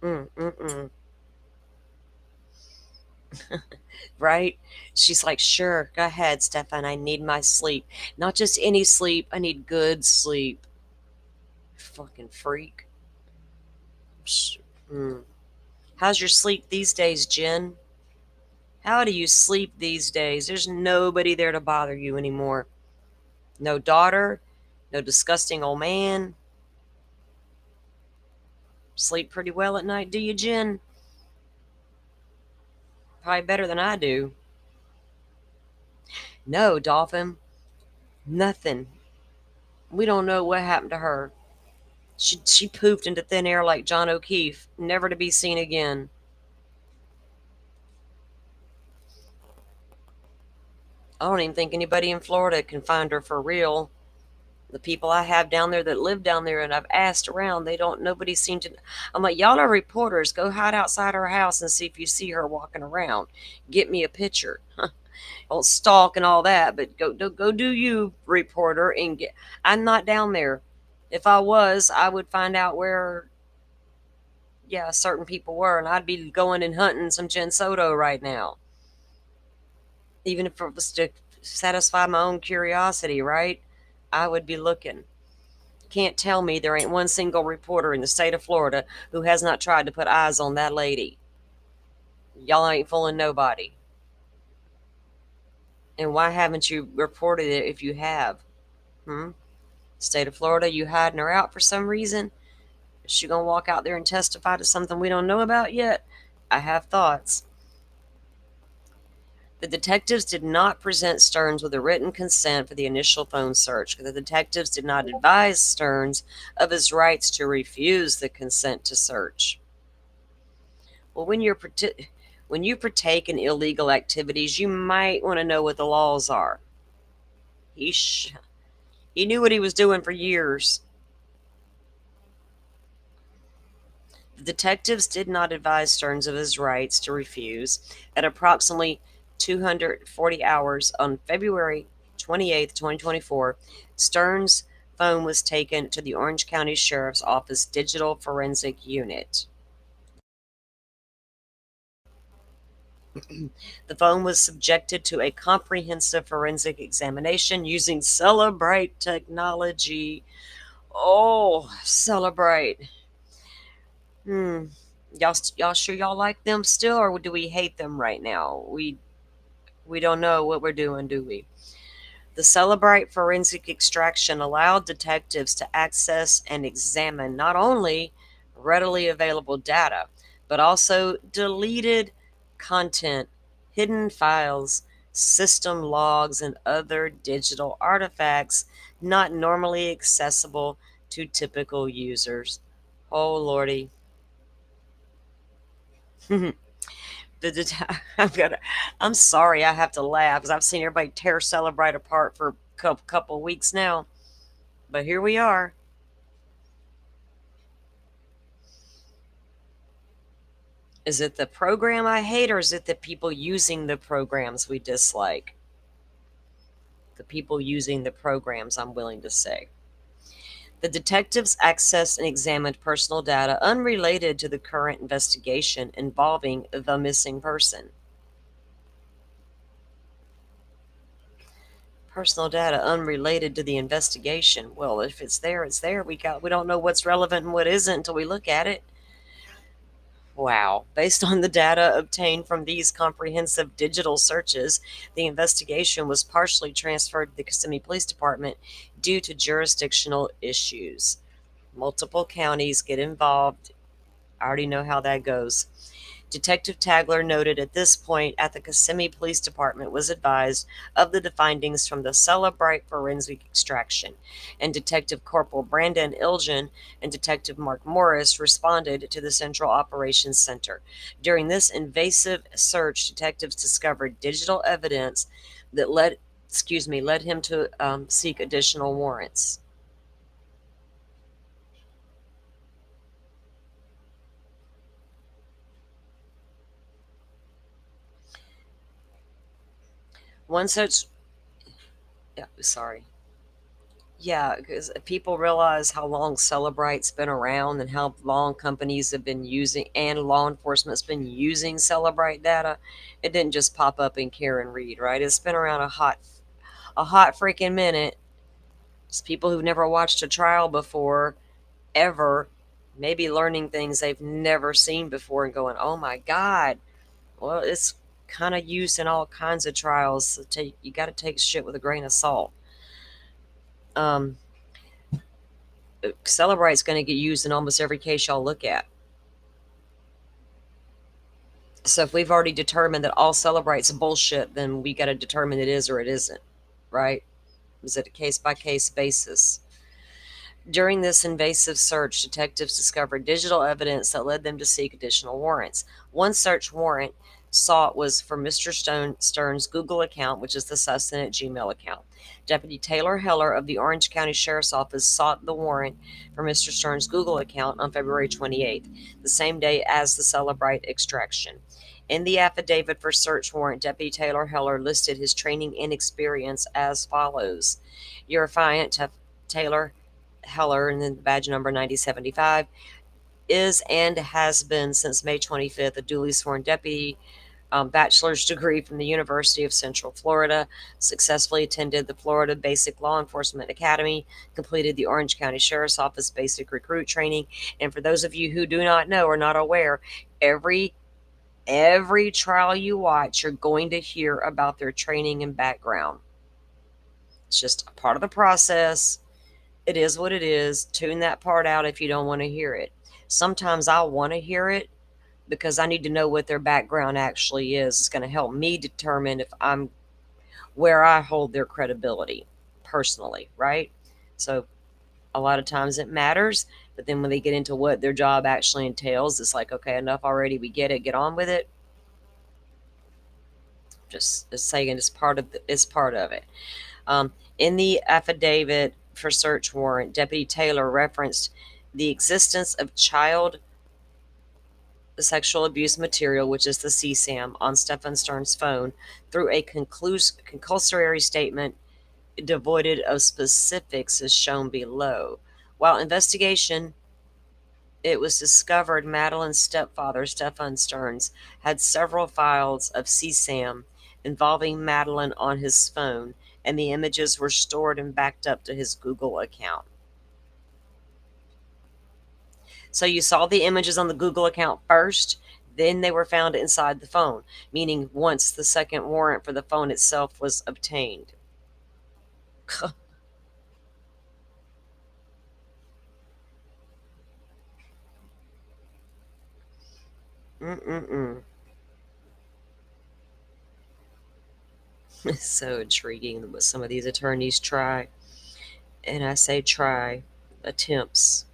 Mm-mm-mm. Right? She's like, sure, go ahead, Stefan. I need my sleep. Not just any sleep, I need good sleep. Fucking freak. Mm. How's your sleep these days, Jen? How do you sleep these days? There's nobody there to bother you anymore. No daughter, no disgusting old man. Sleep pretty well at night, do you, Jen? Probably better than I do. No, Dolphin. Nothing. We don't know what happened to her. She poofed into thin air like John O'Keefe, never to be seen again. I don't even think anybody in Florida can find her for real. The people I have down there that live down there and I've asked around, nobody seemed to. I'm like, y'all are reporters. Go hide outside her house and see if you see her walking around. Get me a picture. Don't stalk and all that, but go do you, reporter, and get. I'm not down there. If I was, I would find out where, yeah, certain people were, and I'd be going and hunting some Jen Soto right now. Even if it was to satisfy my own curiosity, right? I would be looking. Can't tell me there ain't one single reporter in the state of Florida who has not tried to put eyes on that lady. Y'all ain't fooling nobody. And why haven't you reported it if you have? State of Florida, you hiding her out for some reason? Is she gonna walk out there and testify to something we don't know about yet? I have thoughts. The detectives did not present Stearns with a written consent for the initial phone search. The detectives did not advise Stearns of his rights to refuse the consent to search. Well, when you partake in illegal activities, you might want to know what the laws are. He knew what he was doing for years. The detectives did not advise Stearns of his rights to refuse. At approximately 240 hours on February 28, 2024, Stearns' phone was taken to the Orange County Sheriff's Office Digital Forensic Unit. The phone was subjected to a comprehensive forensic examination using Celebrate technology. Oh, Celebrate. Y'all sure y'all like them still, or do we hate them right now? We don't know what we're doing, do we? The Celebrate forensic extraction allowed detectives to access and examine not only readily available data, but also deleted content, hidden files, system logs, and other digital artifacts not normally accessible to typical users. Oh, Lordy. I'm sorry I have to laugh because I've seen everybody tear Celebrate apart for a couple weeks now. But here we are. Is it the program I hate, or is it the people using the programs we dislike? The people using the programs, I'm willing to say. The detectives accessed and examined personal data unrelated to the current investigation involving the missing person. Personal data unrelated to the investigation. Well, if it's there, it's there. We don't know what's relevant and what isn't until we look at it. Wow. Based on the data obtained from these comprehensive digital searches, the investigation was partially transferred to the Kissimmee Police Department due to jurisdictional issues. Multiple counties get involved. I already know how that goes. Detective Tagler noted at this point at the Kissimmee Police Department was advised of the findings from the Celebrate forensic extraction, and Detective Corporal Brandon Ilgen and Detective Mark Morris responded to the Central Operations Center. During this invasive search, detectives discovered digital evidence that led him to seek additional warrants. One such, yeah, sorry. Yeah, because people realize how long Celebrate's been around and how long companies have been using and law enforcement's been using Celebrate data. It didn't just pop up in Care and Read, right? It's been around a hot freaking minute. It's people who've never watched a trial before, ever, maybe learning things they've never seen before and going, "Oh my God!" Well, it's kind of used in all kinds of trials. So you got to take shit with a grain of salt. Celebrate's going to get used in almost every case y'all look at. So if we've already determined that all Celebrate's bullshit, then we got to determine it is or it isn't, right? Is it a case-by-case basis? During this invasive search, detectives discovered digital evidence that led them to seek additional warrants. One search warrant sought was for Mr. Stern's Google account, which is the Sussman Gmail account. Deputy Taylor Heller of the Orange County Sheriff's Office sought the warrant for Mr. Stern's Google account on February 28th, the same day as the Celebrite extraction. In the affidavit for search warrant, Deputy Taylor Heller listed his training and experience as follows. Your affiant, Taylor Heller, and then badge number 9075, is and has been since May 25th a duly sworn deputy, bachelor's degree from the University of Central Florida, successfully attended the Florida Basic Law Enforcement Academy, completed the Orange County Sheriff's Office basic recruit training. And for those of you who do not know or not aware, every trial you watch, you're going to hear about their training and background. It's just a part of the process. It is what it is. Tune that part out if you don't want to hear it. Sometimes I want to hear it because I need to know what their background actually is. It's going to help me determine if I'm where I hold their credibility personally, right? So a lot of times it matters, but then when they get into what their job actually entails, it's like, okay, enough already. We get it. Get on with it. Just saying, it's part of it. In the affidavit for search warrant, Deputy Taylor referenced the existence of child sexual abuse material, which is the CSAM, on Stefan Stern's phone through a conclusory statement devoid of specifics as shown below. While investigation, it was discovered Madeline's stepfather, Stefan Stearns, had several files of CSAM involving Madeline on his phone, and the images were stored and backed up to his Google account. So you saw the images on the Google account first, then they were found inside the phone, meaning once the second warrant for the phone itself was obtained. It's so intriguing what some of these attorneys try. And I say try, attempts.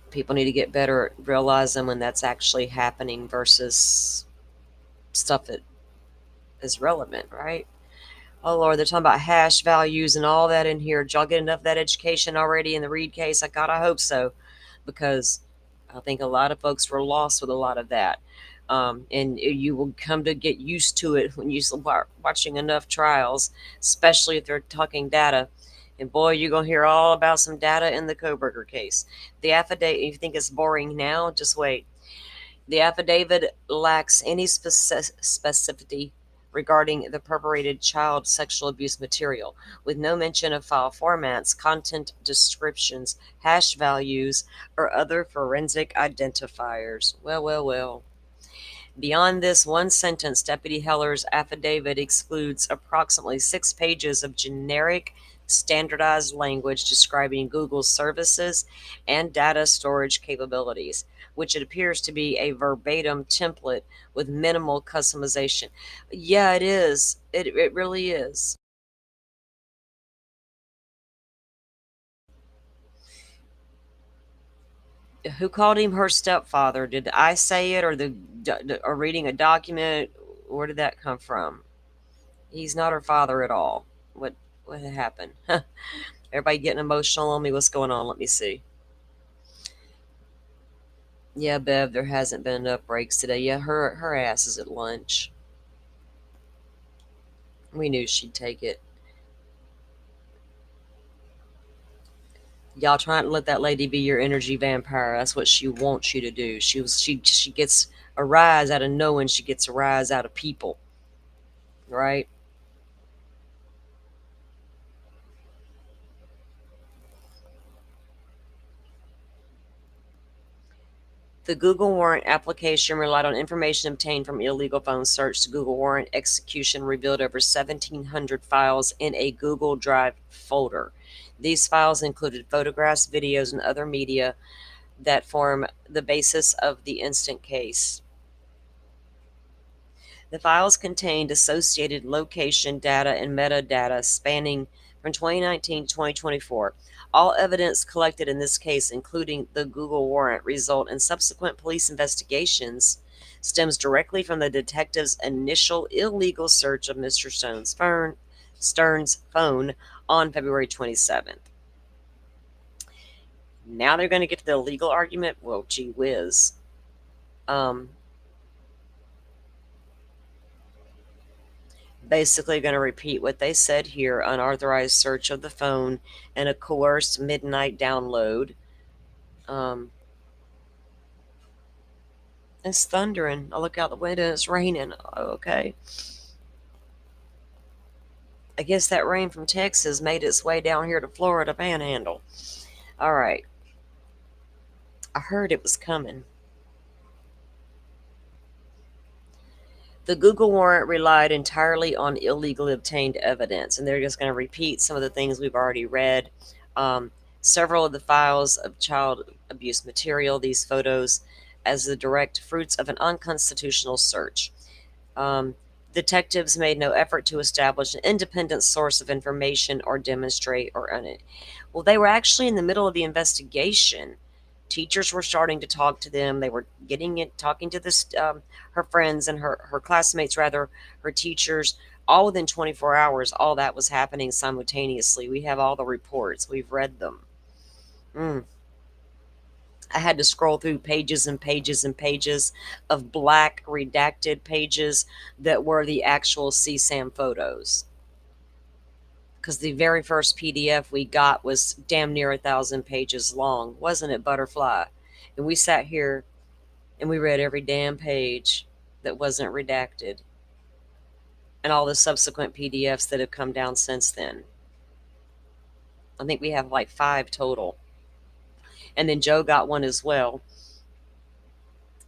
People need to get better at realizing when that's actually happening versus stuff that is relevant, right? Oh Lord, they're talking about hash values and all that in here. Did y'all get enough of that education already in the Reed case? I hope so, because I think a lot of folks were lost with a lot of that. And you will come to get used to it when you start watching enough trials, especially if they're talking data. And boy, you're going to hear all about some data in the Koberger case. The affidavit, if you think it's boring now, just wait. The affidavit lacks any specificity regarding the perpetrated child sexual abuse material, with no mention of file formats, content descriptions, hash values, or other forensic identifiers. Well. Beyond this one sentence, Deputy Heller's affidavit excludes approximately 6 pages of generic, standardized language describing Google's services and data storage capabilities, which it appears to be a verbatim template with minimal customization. Yeah, it is. It really is. Who called him her stepfather? Did I say it, or reading a document? Where did that come from? He's not her father at all. What happened? Everybody getting emotional on me. What's going on? Let me see. Yeah, Bev, there hasn't been enough breaks today. Yeah, her ass is at lunch. We knew she'd take it. Y'all trying to let that lady be your energy vampire. That's what she wants you to do. She gets a rise out of knowing she gets a rise out of people. Right? The Google warrant application relied on information obtained from illegal phone search. The Google warrant execution revealed over 1,700 files in a Google Drive folder. These files included photographs, videos, and other media that form the basis of the instant case. The files contained associated location data and metadata spanning from 2019 to 2024. All evidence collected in this case, including the Google warrant result in subsequent police investigations, stems directly from the detective's initial illegal search of Mr. Stern's phone on February 27th. Now they're going to get to the legal argument. Well, gee whiz. Basically going to repeat what they said here: unauthorized search of the phone and a coerced midnight download. It's thundering. I look out the window, it's raining. Okay. I guess that rain from Texas made its way down here to Florida Panhandle. All right. I heard it was coming. The Google warrant relied entirely on illegally obtained evidence, and they're just going to repeat some of the things we've already read. Several of the files of child abuse material, these photos, as the direct fruits of an unconstitutional search. Detectives made no effort to establish an independent source of information or demonstrate or own it. Well, they were actually in the middle of the investigation. Teachers were starting to talk to them. They were talking to this, her friends and her classmates, rather, her teachers, all within 24 hours. All that was happening simultaneously. We have all the reports. We've read them. I had to scroll through pages and pages and pages of black redacted pages that were the actual CSAM photos. Because the very first PDF we got was damn near 1,000 pages long. Wasn't it, Butterfly? And we sat here and we read every damn page that wasn't redacted. And all the subsequent PDFs that have come down since then. I think we have like 5 total. And then Joe got one as well.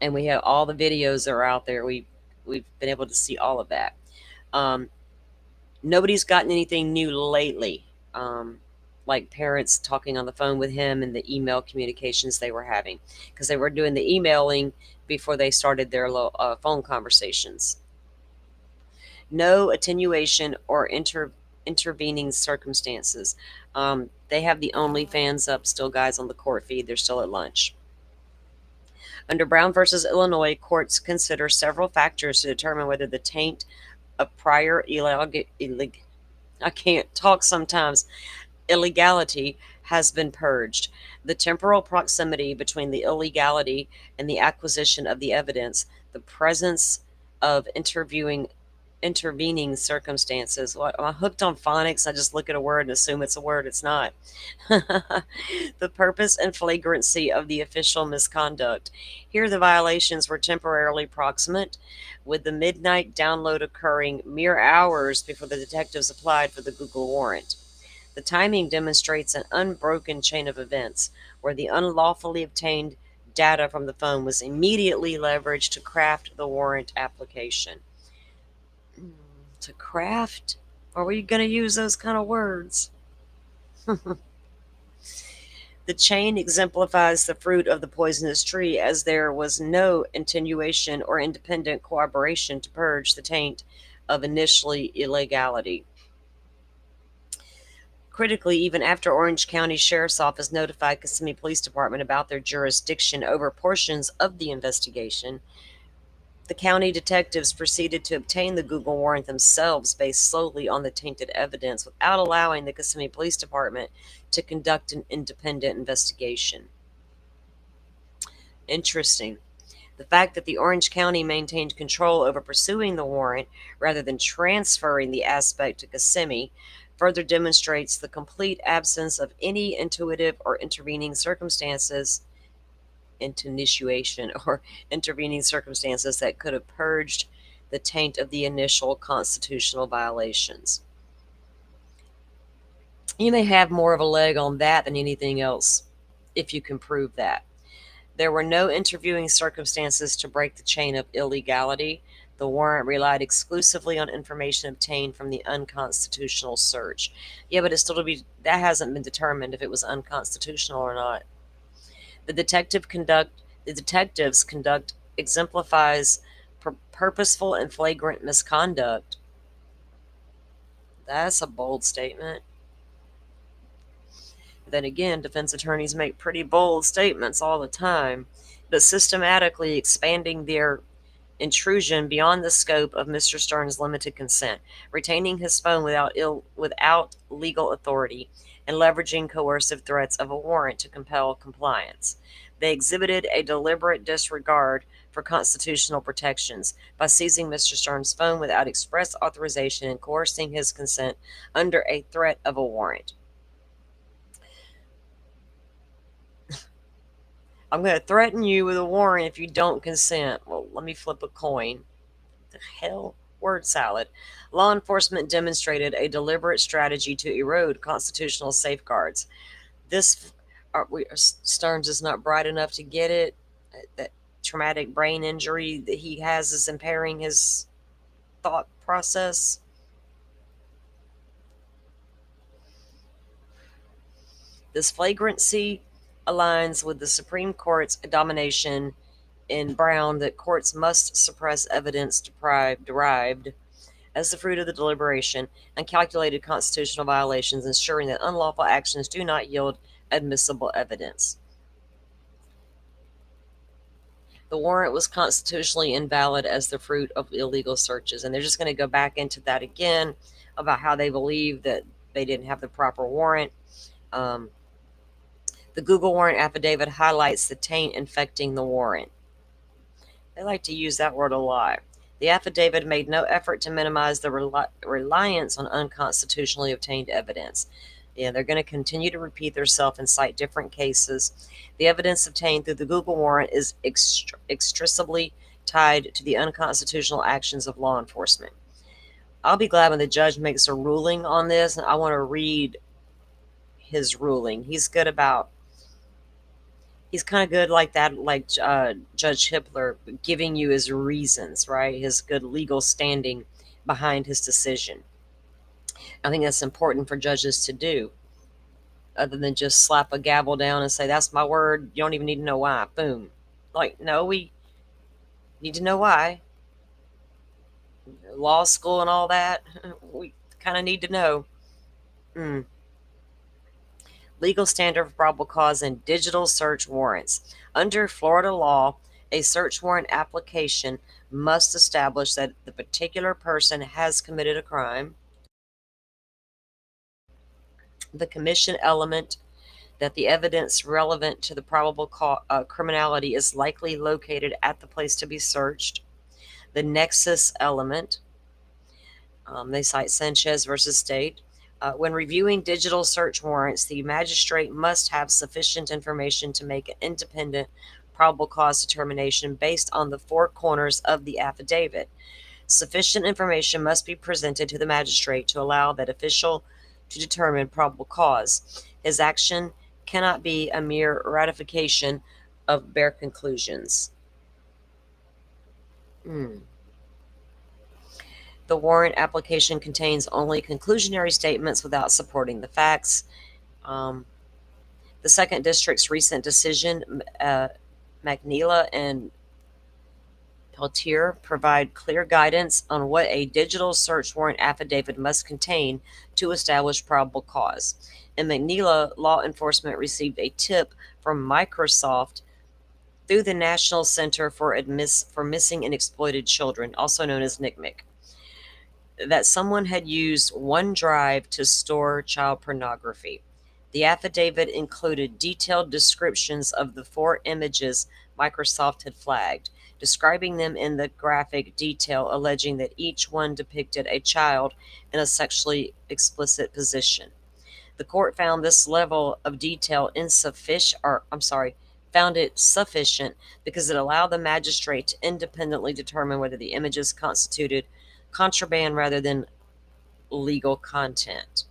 And we have all the videos that are out there. We've been able to see all of that. Nobody's gotten anything new lately, like parents talking on the phone with him and the email communications they were having, because they were doing the emailing before they started their phone conversations. No attenuation or intervening circumstances. They have the OnlyFans up still, guys, on the court feed. They're still at lunch. Under Brown versus Illinois, courts consider several factors to determine whether the taint of prior I can't talk sometimes, illegality has been purged. The temporal proximity between the illegality and the acquisition of the evidence, the presence of intervening circumstances. Well, I'm hooked on phonics. I just look at a word and assume it's a word. It's not. The purpose and flagrancy of the official misconduct. Here, the violations were temporarily proximate, with the midnight download occurring mere hours before the detectives applied for the Google warrant. The timing demonstrates an unbroken chain of events where the unlawfully obtained data from the phone was immediately leveraged to craft the warrant application. To craft? Are we going to use those kind of words? The chain exemplifies the fruit of the poisonous tree, as there was no attenuation or independent cooperation to purge the taint of initially illegality. Critically, even after Orange County Sheriff's Office notified Kissimmee Police Department about their jurisdiction over portions of the investigation, the county detectives proceeded to obtain the Google warrant themselves based solely on the tainted evidence without allowing the Kissimmee Police Department to conduct an independent investigation. Interesting. The fact that the Orange County maintained control over pursuing the warrant rather than transferring the aspect to Kissimmee further demonstrates the complete absence of any intuitive or intervening circumstances or intervening circumstances that could have purged the taint of the initial constitutional violations. You may have more of a leg on that than anything else, if you can prove that. There were no interviewing circumstances to break the chain of illegality. The warrant relied exclusively on information obtained from the unconstitutional search. Yeah, but it's still that hasn't been determined if it was unconstitutional or not. The detectives' conduct exemplifies purposeful and flagrant misconduct. That's a bold statement. Then again, defense attorneys make pretty bold statements all the time, but systematically expanding their intrusion beyond the scope of Mr. Stern's limited consent, retaining his phone without legal authority, and leveraging coercive threats of a warrant to compel compliance. They exhibited a deliberate disregard for constitutional protections by seizing Mr. Stern's phone without express authorization and coercing his consent under a threat of a warrant. I'm going to threaten you with a warrant if you don't consent. Well, let me flip a coin. The hell? Word salad. Law enforcement demonstrated a deliberate strategy to erode constitutional safeguards. Stearns is not bright enough to get it. That traumatic brain injury that he has is impairing his thought process. This flagrancy aligns with the Supreme Court's domination in Brown that courts must suppress evidence derived as the fruit of the deliberation and calculated constitutional violations, ensuring that unlawful actions do not yield admissible evidence. The warrant was constitutionally invalid as the fruit of illegal searches. And they're just going to go back into that again about how they believe that they didn't have the proper warrant. The Google warrant affidavit highlights the taint infecting the warrant. They like to use that word a lot. The affidavit made no effort to minimize the reliance on unconstitutionally obtained evidence. Yeah, they're going to continue to repeat themselves and cite different cases. The evidence obtained through the Google warrant is extricably tied to the unconstitutional actions of law enforcement. I'll be glad when the judge makes a ruling on this, and I want to read his ruling. He's kind of good like that, like Judge Hippler, giving you his reasons, right? His good legal standing behind his decision. I think that's important for judges to do, other than just slap a gavel down and say, that's my word. You don't even need to know why. Boom. Like, no, we need to know why. Law school and all that, we kind of need to know. Legal standard for probable cause and digital search warrants. Under Florida law, a search warrant application must establish that the particular person has committed a crime, the commission element, that the evidence relevant to the probable criminality is likely located at the place to be searched, the nexus element. They cite Sanchez versus State. When reviewing digital search warrants, the magistrate must have sufficient information to make an independent probable cause determination based on the four corners of the affidavit. Sufficient information must be presented to the magistrate to allow that official to determine probable cause. His action cannot be a mere ratification of bare conclusions. The warrant application contains only conclusionary statements without supporting the facts. The second district's recent decision, McNeela and Peltier, provide clear guidance on what a digital search warrant affidavit must contain to establish probable cause. In McNeela, law enforcement received a tip from Microsoft through the National Center for Missing and Exploited Children, also known as NCMEC, that someone had used OneDrive to store child pornography. The affidavit included detailed descriptions of the four images Microsoft had flagged, describing them in the graphic detail, alleging that each one depicted a child in a sexually explicit position. The court found this level of detail found it sufficient because it allowed the magistrate to independently determine whether the images constituted contraband rather than legal content.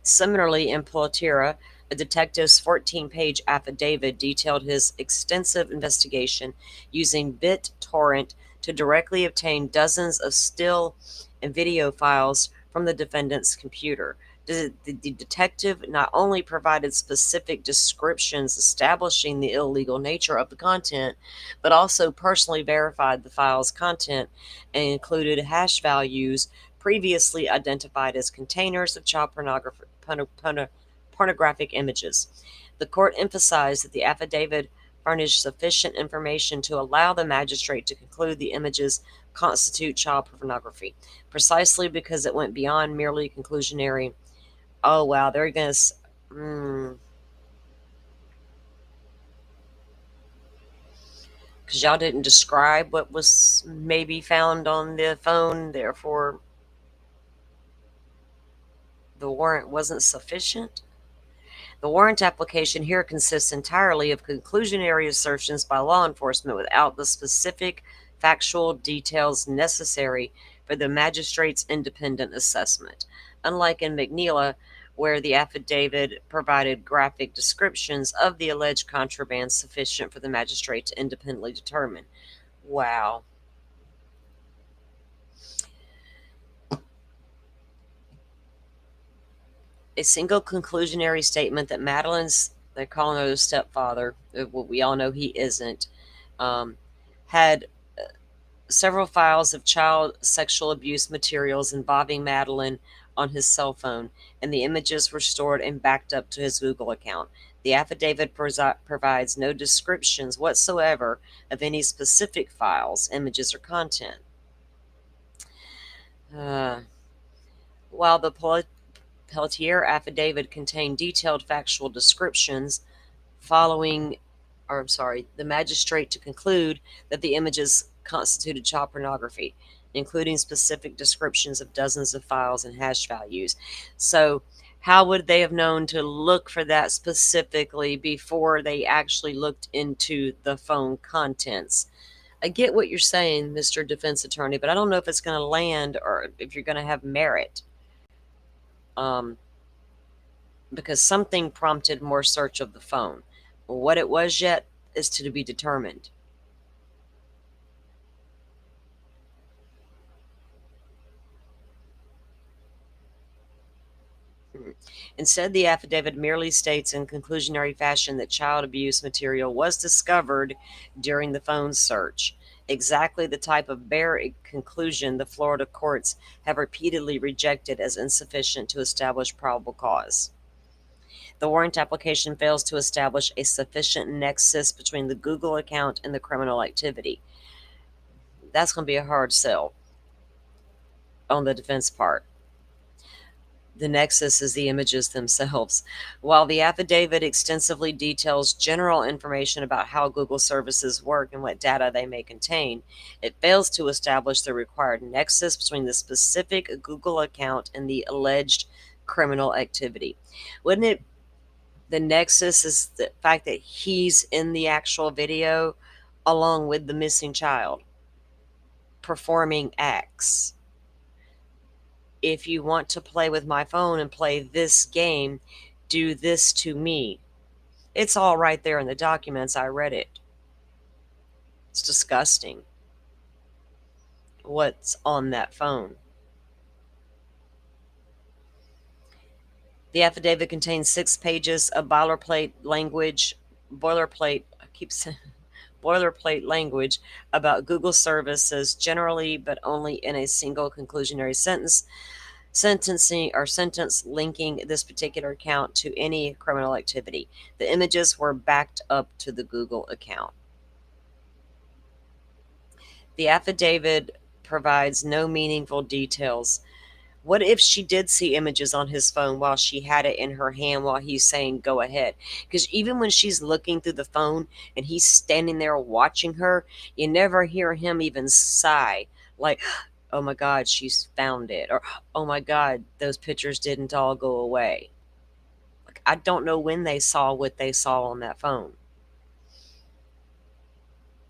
Similarly, in Peltier, a detective's 14-page affidavit detailed his extensive investigation using BitTorrent to directly obtain dozens of still and video files from the defendant's computer. The detective not only provided specific descriptions establishing the illegal nature of the content, but also personally verified the file's content and included hash values previously identified as containers of child pornographic images. The court emphasized that the affidavit furnished sufficient information to allow the magistrate to conclude the images constitute child pornography, precisely because it went beyond merely conclusionary. Oh wow, they're gonna. Because y'all didn't describe what was maybe found on the phone, therefore the warrant wasn't sufficient. The warrant application here consists entirely of conclusionary assertions by law enforcement without the specific factual details necessary for the magistrate's independent assessment. Unlike in McNeela, where the affidavit provided graphic descriptions of the alleged contraband sufficient for the magistrate to independently determine. Wow. A single conclusionary statement that Madeline's, they're calling her the stepfather, what we all know he isn't, had several files of child sexual abuse materials involving Madeline on his cell phone, and the images were stored and backed up to his Google account. The affidavit provides no descriptions whatsoever of any specific files, images, or content. While the Pelletier affidavit contained detailed factual descriptions, the magistrate to conclude that the images constituted child pornography, including specific descriptions of dozens of files and hash values. So, how would they have known to look for that specifically before they actually looked into the phone contents? I get what you're saying, Mr. Defense Attorney, but I don't know if it's going to land or if you're going to have merit. Because something prompted more search of the phone. What it was yet is to be determined. Instead, the affidavit merely states in conclusionary fashion that child abuse material was discovered during the phone search. Exactly the type of bare conclusion the Florida courts have repeatedly rejected as insufficient to establish probable cause. The warrant application fails to establish a sufficient nexus between the Google account and the criminal activity. That's going to be a hard sell on the defense part. The nexus is the images themselves. While the affidavit extensively details general information about how Google services work and what data they may contain, it fails to establish the required nexus between the specific Google account and the alleged criminal activity. Wouldn't it? The nexus is the fact that he's in the actual video along with the missing child performing acts. If you want to play with my phone and play this game, do this to me. It's all right there in the documents. I read it. It's disgusting what's on that phone. The affidavit contains 6 pages of boilerplate language about Google services generally, but only in a single conclusionary sentence linking this particular account to any criminal activity. The images were backed up to the Google account. The affidavit provides no meaningful details. What if she did see images on his phone while she had it in her hand while he's saying go ahead? Because even when she's looking through the phone and he's standing there watching her, you never hear him even sigh like, oh my God, she's found it. Or, oh my God, those pictures didn't all go away. Like, I don't know when they saw what they saw on that phone.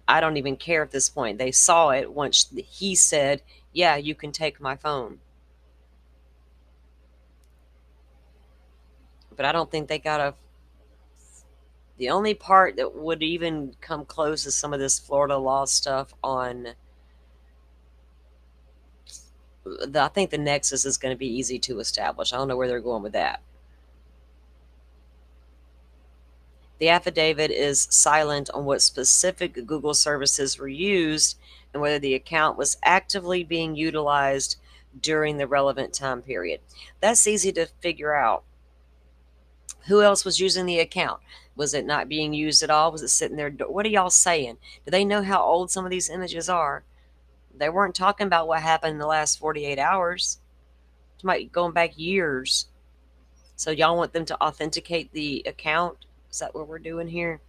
I don't even care at this point. They saw it once he said, yeah, you can take my phone. But I don't think they got the only part that would even come close is some of this Florida law stuff on I think the nexus is going to be easy to establish. I don't know where they're going with that. The affidavit is silent on what specific Google services were used and whether the account was actively being utilized during the relevant time period. That's easy to figure out. Who else was using the account? Was it not being used at all? Was it sitting there? What are y'all saying? Do they know how old some of these images are? They weren't talking about what happened in the last 48 hours. It might be going back years. So y'all want them to authenticate the account? Is that what we're doing here?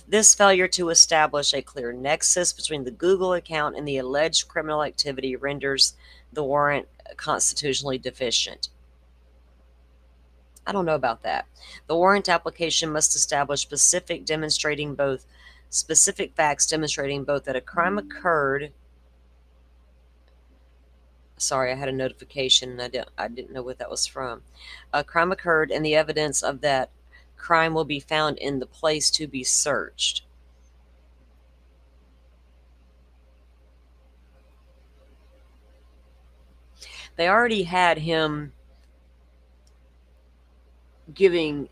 This failure to establish a clear nexus between the Google account and the alleged criminal activity renders the warrant constitutionally deficient. I don't know about that. The warrant application must establish specific facts demonstrating both that a crime occurred. Sorry, I had a notification and I didn't know what that was from. A crime occurred and the evidence of that crime will be found in the place to be searched. They already had him giving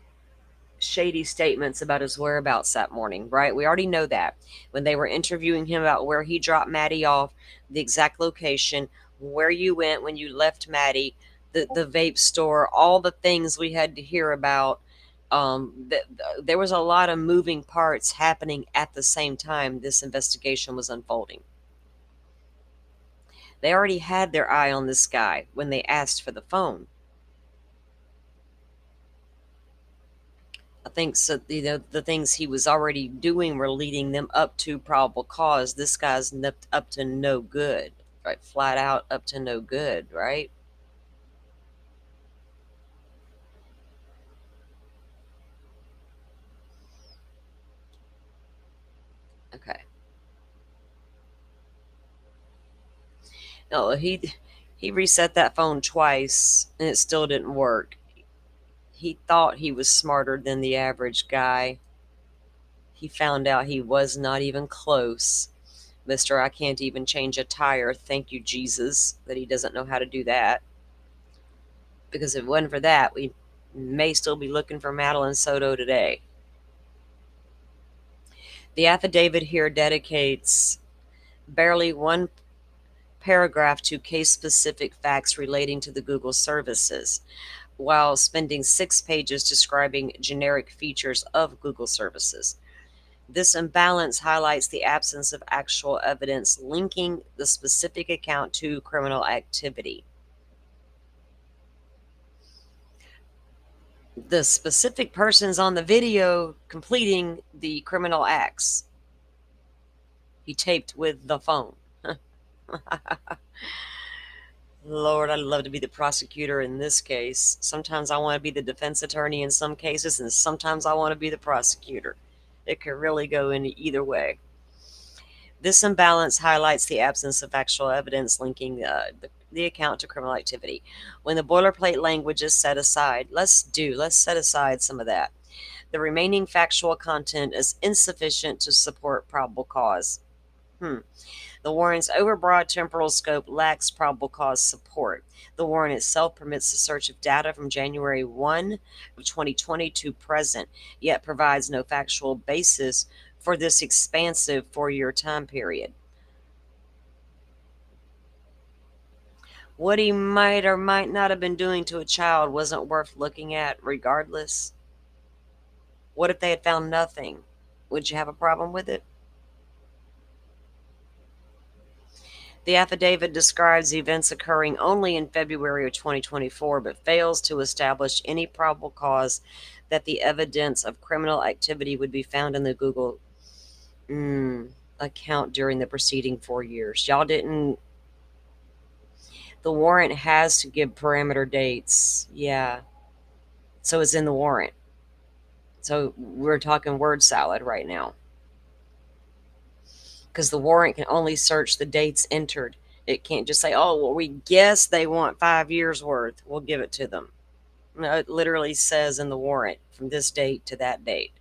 shady statements about his whereabouts that morning, right? We already know that. When they were interviewing him about where he dropped Maddie off, the exact location, where you went when you left Maddie, the vape store, all the things we had to hear about. There was a lot of moving parts happening at the same time this investigation was unfolding. They already had their eye on this guy when they asked for the phone. I think so. The things he was already doing were leading them up to probable cause. This guy's up to no good, right? Flat out up to no good, right? Okay. No, he reset that phone twice and it still didn't work. He thought he was smarter than the average guy. He found out he was not even close. Mister, I can't even change a tire. Thank you, Jesus, that he doesn't know how to do that. Because if it wasn't for that, we may still be looking for Madeline Soto today. The affidavit here dedicates barely one paragraph to case-specific facts relating to the Google services, while spending 6 pages describing generic features of Google services. This imbalance highlights the absence of actual evidence linking the specific account to criminal activity. The specific persons on the video completing the criminal acts he taped with the phone. Lord, I'd love to be the prosecutor in this case. Sometimes I want to be the defense attorney in some cases, and sometimes I want to be the prosecutor. It could really go in either way. This imbalance highlights the absence of actual evidence linking the account to criminal activity. When the boilerplate language is set aside, let's set aside some of that. The remaining factual content is insufficient to support probable cause. The warrant's overbroad temporal scope lacks probable cause support. The warrant itself permits the search of data from January 1 of 2020 to present, yet provides no factual basis for this expansive 4-year time period. What he might or might not have been doing to a child wasn't worth looking at regardless. What if they had found nothing? Would you have a problem with it? The affidavit describes events occurring only in February of 2024, but fails to establish any probable cause that the evidence of criminal activity would be found in the Google account during the preceding 4 years. Y'all didn't. The warrant has to give parameter dates. Yeah. So it's in the warrant. So we're talking word salad right now. Because the warrant can only search the dates entered. It can't just say, oh, well, we guess they want 5 years worth. We'll give it to them. No, it literally says in the warrant from this date to that date.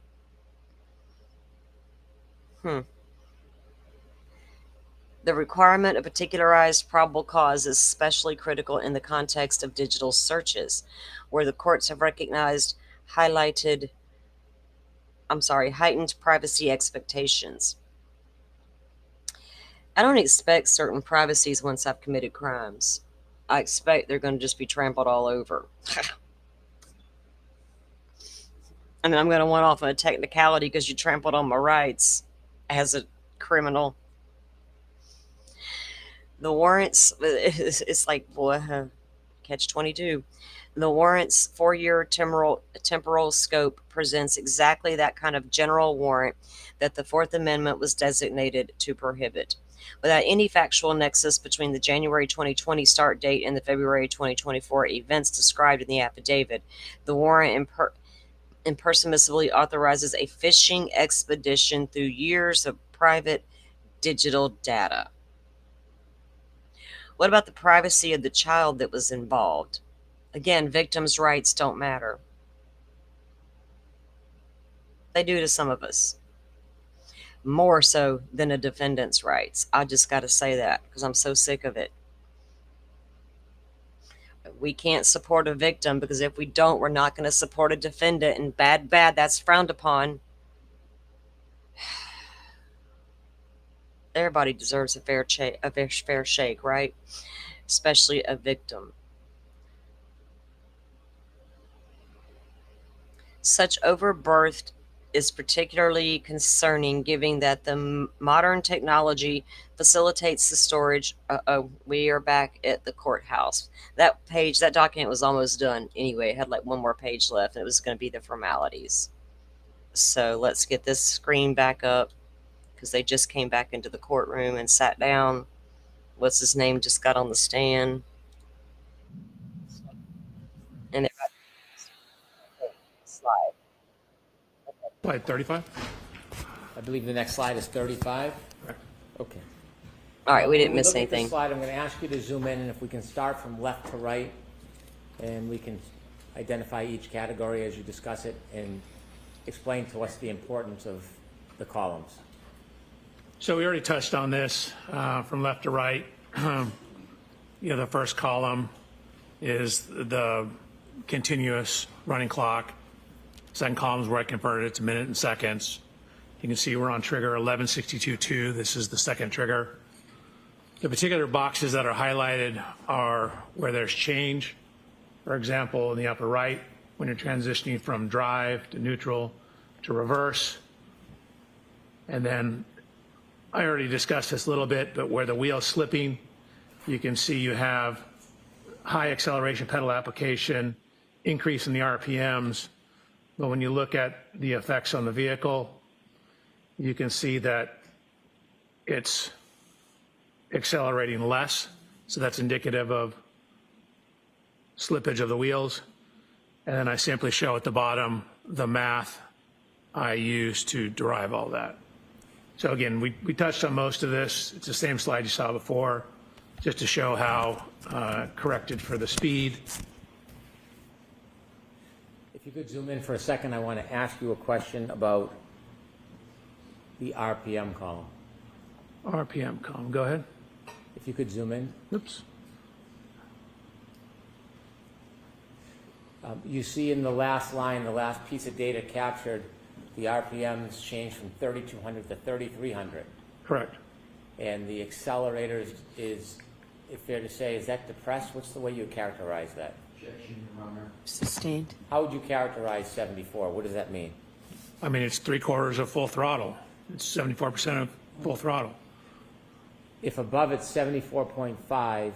The requirement of particularized probable cause is especially critical in the context of digital searches, where the courts have recognized heightened privacy expectations. I don't expect certain privacies once I've committed crimes. I expect they're going to just be trampled all over. And then I'm going to want off on a technicality because you trampled on my rights as a criminal. The warrants, it's like, boy, catch 22. The warrant's 4-year temporal scope presents exactly that kind of general warrant that the Fourth Amendment was designated to prohibit. Without any factual nexus between the January 2020 start date and the February 2024 events described in the affidavit, the warrant impermissibly authorizes a fishing expedition through years of private digital data. What about the privacy of the child that was involved? Again, victims' rights don't matter. They do to some of us. More so than a defendant's rights. I just got to say that because I'm so sick of it. We can't support a victim because if we don't, we're not going to support a defendant. And bad, that's frowned upon. Everybody deserves a fair shake, right? Especially a victim. Such overbirth is particularly concerning given that the modern technology facilitates the storage. We are back at the courthouse. That document was almost done anyway. It had like one more page left and it was going to be the formalities. So let's get this screen back up because they just came back into the courtroom and sat down. What's his name just got on the stand. And it slide. Slide 35? I believe the next slide is 35. Okay. All right, we didn't miss Look at anything. this slide. I'm going to ask you to zoom in, and if we can start from left to right, and we can identify each category as you discuss it, and explain to us the importance of the columns. So we already touched on this from left to right. The first column is the continuous running clock. Second column is where I converted it to minute and seconds. You can see we're on trigger 1162.2. This is the second trigger. The particular boxes that are highlighted are where there's change. For example, in the upper right, when you're transitioning from drive to neutral to reverse. And then I already discussed this a little bit, but where the wheel's slipping, you can see you have high acceleration pedal application, increase in the RPMs. But when you look at the effects on the vehicle, you can see that it's accelerating less. So that's indicative of slippage of the wheels. And then I simply show at the bottom the math I use to derive all that. So again, we touched on most of this. It's the same slide you saw before, just to show how corrected for the speed. If you could zoom in for a second, I want to ask you a question about the RPM column. RPM column, go ahead. If you could zoom in. Oops. You see in the last line, the last piece of data captured, the RPMs changed from 3,200 to 3,300. Correct. And the accelerator is fair to say, is that depressed? What's the way you characterize that? Sustained. How would you characterize 74? What does that mean? I mean, it's 3/4 of full throttle. It's 74% of full throttle. If above it's 74.5,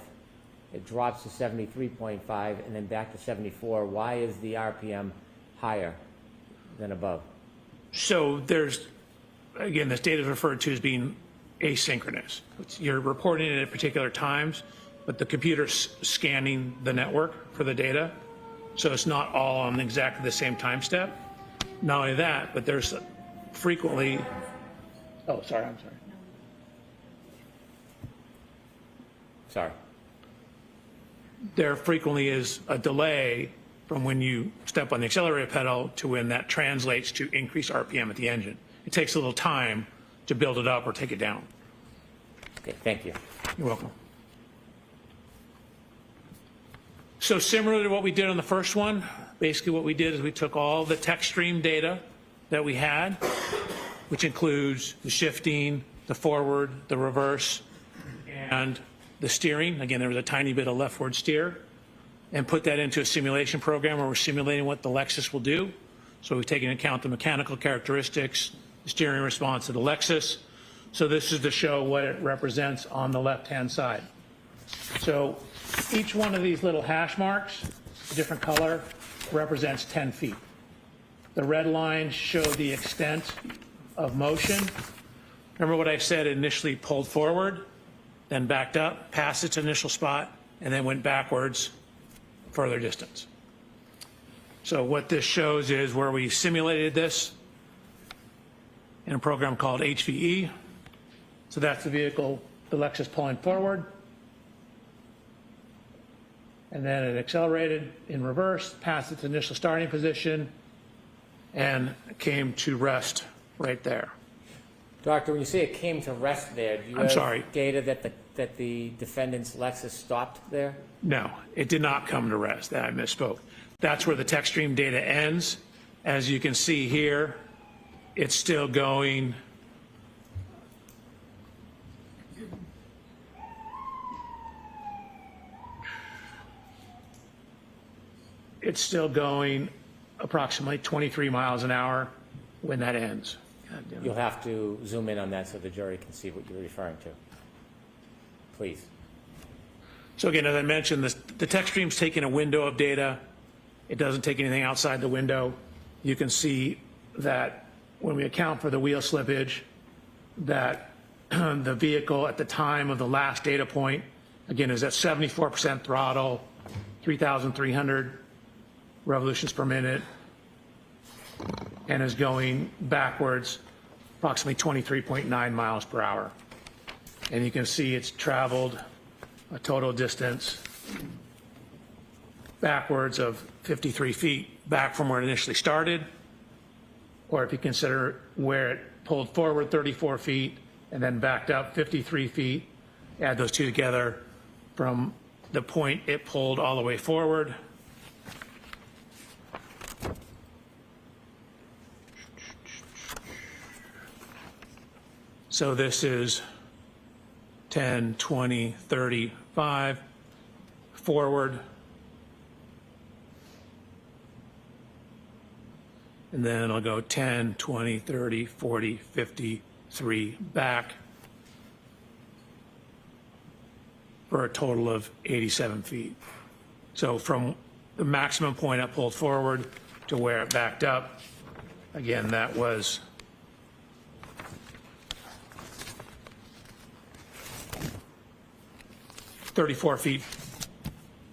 it drops to 73.5 and then back to 74. Why is the RPM higher than above? So there's, again, this data is referred to as being asynchronous. You're reporting it at particular times, but the computer's scanning the network for the data. So it's not all on exactly the same time step. Not only that, but there's frequently, I'm sorry. Sorry. There frequently is a delay from when you step on the accelerator pedal to when that translates to increased RPM at the engine. It takes a little time to build it up or take it down. Okay, thank you. You're welcome. So similar to what we did on the first one, basically what we did is we took all the text stream data that we had, which includes the shifting, the forward, the reverse, and the steering. Again, there was a tiny bit of leftward steer, and put that into a simulation program where we're simulating what the Lexus will do. So we've taken into account the mechanical characteristics, the steering response of the Lexus. So this is to show what it represents on the left-hand side. So each one of these little hash marks, a different color, represents 10 feet. The red lines show the extent of motion. Remember what I said, it initially pulled forward, then backed up, past its initial spot, and then went backwards further distance. So what this shows is where we simulated this in a program called HVE. So that's the vehicle, the Lexus pulling forward. And then it accelerated in reverse, past its initial starting position, and came to rest right there. Doctor, when you say it came to rest there, do you have sorry. data that the defendant's Lexus stopped there? No, it did not come to rest. I misspoke. That's where the tech stream data ends. As you can see here, it's still going. It's still going approximately 23 miles an hour when that ends. God damn it. You'll have to zoom in on that so the jury can see what you're referring to. Please. So again, as I mentioned, the tech stream's taking a window of data. It doesn't take anything outside the window. You can see that when we account for the wheel slippage, that the vehicle at the time of the last data point, again, is at 74% throttle, 3,300 revolutions per minute, and is going backwards approximately 23.9 miles per hour. And you can see it's traveled a total distance backwards of 53 feet back from where it initially started, or if you consider where it pulled forward 34 feet and then backed up 53 feet, add those two together from the point it pulled all the way forward. So this is 10, 20, 35, forward. And then I'll go 10, 20, 30, 40, 53 back for a total of 87 feet. So from the maximum point I pulled forward to where it backed up, again, that was 34 feet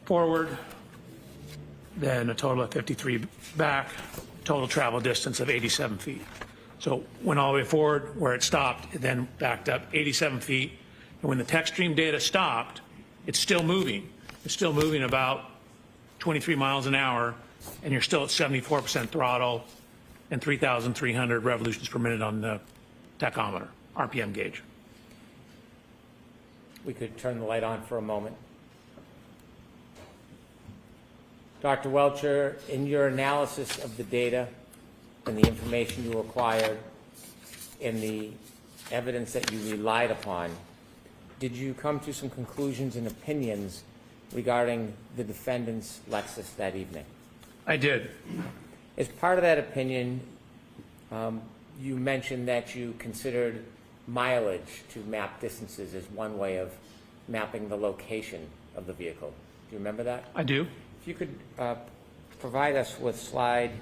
forward, then a total of 53 back, total travel distance of 87 feet. So went all the way forward where it stopped, it then backed up 87 feet. And when the tech stream data stopped, it's still moving. It's still moving about 23 miles an hour, and you're still at 74% throttle and 3,300 revolutions per minute on the tachometer, RPM gauge. We could turn the light on for a moment. Dr. Welcher, in your analysis of the data and the information you acquired and the evidence that you relied upon, did you come to some conclusions and opinions regarding the defendant's Lexus that evening? I did. As part of that opinion, you mentioned that you considered mileage to map distances as one way of mapping the location of the vehicle. Do you remember that? I do. If you could provide us with slide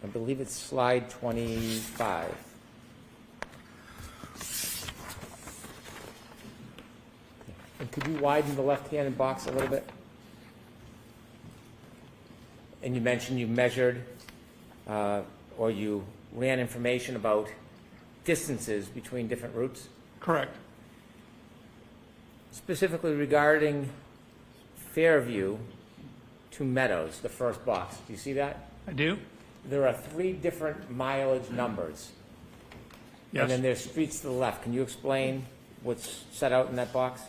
I believe it's slide 25. And could you widen the left-hand box a little bit? And you mentioned you measured or you ran information about distances between different routes? Correct. Specifically regarding Fairview to Meadows, the first box. Do you see that? I do. There are 3 different mileage numbers. Yes. And then there's streets to the left. Can you explain what's set out in that box?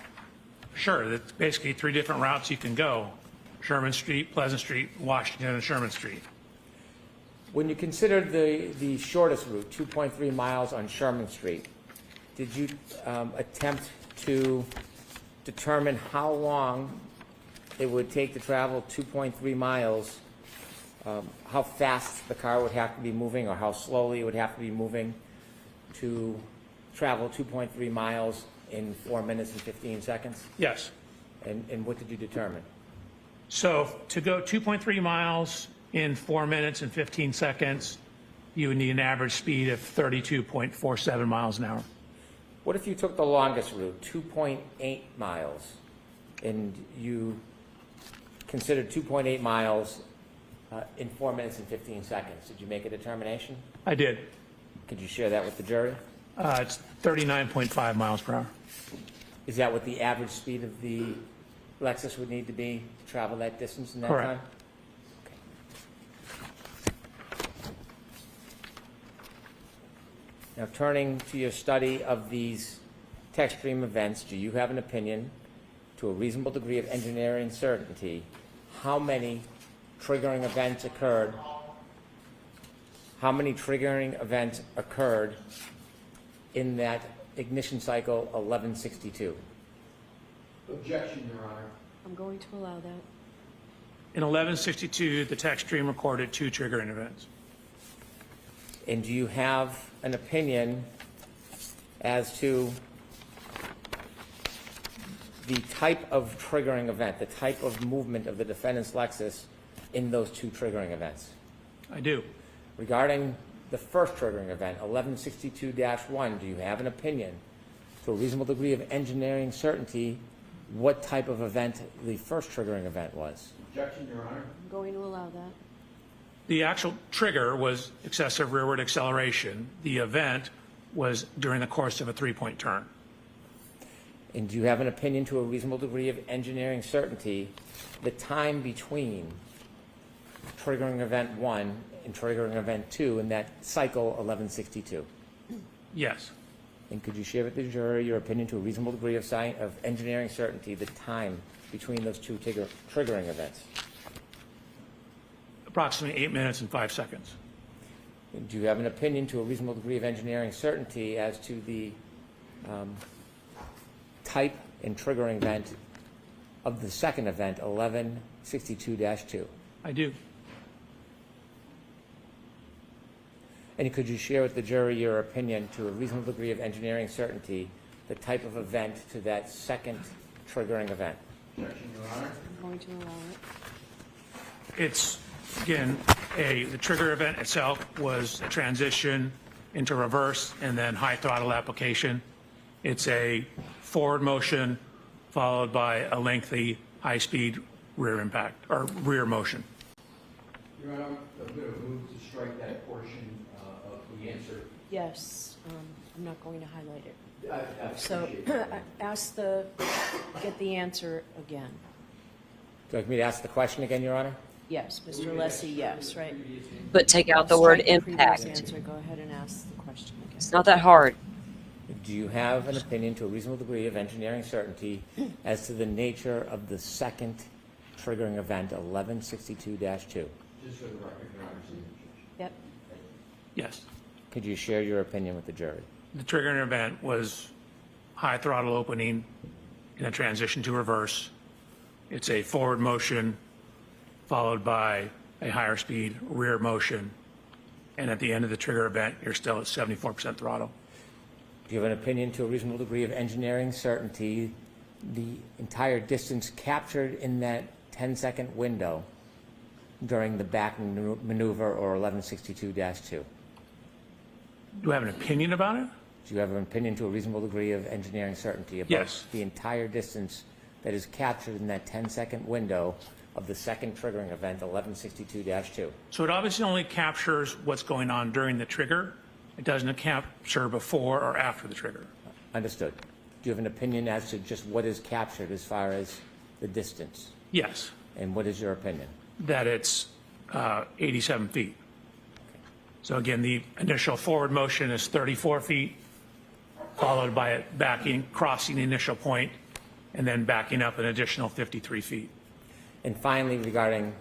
Sure. It's basically 3 different routes you can go. Sherman Street, Pleasant Street, Washington, and Sherman Street. When you considered the shortest route, 2.3 miles on Sherman Street, did you attempt to determine how long it would take to travel 2.3 miles, how fast the car would have to be moving or how slowly it would have to be moving to travel 2.3 miles in 4 minutes and 15 seconds? Yes. And what did you determine? So to go 2.3 miles in 4 minutes and 15 seconds, you would need an average speed of 32.47 miles an hour. What if you took the longest route, 2.8 miles, and you considered 2.8 miles in 4 minutes and 15 seconds? Did you make a determination? I did. Could you share that with the jury? It's 39.5 miles per hour. Is that what the average speed of the Lexus would need to be to travel that distance in that Correct. time? Now, turning to your study of these tech stream events, do you have an opinion, to a reasonable degree of engineering certainty, how many triggering events occurred? How many triggering events occurred in that ignition cycle 1162? Objection, Your Honor. I'm going to allow that. In 1162, the tech stream recorded 2 triggering events. And do you have an opinion as to the type of triggering event, the type of movement of the defendant's Lexus in those 2 triggering events? I do. Regarding the first triggering event, 1162-1, do you have an opinion, to a reasonable degree of engineering certainty, what type of event the first triggering event was? Objection, Your Honor. I'm going to allow that. The actual trigger was excessive rearward acceleration. The event was during the course of a 3-point turn. And do you have an opinion, to a reasonable degree of engineering certainty, the time between triggering event 1 and triggering event 2 in that cycle 1162? Yes. And could you share with the jury your opinion, to a reasonable degree of engineering certainty, the time between those 2 triggering events? Approximately 8 minutes and 5 seconds. And do you have an opinion, to a reasonable degree of engineering certainty, as to the type and triggering event of the second event, 1162-2? I do. And could you share with the jury your opinion, to a reasonable degree of engineering certainty, the type of event to that second triggering event? Objection, Your Honor. I'm going to allow it. It's, again, the trigger event itself was a transition into reverse and then high throttle application. It's a forward motion followed by a lengthy high-speed rear impact, or rear motion. Your Honor, I'm going to move to strike that portion of the answer. Yes, I'm not going to highlight it. I So appreciate that. get the answer again. Would you like me to ask the question again, Your Honor? Yes, Mr. Lessie, yes, right? But take out the word Strike the previous impact. answer. Go ahead and ask the question again. It's not that hard. Do you have an opinion, to a reasonable degree of engineering certainty, as to the nature of the second triggering event, 1162-2? Just for the record, Your Honor. Yep. Yes. Could you share your opinion with the jury? The triggering event was high throttle opening in a transition to reverse. It's a forward motion followed by a higher speed rear motion. And at the end of the trigger event, you're still at 74% throttle. Do you have an opinion, to a reasonable degree of engineering certainty, the entire distance captured in that 10-second window during the back maneuver, or 1162-2? Do I have an opinion about it? Do you have an opinion, to a reasonable degree of engineering certainty, about Yes. the entire distance that is captured in that 10-second window of the second triggering event, 1162-2? So it obviously only captures what's going on during the trigger. It doesn't capture before or after the trigger. Understood. Do you have an opinion as to just what is captured as far as the distance? Yes, And what is your opinion? that it's 87 feet. So again, the initial forward motion is 34 feet, followed by it backing, crossing the initial point, and then backing up an additional 53 feet. And finally, regarding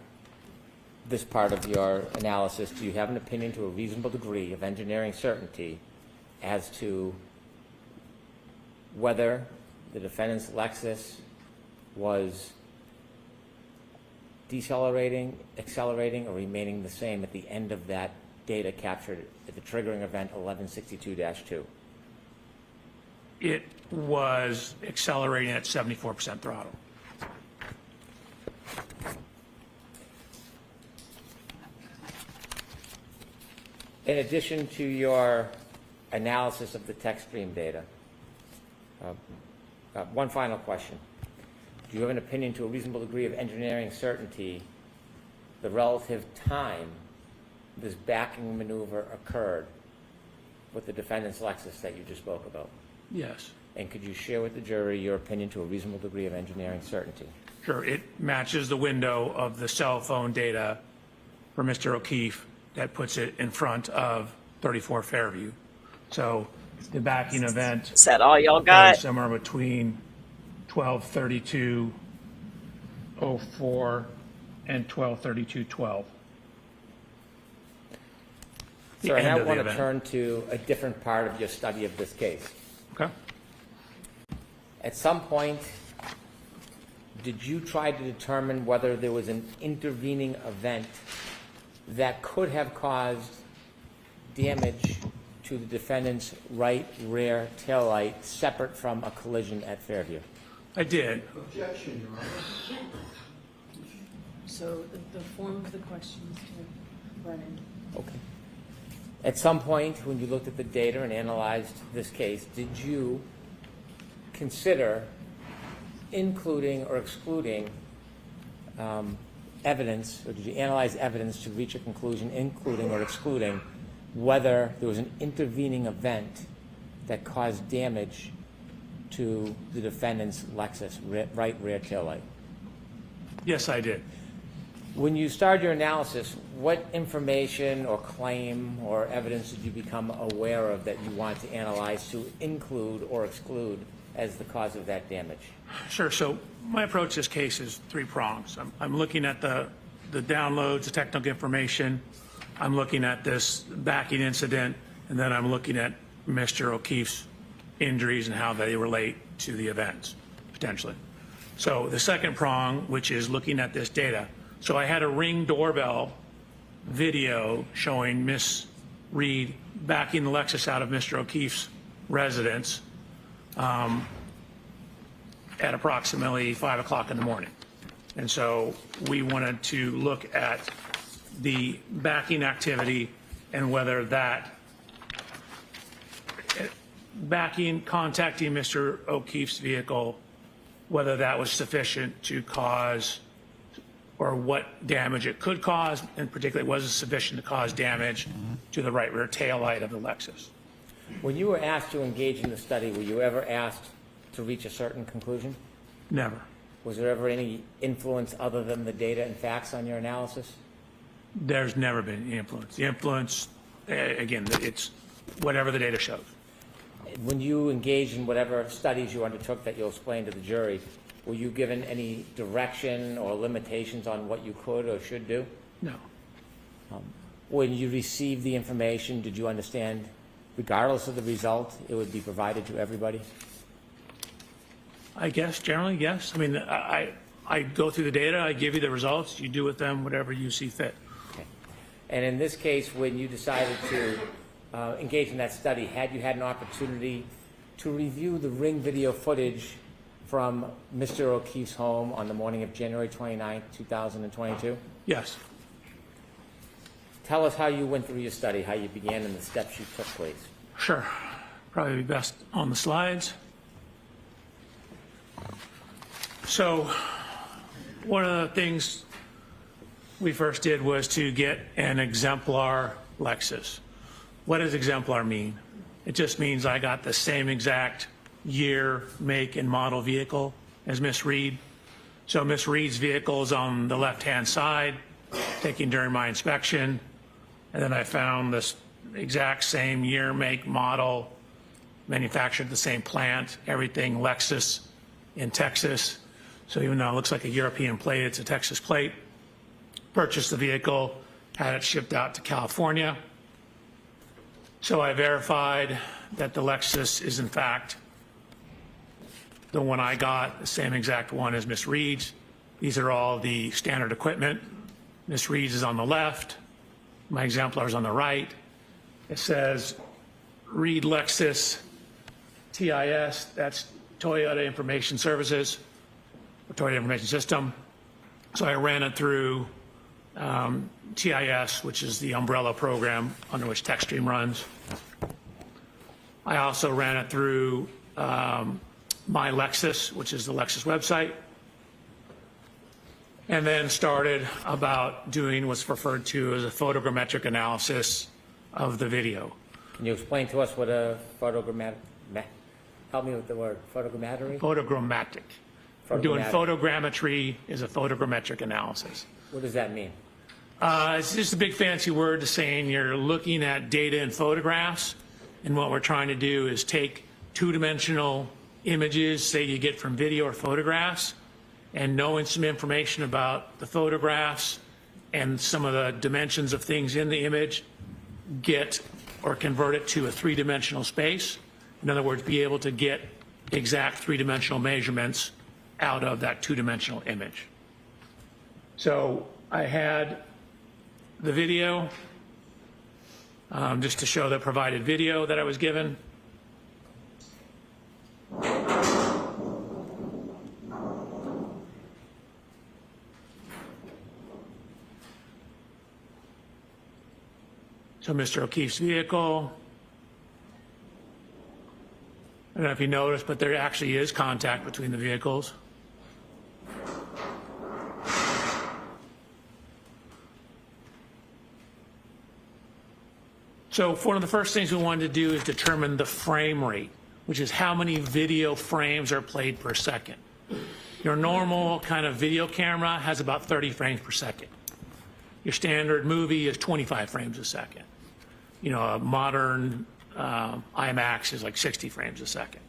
this part of your analysis, do you have an opinion to a reasonable degree of engineering certainty as to whether the defendant's Lexus was decelerating, accelerating, or remaining the same at the end of that data captured at the triggering event 1162-2? It was accelerating at 74% throttle. In addition to your analysis of the text stream data, one final question. Do you have an opinion to a reasonable degree of engineering certainty the relative time this backing maneuver occurred with the defendant's Lexus that you just spoke about? Yes. And could you share with the jury your opinion to a reasonable degree of engineering certainty? Sure. It matches the window of the cell phone data for Mr. O'Keefe that puts it in front of 34 Fairview. So the backing event Is that all y'all got? is somewhere between 12:32:04 and 12:32:12. So I end now of the want to event. turn to a different part of your study of this case. Okay. At some point, did you try to determine whether there was an intervening event that could have caused damage to the defendant's right rear taillight separate from a collision at Fairview? I did. Objection, Your Honor. So the form of the questions to Brennan. Okay. At some point, when you looked at the data and analyzed this case, did you consider including or excluding evidence, or did you analyze evidence to reach a conclusion, including or excluding whether there was an intervening event that caused damage to the defendant's Lexus right rear taillight? Yes, I did. When you started your analysis, what information or claim or evidence did you become aware of that you want to analyze to include or exclude as the cause of that damage? Sure. So my approach to this case is three prongs. I'm looking at the downloads, the technical information. I'm looking at this backing incident, and then I'm looking at Mr. O'Keefe's injuries and how they relate to the events, potentially. So the second prong, which is looking at this data. So I had a Ring doorbell video showing Miss Reed backing the Lexus out of Mr. O'Keefe's residence at approximately 5 o'clock in the morning. And so we wanted to look at the backing activity and whether that contacting Mr. O'Keefe's vehicle, whether that was sufficient to cause, or what damage it could cause, and particularly was it sufficient to cause damage to the right rear taillight of the Lexus. When you were asked to engage in the study, were you ever asked to reach a certain conclusion? Never. Was there ever any influence other than the data and facts on your analysis? There's never been any influence. The influence, again, it's whatever the data shows. When you engaged in whatever studies you undertook that you'll explain to the jury, were you given any direction or limitations on what you could or should do? No. When you received the information, did you understand, regardless of the result, it would be provided to everybody? I guess generally, yes. I mean, I go through the data, I give you the results, you do with them whatever you see fit. Okay. And in this case, when you decided to engage in that study, had you had an opportunity to review the Ring video footage from Mr. O'Keefe's home on the morning of January 29, 2022? Yes. Tell us how you went through your study, how you began, and the steps you took, please. Sure. Probably be best on the slides. So one of the things we first did was to get an exemplar Lexus. What does exemplar mean? It just means I got the same exact year, make, and model vehicle as Miss Reed. So Miss Reed's vehicle is on the left-hand side, taken during my inspection. And then I found this exact same year, make, model, manufactured at the same plant, everything Lexus in Texas. So even though it looks like a European plate, it's a Texas plate. purchased the vehicle, had it shipped out to California. So I verified that the Lexus is in fact the one I got, the same exact one as Miss Reed's. These are all the standard equipment. Miss Reed's is on the left. My exemplar is on the right. It says Reed Lexus TIS, that's Toyota Information Services, or Toyota Information System. So I ran it through TIS, which is the umbrella program under which TechStream runs. I also ran it through My Lexus, which is the Lexus website, and then started about doing what's referred to as a photogrammetric analysis of the video. Can you explain to us what a help me with the word, photogrammetry? Photogrammatic. We're doing photogrammetry is a photogrammetric analysis. What does that mean? It's just a big fancy word to saying you're looking at data in photographs, and what we're trying to do is take two-dimensional images, say you get from video or photographs, and knowing some information about the photographs and some of the dimensions of things in the image, get or convert it to a three-dimensional space. In other words, be able to get exact three-dimensional measurements out of that two-dimensional image. So I had the video, just to show the provided video that I was given. So Mr. O'Keefe's vehicle. I don't know if you noticed, but there actually is contact between the vehicles. So one of the first things we wanted to do is determine the frame rate, which is how many video frames are played per second. Your normal kind of video camera has about 30 frames per second. Your standard movie is 25 frames a second. You know, a modern IMAX is like 60 frames a second.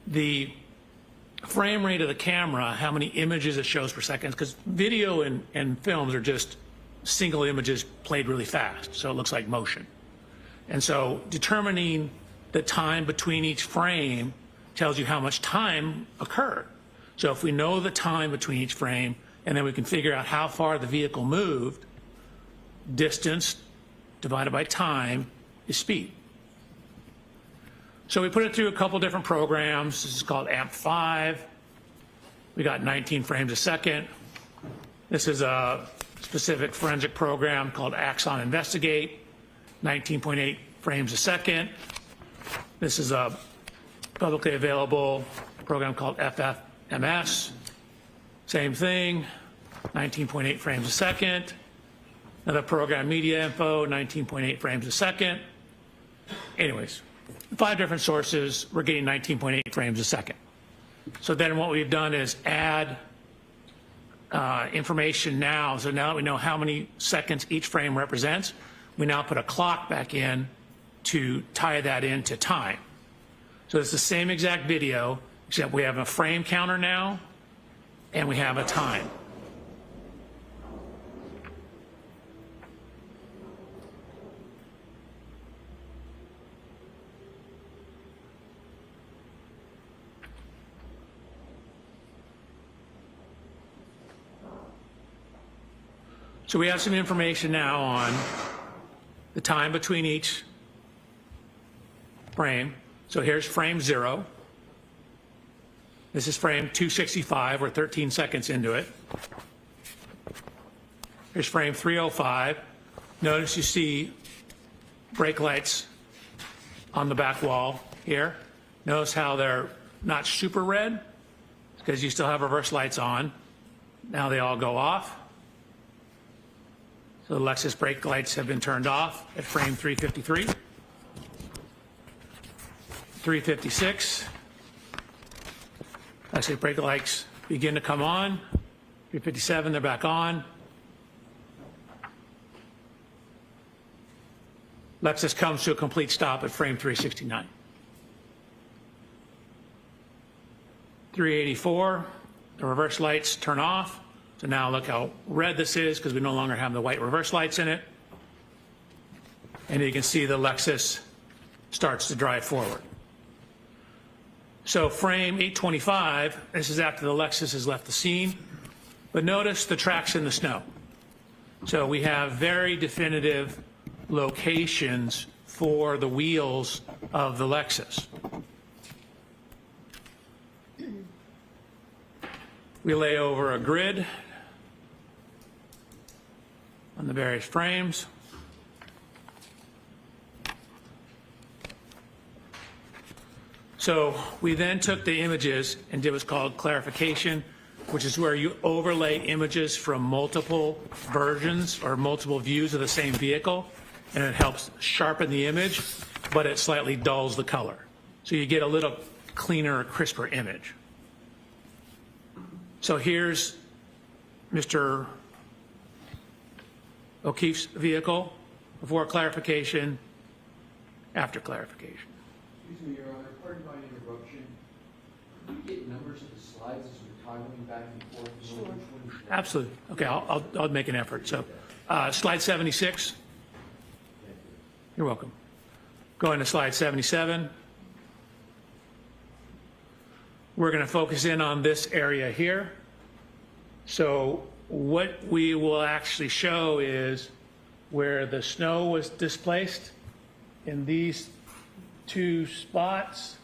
The frame rate of the camera, how many images it shows per second, because video and films are just single images played really fast, so it looks like motion. And so determining the time between each frame tells you how much time occurred. So if we know the time between each frame, and then we can figure out how far the vehicle moved, distance divided by time is speed. So we put it through a couple different programs. This is called AMP5. We got 19 frames a second. This is a specific forensic program called Axon Investigate, 19.8 frames a second. This is a publicly available program called FFMS. Same thing, 19.8 frames a second. Another program, Media Info, 19.8 frames a second. Anyways, 5 different sources, we're getting 19.8 frames a second. So then what we've done is add information now. So now that we know how many seconds each frame represents, we now put a clock back in to tie that into time. So it's the same exact video, except we have a frame counter now, and we have a time. So we have some information now on the time between each frame. So here's frame 0. This is frame 265. We're 13 seconds into it. Here's frame 305. Notice you see brake lights on the back wall here. Notice how they're not super red because you still have reverse lights on. Now they all go off. So the Lexus brake lights have been turned off at frame 353. 356. Lexus brake lights begin to come on. 357, they're back on. Lexus comes to a complete stop at frame 369. 384, the reverse lights turn off. So now look how red this is because we no longer have the white reverse lights in it. And you can see the Lexus starts to drive forward. So frame 825, this is after the Lexus has left the scene. But notice the tracks in the snow. So we have very definitive locations for the wheels of the Lexus. We lay over a grid on the various frames. So we then took the images and did what's called clarification, which is where you overlay images from multiple versions or multiple views of the same vehicle, and it helps sharpen the image, but it slightly dulls the color. So you get a little cleaner, crisper image. So here's Mr. O'Keefe's vehicle before clarification, after clarification. Excuse me, Your Honor, pardon my interruption. Could we get numbers of the slides as we're toggling back and forth? Sure. Absolutely. Okay, I'll make an effort. So slide 76. You're welcome. Going to slide 77. We're going to focus in on this area here. So what we will actually show is where the snow was displaced in these two spots,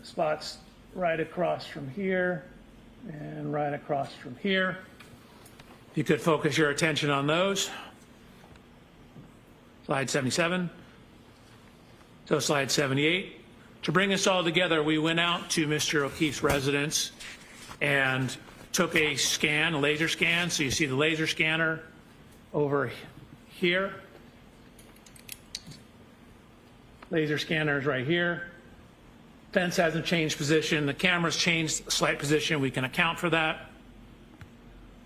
spots right across from here and right across from here. If you could focus your attention on those. Slide 77. So slide 78. To bring us all together, we went out to Mr. O'Keefe's residence and took a scan, a laser scan. So you see the laser scanner over here. Laser scanner is right here. Fence hasn't changed position. The camera's changed a slight position. We can account for that.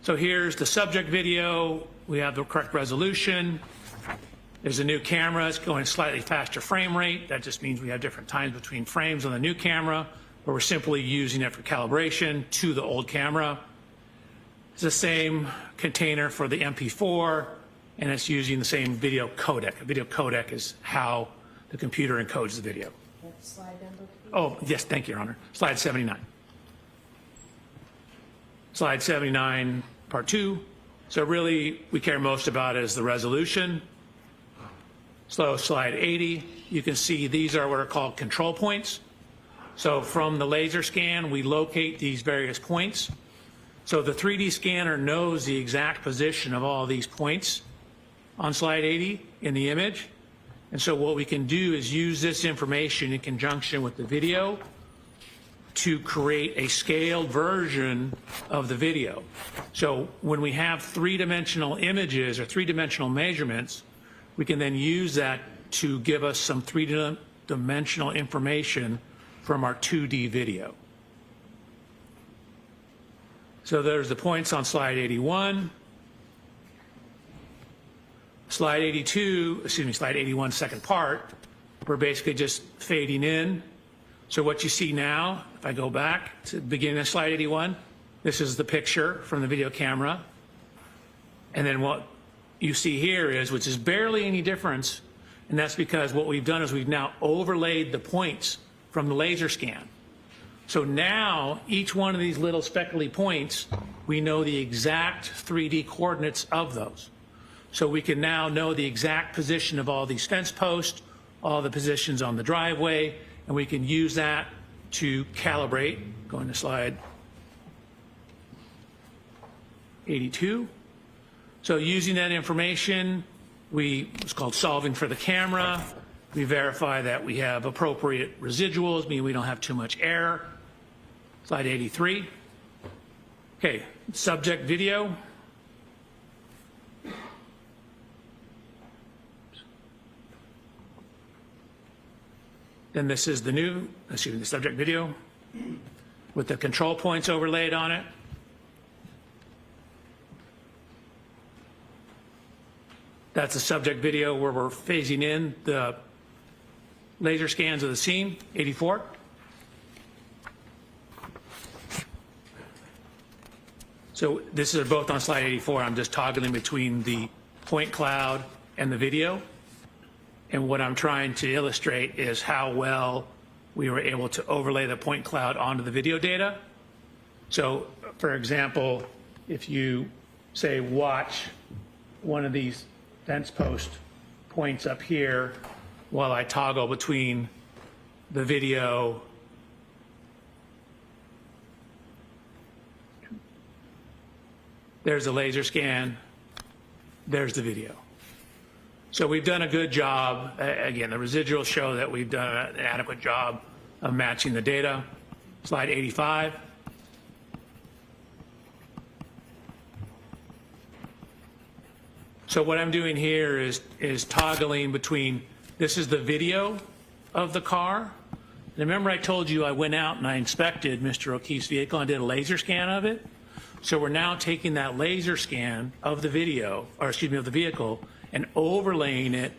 So here's the subject video. We have the correct resolution. There's a new camera. It's going slightly faster frame rate. That just means we have different times between frames on the new camera, but we're simply using it for calibration to the old camera. It's the same container for the MP4, and it's using the same video codec. A video codec is how the computer encodes the video. Slide number, please. Oh, yes, thank you, Your Honor. Slide 79. Slide 79, part 2. So really, we care most about is the resolution. So slide 80, you can see these are what are called control points. So from the laser scan, we locate these various points. So the 3D scanner knows the exact position of all these points on slide 80 in the image. And so what we can do is use this information in conjunction with the video to create a scaled version of the video. So when we have three-dimensional images or three-dimensional measurements, we can then use that to give us some three-dimensional information from our 2D video. So there's the points on slide 81. Slide 82, excuse me, slide 81, second part, we're basically just fading in. So what you see now, if I go back to the beginning of slide 81, this is the picture from the video camera. And then what you see here is, which is barely any difference, and that's because what we've done is we've now overlaid the points from the laser scan. So now each one of these little speckly points, we know the exact 3D coordinates of those. So we can now know the exact position of all these fence posts, all the positions on the driveway, and we can use that to calibrate. Going to slide 82. So using that information, it's called solving for the camera. We verify that we have appropriate residuals, meaning we don't have too much error. Slide 83. Okay, subject video. Then this is the subject video with the control points overlaid on it. That's a subject video where we're phasing in the laser scans of the scene, 84. So this is both on slide 84. I'm just toggling between the point cloud and the video. And what I'm trying to illustrate is how well we were able to overlay the point cloud onto the video data. So, for example, if you say watch one of these fence post points up here while I toggle between the video there's a laser scan, there's the video. So we've done a good job. Again, the residuals show that we've done an adequate job of matching the data. Slide 85. So what I'm doing here is toggling between, this is the video of the car. And remember I told you I went out and I inspected Mr. O'Keefe's vehicle and did a laser scan of it? So we're now taking that laser scan of the video, or excuse me, of the vehicle, and overlaying it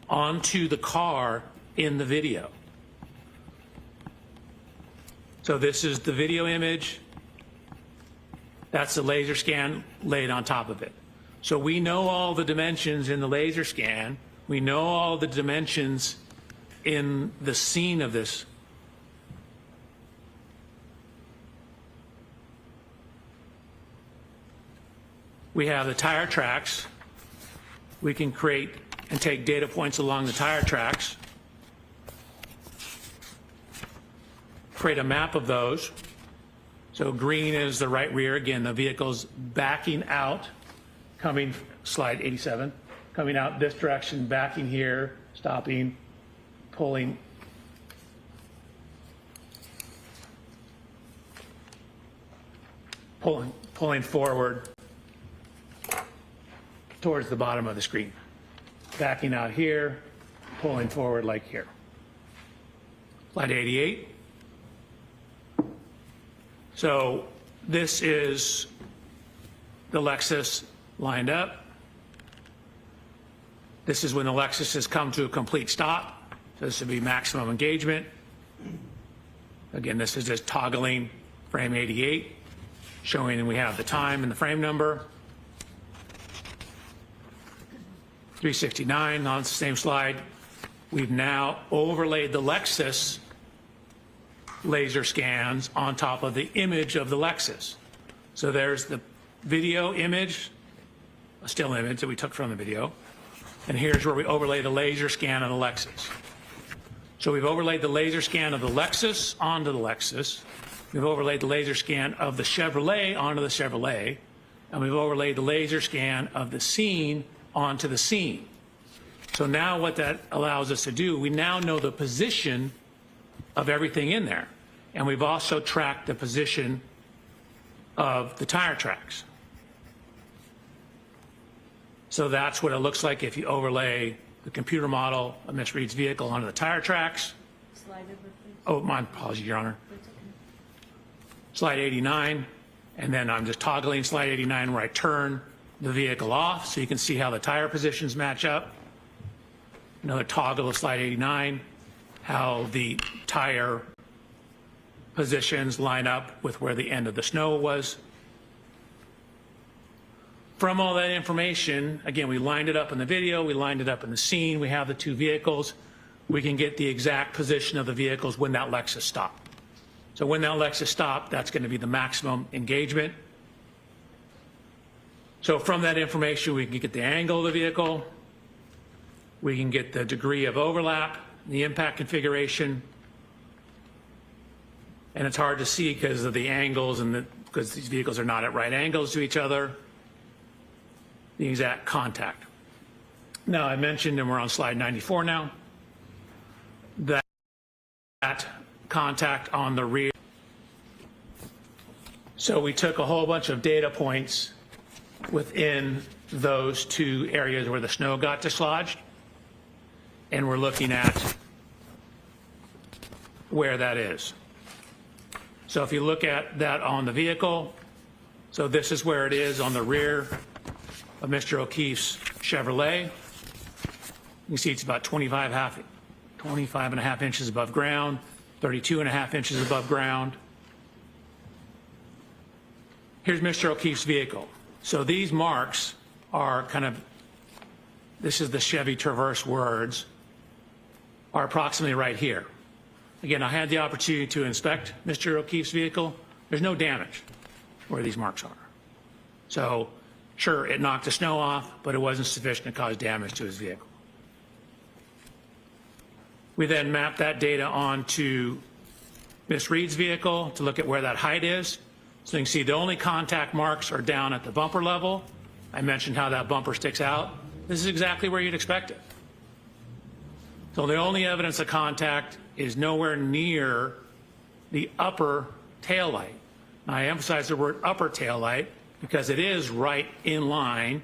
onto the car in the video. So this is the video image. That's the laser scan laid on top of it. So we know all the dimensions in the laser scan. We know all the dimensions in the scene of this. We have the tire tracks. We can create and take data points along the tire tracks, create a map of those. So green is the right rear. Again, the vehicle's backing out, coming, slide 87, coming out this direction, backing here, stopping, pulling. Pulling forward towards the bottom of the screen. Backing out here, pulling forward like here. Slide 88. So this is the Lexus lined up. This is when the Lexus has come to a complete stop. So this would be maximum engagement. Again, this is just toggling frame 88, showing we have the time and the frame number. 369 on the same slide. We've now overlaid the Lexus laser scans on top of the image of the Lexus. So there's the video image, a still image that we took from the video, and here's where we overlay the laser scan of the Lexus. So we've overlaid the laser scan of the Lexus onto the Lexus. We've overlaid the laser scan of the Chevrolet onto the Chevrolet, and we've overlaid the laser scan of the scene onto the scene. So now what that allows us to do, we now know the position of everything in there. And we've also tracked the position of the tire tracks. So that's what it looks like if you overlay the computer model of Ms. Reed's vehicle onto the tire tracks. Slide over, please. Oh, my apologies, Your Honor. That's okay. Slide 89, and then I'm just toggling slide 89 where I turn the vehicle off so you can see how the tire positions match up. Another toggle of slide 89, how the tire positions line up with where the end of the snow was. From all that information, again, we lined it up in the video, we lined it up in the scene, we have the two vehicles. We can get the exact position of the vehicles when that Lexus stopped. So when that Lexus stopped, that's going to be the maximum engagement. So from that information, we can get the angle of the vehicle, we can get the degree of overlap, the impact configuration, and it's hard to see because of the angles and because these vehicles are not at right angles to each other, the exact contact. Now I mentioned, and we're on slide 94 now, that contact on the rear. So we took a whole bunch of data points within those two areas where the snow got dislodged, and we're looking at where that is. So if you look at that on the vehicle, so this is where it is on the rear of Mr. O'Keefe's Chevrolet. You can see it's about 25 and a half inches above ground, 32 and a half inches above ground. Here's Mr. O'Keefe's vehicle. So these marks are kind of, this is the Chevy Traverse words, are approximately right here. Again, I had the opportunity to inspect Mr. O'Keefe's vehicle. There's no damage where these marks are. So, sure, it knocked the snow off, but it wasn't sufficient to cause damage to his vehicle. We then mapped that data onto Ms. Reed's vehicle to look at where that height is. So you can see the only contact marks are down at the bumper level. I mentioned how that bumper sticks out. This is exactly where you'd expect it. So the only evidence of contact is nowhere near the upper tail light. I emphasize the word upper tail light because it is right in line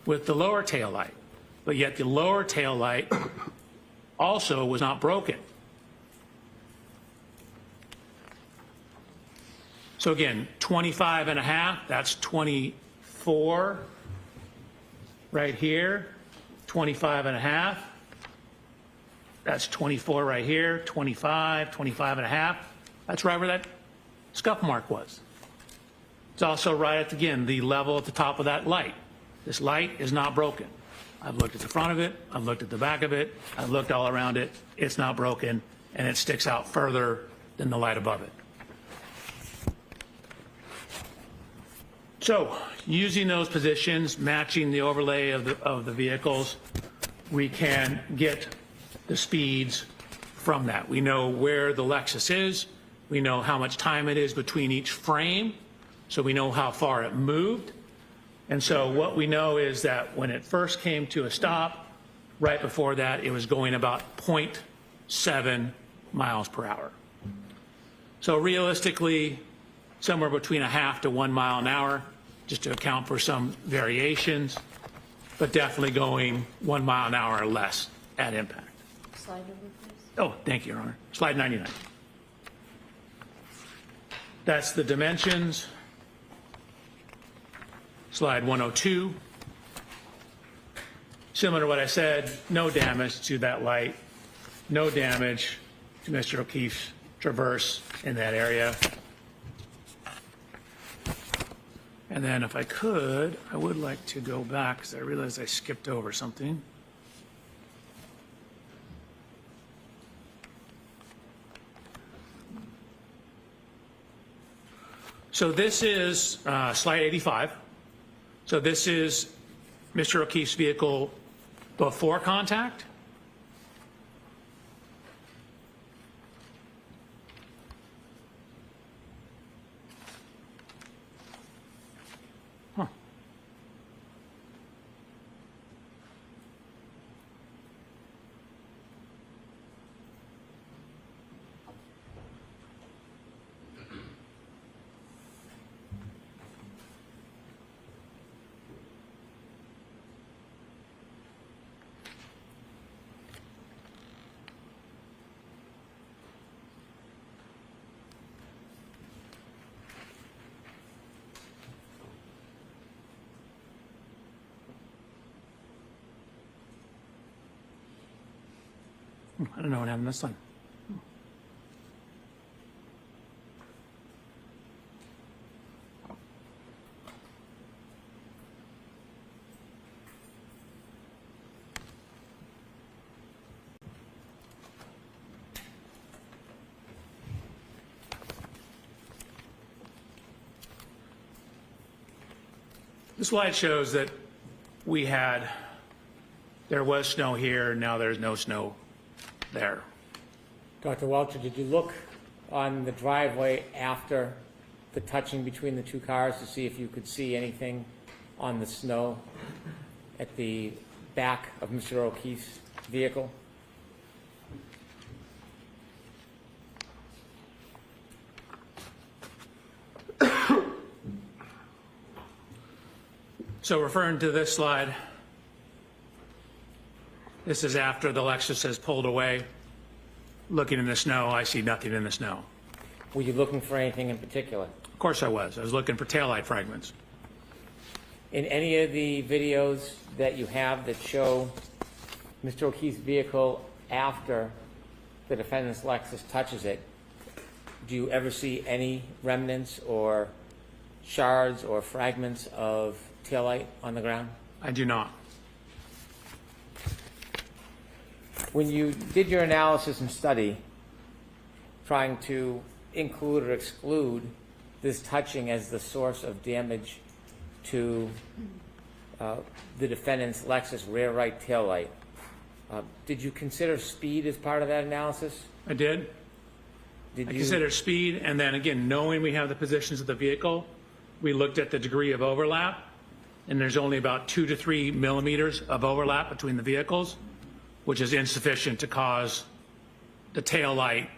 with the lower tail light. But yet the lower tail light also was not broken. So again, 25 and a half, that's 24 right here, 25 and a half. That's 24 right here, 25, 25 and a half. That's right where that scuff mark was. It's also right at, again, the level at the top of that light. This light is not broken. I've looked at the front of it, I've looked at the back of it, I've looked all around it. It's not broken, and it sticks out further than the light above it. So, using those positions, matching the overlay of the vehicles, we can get the speeds from that. We know where the Lexus is. We know how much time it is between each frame, so we know how far it moved. And so what we know is that when it first came to a stop, right before that, it was going about 0.7 miles per hour. So realistically, somewhere between a half to 1 mile an hour, just to account for some variations, but definitely going 1 mile an hour or less at impact. Slide over, please. Oh, thank you, Your Honor. Slide 99. That's the dimensions. Slide 102. Similar to what I said, no damage to that light, no damage to Mr. O'Keefe's Traverse in that area. And then if I could, I would like to go back because I realized I skipped over something. So this is slide 85. So this is Mr. O'Keefe's vehicle before contact. Huh. I don't know what happened this time. This slide shows that there was snow here, now there's no snow there. Dr. Welcher, did you look on the driveway after the touching between the two cars to see if you could see anything on the snow at the back of Mr. O'Keefe's vehicle? So referring to this slide, this is after the Lexus has pulled away. Looking in the snow, I see nothing in the snow. Were you looking for anything in particular? Of course I was. I was looking for taillight fragments. In any of the videos that you have that show Mr. O'Keefe's vehicle after the defendant's Lexus touches it, do you ever see any remnants or shards or fragments of taillight on the ground? I do not. When you did your analysis and study, trying to include or exclude this touching as the source of damage to the defendant's Lexus rear right taillight, did you consider speed as part of that analysis? I did. I considered speed, and then again, knowing we have the positions of the vehicle, we looked at the degree of overlap, and there's only about 2 to 3 millimeters of overlap between the vehicles, which is insufficient to cause the tail light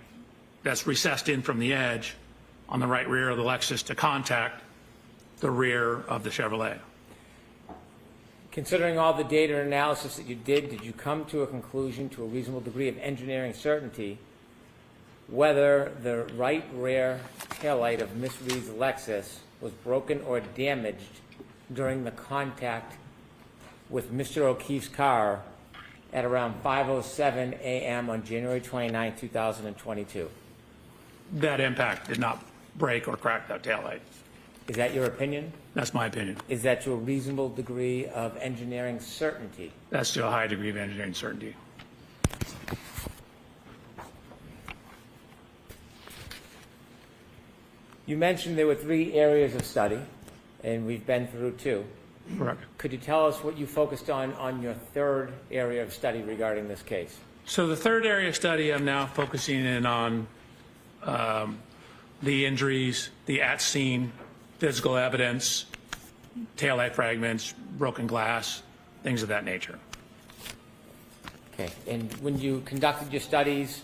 that's recessed in from the edge on the right rear of the Lexus to contact the rear of the Chevrolet. Considering all the data and analysis that you did you come to a conclusion, to a reasonable degree of engineering certainty, whether the right rear taillight of Miss Reed's Lexus was broken or damaged during the contact with Mr. O'Keefe's car at around 5:07 a.m. on January 29, 2022? That impact did not break or crack that taillight. Is that your opinion? That's my opinion. Is that to a reasonable degree of engineering certainty? That's to a high degree of engineering certainty. You mentioned there were 3 areas of study, and we've been through 2. Correct. Could you tell us what you focused on your 3rd area of study regarding this case? So the 3rd area of study, I'm now focusing in on the injuries, the at-scene physical evidence, taillight fragments, broken glass, things of that nature. Okay. And when you conducted your studies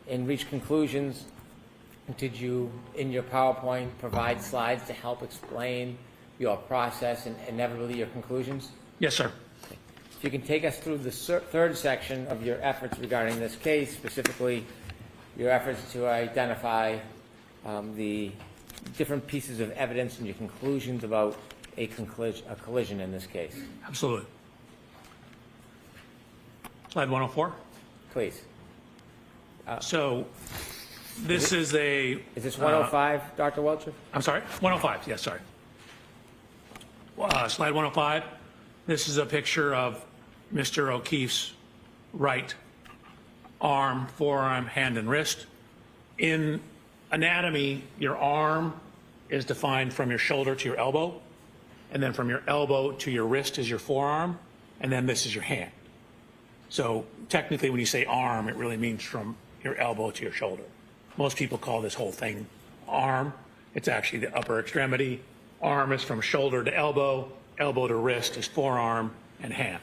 and reached conclusions, did you, in your PowerPoint, provide slides to help explain your process and inevitably your conclusions? Yes, sir. Okay. If you can take us through the 3rd section of your efforts regarding this case, specifically your efforts to identify the different pieces of evidence and your conclusions about a collision in this case. Absolutely. Slide 104. Please. So this is a... Is this 105, Dr. Welcher? I'm sorry? 105, yes, sorry. Slide 105. This is a picture of Mr. O'Keefe's right arm, forearm, hand, and wrist. In anatomy, your arm is defined from your shoulder to your elbow, and then from your elbow to your wrist is your forearm, and then this is your hand. So technically, when you say arm, it really means from your elbow to your shoulder. Most people call this whole thing arm. It's actually the upper extremity. Arm is from shoulder to elbow, elbow to wrist is forearm, and hand.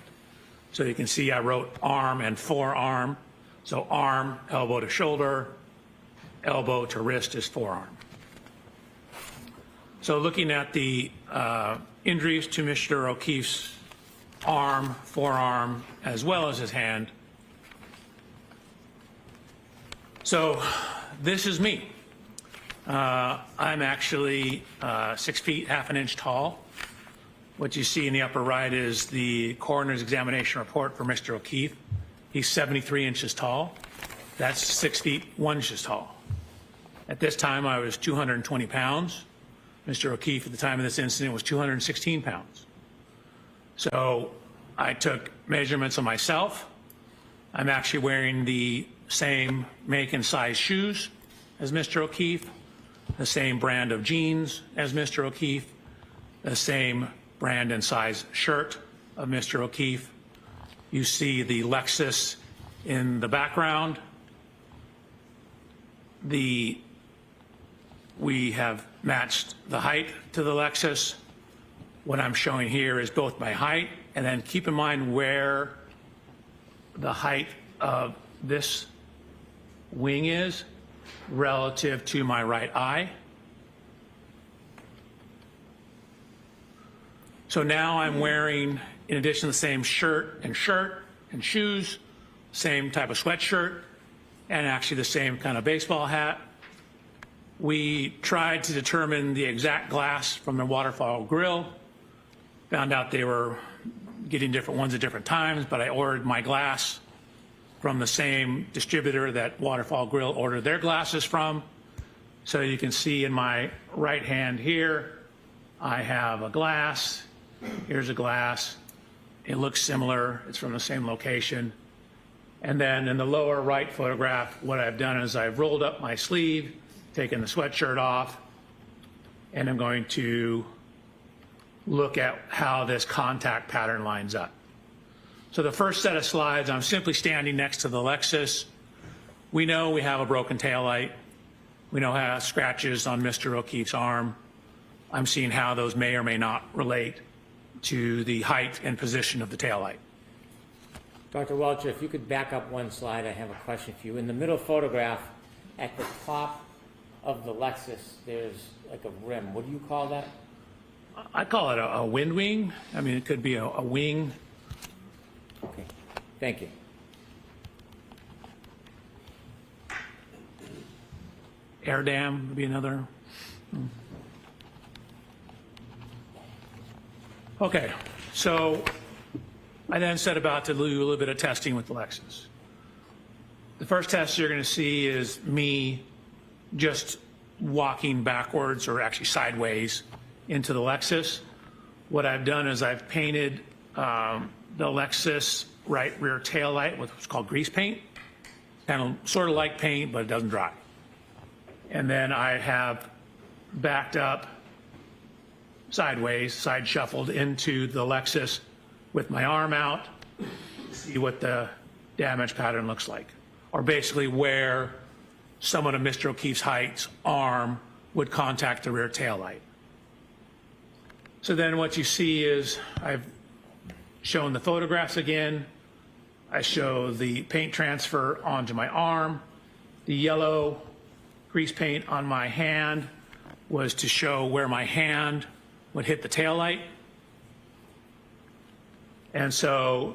So you can see I wrote arm and forearm. So arm, elbow to shoulder, elbow to wrist is forearm. So looking at the injuries to Mr. O'Keefe's arm, forearm, as well as his hand. So this is me. I'm actually 6 feet, half an inch tall. What you see in the upper right is the coroner's examination report for Mr. O'Keefe. He's 73 inches tall. That's 6 feet, 1 inch tall. At this time, I was 220 pounds. Mr. O'Keefe, at the time of this incident, was 216 pounds. So I took measurements of myself. I'm actually wearing the same make and size shoes as Mr. O'Keefe, the same brand of jeans as Mr. O'Keefe, the same brand and size shirt of Mr. O'Keefe. You see the Lexus in the background. We have matched the height to the Lexus. What I'm showing here is both my height, and then keep in mind where the height of this wing is relative to my right eye. So now I'm wearing, in addition to the same shirt and shoes, same type of sweatshirt, and actually the same kind of baseball hat. We tried to determine the exact glass from the waterfall grill. Found out they were getting different ones at different times, but I ordered my glass from the same distributor that Waterfall Grill ordered their glasses from. So you can see in my right hand here, I have a glass. Here's a glass. It looks similar. It's from the same location. And then in the lower right photograph, what I've done is I've rolled up my sleeve, taken the sweatshirt off, and I'm going to look at how this contact pattern lines up. So the first set of slides, I'm simply standing next to the Lexus. We know we have a broken taillight. We know how scratches on Mr. O'Keefe's arm. I'm seeing how those may or may not relate to the height and position of the taillight. Dr. Welcher, if you could back up one slide, I have a question for you. In the middle photograph, at the top of the Lexus, there's like a rim. What do you call that? I call it a wind wing. I mean, it could be a wing. Okay, thank you. Air dam would be another. Okay, so I then set about to do a little bit of testing with the Lexus. The first test you're going to see is me just walking backwards, or actually sideways, into the Lexus. What I've done is I've painted the Lexus right rear tail light with what's called grease paint. Kind of sort of like paint, but it doesn't dry. And then I have backed up sideways, side shuffled into the Lexus with my arm out to see what the damage pattern looks like, or basically where someone of Mr. O'Keefe's height's arm would contact the rear tail light. So then what you see is I've shown the photographs again. I show the paint transfer onto my arm. The yellow grease paint on my hand was to show where my hand would hit the tail light. And so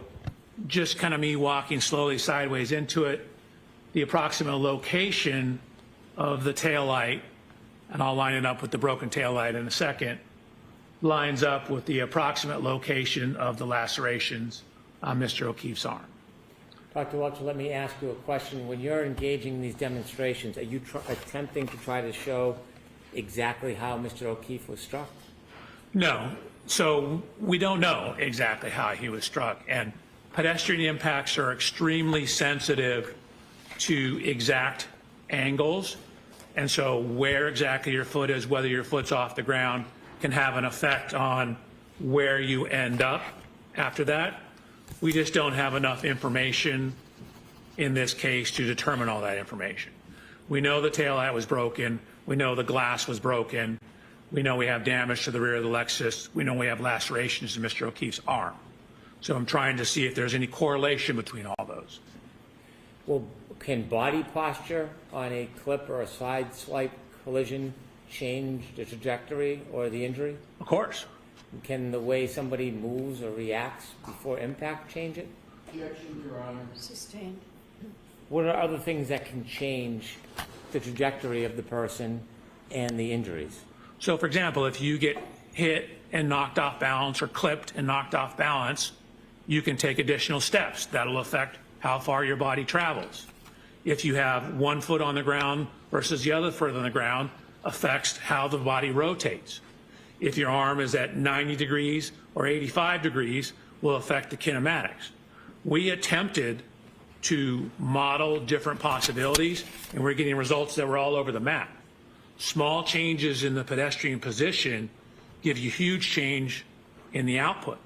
just kind of me walking slowly sideways into it, the approximate location of the tail light, and I'll line it up with the broken tail light in a second, lines up with the approximate location of the lacerations on Mr. O'Keefe's arm. Dr. Welcher, let me ask you a question. When you're engaging in these demonstrations, are you attempting to try to show exactly how Mr. O'Keefe was struck? No. So we don't know exactly how he was struck, and pedestrian impacts are extremely sensitive to exact angles, and so where exactly your foot is, whether your foot's off the ground, can have an effect on where you end up after that. We just don't have enough information in this case to determine all that information. We know the taillight was broken. We know the glass was broken. We know we have damage to the rear of the Lexus. We know we have lacerations in Mr. O'Keefe's arm. So I'm trying to see if there's any correlation between all those. Well, can body posture on a clip or a side swipe collision change the trajectory or the injury? Of course. Can the way somebody moves or reacts before impact change it? Objection, Your Honor. Sustained. What are other things that can change the trajectory of the person and the injuries? So, for example, if you get hit and knocked off balance, or clipped and knocked off balance, you can take additional steps. That'll affect how far your body travels. If you have one foot on the ground versus the other foot on the ground, affects how the body rotates. If your arm is at 90 degrees or 85 degrees, will affect the kinematics. We attempted to model different possibilities, and we're getting results that were all over the map. Small changes in the pedestrian position give you huge change in the output.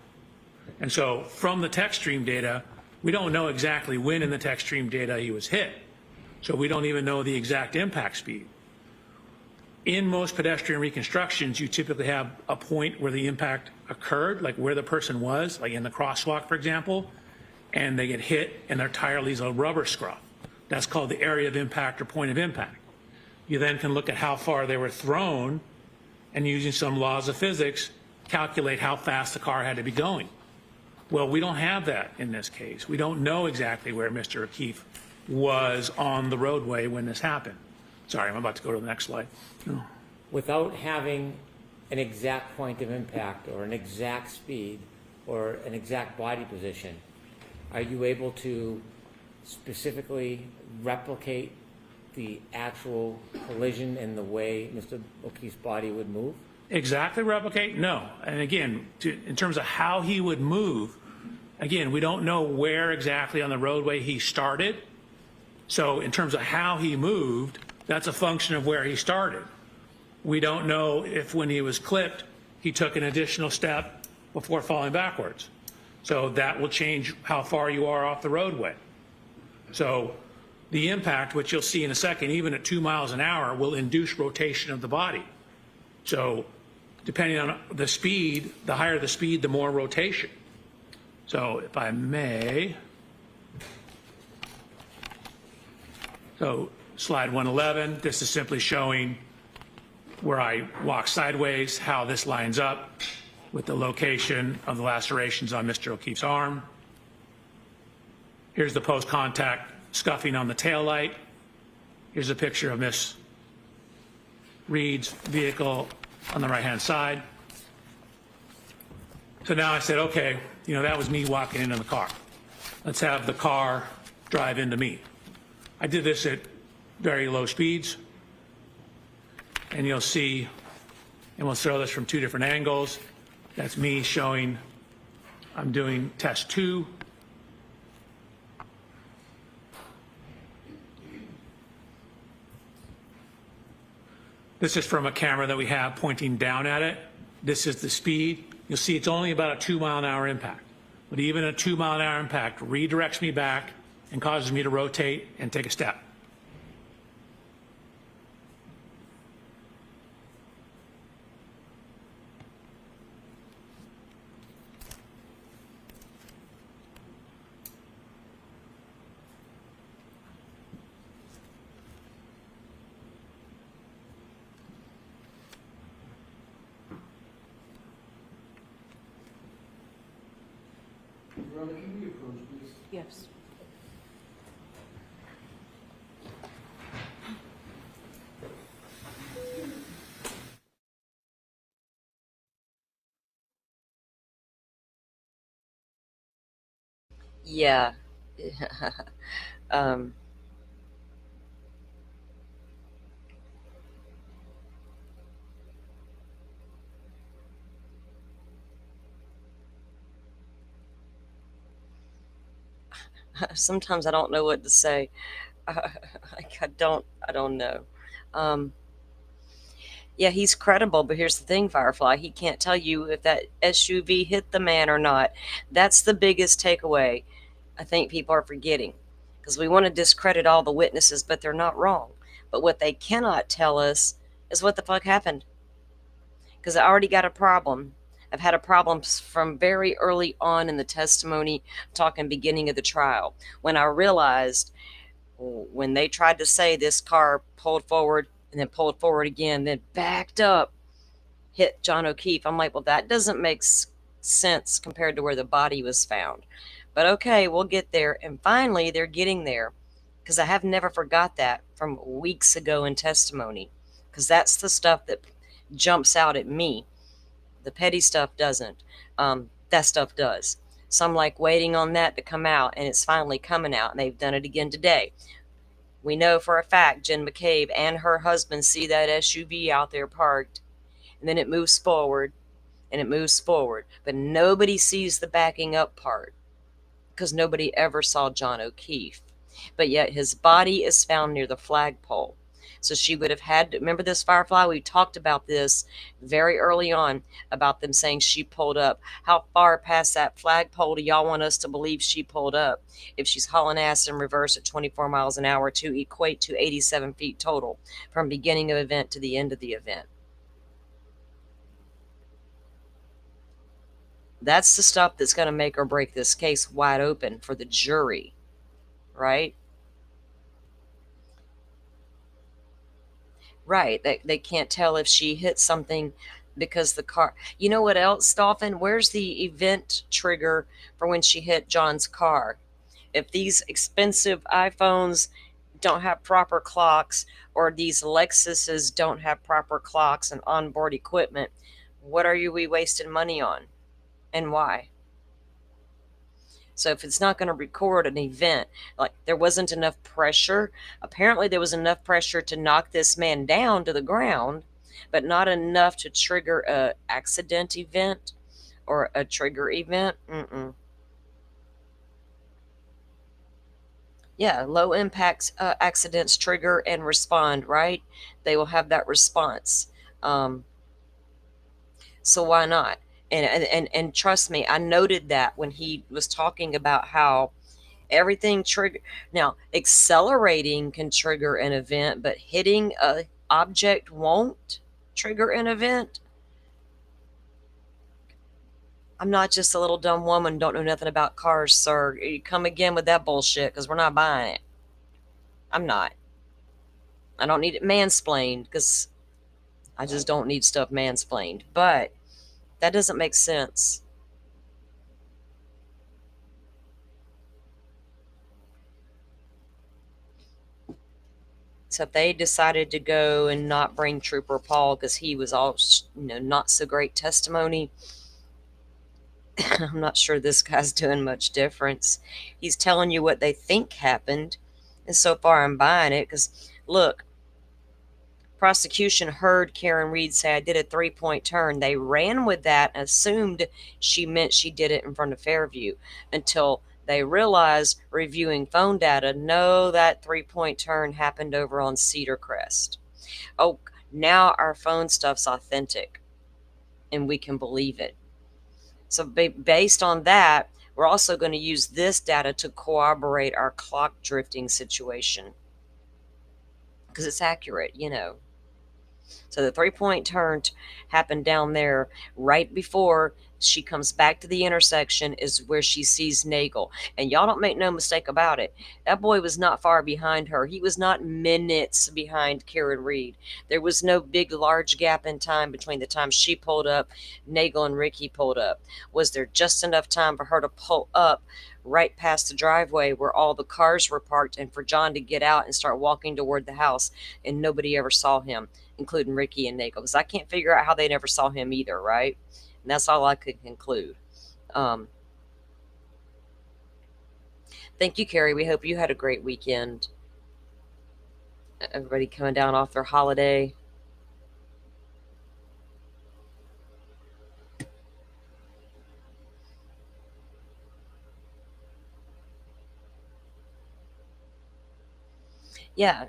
And so from the tech stream data, we don't know exactly when in the tech stream data he was hit. So we don't even know the exact impact speed. In most pedestrian reconstructions, you typically have a point where the impact occurred, like where the person was, like in the crosswalk, for example, and they get hit and their tire leaves a rubber scruff. That's called the area of impact or point of impact. You then can look at how far they were thrown, and using some laws of physics, calculate how fast the car had to be going. Well, we don't have that in this case. We don't know exactly where Mr. O'Keefe was on the roadway when this happened. Sorry, I'm about to go to the next slide. No. Without having an exact point of impact or an exact speed or an exact body position, are you able to specifically replicate the actual collision and the way Mr. O'Keefe's body would move? Exactly replicate? No. And again, in terms of how he would move, again, we don't know where exactly on the roadway he started. So in terms of how he moved, that's a function of where he started. We don't know if when he was clipped, he took an additional step before falling backwards. So that will change how far you are off the roadway. So the impact, which you'll see in a second, even at 2 miles an hour, will induce rotation of the body. So depending on the speed, the higher the speed, the more rotation. So if I may, so slide 111, this is simply showing where I walk sideways, how this lines up with the location of the lacerations on Mr. O'Keefe's arm. Here's the post-contact scuffing on the taillight. Here's a picture of Miss Reed's vehicle on the right-hand side. So now I said, okay, that was me walking into the car. Let's have the car drive into me. I did this at very low speeds. And you'll see, and we'll throw this from 2 different angles. That's me showing I'm doing test 2. This is from a camera that we have pointing down at it. This is the speed. You'll see it's only about a 2 mile an hour impact. But even a 2 mile an hour impact redirects me back and causes me to rotate and take a step. Veronica, can you approach, please? Yes. Yeah. um, sometimes I don't know what to say. I don't know. Um, yeah, he's credible, but here's the thing, Firefly. He can't tell you if that SUV hit the man or not. That's the biggest takeaway I think people are forgetting. Because we want to discredit all the witnesses, but they're not wrong. But what they cannot tell us is what the fuck happened. Because I already got a problem. I've had a problem from very early on in the testimony, talking beginning of the trial, when I realized when they tried to say this car pulled forward and then pulled forward again, then backed up, hit John O'Keefe. I'm like, well, that doesn't make sense compared to where the body was found. But okay, we'll get there. And finally, they're getting there, because I have never forgot that from weeks ago in testimony, because that's the stuff that jumps out at me. The petty stuff doesn't. That stuff does. So I'm like waiting on that to come out, and it's finally coming out, and they've done it again today. We know for a fact Jen McCabe and her husband see that SUV out there parked, and then it moves forward, and it moves forward. But nobody sees the backing up part, because nobody ever saw John O'Keefe. But yet his body is found near the flagpole. So she would have had to, remember this, Firefly? We talked about this very early on, about them saying she pulled up. How far past that flagpole do y'all want us to believe she pulled up if she's hauling ass in reverse at 24 miles an hour to equate to 87 feet total from beginning of event to the end of the event? That's the stuff that's going to make or break this case wide open for the jury, right? Right. They can't tell if she hit something because the car. You know what else, Dolphin? Where's the event trigger for when she hit John's car? If these expensive iPhones don't have proper clocks, or these Lexuses don't have proper clocks and onboard equipment, what are we wasting money on? And why? So if it's not going to record an event, like there wasn't enough pressure, apparently there was enough pressure to knock this man down to the ground, but not enough to trigger a accident event or a trigger event. Yeah, low impact accidents trigger and respond, right? They will have that response. Um, so why not? And trust me, I noted that when he was talking about how everything trigger. Now, accelerating can trigger an event, but hitting a object won't trigger an event. I'm not just a little dumb woman, don't know nothing about cars, sir. You come again with that bullshit because we're not buying it. I'm not. I don't need it mansplained because I just don't need stuff mansplained. But that doesn't make sense. So if they decided to go and not bring Trooper Paul because he was all, not so great testimony, I'm not sure this guy's doing much difference. He's telling you what they think happened, and so far I'm buying it because, look, prosecution heard Karen Reed say, I did a 3-point turn. They ran with that and assumed she meant she did it in front of Fairview until they realized, reviewing phone data, no, that 3-point turn happened over on Cedar Crest. Oh, now our phone stuff's authentic and we can believe it. So based on that, we're also going to use this data to corroborate our clock drifting situation because it's accurate, So the 3-point turn happened down there right before she comes back to the intersection is where she sees Nagel. And y'all don't make no mistake about it. That boy was not far behind her. He was not minutes behind Karen Reed. There was no big, large gap in time between the time she pulled up, Nagel and Ricky pulled up. Was there just enough time for her to pull up right past the driveway where all the cars were parked and for John to get out and start walking toward the house, and nobody ever saw him, including Ricky and Nagel, because I can't figure out how they never saw him either, right? And that's all I could conclude. Thank you, Carrie. We hope you had a great weekend. Everybody coming down off their holiday. Yeah,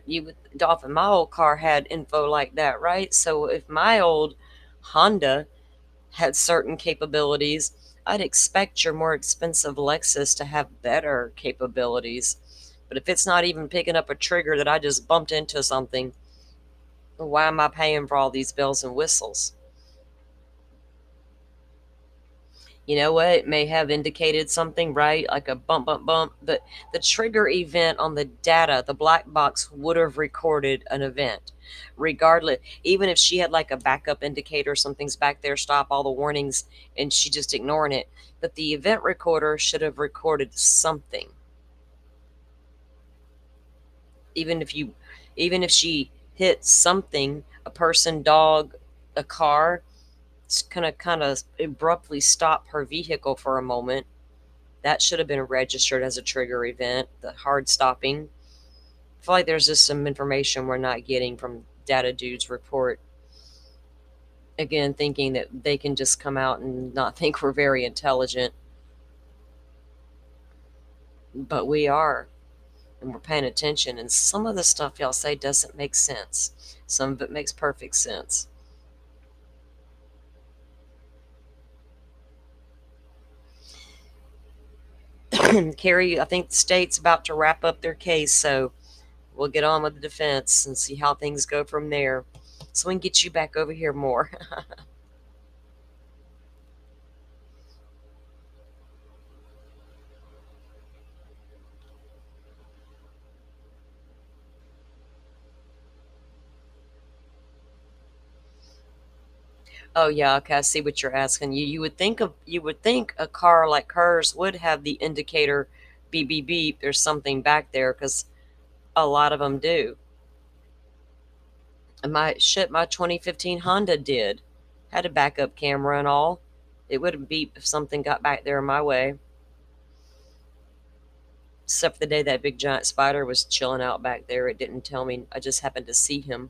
Dolphin, my old car had info like that, right? So if my old Honda had certain capabilities, I'd expect your more expensive Lexus to have better capabilities. But if it's not even picking up a trigger that I just bumped into something, why am I paying for all these bells and whistles? You know what? It may have indicated something, right? Like a bump, bump, bump. But the trigger event on the data, the black box would have recorded an event. Regardless, even if she had like a backup indicator, something's back there, stop all the warnings, and she just ignoring it. But the event recorder should have recorded something. Even if she hit something, a person, dog, a car, it's gonna kind of abruptly stop her vehicle for a moment. That should have been registered as a trigger event, the hard stopping. I feel like there's just some information we're not getting from Data Dude's report. Again, thinking that they can just come out and not think we're very intelligent. But we are. And we're paying attention. And some of the stuff y'all say doesn't make sense. Some of it makes perfect sense. Carrie, I think the state's about to wrap up their case, so we'll get on with the defense and see how things go from there. So we can get you back over here more. Oh yeah, okay, I see what you're asking. You would think a car like hers would have the indicator beep beep beep. There's something back there because a lot of them do. And my 2015 Honda did. Had a backup camera and all. It would have beeped if something got back there my way. Except for the day that big giant spider was chilling out back there. It didn't tell me. I just happened to see him.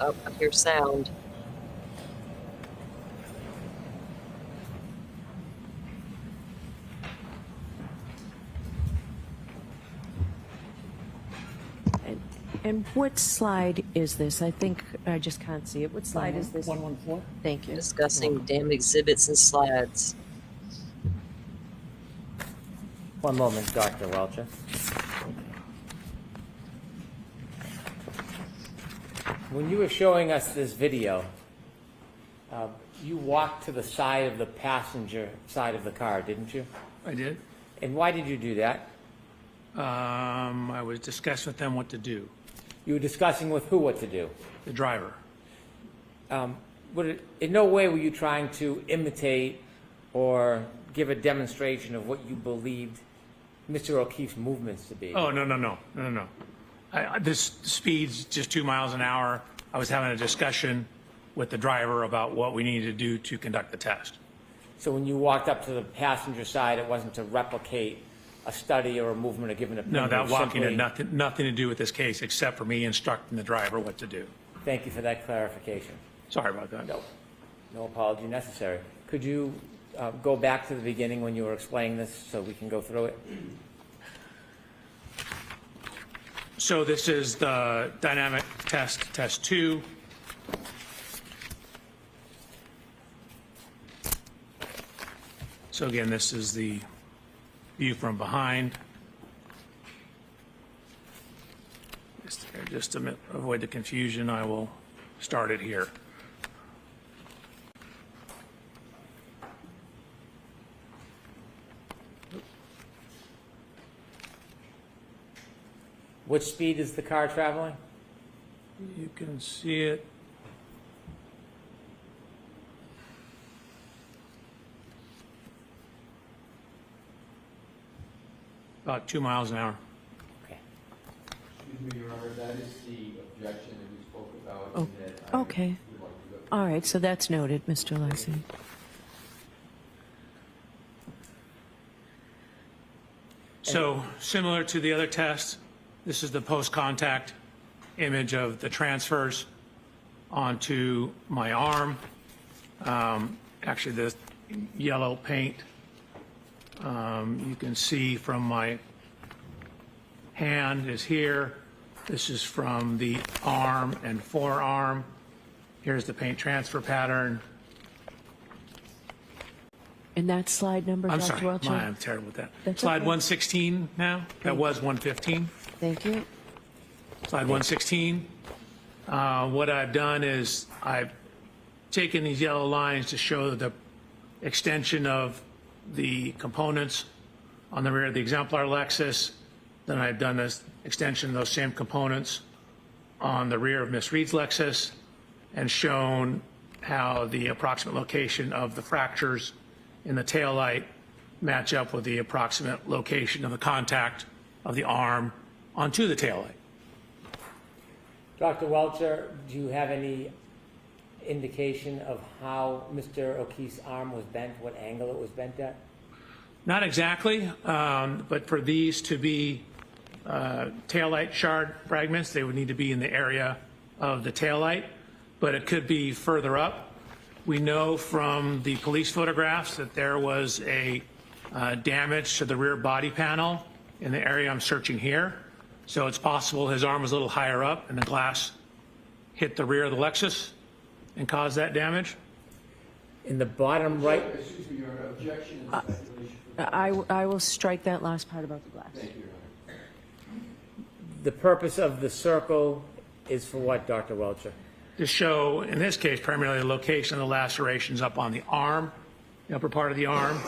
Oh, I hear sound. And what slide is this? I think I just can't see it. What slide is this? 114? Thank you. Discussing damn exhibits and slides. One moment, Dr. Welcher. When you were showing us this video, you walked to the side of the passenger side of the car, didn't you? I did. And why did you do that? I was discussing with them what to do, You were discussing with who what to do. the driver. In no way were you trying to imitate or give a demonstration of what you believed Mr. O'Keefe's movements to be. Oh, no. This speed's just 2 miles an hour. I was having a discussion with the driver about what we needed to do to conduct the test. So when you walked up to the passenger side, it wasn't to replicate a study or a movement or give an opinion? No, that walking simply- had nothing to do with this case except for me instructing the driver what to do. Thank you for that clarification. Sorry about that. No apology necessary. Could you go back to the beginning when you were explaining this so we can go through it? So this is the dynamic test 2. So again, this is the view from behind. Just to avoid the confusion, I will start it here. Which speed is the car traveling? You can see it. About 2 miles an hour. Okay. Excuse me, Your Honor, that is the objection that we spoke about. Oh, and that I okay. would like to go. All right, so that's noted, Mr. Lacey. So similar to the other test, this is the post-contact image of the transfers onto my arm. Actually, the yellow paint, you can see from my hand is here. This is from the arm and forearm. Here's the paint transfer pattern. And that slide number, I'm Dr. sorry, Welcher? I'm terrible with that. That's Slide okay. 116 now, that was 115. Thank you. Slide 116. What I've done is I've taken these yellow lines to show the extension of the components on the rear of the exemplar Lexus. Then I've done this extension of those same components on the rear of Miss Reed's Lexus and shown how the approximate location of the fractures in the taillight match up with the approximate location of the contact of the arm onto the taillight. Dr. Welcher, do you have any indication of how Mr. O'Keefe's arm was bent, what angle it was bent at? Not exactly, but for these to be taillight shard fragments, they would need to be in the area of the taillight, but it could be further up. We know from the police photographs that there was a damage to the rear body panel in the area I'm searching here. So it's possible his arm was a little higher up and the glass hit the rear of the Lexus and caused that damage. In the bottom right, Excuse me, Your Honor, objection and speculation. I will strike that last part about the glass. Thank you, Your Honor. the purpose of the circle is for what, Dr. Welcher? To show, in this case, primarily the location of the lacerations up on the arm, the upper part of the arm,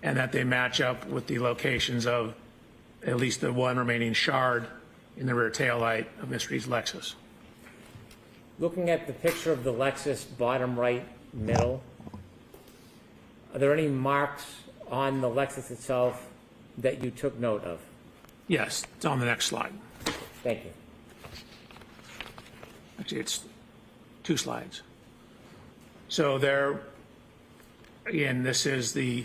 and that they match up with the locations of at least the one remaining shard in the rear taillight of Miss Reed's Lexus. Looking at the picture of the Lexus, bottom right middle, are there any marks on the Lexus itself that you took note of? Yes, it's on the next slide. Thank you. Actually, it's 2 slides. So there, again, this is the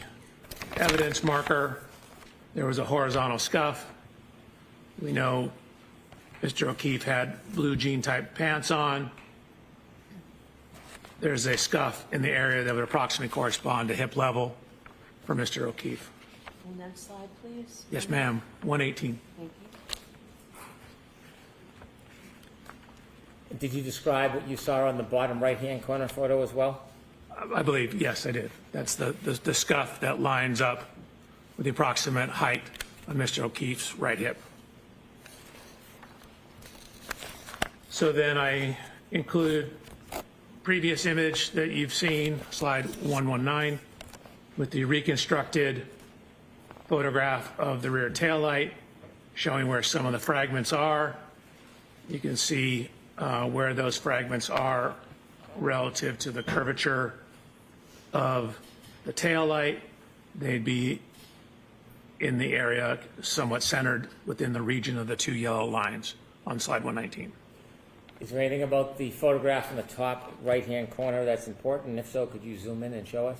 evidence marker. There was a horizontal scuff. We know Mr. O'Keefe had blue jean type pants on. there's a scuff in the area that would approximately correspond to hip level for Mr. O'Keefe. And next slide, please. Yes, ma'am, 118. Thank you. Did you describe what you saw on the bottom right-hand corner photo as well? I believe, yes, I did. That's the scuff that lines up with the approximate height of Mr. O'Keefe's right hip. So then I included previous image that you've seen, slide 119, with the reconstructed photograph of the rear taillight, showing where some of the fragments are. You can see where those fragments are relative to the curvature of the taillight. They'd be in the area somewhat centered within the region of the two yellow lines on slide 119. Is there anything about the photograph in the top right-hand corner that's important? If so, could you zoom in and show us?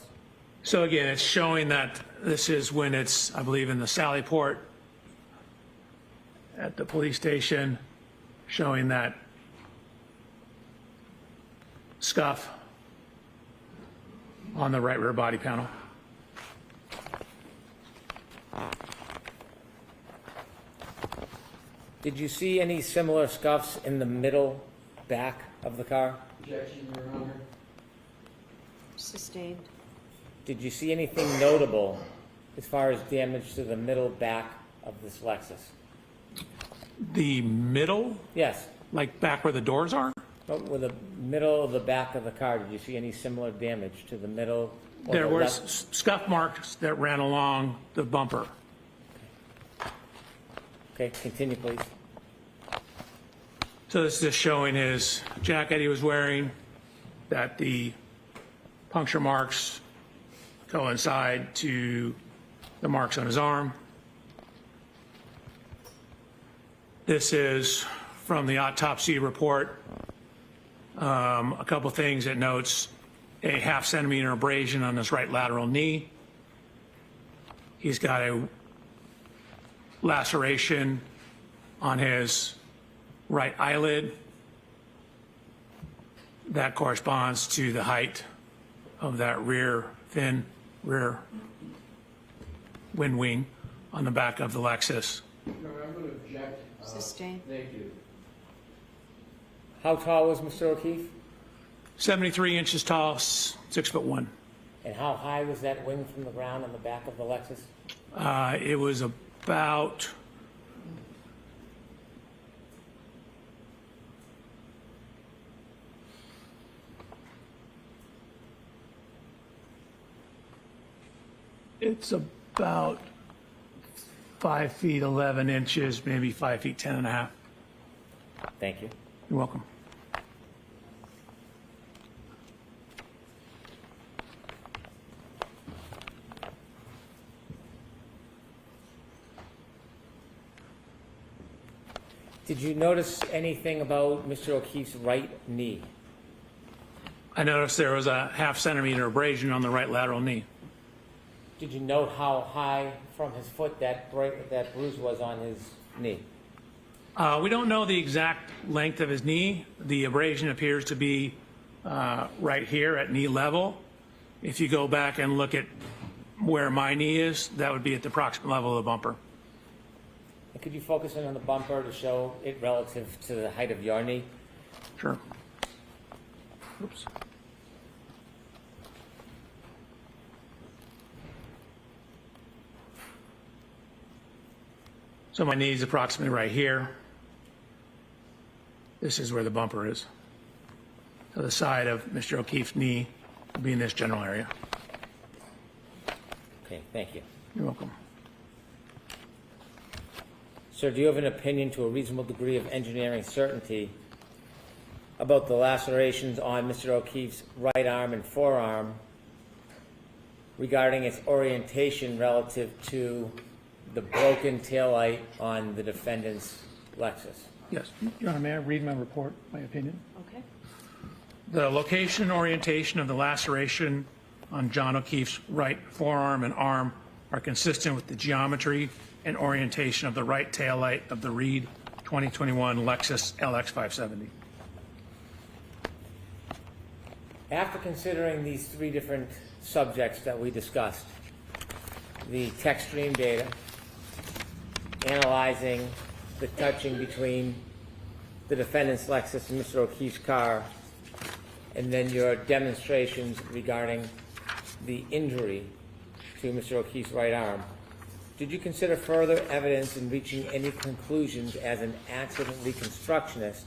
So again, it's showing that this is when it's, I believe, in the Sally Port at the police station, showing that scuff on the right rear body panel. Did you see any similar scuffs in the middle back of the car? Objection, Your Honor. Sustained. Did you see anything notable as far as damage to the middle back of this Lexus? The middle, Yes. like back where the doors are? But with the middle of the back of the car, did you see any similar damage to the middle? Or There the were left? scuff marks that ran along the bumper. Okay, continue, please. So this is just showing his jacket he was wearing, that the puncture marks coincide to the marks on his arm. This is from the autopsy report. A couple things it notes: a 1/2 centimeter abrasion on his right lateral knee. He's got a laceration on his right eyelid. That corresponds to the height of that rear wind wing on the back of the Lexus. Your Honor, I'm going to object. Sustained. Thank you. How tall was Mr. O'Keefe? 73 inches tall, 6'1". And how high was that wing from the ground on the back of the Lexus? It was about it's about 5 feet 11 inches, maybe 5 feet 10 and a half. Thank you. You're welcome. Did you notice anything about Mr. O'Keefe's right knee? I noticed there was a 1/2 centimeter abrasion on the right lateral knee. Did you note how high from his foot that bruise was on his knee? We don't know the exact length of his knee. The abrasion appears to be right here at knee level. If you go back and look at where my knee is, that would be at the approximate level of the bumper. And could you focus in on the bumper to show it relative to the height of your knee? Sure. Oops. So my knee is approximately right here. This is where the bumper is. So the side of Mr. O'Keefe's knee will be in this general area. Okay, thank you. You're welcome. Sir, do you have an opinion to a reasonable degree of engineering certainty about the lacerations on Mr. O'Keefe's right arm and forearm regarding its orientation relative to the broken taillight on the defendant's Lexus? Yes. Your Honor, may I read my report, my opinion? Okay. The location and orientation of the laceration on John O'Keefe's right forearm and arm are consistent with the geometry and orientation of the right taillight of the Reed 2021 Lexus LX 570. After considering these three different subjects that we discussed, the text stream data, analyzing the touching between the defendant's Lexus and Mr. O'Keefe's car, and then your demonstrations regarding the injury to Mr. O'Keefe's right arm, did you consider further evidence in reaching any conclusions as an accident reconstructionist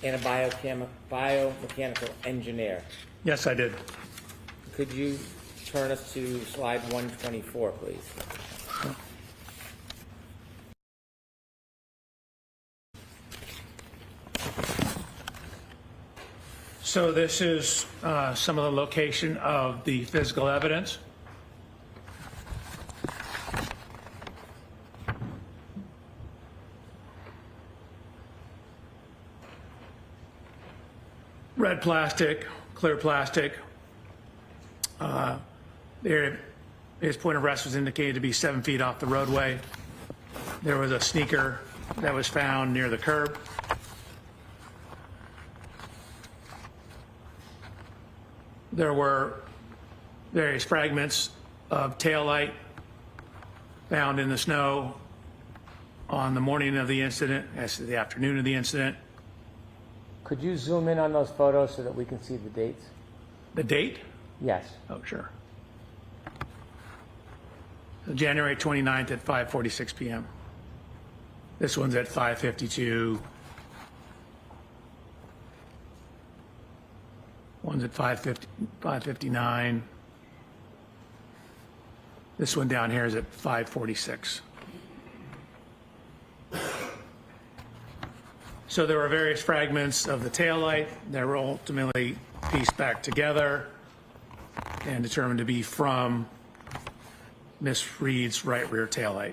and a biomechanical engineer? Yes, I did. Could you turn us to slide 124, please? So this is some of the location of the physical evidence. Red plastic, clear plastic. There, his point of rest was indicated to be 7 feet off the roadway. There was a sneaker that was found near the curb. There were various fragments of taillight found in the snow on the morning of the incident, as to the afternoon of the incident. Could you zoom in on those photos so that we can see the dates? The date? Yes. Oh, sure. So January 29th at 5:46 p.m. This one's at 5:52. One's at 5:59. This one down here is at 5:46. So there were various fragments of the taillight that were ultimately pieced back together and determined to be from Miss Reed's right rear taillight.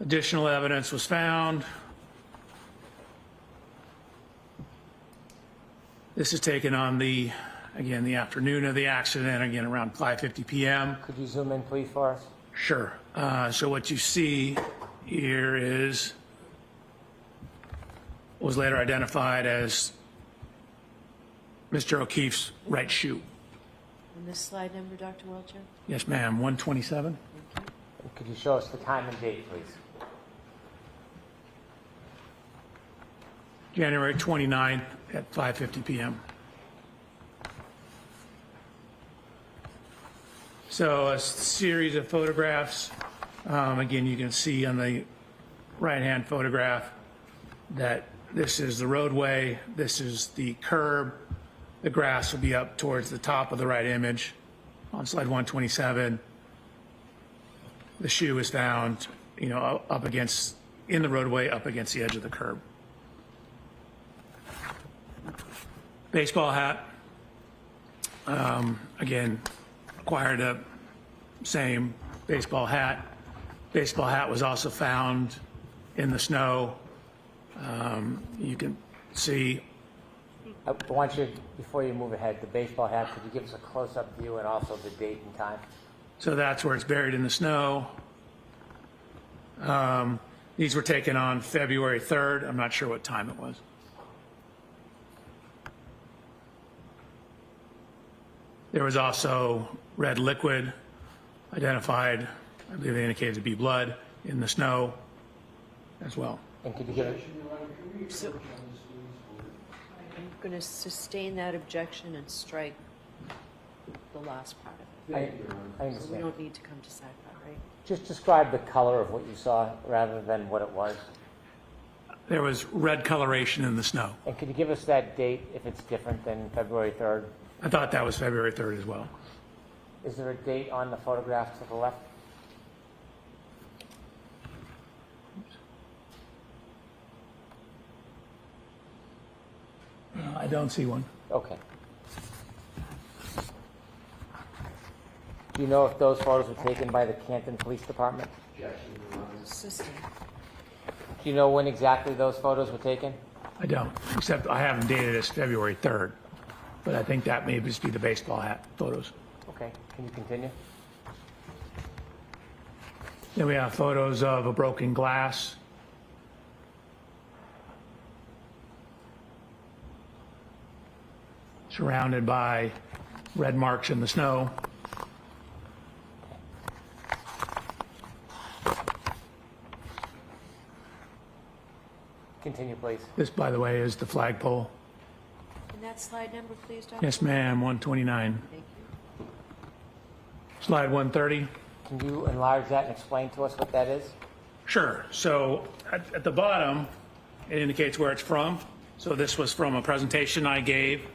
Additional evidence was found. This is taken on the afternoon of the accident, again around 5:50 p.m. Could you zoom in, please, for us? Sure. So what you see here is was later identified as Mr. O'Keefe's right shoe. And this slide number, Dr. Welcher? Yes, ma'am. 127. Could you show us the time and date, please? January 29th at 5:50 p.m. So a series of photographs. Again, you can see on the right-hand photograph that this is the roadway, this is the curb. The grass will be up towards the top of the right image on slide 127. The shoe is found, up against, in the roadway, up against the edge of the curb. Baseball hat, again, acquired a same baseball hat. Baseball hat was also found in the snow. You can see. I want you, before you move ahead, the baseball hat, could you give us a close-up view and also the date and time? So that's where it's buried in the snow. These were taken on February 3rd. I'm not sure what time it was. There was also red liquid identified, I believe they indicated to be blood, in the snow as well. And could you give it? So, I'm going to sustain that objection and strike the last part of it. I So we understand. don't need to come to SACPA, right? Just describe the color of what you saw rather than what it was. There was red coloration in the snow. And could you give us that date if it's different than February 3rd? I thought that was February 3rd as well. Is there a date on the photograph to the left? I don't see one. Okay. Do you know if those photos were taken by the Canton Police Department? System. Do you know when exactly those photos were taken? I don't, except I have them dated as February 3rd. But I think that may just be the baseball hat photos. Okay, can you continue? Then we have photos of a broken glass. surrounded by red marks in the snow. Continue, please. This, by the way, is the flagpole. And that slide number, please, Dr. Yes, ma'am, 129. Thank you. Slide 130. Can you enlarge that and explain to us what that is? Sure. So at the bottom, it indicates where it's from. So this was from a presentation I gave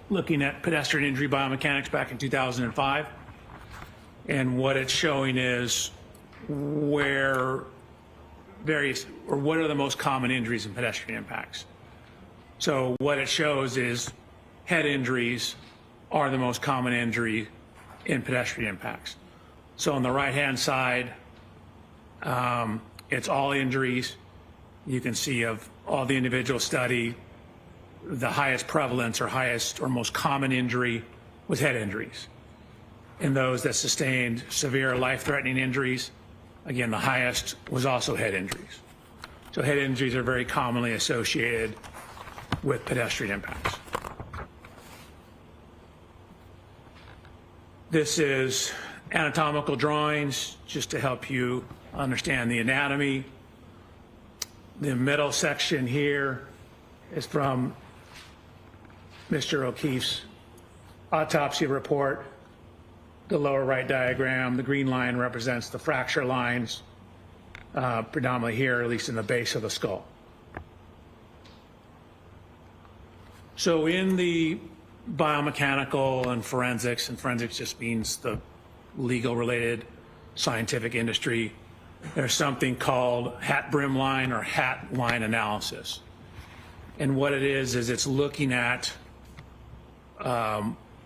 looking at pedestrian injury biomechanics back in 2005. And what it's showing is where what are the most common injuries in pedestrian impacts. So what it shows is head injuries are the most common injury in pedestrian impacts. So on the right-hand side, it's all injuries. You can see of all the individual study, the highest prevalence or most common injury was head injuries. In those that sustained severe life-threatening injuries, again, the highest was also head injuries. So head injuries are very commonly associated with pedestrian impacts. This is anatomical drawings just to help you understand the anatomy. The middle section here is from Mr. O'Keefe's autopsy report. The lower right diagram, the green line represents the fracture lines, predominantly here, at least in the base of the skull. So in the biomechanical and forensics just means the legal related scientific industry, there's something called hat brim line or hat line analysis. And what it is it's looking at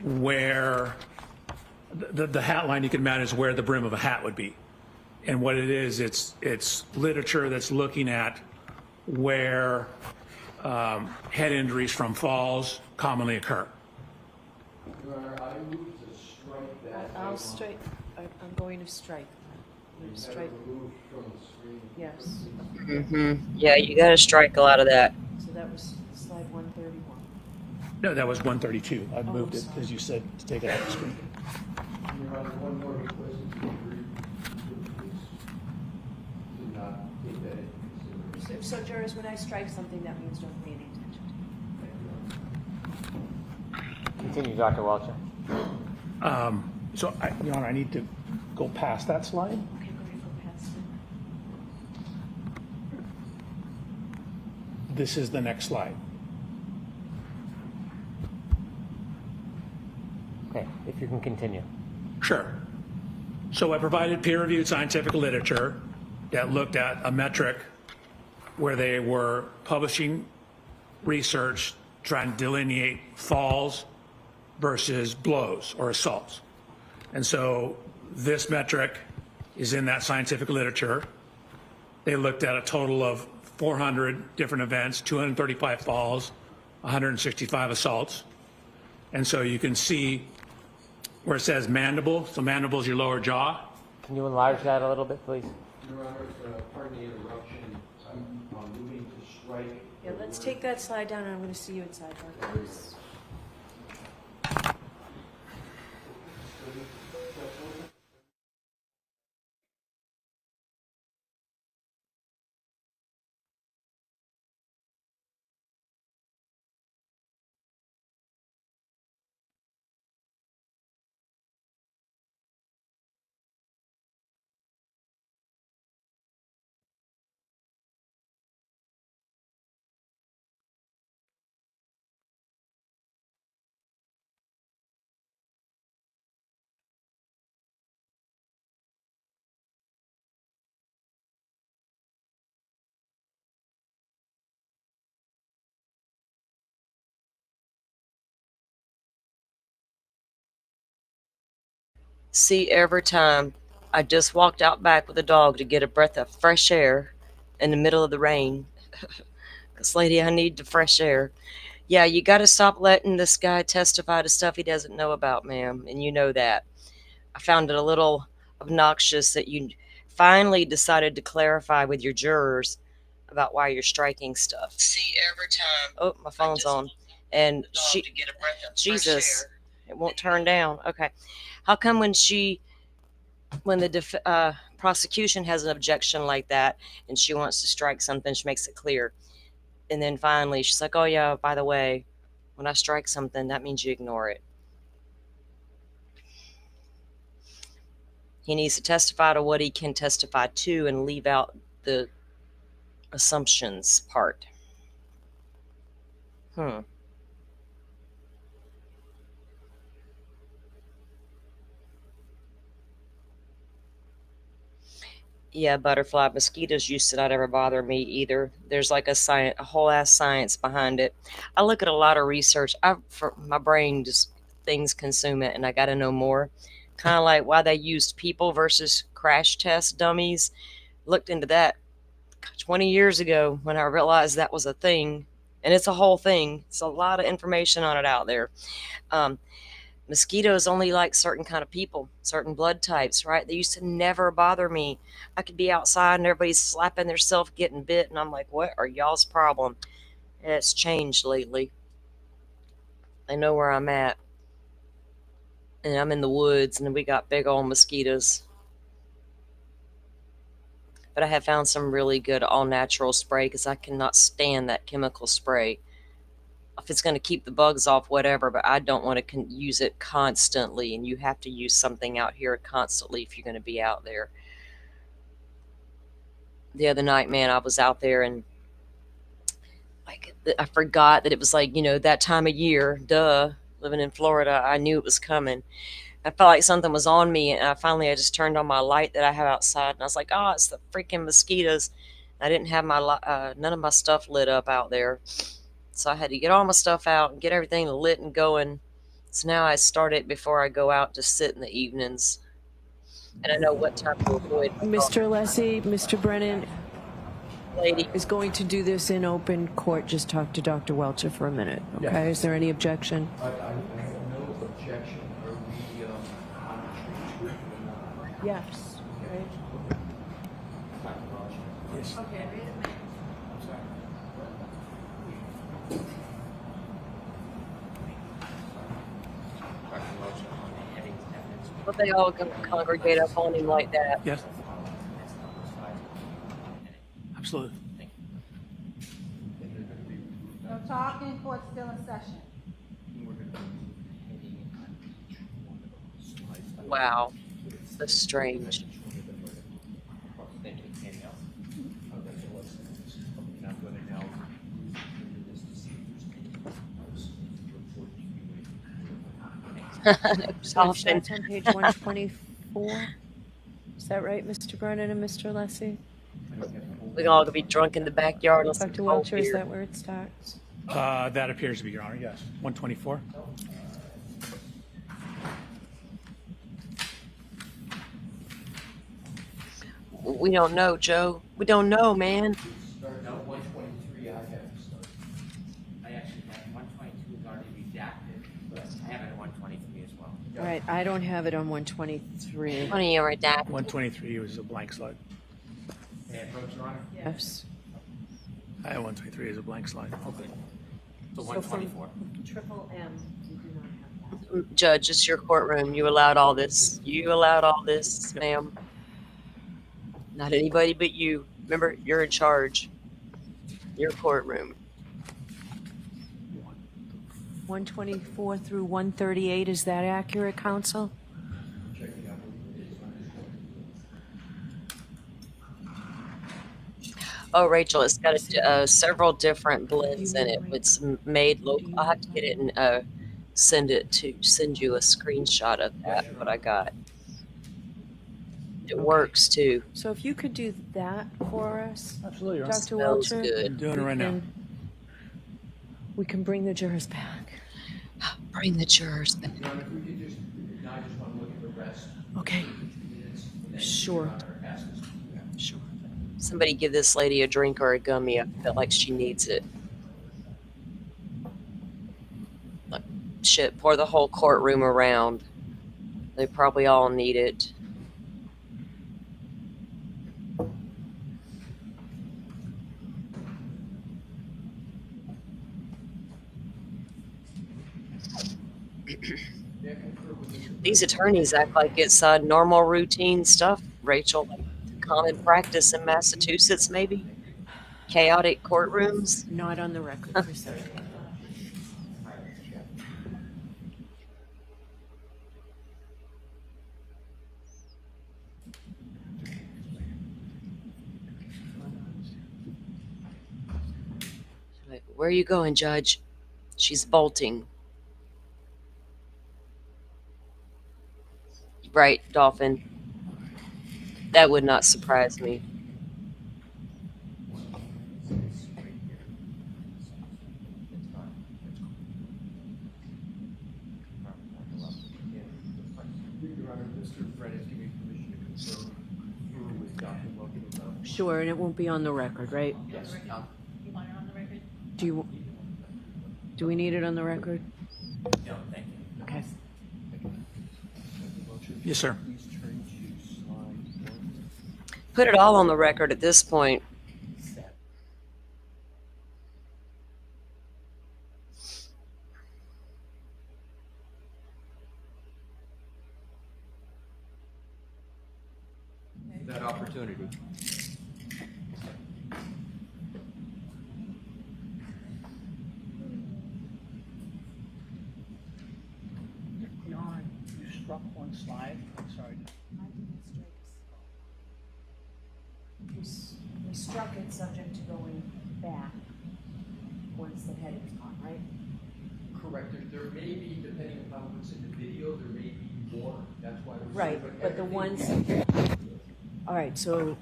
where the hat line, you can imagine, is where the brim of a hat would be. And what it is, it's literature that's looking at where head injuries from falls commonly occur. Your Honor, I move to strike that. I'll strike, I'm going to strike. I'm going to strike, Removed from the screen. yes. Yeah, you got to strike a lot of that. So that was slide 131. No, that was 132. I moved it, sorry. as you said, to take it off the screen. Your Honor, one more request if you agree. Do not take that into consideration. So jurors, when I strike something, that means don't pay any attention to it. Continue, Dr. Welcher. Your Honor, I need to go past that slide. Okay, go ahead, go past it. This is the next slide. Okay, if you can continue. Sure. So I provided peer-reviewed scientific literature that looked at a metric where they were publishing research trying to delineate falls versus blows or assaults. And so this metric is in that scientific literature. They looked at a total of 400 different events, 235 falls, 165 assaults. And so you can see where it says mandible. So mandible is your lower jaw. Can you enlarge that a little bit, please? Your Honor, pardon the interruption. I'm moving to strike. Yeah, let's take that slide down, and I'm going to see you inside, please. See, every time I just walked out back with a dog to get a breath of fresh air in the middle of the rain. Because, lady, I need the fresh air. Yeah, you got to stop letting this guy testify to stuff he doesn't know about, ma'am. And you know that. I found it a little obnoxious that you finally decided to clarify with your jurors about why you're striking stuff. See, every time. Oh, my phone's on. and Jesus, it won't turn down. Okay, how come when the prosecution has an objection like that and she wants to strike something, she makes it clear, and then finally she's like, "Oh yeah, by the way, when I strike something, that means you ignore it." He needs to testify to what he can testify to and leave out the assumptions part. Yeah, butterfly mosquitoes used to not ever bother me either. There's like a whole ass science behind it. I look at a lot of research. For my brain just things consume it, and I got to know more. Kind of like why they used people versus crash test dummies. Looked into that 20 years ago when I realized that was a thing, and it's a whole thing. It's a lot of information on it out there. Um, Mosquitoes only like certain kind of people, certain blood types, right? They used to never bother me. I could be outside and everybody's slapping themselves getting bit, and I'm like, what are y'all's problem? And it's changed lately. They know where I'm at, and I'm in the woods, and we got big old mosquitoes. But I have found some really good all natural spray because I cannot stand that chemical spray. If it's going to keep the bugs off, whatever, but I don't want to use it constantly, and you have to use something out here constantly if you're going to be out there. The other night, man, I was out there, and like I forgot that it was like, that time of year. Duh, living in Florida, I knew it was coming. I felt like something was on me, and I just turned on my light that I have outside, and I was like, oh, it's the freaking mosquitoes. I didn't have none of my stuff lit up out there. So I had to get all my stuff out and get everything lit and going. So now I start it before I go out to sit in the evenings. And I know what time to avoid. Mr. Alessi, Mr. Brennan Lady. is going to do this in open court. Just talk to Dr. Welcher for a minute, okay? Is there any objection? I have no objection. Are we on the truth or not? Yes. Right. Yes. Okay, wait a minute. But they all congregate up on him like that. Yes. Absolutely. No talking, court still in session. Wow. That's strange. So that's on page 124. Is that right, Mr. Brennan and Mr. Alessi? We're all gonna be drunk in the backyard. Dr. Welcher, is that where it starts? That appears to be, Your Honor, yes. 124. We don't know, Joe. We don't know, man. Starting out 123, I have started. I actually have 122 is already redacted, but I have it at 123 as well. All right, I don't have it on 123. Funny you right that. 123 was a blank slide. May I approach, Your Honor? Yes. I have 123 as a blank slide. Okay. So 124. Triple M, you do not have that. Judge, it's your courtroom. You allowed all this. You allowed all this, ma'am. Not anybody but you. Remember, you're in charge. Your courtroom. 124 through 138, is that accurate, counsel? Oh, Rachel, it's got several different blends in it. It's made local. I'll have to get it and send you a screenshot of that, what I got. It works too. So if you could do that for us, Absolutely, Your Honor. Dr. Smells Welcher. good. I'm doing it right now. We can bring the jurors back. Bring the jurors back. John, if we could just, I just want to look at the rest. Okay. Sure. Sure. Somebody give this lady a drink or a gummy. I feel like she needs it. Like, shit, pour the whole courtroom around. They probably all need it. These attorneys act like it's normal routine stuff, Rachel, like common practice in Massachusetts, maybe? Chaotic courtrooms? Not on the record for Saturday. Like, where are you going, Judge? She's bolting. Right, Dolphin. That would not surprise me. Your Honor, Mr. Fred has given me permission to confirm with Dr. Logan about. Sure, and it won't be on the record, right? Yes. Do we need it on the record? No, thank you. Okay. Yes, sir. Please turn to slide 1. Put it all on the record at this point. That opportunity. Jan, you struck one slide. I'm sorry. We struck it subject to going back once the heading's on, right? Correct. There may be, depending upon what's in the video, there may be more. That's why we're Right, saying, but the ones, all right, so.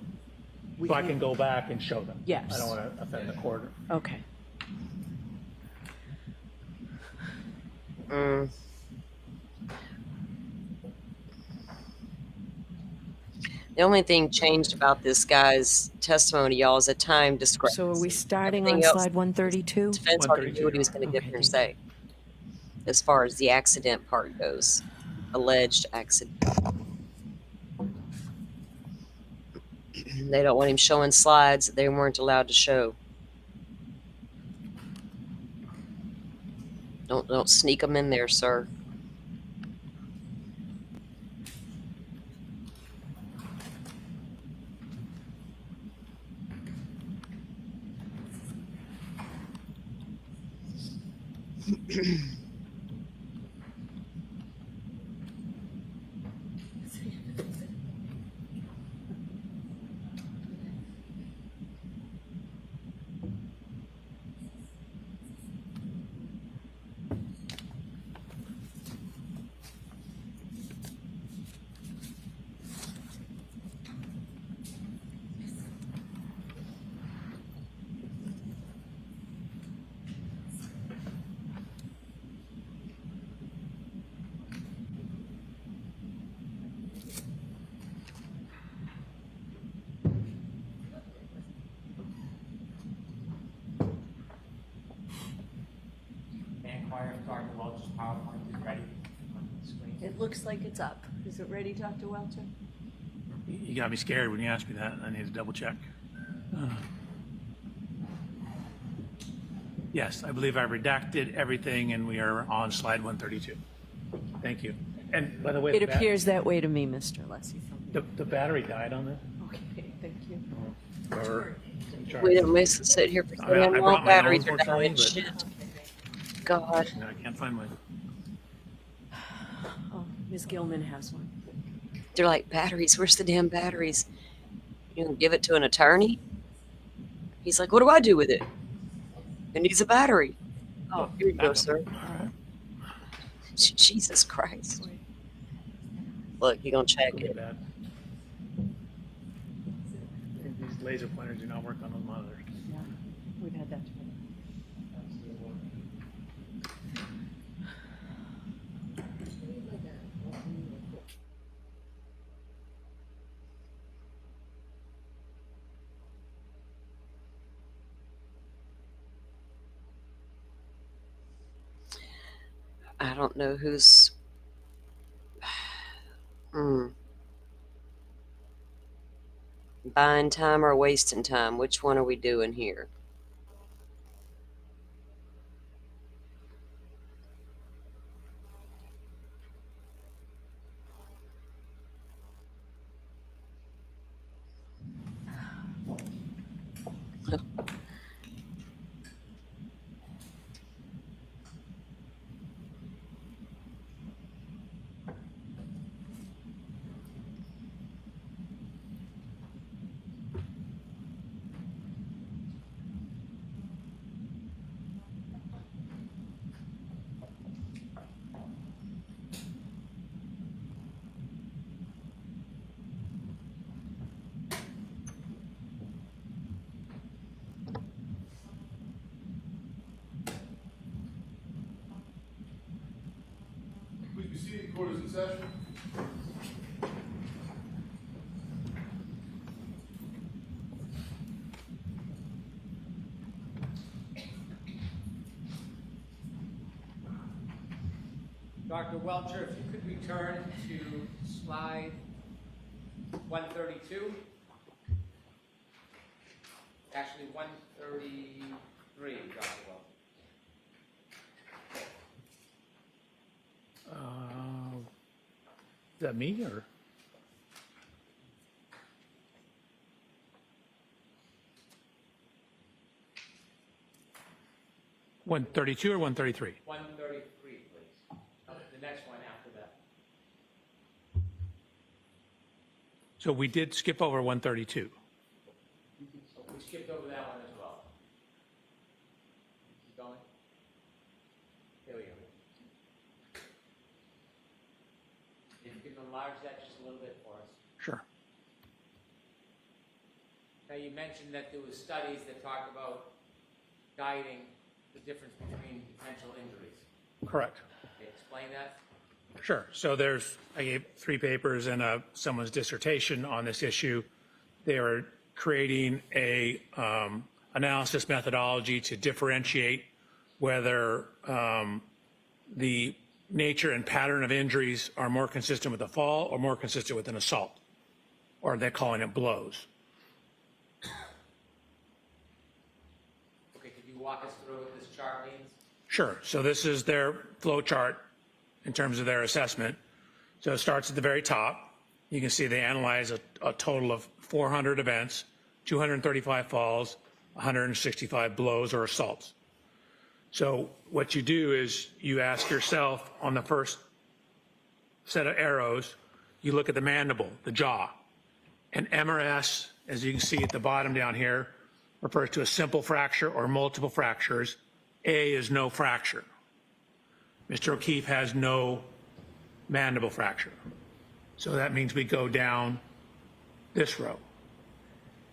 we So I can go back and show them. Yes. I don't want to offend the court. Okay. Mm. The only thing changed about this guy's testimony, y'all, is a time discrepancy. So are we starting on Everything else, slide 132? defense already knew what he was going to get Okay, here and thank say, as far as the accident part goes, alleged accident. They don't want him showing slides that they weren't allowed to show. Don't sneak them in there, sir. May I inquire if Dr. Welch's PowerPoint is ready on the screen? It looks like it's up. Is it ready, Dr. Welcher? You got me scared when you asked me that. I need to double check. Yes, I believe I redacted everything and we are on slide 132. Thank you. And by the way, It appears that way to me, Mr. Lessie. the battery died on this. Okay, thank you. Or in charge. We don't miss to sit here for so I damn brought long. my own, Batteries are unfortunately, dying. but- Shit. God. No, I can't find mine. Oh, Ms. Gilman has one. They're like, batteries, where's the damn batteries? You can give it to an attorney? He's like, what do I do with it? It needs a battery. Oh, here you go, sir. Jesus Christ. Look, you're going to check Really it. bad. These laser pointers do not work on those monitors. Yeah, we've had that. I don't know who's. Buying time or wasting time? Which one are we doing here? Court is in session. Dr. Welcher, if you could return to slide 132. Actually, 133, Dr. Welcher. Is that me or? $132 or $133? 133, please. The next one after that. So we did skip over 132. We skipped over that one as well. Keep going. There we go. If you can enlarge that just a little bit for us. Sure. Now, you mentioned that there was studies that talked about guiding the difference between potential injuries. Correct. Can you explain that? Sure. So I gave 3 papers and someone's dissertation on this issue. They are creating a analysis methodology to differentiate whether the nature and pattern of injuries are more consistent with a fall or more consistent with an assault, or they're calling it blows. Okay, could you walk us through what this chart means? Sure. So this is their flow chart in terms of their assessment. So it starts at the very top. You can see they analyze a total of 400 events, 235 falls, 165 blows or assaults. So what you do is you ask yourself on the first set of arrows, you look at the mandible, the jaw. And MRS, as you can see at the bottom down here, refers to a simple fracture or multiple fractures. A is no fracture. Mr. O'Keefe has no mandible fracture. So that means we go down this row.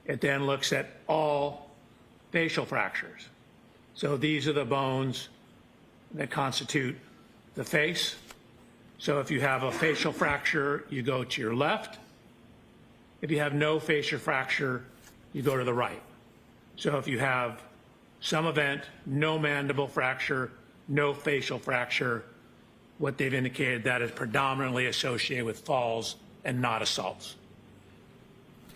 It then looks at all facial fractures. So these are the bones that constitute the face. So if you have a facial fracture, you go to your left. If you have no facial fracture, you go to the right. So if you have some event, no mandible fracture, no facial fracture, what they've indicated that is predominantly associated with falls and not assaults.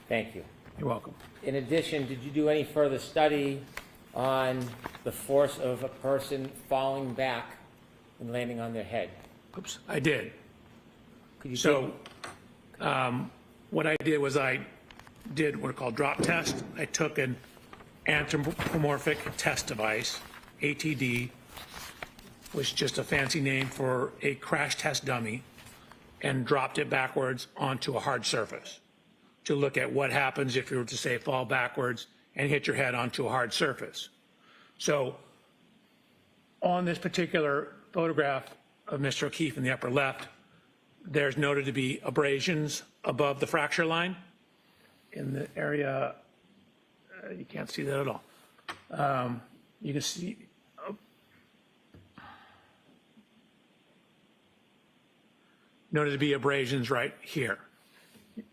Thank you. You're welcome. In addition, did you do any further study on the force of a person falling back and landing on their head? Oops, I did. Could you So what I did was I did what are called drop test. I took an anthropomorphic test device, ATD, which is just a fancy name for a crash test dummy, and dropped it backwards onto a hard surface to look at what happens if you were to, say, fall backwards and hit your head onto a hard surface. So on this particular photograph of Mr. O'Keefe in the upper left, there's noted to be abrasions above the fracture line in the area. You can't see that at all. You can see noted to be abrasions right here.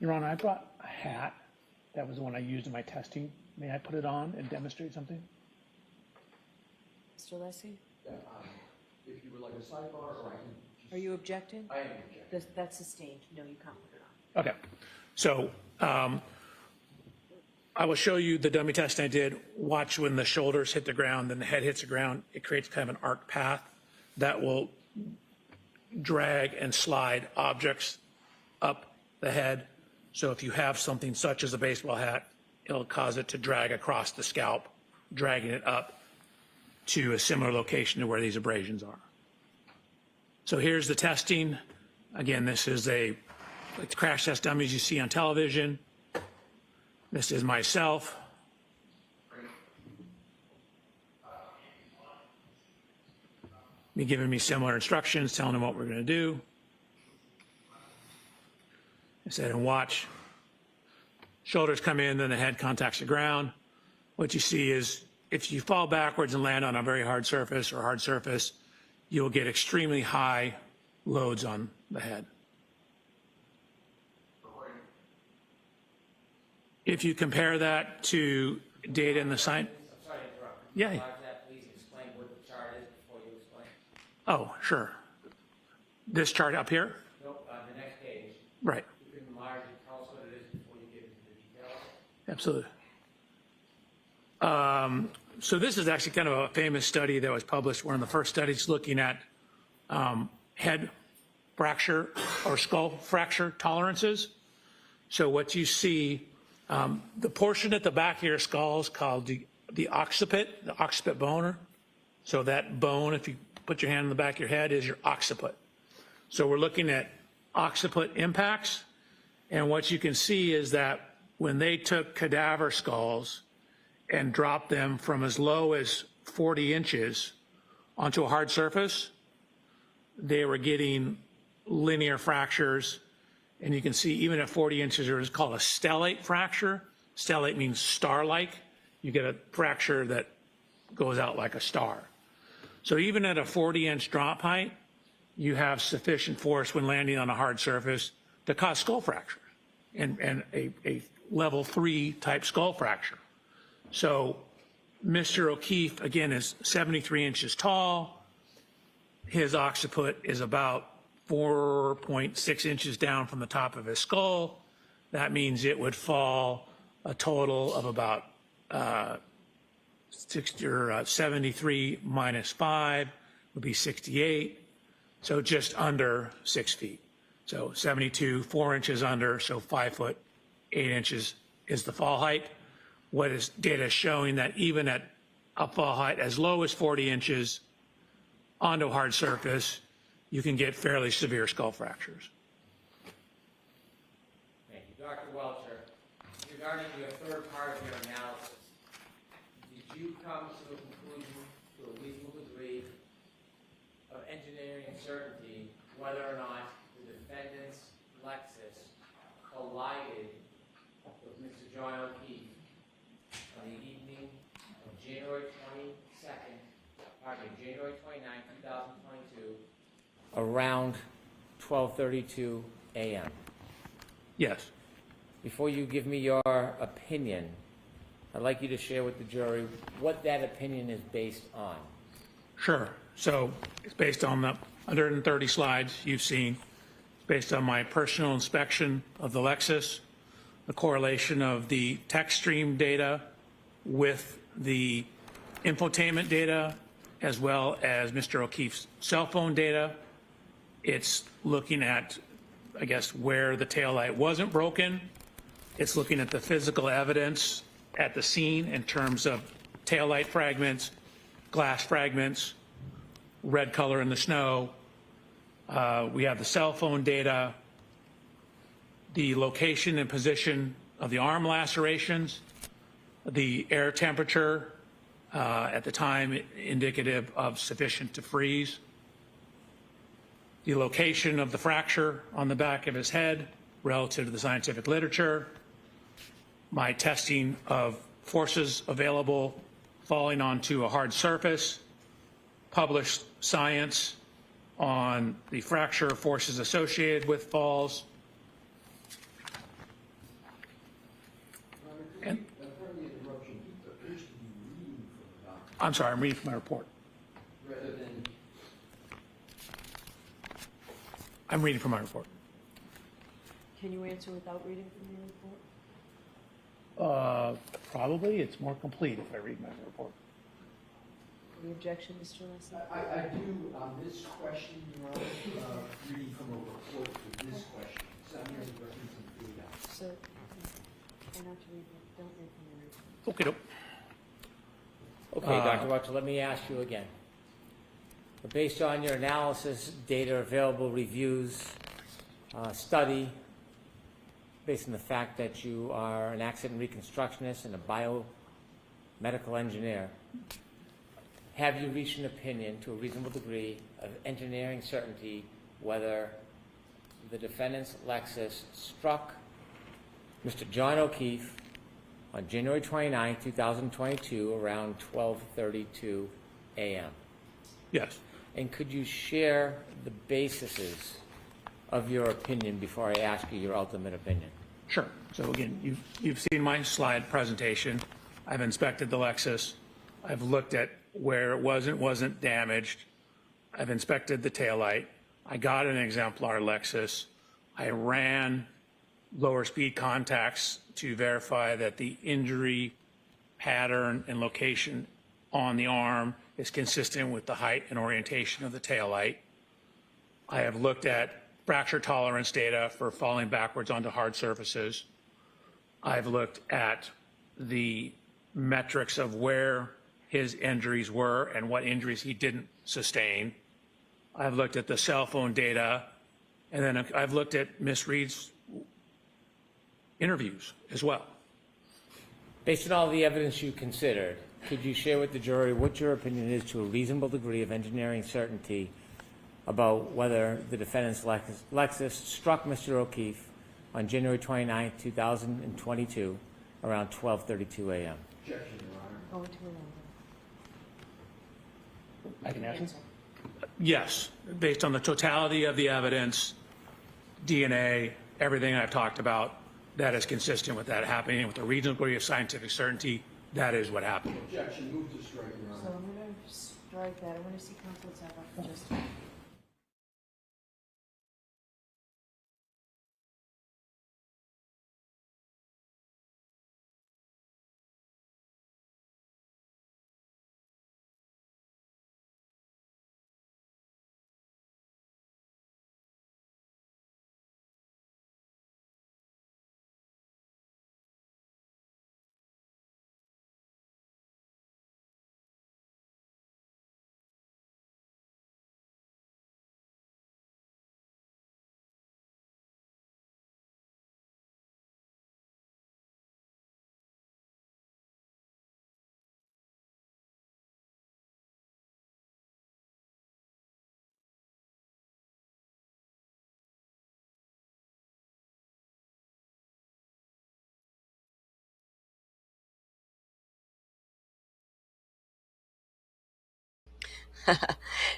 Your Honor, I brought a hat. That was the one I used in my testing. May I put it on and demonstrate something? Mr. Lessie, If you would like a sidebar, or I can. are you objecting? I am objecting. That's sustained. No, you can't put it on. Okay. So I will show you the dummy test I did. Watch when the shoulders hit the ground, then the head hits the ground. It creates kind of an arc path that will drag and slide objects up the head. So if you have something such as a baseball hat, it'll cause it to drag across the scalp, dragging it up to a similar location to where these abrasions are. So here's the testing. Again, this is like the crash test dummies you see on television. This is myself. Me giving me similar instructions, telling them what we're going to do. I said, and watch. Shoulders come in, then the head contacts the ground. What you see is if you fall backwards and land on a very hard surface or hard surface, you'll get extremely high loads on the head. If you compare that to data in the sign, I'm sorry to interrupt. Yeah. Prior to that, please explain what the chart is before you explain. oh, sure. This chart up here? Nope, the next page. Right, You can enlarge it, tell us what it is before you get into the details. absolutely. So this is actually kind of a famous study that was published, one of the first studies looking at head fracture or skull fracture tolerances. So what you see, the portion at the back of your skull is called the occiput bone. So that bone, if you put your hand on the back of your head, is your occiput. So we're looking at occiput impacts, and what you can see is that when they took cadaver skulls and dropped them from as low as 40 inches onto a hard surface, they were getting linear fractures. And you can see even at 40 inches, there is called a stellate fracture. Stellate means star-like. You get a fracture that goes out like a star. So even at a 40-inch drop height, you have sufficient force when landing on a hard surface to cause skull fracture and a level 3 type skull fracture. So Mr. O'Keefe, again, is 73 inches tall. His occiput is about 4.6 inches down from the top of his skull. That means it would fall a total of about 73 minus 5 would be 68. So just under 6 feet. So 72, 4 inches under, so 5 foot, 8 inches is the fall height. What is data showing that even at a fall height as low as 40 inches onto a hard surface, you can get fairly severe skull fractures. Thank you. Dr. Welcher, regarding your third part of your analysis, did you come to a conclusion to a reasonable degree of engineering certainty whether or not the defendant's Lexus collided with Mr. John O'Keefe on the evening of January 29, 2022, around 12:32 a.m.? Yes. Before you give me your opinion, I'd like you to share with the jury what that opinion is based on. Sure. So it's based on the 130 slides you've seen. It's based on my personal inspection of the Lexus, the correlation of the text stream data with the infotainment data, as well as Mr. O'Keefe's cell phone data. It's looking at, I guess, where the taillight wasn't broken. It's looking at the physical evidence at the scene in terms of taillight fragments, glass fragments, red color in the snow. We have the cell phone data, the location and position of the arm lacerations, the air temperature at the time indicative of sufficient to freeze, the location of the fracture on the back of his head relative to the scientific literature, my testing of forces available falling onto a hard surface, published science on the fracture forces associated with falls. And, I'm sorry, I'm reading from my report. I'm reading from my report. Can you answer without reading from your report? Probably. It's more complete if I read my report. Any objection, Mr. Leslie? I do on this question, Your Honor, reading from a report for this question. So I'm going to reference some data. So, try not to read, don't read from your report. Okay, doke. Okay, Dr. Welcher, let me ask you again. Based on your analysis, data available, reviews, study, based on the fact that you are an accident reconstructionist and a biomedical engineer, have you reached an opinion to a reasonable degree of engineering certainty whether the defendant's Lexus struck Mr. John O'Keefe on January 29, 2022, around 12:32 a.m.? Yes. And could you share the bases of your opinion before I ask you your ultimate opinion? Sure. So again, you've seen my slide presentation. I've inspected the Lexus. I've looked at where it wasn't damaged. I've inspected the taillight. I got an exemplar Lexus. I ran lower speed contacts to verify that the injury pattern and location on the arm is consistent with the height and orientation of the taillight. I have looked at fracture tolerance data for falling backwards onto hard surfaces. I've looked at the metrics of where his injuries were and what injuries he didn't sustain. I've looked at the cell phone data, and then I've looked at Miss Reed's interviews as well. Based on all the evidence you considered, could you share with the jury what your opinion is to a reasonable degree of engineering certainty about whether the defendant's Lexus struck Mr. O'Keefe on January 29, 2022, around 12:32 a.m.? Going to remember. I can answer. Yes, based on the totality of the evidence, DNA, everything I've talked about, that is consistent with that happening with a reasonable degree of scientific certainty. That is what happened. Objection, move to strike, Your So Honor. I'm going to strike that. I want to see Counsel Zabak for just.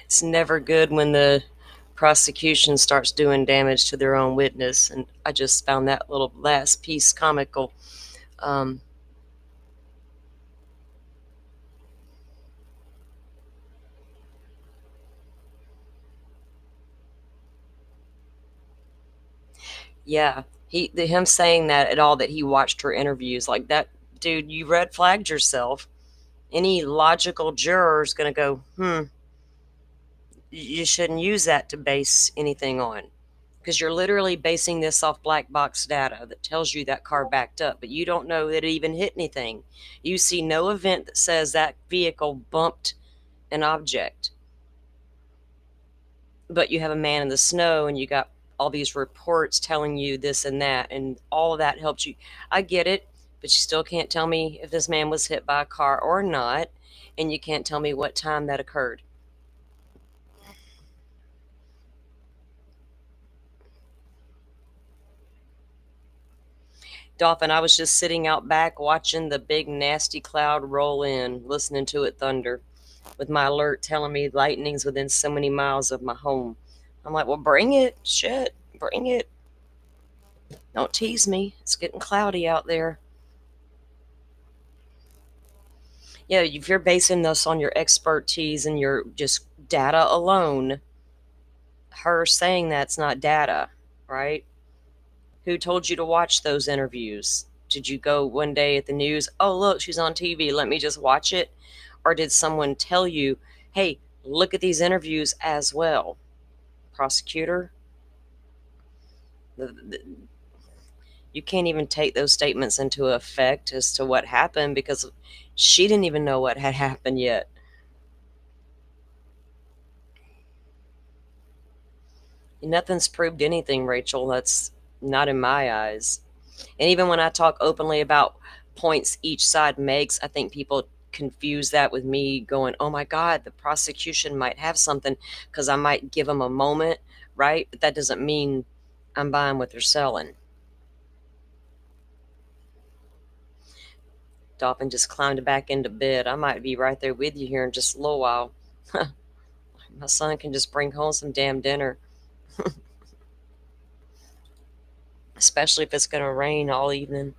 It's never good when the prosecution starts doing damage to their own witness, and I just found that little last piece comical. Um, yeah, him saying that at all, that he watched her interviews, like that, dude, you red flagged yourself. Any logical juror is going to go, you shouldn't use that to base anything on, because you're literally basing this off black box data that tells you that car backed up, but you don't know that it even hit anything. You see no event that says that vehicle bumped an object, but you have a man in the snow and you got all these reports telling you this and that, and all of that helps you. I get it, but you still can't tell me if this man was hit by a car or not, and you can't tell me what time that occurred. Dolphin, I was just sitting out back watching the big nasty cloud roll in, listening to it thunder, with my alert telling me lightning's within so many miles of my home. I'm like, well, bring it. Shit, bring it. Don't tease me. It's getting cloudy out there. Yeah, if you're basing this on your expertise and your just data alone, her saying that's not data, right? Who told you to watch those interviews? Did you go one day at the news, oh, look, she's on TV, let me just watch it? Or did someone tell you, hey, look at these interviews as well? Prosecutor? You can't even take those statements into effect as to what happened, because she didn't even know what had happened yet. Nothing's proved anything, Rachel. That's not in my eyes. And even when I talk openly about points each side makes, I think people confuse that with me going, oh my God, the prosecution might have something because I might give them a moment, right? But that doesn't mean I'm buying what they're selling. Dolphin just climbed back into bed. I might be right there with you here in just a little while. My son can just bring home some damn dinner. especially if it's going to rain all evening.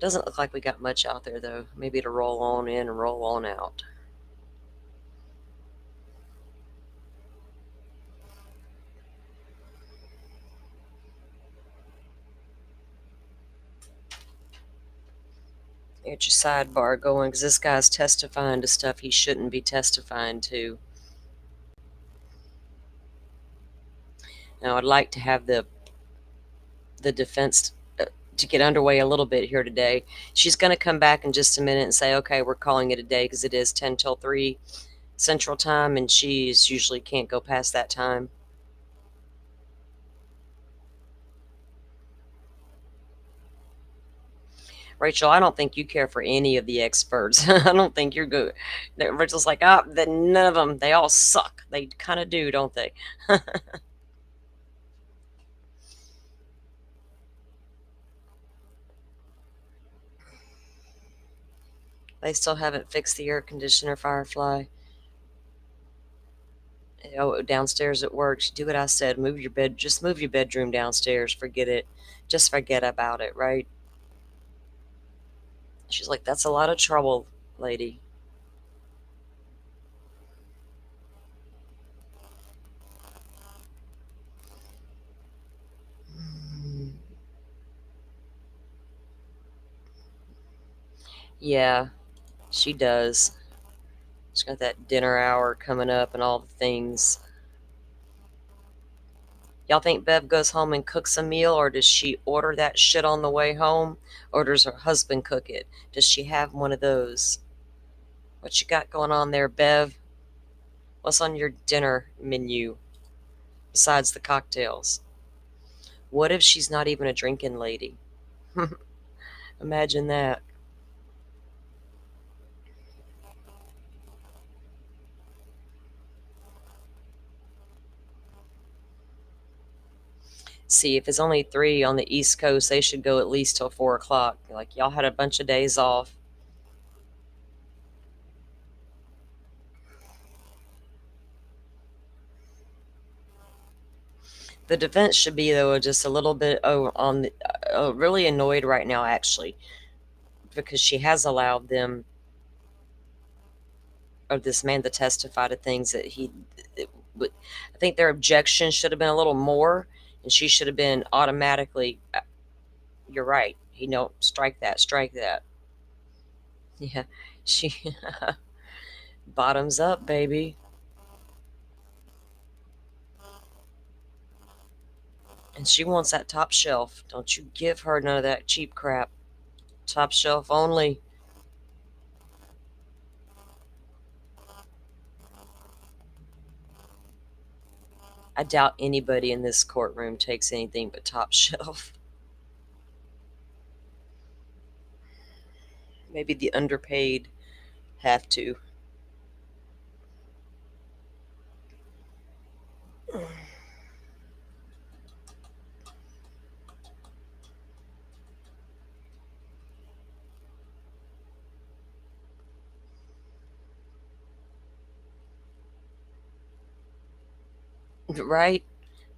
Doesn't look like we got much out there, though. Maybe to roll on in and roll on out. Get your sidebar going, because this guy's testifying to stuff he shouldn't be testifying to. Now, I'd like to have the defense to get underway a little bit here today. She's going to come back in just a minute and say, okay, we're calling it a day because it is 10 till 3 Central Time, and she's usually can't go past that time. Rachel, I don't think you care for any of the experts. I don't think you're good. Rachel's like, none of them. They all suck. They kind of do, don't they? They still haven't fixed the air conditioner, Firefly. Oh, downstairs at work. Do what I said. Just move your bedroom downstairs. Forget it. Just forget about it, right? She's like, that's a lot of trouble, lady. Yeah, she does. She's got that dinner hour coming up and all the things. Y'all think Bev goes home and cooks a meal, or does she order that shit on the way home, or does her husband cook it? Does she have one of those? What you got going on there, Bev? What's on your dinner menu besides the cocktails? What if she's not even a drinking lady? Imagine that. See, if it's only 3 on the East Coast, they should go at least till 4 o'clock. Like, y'all had a bunch of days off. The defense should be, though, just a little bit really annoyed right now, actually, because she has allowed them, or this man, to testify to things that I think their objection should have been a little more, and she should have been automatically, you're right. Strike that, strike that. Yeah, she bottoms up, baby. And she wants that top shelf. Don't you give her none of that cheap crap. Top shelf only. I doubt anybody in this courtroom takes anything but top shelf. Maybe the underpaid have to. Right?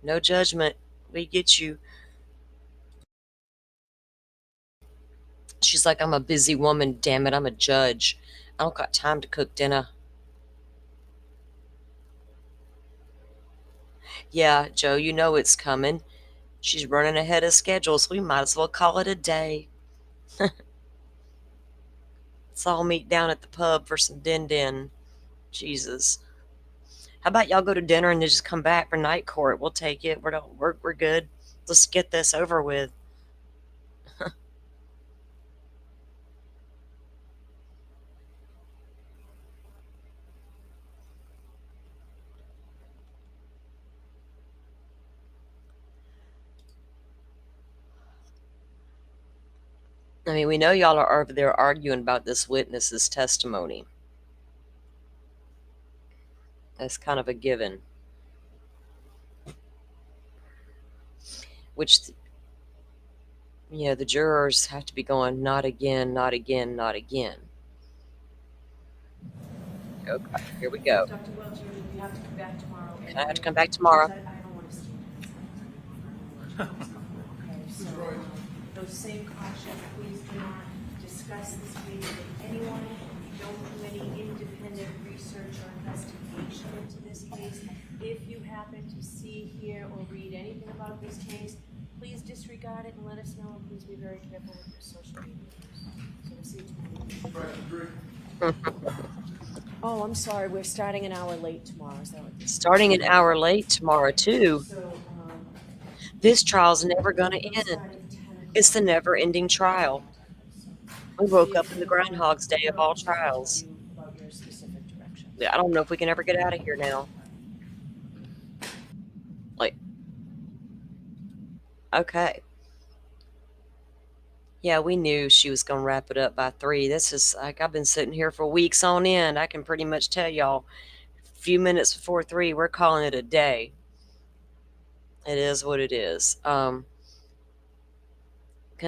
No judgment. We get you. She's like, I'm a busy woman, damn it, I'm a judge. I don't got time to cook dinner. Yeah, Joe, you know it's coming. She's running ahead of schedule, so we might as well call it a day. Let's all meet down at the pub for some din-din. Jesus. How about y'all go to dinner and then just come back for night court? We'll take it. We're good. Let's get this over with. I mean, we know y'all are over there arguing about this witness's testimony. That's kind of a given. Which, the jurors have to be going, not again, not again, not again. Okay, here we go. Dr. Welch, you have to come back tomorrow. I have to come back tomorrow. I don't want to see you. Okay, so those same cautions, please do not discuss this case with anyone. Don't do any independent research or investigation into this case. If you happen to see, hear, or read anything about this case, please disregard it and let us know, and please be very careful with your social media use. So we'll see you tomorrow. Oh, I'm sorry, we're starting an hour late tomorrow, is that what this is? Starting an hour late tomorrow, too. So, This trial's never going to we'll end. start at 10 It's the o'clock. never-ending trial. We woke up in the Groundhog's Day of all trials. About your specific directions. I don't know if we can ever get out of here now. Like, okay. Yeah, we knew she was going to wrap it up by 3. This is like, I've been sitting here for weeks on end. I can pretty much tell y'all, a few minutes before 3, we're calling it a day. It is what it is. Gonna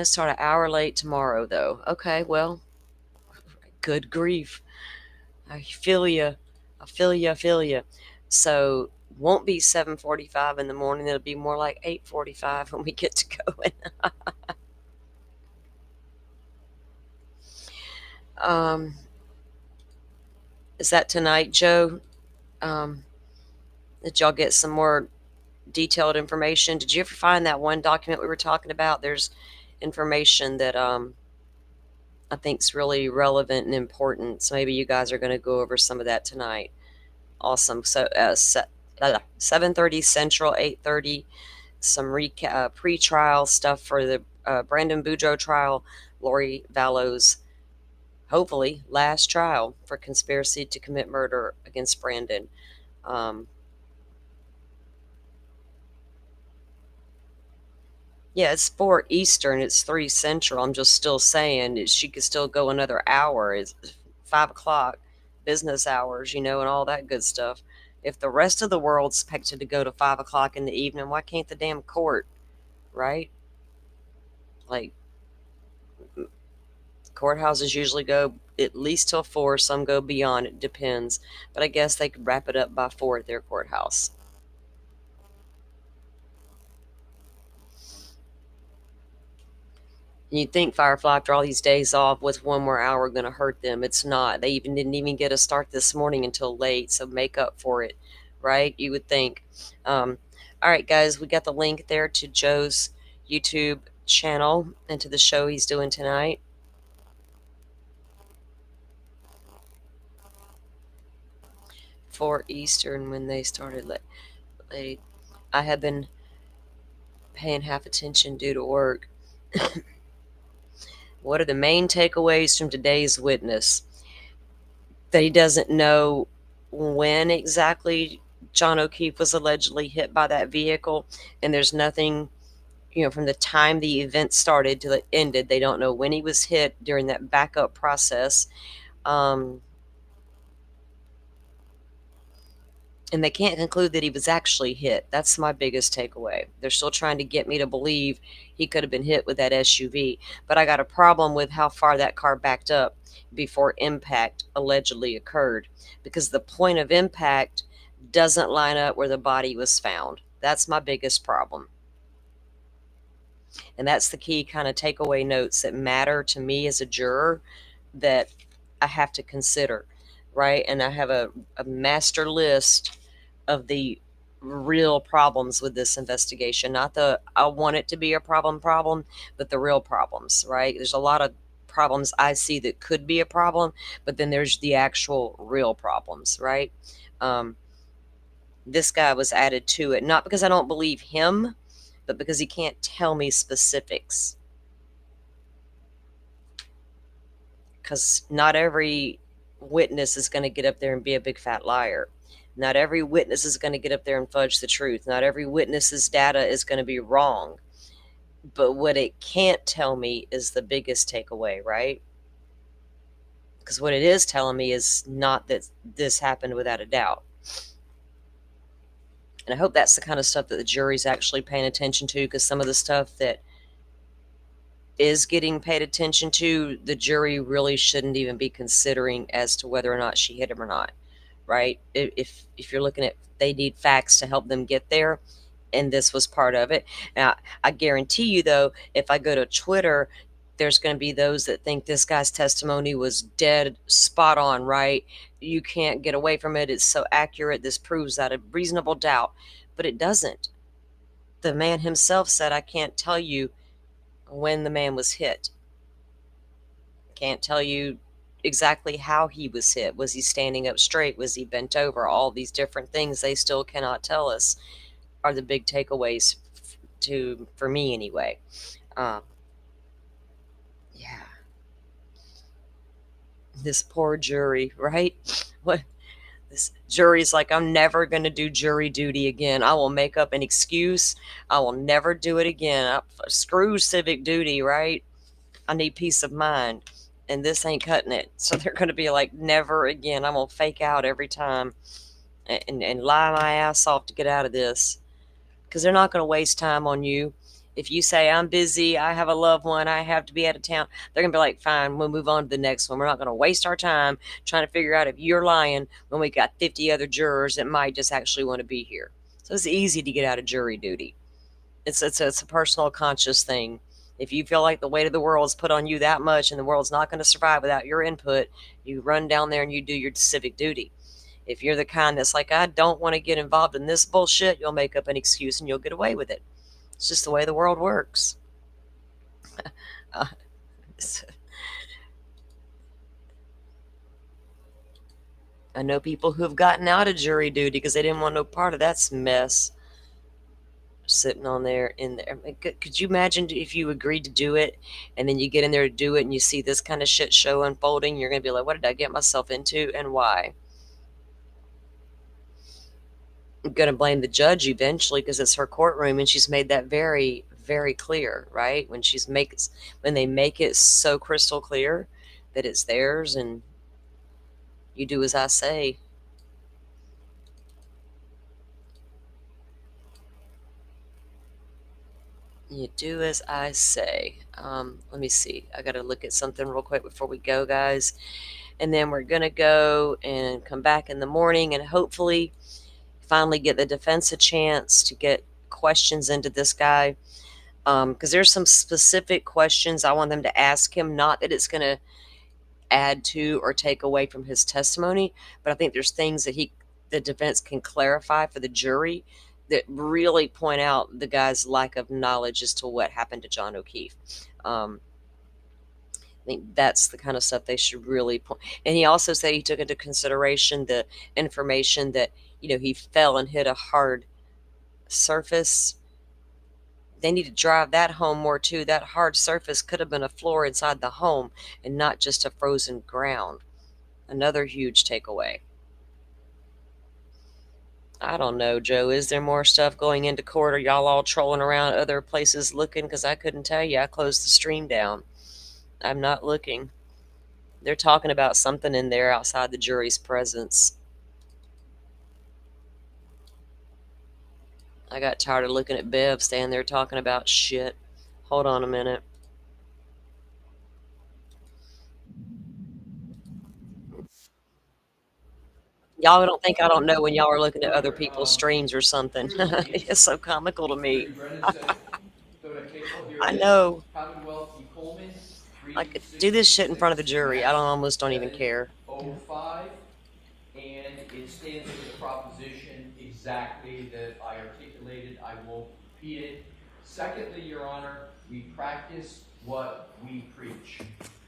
start an hour late tomorrow, though. Okay, well, good grief. I feel you. I feel you. I feel you. So, won't be 7:45 in the morning. It'll be more like 8:45 when we get to going. Is that tonight, Joe? Did y'all get some more detailed information? Did you ever find that one document we were talking about? There's information that I think is really relevant and important. So maybe you guys are going to go over some of that tonight. Awesome. So 7:30 Central, 8:30. Some pre-trial stuff for the Brandon Boudreaux trial, Lori Vallow's hopefully last trial for conspiracy to commit murder against Brandon. Yeah, it's 4 Eastern. It's 3 Central. I'm just still saying she could still go another hour. It's 5 o'clock, business hours, and all that good stuff. If the rest of the world's expected to go to 5 o'clock in the evening, why can't the damn court, right? Like, courthouses usually go at least till 4. Some go beyond. It depends. But I guess they could wrap it up by 4 at their courthouse. You'd think Firefly, after all these days off, with one more hour going to hurt them. It's not. They didn't even get a start this morning until late, so make up for it, right? You would think. All right, guys, we got the link there to Joe's YouTube channel and to the show he's doing tonight. For Eastern, when they started late. I have been paying half attention due to work. What are the main takeaways from today's witness? That he doesn't know when exactly John O'Keefe was allegedly hit by that vehicle, and there's nothing, from the time the event started till it ended. They don't know when he was hit during that backup process. And they can't conclude that he was actually hit. That's my biggest takeaway. They're still trying to get me to believe he could have been hit with that SUV. But I got a problem with how far that car backed up before impact allegedly occurred, because the point of impact doesn't line up where the body was found. That's my biggest problem. And that's the key kind of takeaway notes that matter to me as a juror that I have to consider, right? And I have a master list of the real problems with this investigation. Not the I want it to be a problem, but the real problems, right? There's a lot of problems I see that could be a problem, but then there's the actual real problems, right? This guy was added to it, not because I don't believe him, but because he can't tell me specifics. Because not every witness is going to get up there and be a big fat liar. Not every witness is going to get up there and fudge the truth. Not every witness's data is going to be wrong. But what it can't tell me is the biggest takeaway, right? Because what it is telling me is not that this happened without a doubt. And I hope that's the kind of stuff that the jury's actually paying attention to, because some of the stuff that is getting paid attention to, the jury really shouldn't even be considering as to whether or not she hit him or not, right? If you're looking at, they need facts to help them get there, and this was part of it. Now, I guarantee you, though, if I go to Twitter, there's going to be those that think this guy's testimony was dead spot on, right? You can't get away from it. It's so accurate. This proves that a reasonable doubt. But it doesn't. The man himself said, I can't tell you when the man was hit. Can't tell you exactly how he was hit. Was he standing up straight? Was he bent over? All these different things they still cannot tell us are the big takeaways for me anyway. Yeah. This poor jury, right? What? This jury's like, I'm never going to do jury duty again. I will make up an excuse. I will never do it again. Screw civic duty, right? I need peace of mind. And this ain't cutting it. So they're going to be like, never again. I'm going to fake out every time and lie my ass off to get out of this. Because they're not going to waste time on you. If you say, I'm busy, I have a loved one, I have to be out of town, they're going to be like, fine, we'll move on to the next one. We're not going to waste our time trying to figure out if you're lying when we got 50 other jurors that might just actually want to be here. So it's easy to get out of jury duty. It's a personal conscious thing. If you feel like the weight of the world is put on you that much and the world's not going to survive without your input, you run down there and you do your civic duty. If you're the kind that's like, I don't want to get involved in this bullshit, you'll make up an excuse and you'll get away with it. It's just the way the world works. I know people who have gotten out of jury duty because they didn't want no part of that mess. Sitting on there in there. Could you imagine if you agreed to do it and then you get in there to do it and you see this kind of shit show unfolding? You're going to be like, what did I get myself into and why? I'm going to blame the judge eventually because it's her courtroom and she's made that very, very clear, right? When they make it so crystal clear that it's theirs and you do as I say. You do as I say. Let me see. I got to look at something real quick before we go, guys. And then we're going to go and come back in the morning and hopefully finally get the defense a chance to get questions into this guy. Because there's some specific questions I want them to ask him. Not that it's going to add to or take away from his testimony, but I think there's things that the defense can clarify for the jury that really point out the guy's lack of knowledge as to what happened to John O'Keefe. I think that's the kind of stuff they should really point. And he also said he took into consideration the information that, he fell and hit a hard surface. They need to drive that home more too. That hard surface could have been a floor inside the home and not just a frozen ground. Another huge takeaway. I don't know, Joe. Is there more stuff going into court? Are y'all all trolling around other places looking? Because I couldn't tell you. I closed the stream down. I'm not looking. They're talking about something in there outside the jury's presence. I got tired of looking at Bev standing there talking about shit. Hold on a minute. Y'all don't think I don't know when y'all are looking at other people's streams or something. It's so comical to me. I know. Commonwealth v. Coleman. Like, do this shit in front of the jury. I almost don't even care. 05, and it stands for the proposition exactly that I articulated. I won't repeat it. Secondly, Your Honor, we practice what we preach.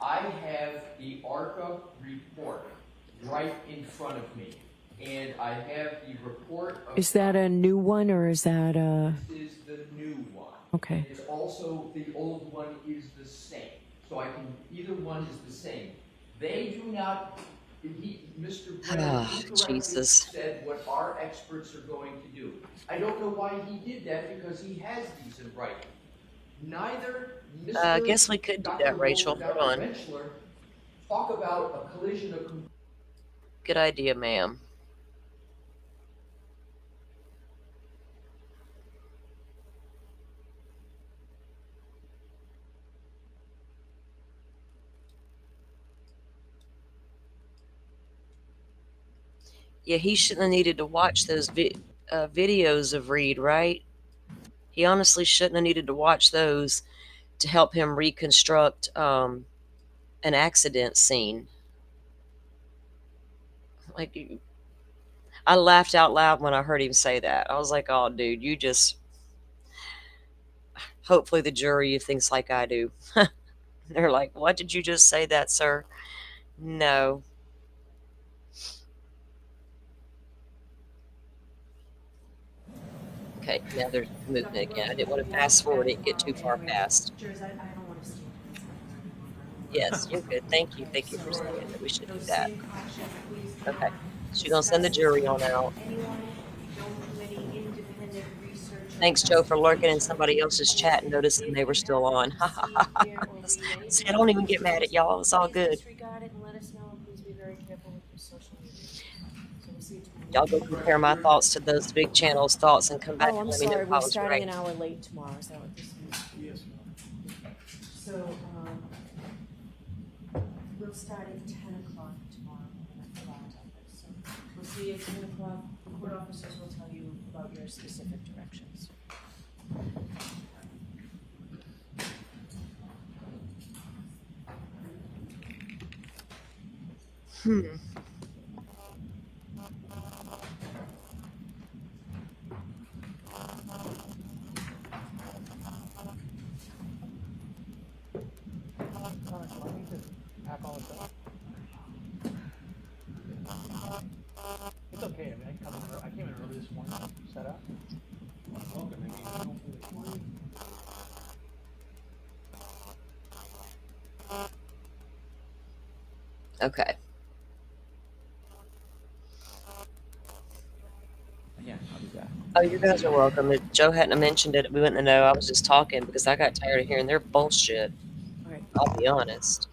I have the ARCA report right in front of me, and I have the report of... Is that a new one, or is that a... This is the new one. Okay. It's also, the old one is the same. So either one is the same. They do not, Mr. Brennan incorrectly said what our experts are going to do. I don't know why he did that, because he has these in writing. Neither Mr. I guess we could do that, Rachel. Hold on. Benchler talk about a collision of... Good idea, ma'am. Yeah, he shouldn't have needed to watch those videos of Reed, right? He honestly shouldn't have needed to watch those to help him reconstruct an accident scene. Like, I laughed out loud when I heard him say that. I was like, oh, dude, you just. Hopefully, the jury thinks like I do. They're like, what did you just say that, sir? No. Okay, now there's movement again. I didn't want to fast forward it and get too far past. Jurors, I don't want to stand in this any longer. Yes, you're good. Thank you. Thank you for So, saying that we should do those that. same cautions, please do Okay. not She's going to send the discuss jury this on out. with anyone. Don't do any independent research or Thanks, Joe, for lurking in somebody investigation. else's chat and noticing they were still on. See, hear, or See, read anything I don't even get mad at y'all. It's all please good. disregard it and let us know, and please be very careful with your social media. So we'll see you tomorrow. Y'all go compare my thoughts to those big channels' thoughts and come back Oh, and I'm let me know sorry. if I We're was starting right. an hour late tomorrow. Is that what this means? Yes. So, we'll start at 10 o'clock tomorrow at the law office. So we'll see you at 10 o'clock. The court officers will tell you about your specific directions. It's okay. I mean, I came in early this morning, set up. Okay. Yeah, I'll do that. Oh, you guys are welcome. If Joe hadn't have mentioned it, we wouldn't have known. I was just talking because I got tired of hearing their bullshit. All right. I'll be honest.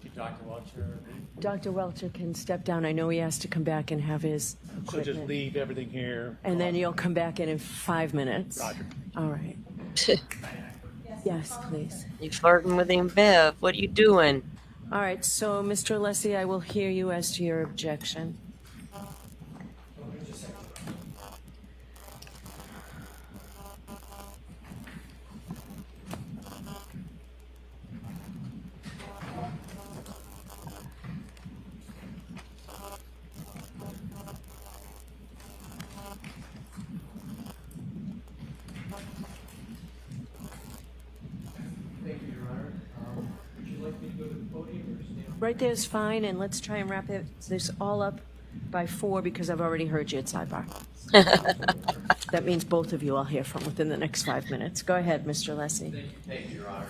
Did Dr. Welcher agree? Dr. Welcher can step down. I know he has to come back and have his So equipment. just leave everything here. And then you'll come back in 5 minutes. Roger. All right. Yes, please. You flirting with him, Bev? What are you doing? All right. So, Mr. Alessi, I will hear you as to your objection. Thank you, Your Honor. Would you like me to go to the podium or stand? Right there is fine, and let's try and wrap this all up by 4 because I've already heard you at sidebar. That means both of you I'll hear from within the next 5 minutes. Go ahead, Mr. Alessi. Thank you, Your Honor.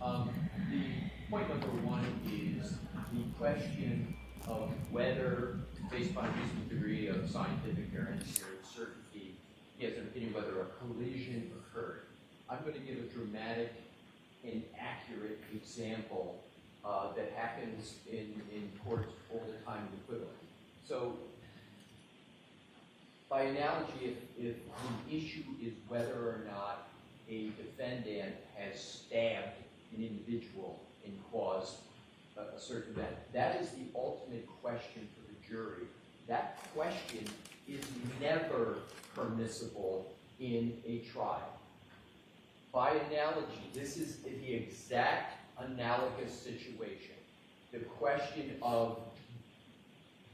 The point number 1 is the question of whether, based upon a reasonable degree of scientific or engineering certainty, he has an opinion whether a collision occurred. I'm going to give a dramatic and accurate example that happens in courts all the time in equivalent. So, by analogy, if the issue is whether or not a defendant has stabbed an individual and caused a certain event, that is the ultimate question for the jury. That question is never permissible in a trial. By analogy, this is the exact analogous situation. The question of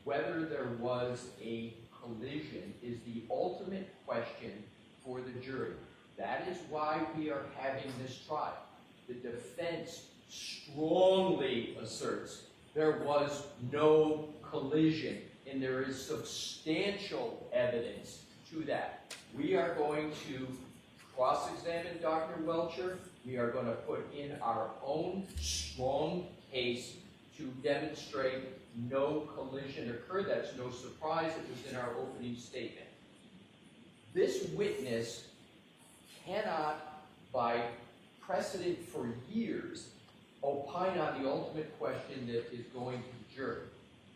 whether there was a collision is the ultimate question for the jury. That is why we are having this trial. The defense strongly asserts there was no collision, and there is substantial evidence to that. We are going to cross-examine Dr. Welcher. We are going to put in our own strong case to demonstrate no collision occurred. That's no surprise. It was in our opening statement. This witness cannot, by precedent for years, opine on the ultimate question that is going to the jury.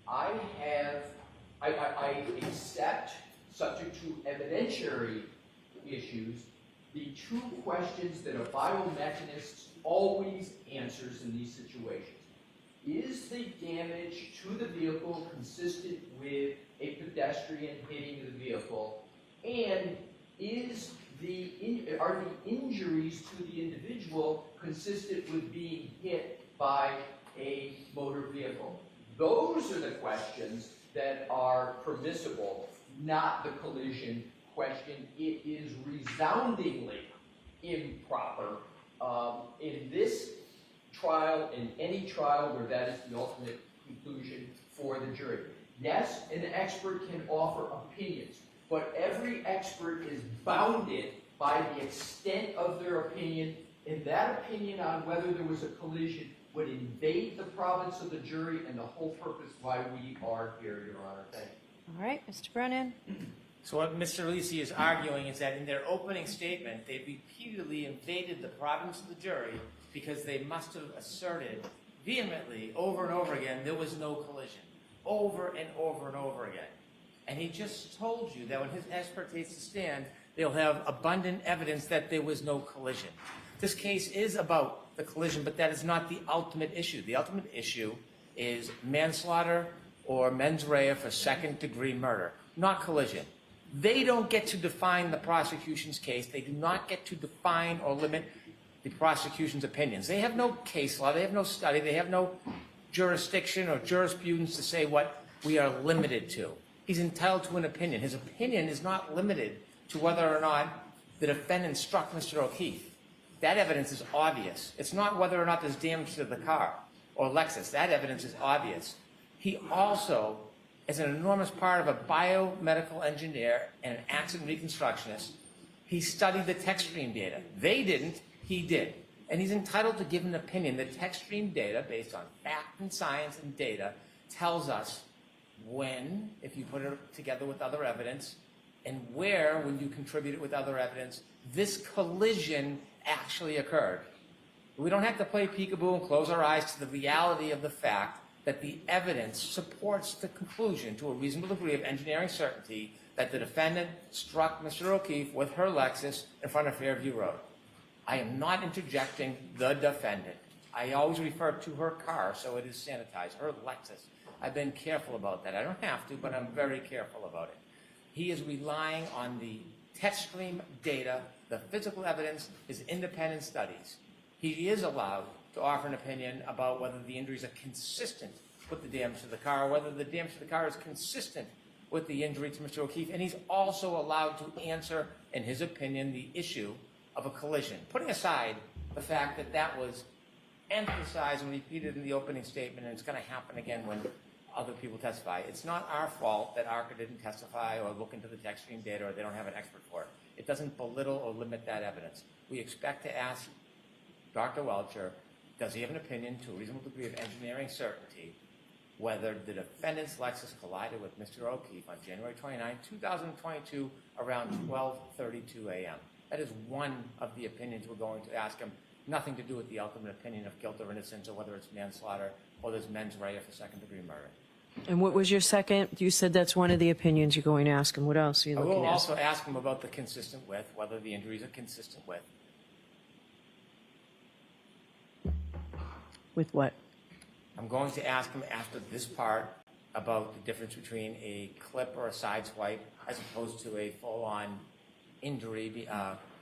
I accept, subject to evidentiary issues, the 2 questions that a biomechanist always answers in these situations. Is the damage to the vehicle consistent with a pedestrian hitting the vehicle? And is are the injuries to the individual consistent with being hit by a motor vehicle? Those are the questions that are permissible, not the collision question. It is resoundingly improper in this trial, in any trial where that is the ultimate conclusion for the jury. Yes, an expert can offer opinions, but every expert is bounded by the extent of their opinion, and that opinion on whether there was a collision would invade the province of the jury and the whole purpose why we are here, Your Honor. Thank you. All right, Mr. Brennan. So what Mr. Lisi is arguing is that in their opening statement, they repeatedly invaded the province of the jury because they must have asserted vehemently over and over again there was no collision, over and over and over again. And he just told you that when his expert takes the stand, they'll have abundant evidence that there was no collision. This case is about the collision, but that is not the ultimate issue. The ultimate issue is manslaughter or mens rea for second-degree murder, not collision. They don't get to define the prosecution's case. They do not get to define or limit the prosecution's opinions. They have no case law. They have no study. They have no jurisdiction or jurisprudence to say what we are limited to. He's entitled to an opinion. His opinion is not limited to whether or not the defendant struck Mr. O'Keefe. That evidence is obvious. It's not whether or not there's damage to the car or Lexus. That evidence is obvious. He also is an enormous part of a biomedical engineer and an accident reconstructionist. He studied the tech stream data. They didn't. He did. And he's entitled to give an opinion. The tech stream data, based on fact and science and data, tells us when, if you put it together with other evidence, and where, when you contribute it with other evidence, this collision actually occurred. We don't have to play peekaboo and close our eyes to the reality of the fact that the evidence supports the conclusion to a reasonable degree of engineering certainty that the defendant struck Mr. O'Keefe with her Lexus in front of Fairview Road. I am not interjecting the defendant. I always refer to her car, so it is sanitized, her Lexus. I've been careful about that. I don't have to, but I'm very careful about it. He is relying on the tech stream data, the physical evidence, his independent studies. He is allowed to offer an opinion about whether the injuries are consistent with the damage to the car, whether the damage to the car is consistent with the injury to Mr. O'Keefe, and he's also allowed to answer, in his opinion, the issue of a collision. Putting aside the fact that that was emphasized and repeated in the opening statement, and it's going to happen again when other people testify. It's not our fault that ARCA didn't testify or look into the tech stream data or they don't have an expert for it. It doesn't belittle or limit that evidence. We expect to ask Dr. Welcher, does he have an opinion to a reasonable degree of engineering certainty whether the defendant's Lexus collided with Mr. O'Keefe on January 29, 2022 around 12:32 a.m. That is one of the opinions we're going to ask him, nothing to do with the ultimate opinion of guilt or innocence or whether it's manslaughter or there's mens rea for second-degree murder. And what was your second? You said that's one of the opinions you're going to ask him. What else are you I looking will at? also ask him about the consistent with, whether the injuries are consistent with. With what? I'm going to ask him after this part about the difference between a clip or a side swipe as opposed to a full-on injury,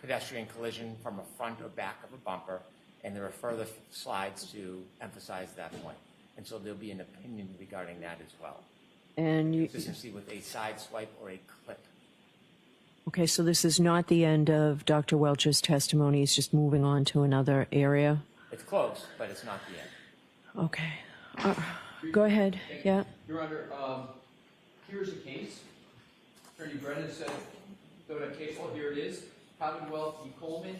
pedestrian collision from a front or back of a bumper, and there are further slides to emphasize that point. And so there'll be an opinion regarding that as well. And you, Consistency with a side swipe or a clip. okay, so this is not the end of Dr. Welch's testimony. He's just moving on to another area. It's close, but it's not the end. Okay. Go ahead. Yeah. Your Honor, here's a case. Attorney Brennan said, go to case law, here it is. Commonwealth v. Coleman,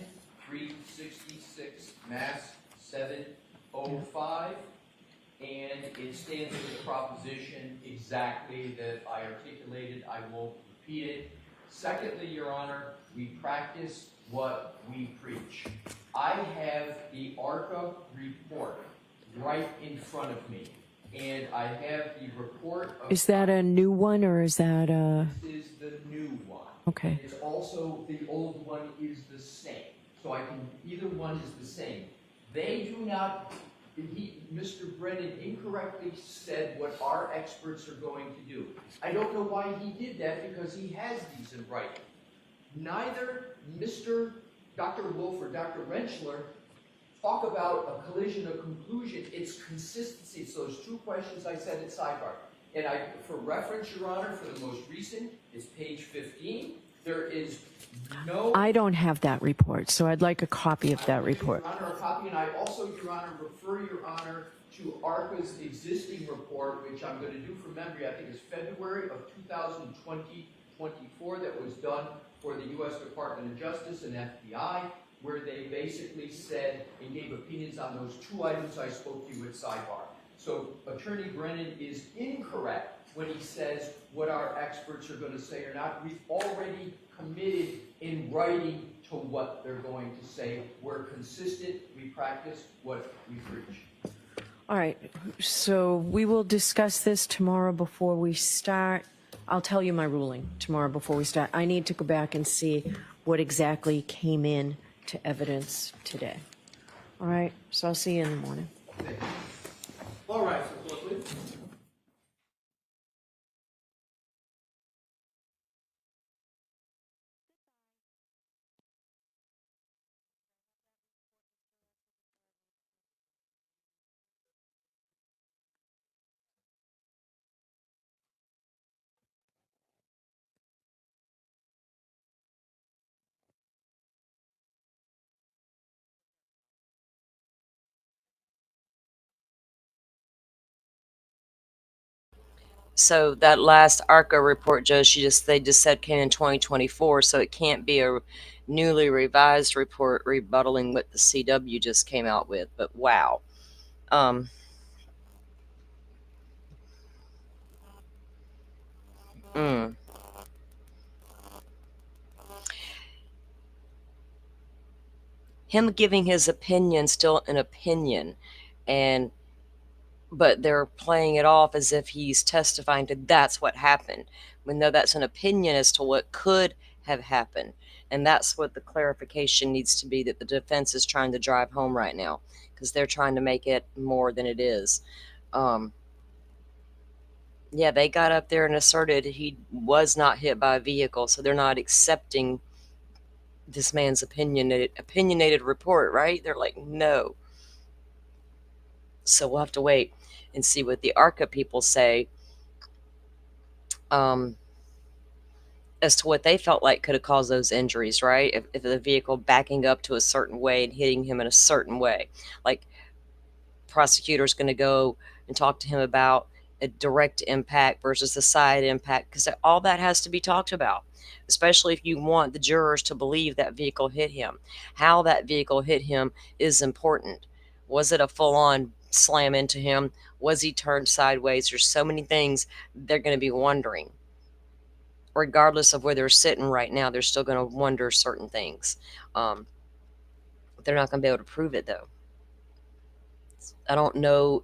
366 Mass 705. And it stands for the proposition exactly that I articulated. I won't repeat it. Secondly, Your Honor, we practice what we preach. I have the ARCA report right in front of me, and I have the report of... Is that a new one or is that a... This is the new one. Okay. It's also, the old one is the same. So I can, either one is the same. They do not... Mr. Brennan incorrectly said what our experts are going to do. I don't know why he did that because he has these in writing. neither Dr. Wolf or Dr. Rentschler talk about a collision or conclusion. It's consistency. So there's two questions I said at sidebar. And for reference, Your Honor, for the most recent, is page 15. There is no... I don't have that report, so I'd like a copy of that report. Your Honor, a copy, and I also, Your Honor, refer Your Honor to ARCA's existing report, which I'm going to do from memory. I think it's February of 2024 that was done for the U.S. Department of Justice and FBI, where they basically said and gave opinions on those two items I spoke to you at sidebar. So Attorney Brennan is incorrect when he says what our experts are going to say or not. We've already committed in writing to what they're going to say. We're consistent. We practice what we preach. All right, so we will discuss this tomorrow before we start. I'll tell you my ruling tomorrow before we start. I need to go back and see what exactly came in to evidence today. All right, so I'll see you in the morning. All right, so please. So that last ARCA report, Joe, they just said came in 2024, so it can't be a newly revised report rebuttaling what the CW just came out with. But wow. Mm. Him giving his opinion, still an opinion, but they're playing it off as if he's testifying to that's what happened, when though that's an opinion as to what could have happened. And that's what the clarification needs to be that the defense is trying to drive home right now, because they're trying to make it more than it is. Yeah, they got up there and asserted he was not hit by a vehicle, so they're not accepting this man's opinionated report, right? They're like, no. So we'll have to wait and see what the ARCA people say as to what they felt like could have caused those injuries, right? If the vehicle backing up to a certain way and hitting him in a certain way. Like, prosecutor's going to go and talk to him about a direct impact versus a side impact, because all that has to be talked about, especially if you want the jurors to believe that vehicle hit him. How that vehicle hit him is important. Was it a full-on slam into him? Was he turned sideways? There's so many things they're going to be wondering. Regardless of where they're sitting right now, they're still going to wonder certain things. They're not going to be able to prove it, though. I don't know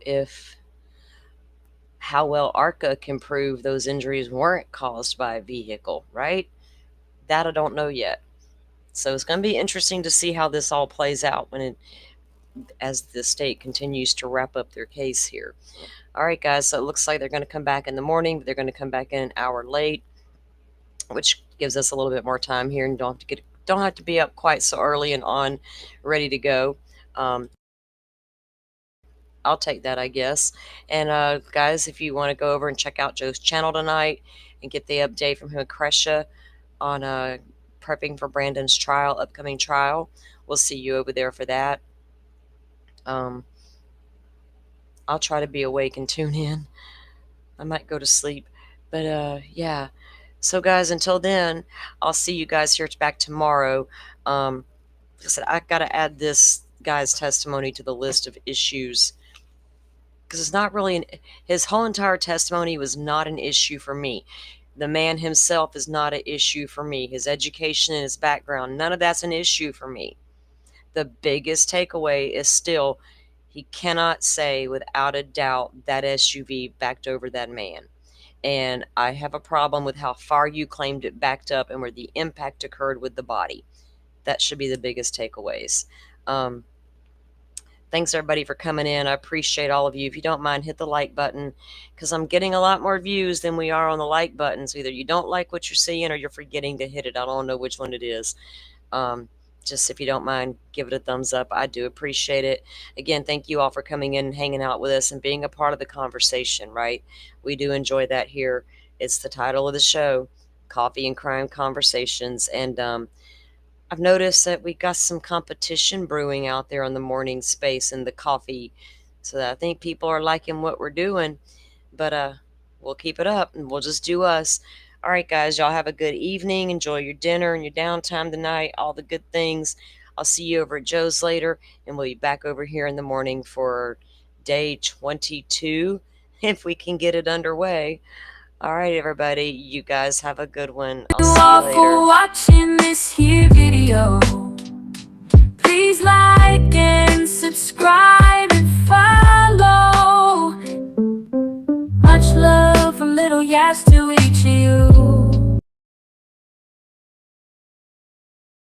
how well ARCA can prove those injuries weren't caused by a vehicle, right? That I don't know yet. So it's going to be interesting to see how this all plays out as the state continues to wrap up their case here. All right, guys, so it looks like they're going to come back in the morning, but they're going to come back in an hour late, which gives us a little bit more time here, and don't have to be up quite so early and on ready to go. I'll take that, I guess. And guys, if you want to go over and check out Joe's channel tonight and get the update from him and Kresha on prepping for Brandon's upcoming trial, we'll see you over there for that. I'll try to be awake and tune in. I might go to sleep, but yeah. So guys, until then, I'll see you guys here back tomorrow. Like I said, I got to add this guy's testimony to the list of issues, because it's not really his whole entire testimony was not an issue for me. The man himself is not an issue for me. His education and his background, none of that's an issue for me. The biggest takeaway is still, he cannot say without a doubt that SUV backed over that man. And I have a problem with how far you claimed it backed up and where the impact occurred with the body. That should be the biggest takeaways. Thanks everybody for coming in. I appreciate all of you. If you don't mind, hit the like button, because I'm getting a lot more views than we are on the like button. So either you don't like what you're seeing or you're forgetting to hit it. I don't know which one it is. Just if you don't mind, give it a thumbs up. I do appreciate it. Again, thank you all for coming in and hanging out with us and being a part of the conversation, right? We do enjoy that here. It's the title of the show, Coffee and Crime Conversations. And I've noticed that we got some competition brewing out there in the morning space in the coffee. So that I think people are liking what we're doing. But we'll keep it up and we'll just do us. All right, guys, y'all have a good evening. Enjoy your dinner and your downtime tonight, all the good things. I'll see you over at Joe's later, and we'll be back over here in the morning for day 22, if we can get it underway. All right, everybody, you guys have a good one. I'll see you later. For watching this here video, please like and subscribe and follow. Much love from little Yas to each of you.